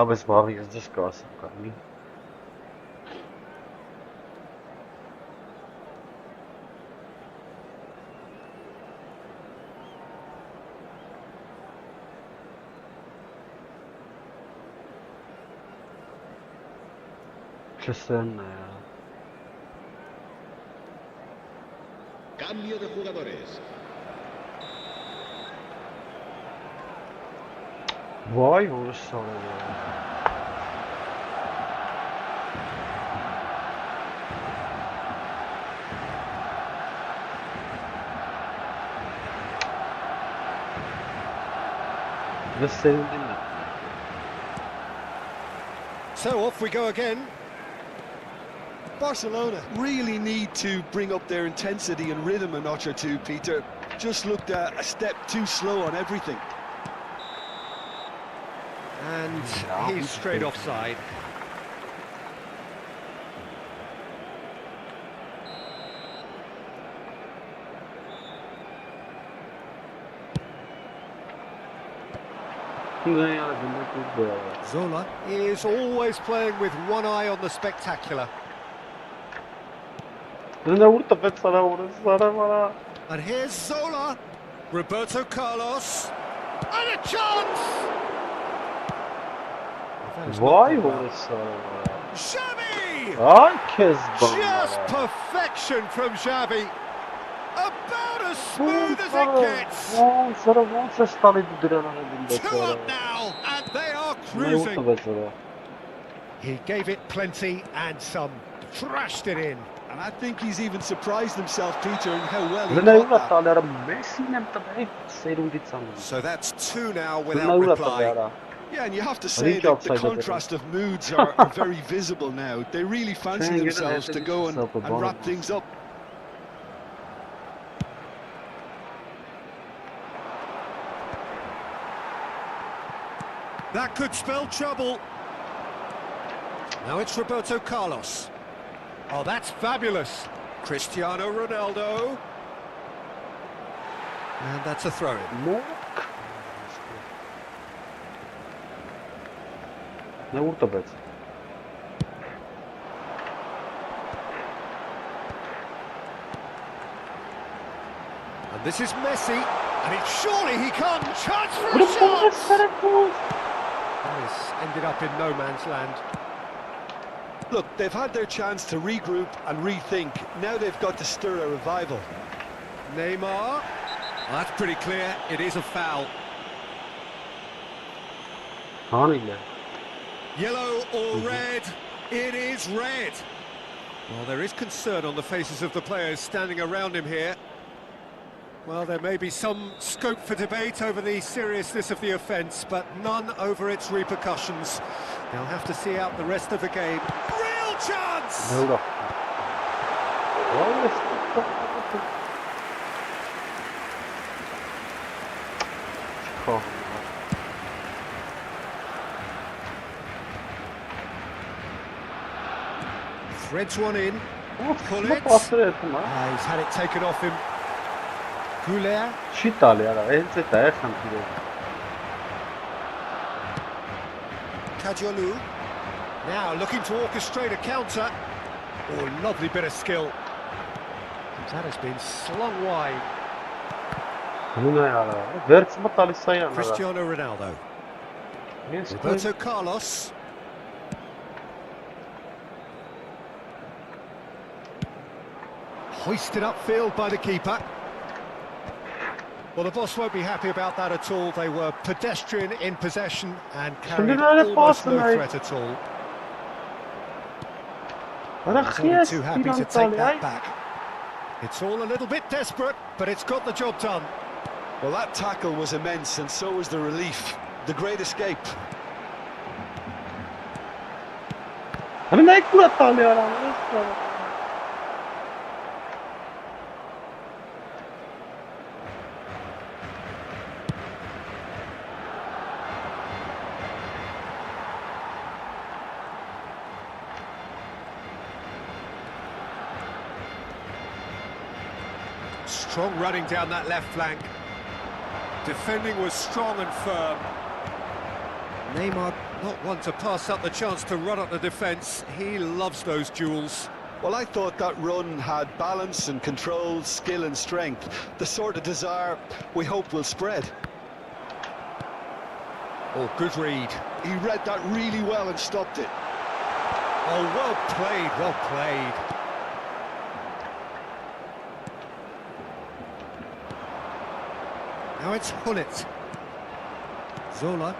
Աբես բաղի ես դες կասեմ կանի։ Չսեն Cambio de jugadores. Vay orası ya. Biraz sevindim mi? So off we go again. Barcelona really need to bring up their intensity and rhythm a notch or two, Peter. Just looked a step too slow on everything. And he's straight offside. Zola is always playing with one eye on the spectacular. And here's Zola, Roberto Carlos, and a chance! Vay orası. Xavi! Just perfection from Xavi. About as smooth as it gets. 2 up now, and they are cruising. He gave it plenty and some, thrashed it in. And I think he's even surprised himself, Peter, in how well he got that. So that's 2 now without reply. Yeah, and you have to say that the contrast of moods are very visible now. They really fancy themselves to go and wrap things up. That could spell trouble. Now it's Roberto Carlos. Oh, that's fabulous. Cristiano Ronaldo. And that's a throw-in. And this is Messi, and it's surely he can't. Chance for a shot! This ended up in no man's land. Look, they've had their chance to regroup and rethink. Now they've got to stir a revival. Neymar. That's pretty clear. It is a foul. Yellow or red? It is red. Well, there is concern on the faces of the players standing around him here. Well, there may be some scope for debate over the seriousness of the offence, but none over its repercussions. They'll have to see out the rest of the game. Real chance! No. Threads one in. Pull it. He's had it taken off him. Goulet. Kajolu. Now looking to orchestrate a counter. Oh, lovely bit of skill. That has been slung wide. Cristiano Ronaldo. Roberto Carlos. Hoisted upfield by the keeper. Well, the boss won't be happy about that at all. They were pedestrian in possession and carried almost no threat at all. Only too happy to take that back. It's all a little bit desperate, but it's got the job done. Well, that tackle was immense, and so was the relief. The great escape. Hani ne kurat tane var. Strong running down that left flank. Defending was strong and firm. Neymar not one to pass up the chance to run up the defence. He loves those duels. Well, I thought that run had balance and control, skill and strength. The sort of desire we hope will spread. Oh, good read. He read that really well and stopped it. Oh, well played, well played. Now it's Hullet. Zola.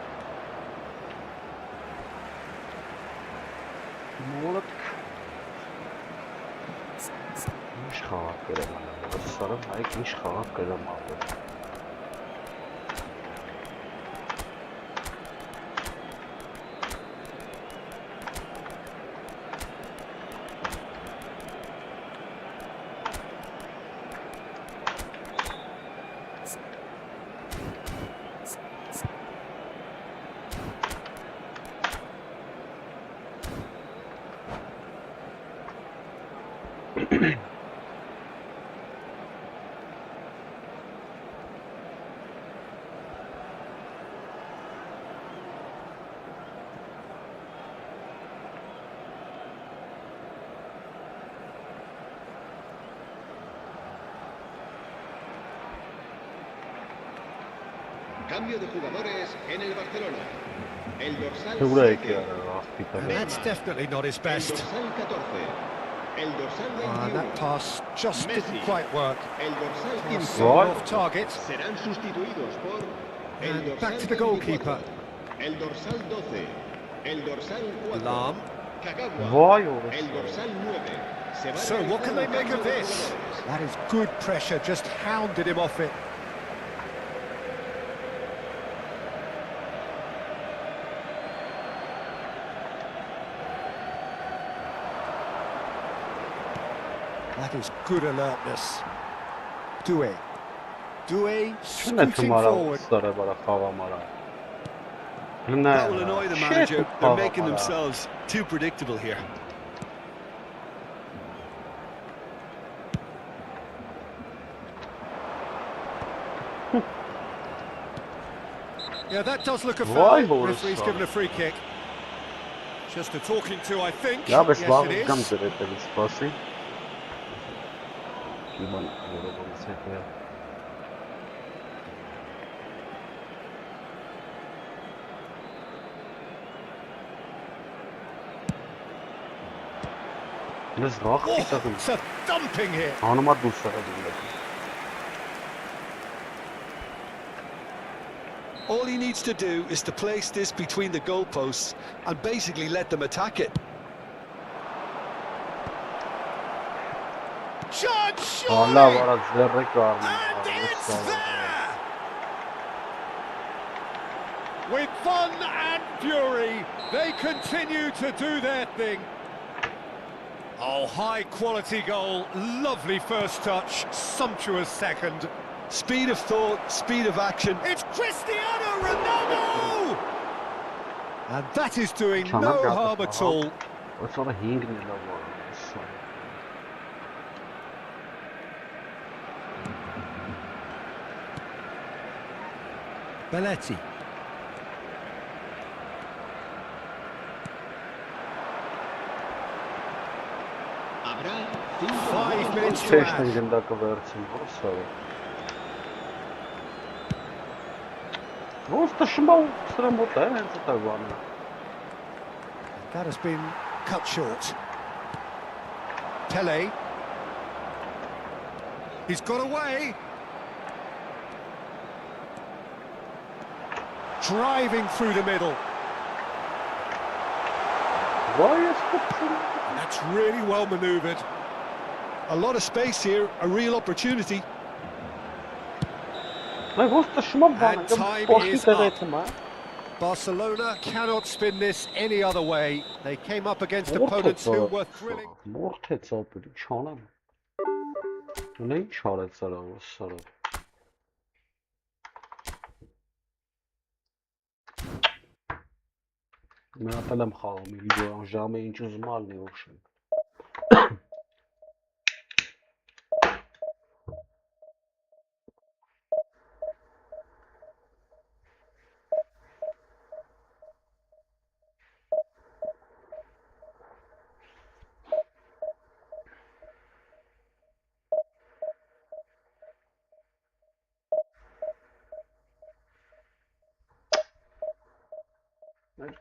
Murat. Ինչ խաղակ գրեմ ալը, սարը հայք ինչ խաղակ գրեմ ալը։ Cambio de jugadores en el Barcelona. El dorsal Seguro 7. And that's definitely not his El best. dorsal 14. El dorsal 21. That pass just didn't quite work. El dorsal 15. Gone off target. Serán sustituidos por el And dorsal back to the goalkeeper. 24, el dorsal 12. El dorsal 4. Lam. Kagawa. Vay oğlum. El dorsal 9. Se va So what can they make of realizando this? jugadores. That is good pressure, just hounded him off it. That is good alertness. Doué scooting forward. That will annoy the manager. They're making themselves too predictable here. Yeah, that does look a foul. Vay be Referee's orası. given a free kick. Just a talking to, I think. Ya bez Yes, bağlı it gam is. zerete spasi. Kiman vurulması sekre. Nes rahat bir takım. It's a thumping here. Hanıma dulsara dinledim. All he needs to do is to place this between the goalposts and basically let them attack it. Judge Valla surely! var zerre karnı. And it's there! With fun and fury, they continue to do their thing. Oh, high quality goal, lovely first touch, sumptuous second. Speed of thought, speed of action. It's Cristiano Ronaldo! And that is doing Çanak no yaptı harm at falan. all. O sonra hingriyle var. Belletti. Habrá 5 minutes to Çeşten add. gün dakika versin. Burası var. Просто шмал сработает так ладно. That has been cut short. Pele. He's got away. Driving through the middle. Vay eskutsun. That's really well manoeuvred. A lot of space here, a real opportunity. Ay просто шмал bana. And time Boş is bir up. dedim ha. Barcelona cannot spin this any other way. They came up against opponents who were thrilling. Mortec operi չանեմ։ Դու ինչ արեց սարը։ Mən ատել եմ խաղում, վիդեոն ժամը ինչ ուզում ալնի ուշեմ։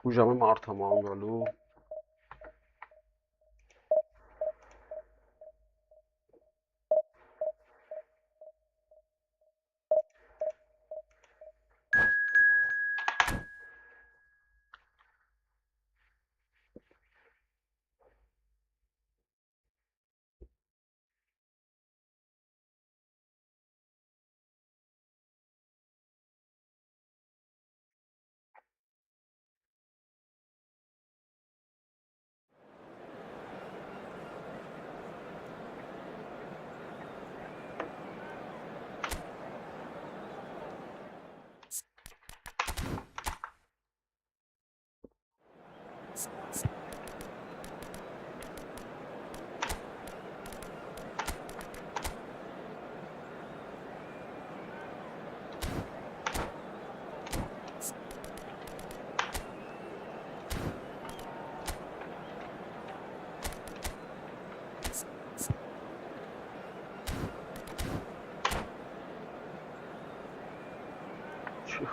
Ուժամը մարդ եմ անգալու։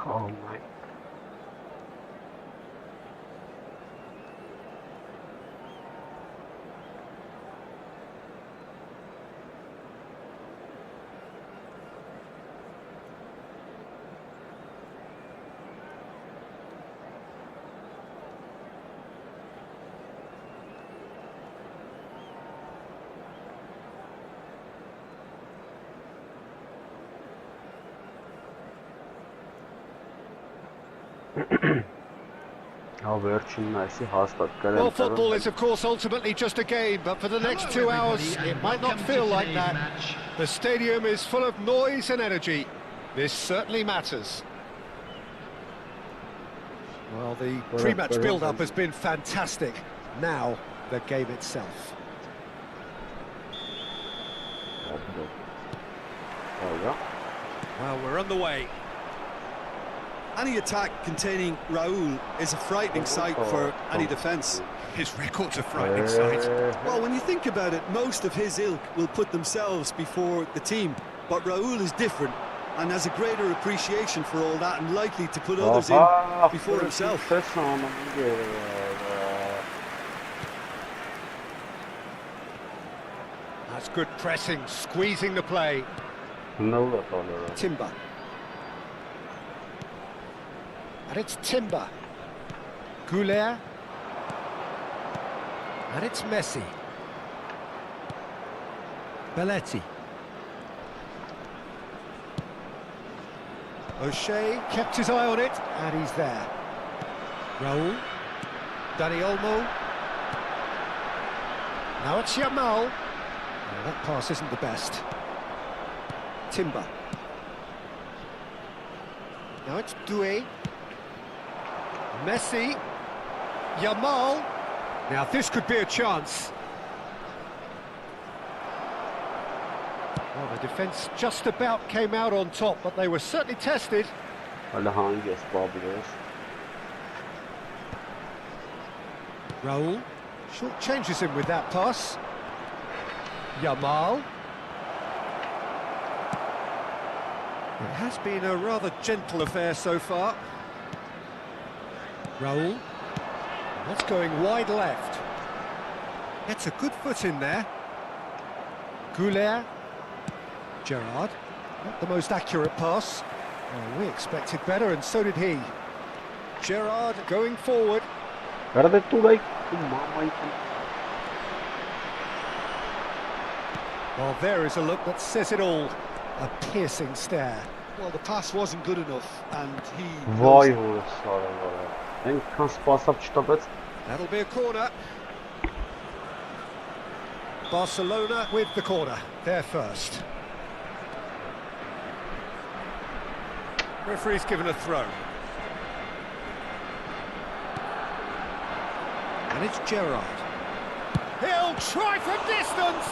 Oh my. Well, football is of course ultimately just a game, but for the next 2 hours it might not feel like that. The stadium is full of noise and energy. This certainly matters. Well, the pre-match build-up has been fantastic. Now, the game itself. Well, we're on the way. Any attack containing Raúl is a frightening sight for any defence. His record's a frightening sight. Well, when you think about it, most of his ilk will put themselves before the team. But Raúl is different and has a greater appreciation for all that and likely to put others in before himself. That's good pressing, squeezing the play. Timber. And it's Timber. Goulet. And it's Messi. Belletti. O'Shea kept his eye on it, and he's there. Raúl. Dani Olmo. Now it's Yamal. Oh, that pass isn't the best. Timber. Now it's Doué. Messi. Yamal. Now this could be a chance. Well, the defence just about came out on top, but they were certainly tested. Raúl short changes him with that pass. Yamal. It has been a rather gentle affair so far. Raúl. That's going wide left. Gets a good foot in there. Goulet. Gerrard. Not the most accurate pass. Oh, we expected better, and so did he. Gerrard going forward. Well, there is a look that says it all. A piercing stare. Well, the pass wasn't good enough, and he... Vay hores sara vara. Այնքան սպասավ չտապեց. That'll be a corner. Barcelona with the corner. They're first. Referee's given a throw. And it's Gerrard. He'll try from distance!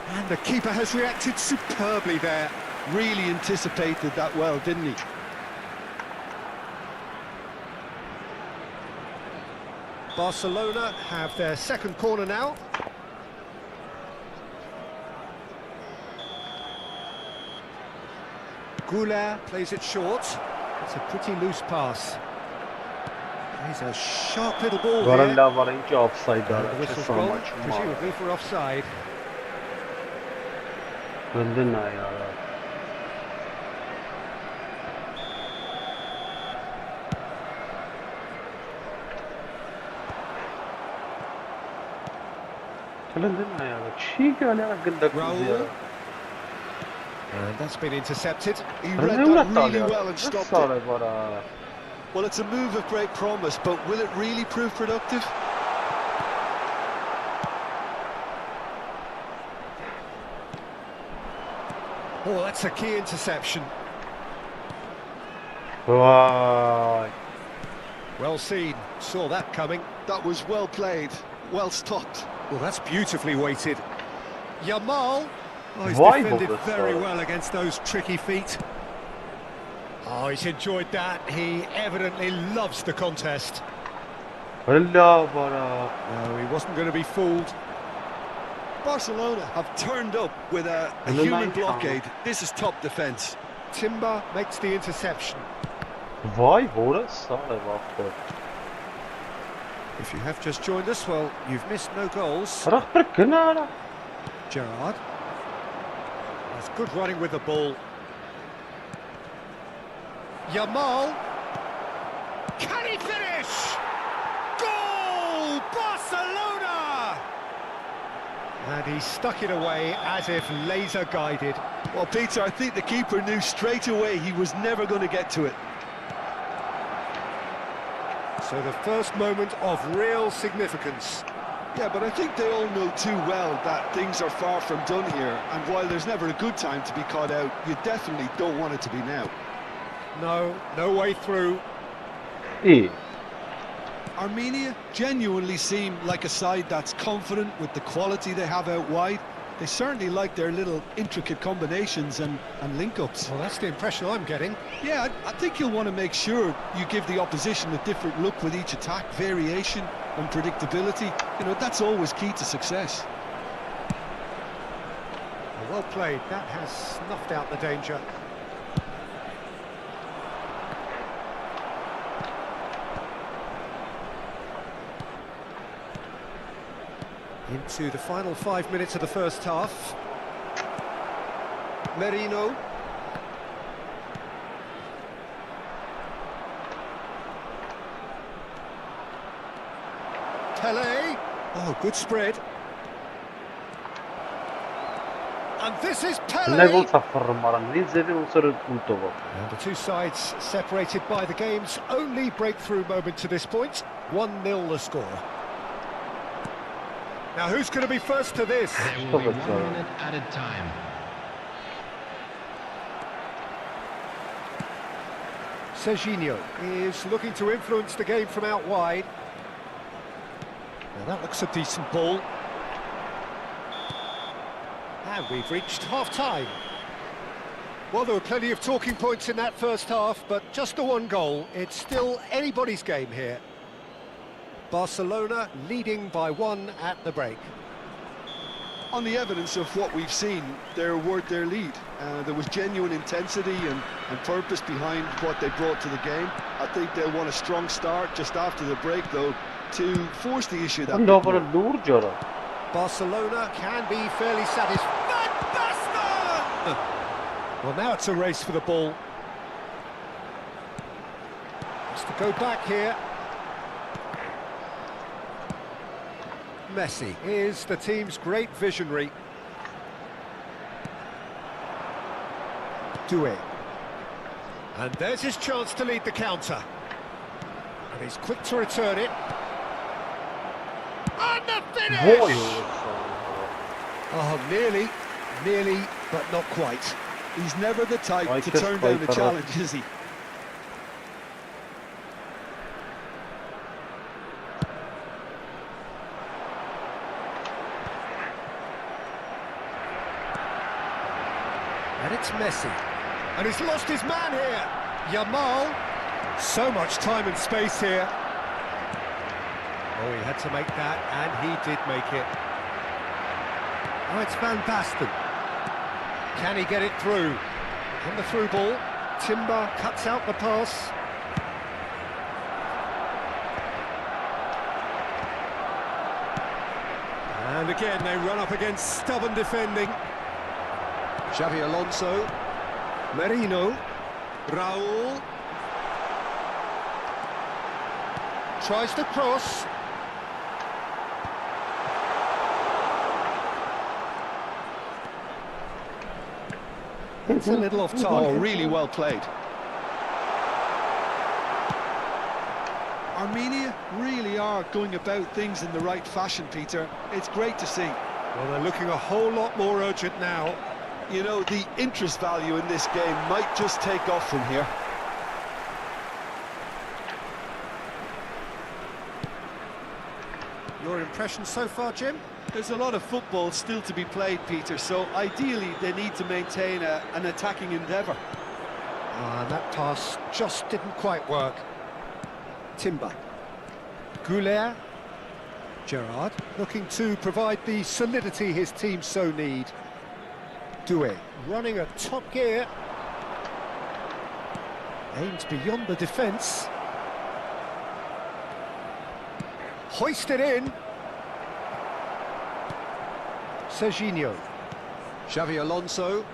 And the keeper has reacted superbly there. Really anticipated that well, didn't he? Barcelona have their second corner now. Goulart plays it short. It's a pretty loose pass. He's a sharp little ball here. Վարանդա վար ինչ offside The արա, whistle's չսա gone, մաչ։ presumably for offside. Գնդնա յարա։ Գնդնա յարա, չի գալի արա գնդակուզի։ And that's been intercepted. He read that really well and stopped it. it. Well, it's a move of great promise, but will it really prove productive? Oh, that's a key interception. Vay. Well seen. Saw that coming. That was well played, well stopped. Well, that's beautifully weighted. Yamal. Oh, he's Why defended bother, very sorry? well against those tricky feet. Oh, he's enjoyed that. He evidently loves the contest. Հլա վարա։ No, he wasn't going to be fooled. Barcelona have turned up with a And the human line blockade. This is top defence. Timber makes the interception. Vay hores sara vafta. If you have just joined us, well, you've missed no goals. Ախպեր գնա արա։ Gerrard. That's good running with the ball. Yamal. Can he finish? Goal! Barcelona! And he stuck it away as if laser guided. Well, Peter, I think the keeper knew straight away he was never going to get to it. So the first moment of real significance. Yeah, but I think they all know too well that things are far from done here, and while there's never a good time to be caught out, you definitely don't want it to be now. No way through. Armenia genuinely seem like a side that's confident with the quality they have out wide. They certainly like their little intricate combinations and link-ups. Well, that's the impression I'm getting. Yeah, I think you'll want to make sure you give the opposition a different look with each attack, variation and predictability. You know, that's always key to success. Well played. That has snuffed out the danger. Into the final 5 minutes of the first half. Merino. Pele. Oh, good spread. And this is Pele. Level Safarmaran, And the two sides separated by the game's only breakthrough moment to this point. 1-0 the score. Now who's going to be first to this? There will be 1 minute added time. Serginho is looking to influence the game from out wide. Now that looks a decent ball. And we've reached half-time. Well, there were plenty of talking points in that first half, but just the one goal. It's still anybody's game here. Barcelona leading by 1 at the break. On the evidence of what we've seen, they're worth their lead. There was genuine intensity and purpose behind what they brought to the game. I think they'll want a strong start just after the break, though, to force the issue that Barcelona can be fairly satisfied. Well, now it's a race for the ball. Has to go back here. Messi is the team's great visionary. Doué. And there's his chance to lead the counter. And he's quick to return it. And the finish! Oh, nearly, but not quite. He's never the type to turn down a challenge, is he? And it's Messi. And he's lost his man here. Yamal. So much time and space here. Oh, he had to make that, and he did make it. Oh, it's Van Basten. Can he get it through? On the through ball, Timber cuts out the pass. And again, they run up against stubborn defending. Xavi Alonso, Merino, Raul. Tries to cross. It's a little off target. Oh, really well played. Armenia really are going about things in the right fashion, Peter. It's great to see. Well, they're looking a whole lot more urgent now. You know, the interest value in this game might just take off from here. Your impression so far, Jim? There's a lot of football still to be played, Peter, so ideally they need to maintain an attacking endeavour. And that pass just didn't quite work. Timber. Goulet. Gerrard looking to provide the solidity his team so need. Doué running at top gear. Aims beyond the defence. Hoisted in. Serginho. Xavi Alonso.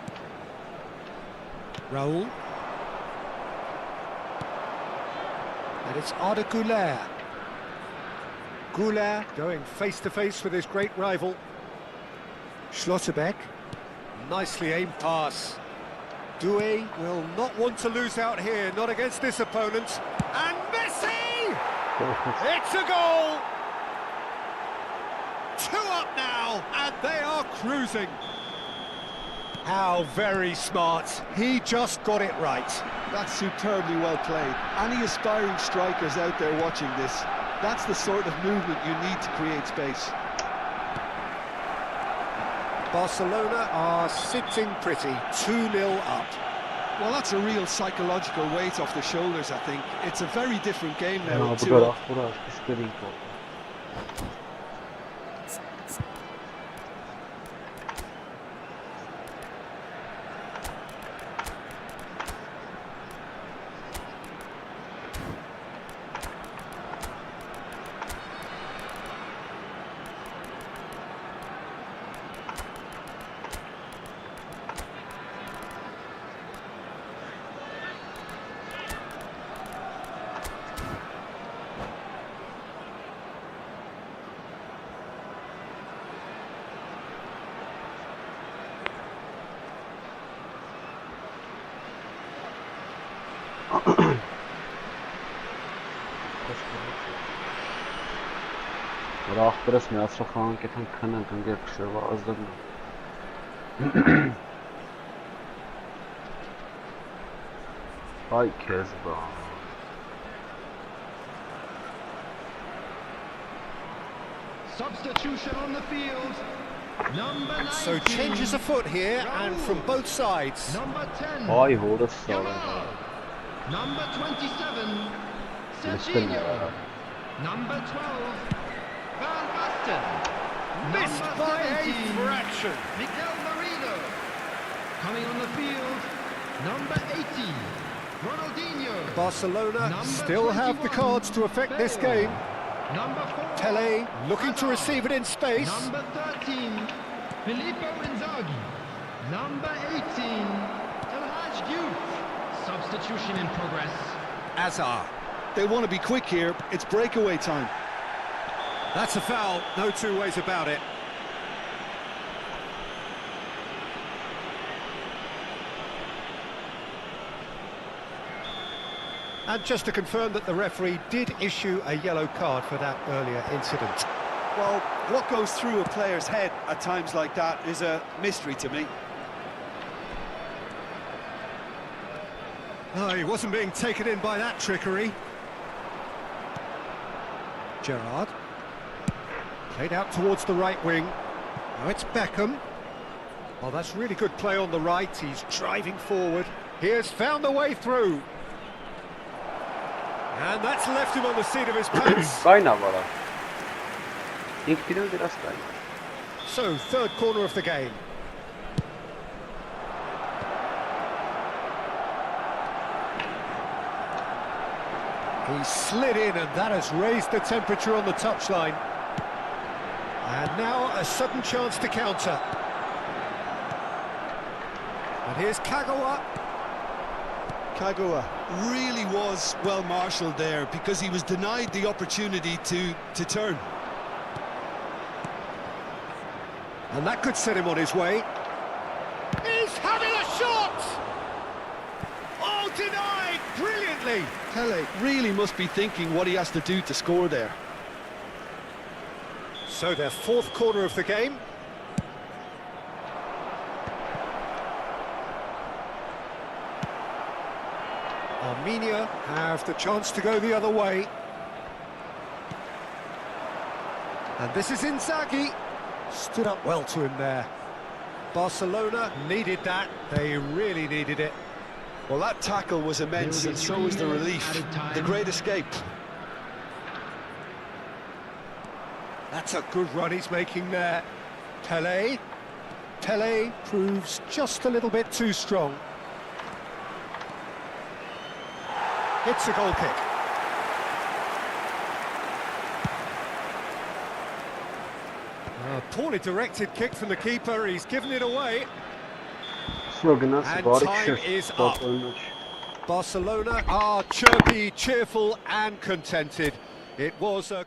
Raul. And it's Arda Güler. Güler going face-to-face with his great rival. Schlotterbeck. Nicely aimed pass. Doué will not want to lose out here, not against this opponent. And Messi! It's a goal! 2 up now, and they are cruising. How very smart. He just got it right. That's superbly well played. Any aspiring strikers out there watching this, that's the sort of movement you need to create space. Barcelona are sitting pretty, 2-0 up. Well, that's a real psychological weight off the shoulders, I think. It's a very different game now. 2-up. Ախպերս միացրող խանք էթան քնանք ընգեր կշրվա ազդրն Հայ կեզ բա Substitution on the field. Number 19. So changes afoot here and from both sides. Number 10. Հայ հորս Yamal. Number 27. Serginho. Number 12. Van Basten. Missed Number by a 17. fraction. Miguel Merino. Coming on the field. Number 18. Ronaldinho. Barcelona Number still have the 21. cards to affect this game. Number 4. Pele looking to receive it in space. Number 13. Filippo Inzaghi. Number 18. El Hadj Diouf. Substitution in progress. Azar. They want to be quick here. It's breakaway time. That's a foul, no two ways about it. And just to confirm that the referee did issue a yellow card for that earlier incident. Well, what goes through a player's head at times like that is a mystery to me. No, he wasn't being taken in by that trickery. Gerrard. Played out towards the right wing. Now it's Beckham. Oh, that's really good play on the right. He's driving forward. He has found the way through. And that's left him on the seat of his pants. So, third corner of the game. He slid in, and that has raised the temperature on the touchline. And now a sudden chance to counter. And here's Kagawa. Kagawa really was well marshalled there because he was denied the opportunity to turn. And that could set him on his way. He's having a shot! Oh, denied brilliantly! Pele really must be thinking what he has to do to score there. So their fourth corner of the game. Armenia have the chance to go the other way. And this is Inzaghi. Stood up well to him there. Barcelona needed that. They really needed it. Well, that tackle was immense, and so was the relief. The great escape. That's a good run he's making there. Pele. Pele proves just a little bit too strong. Hits a goal kick. A poorly directed kick from the keeper. He's given it away. And time is up. Barcelona are chirpy, cheerful and contented. It was a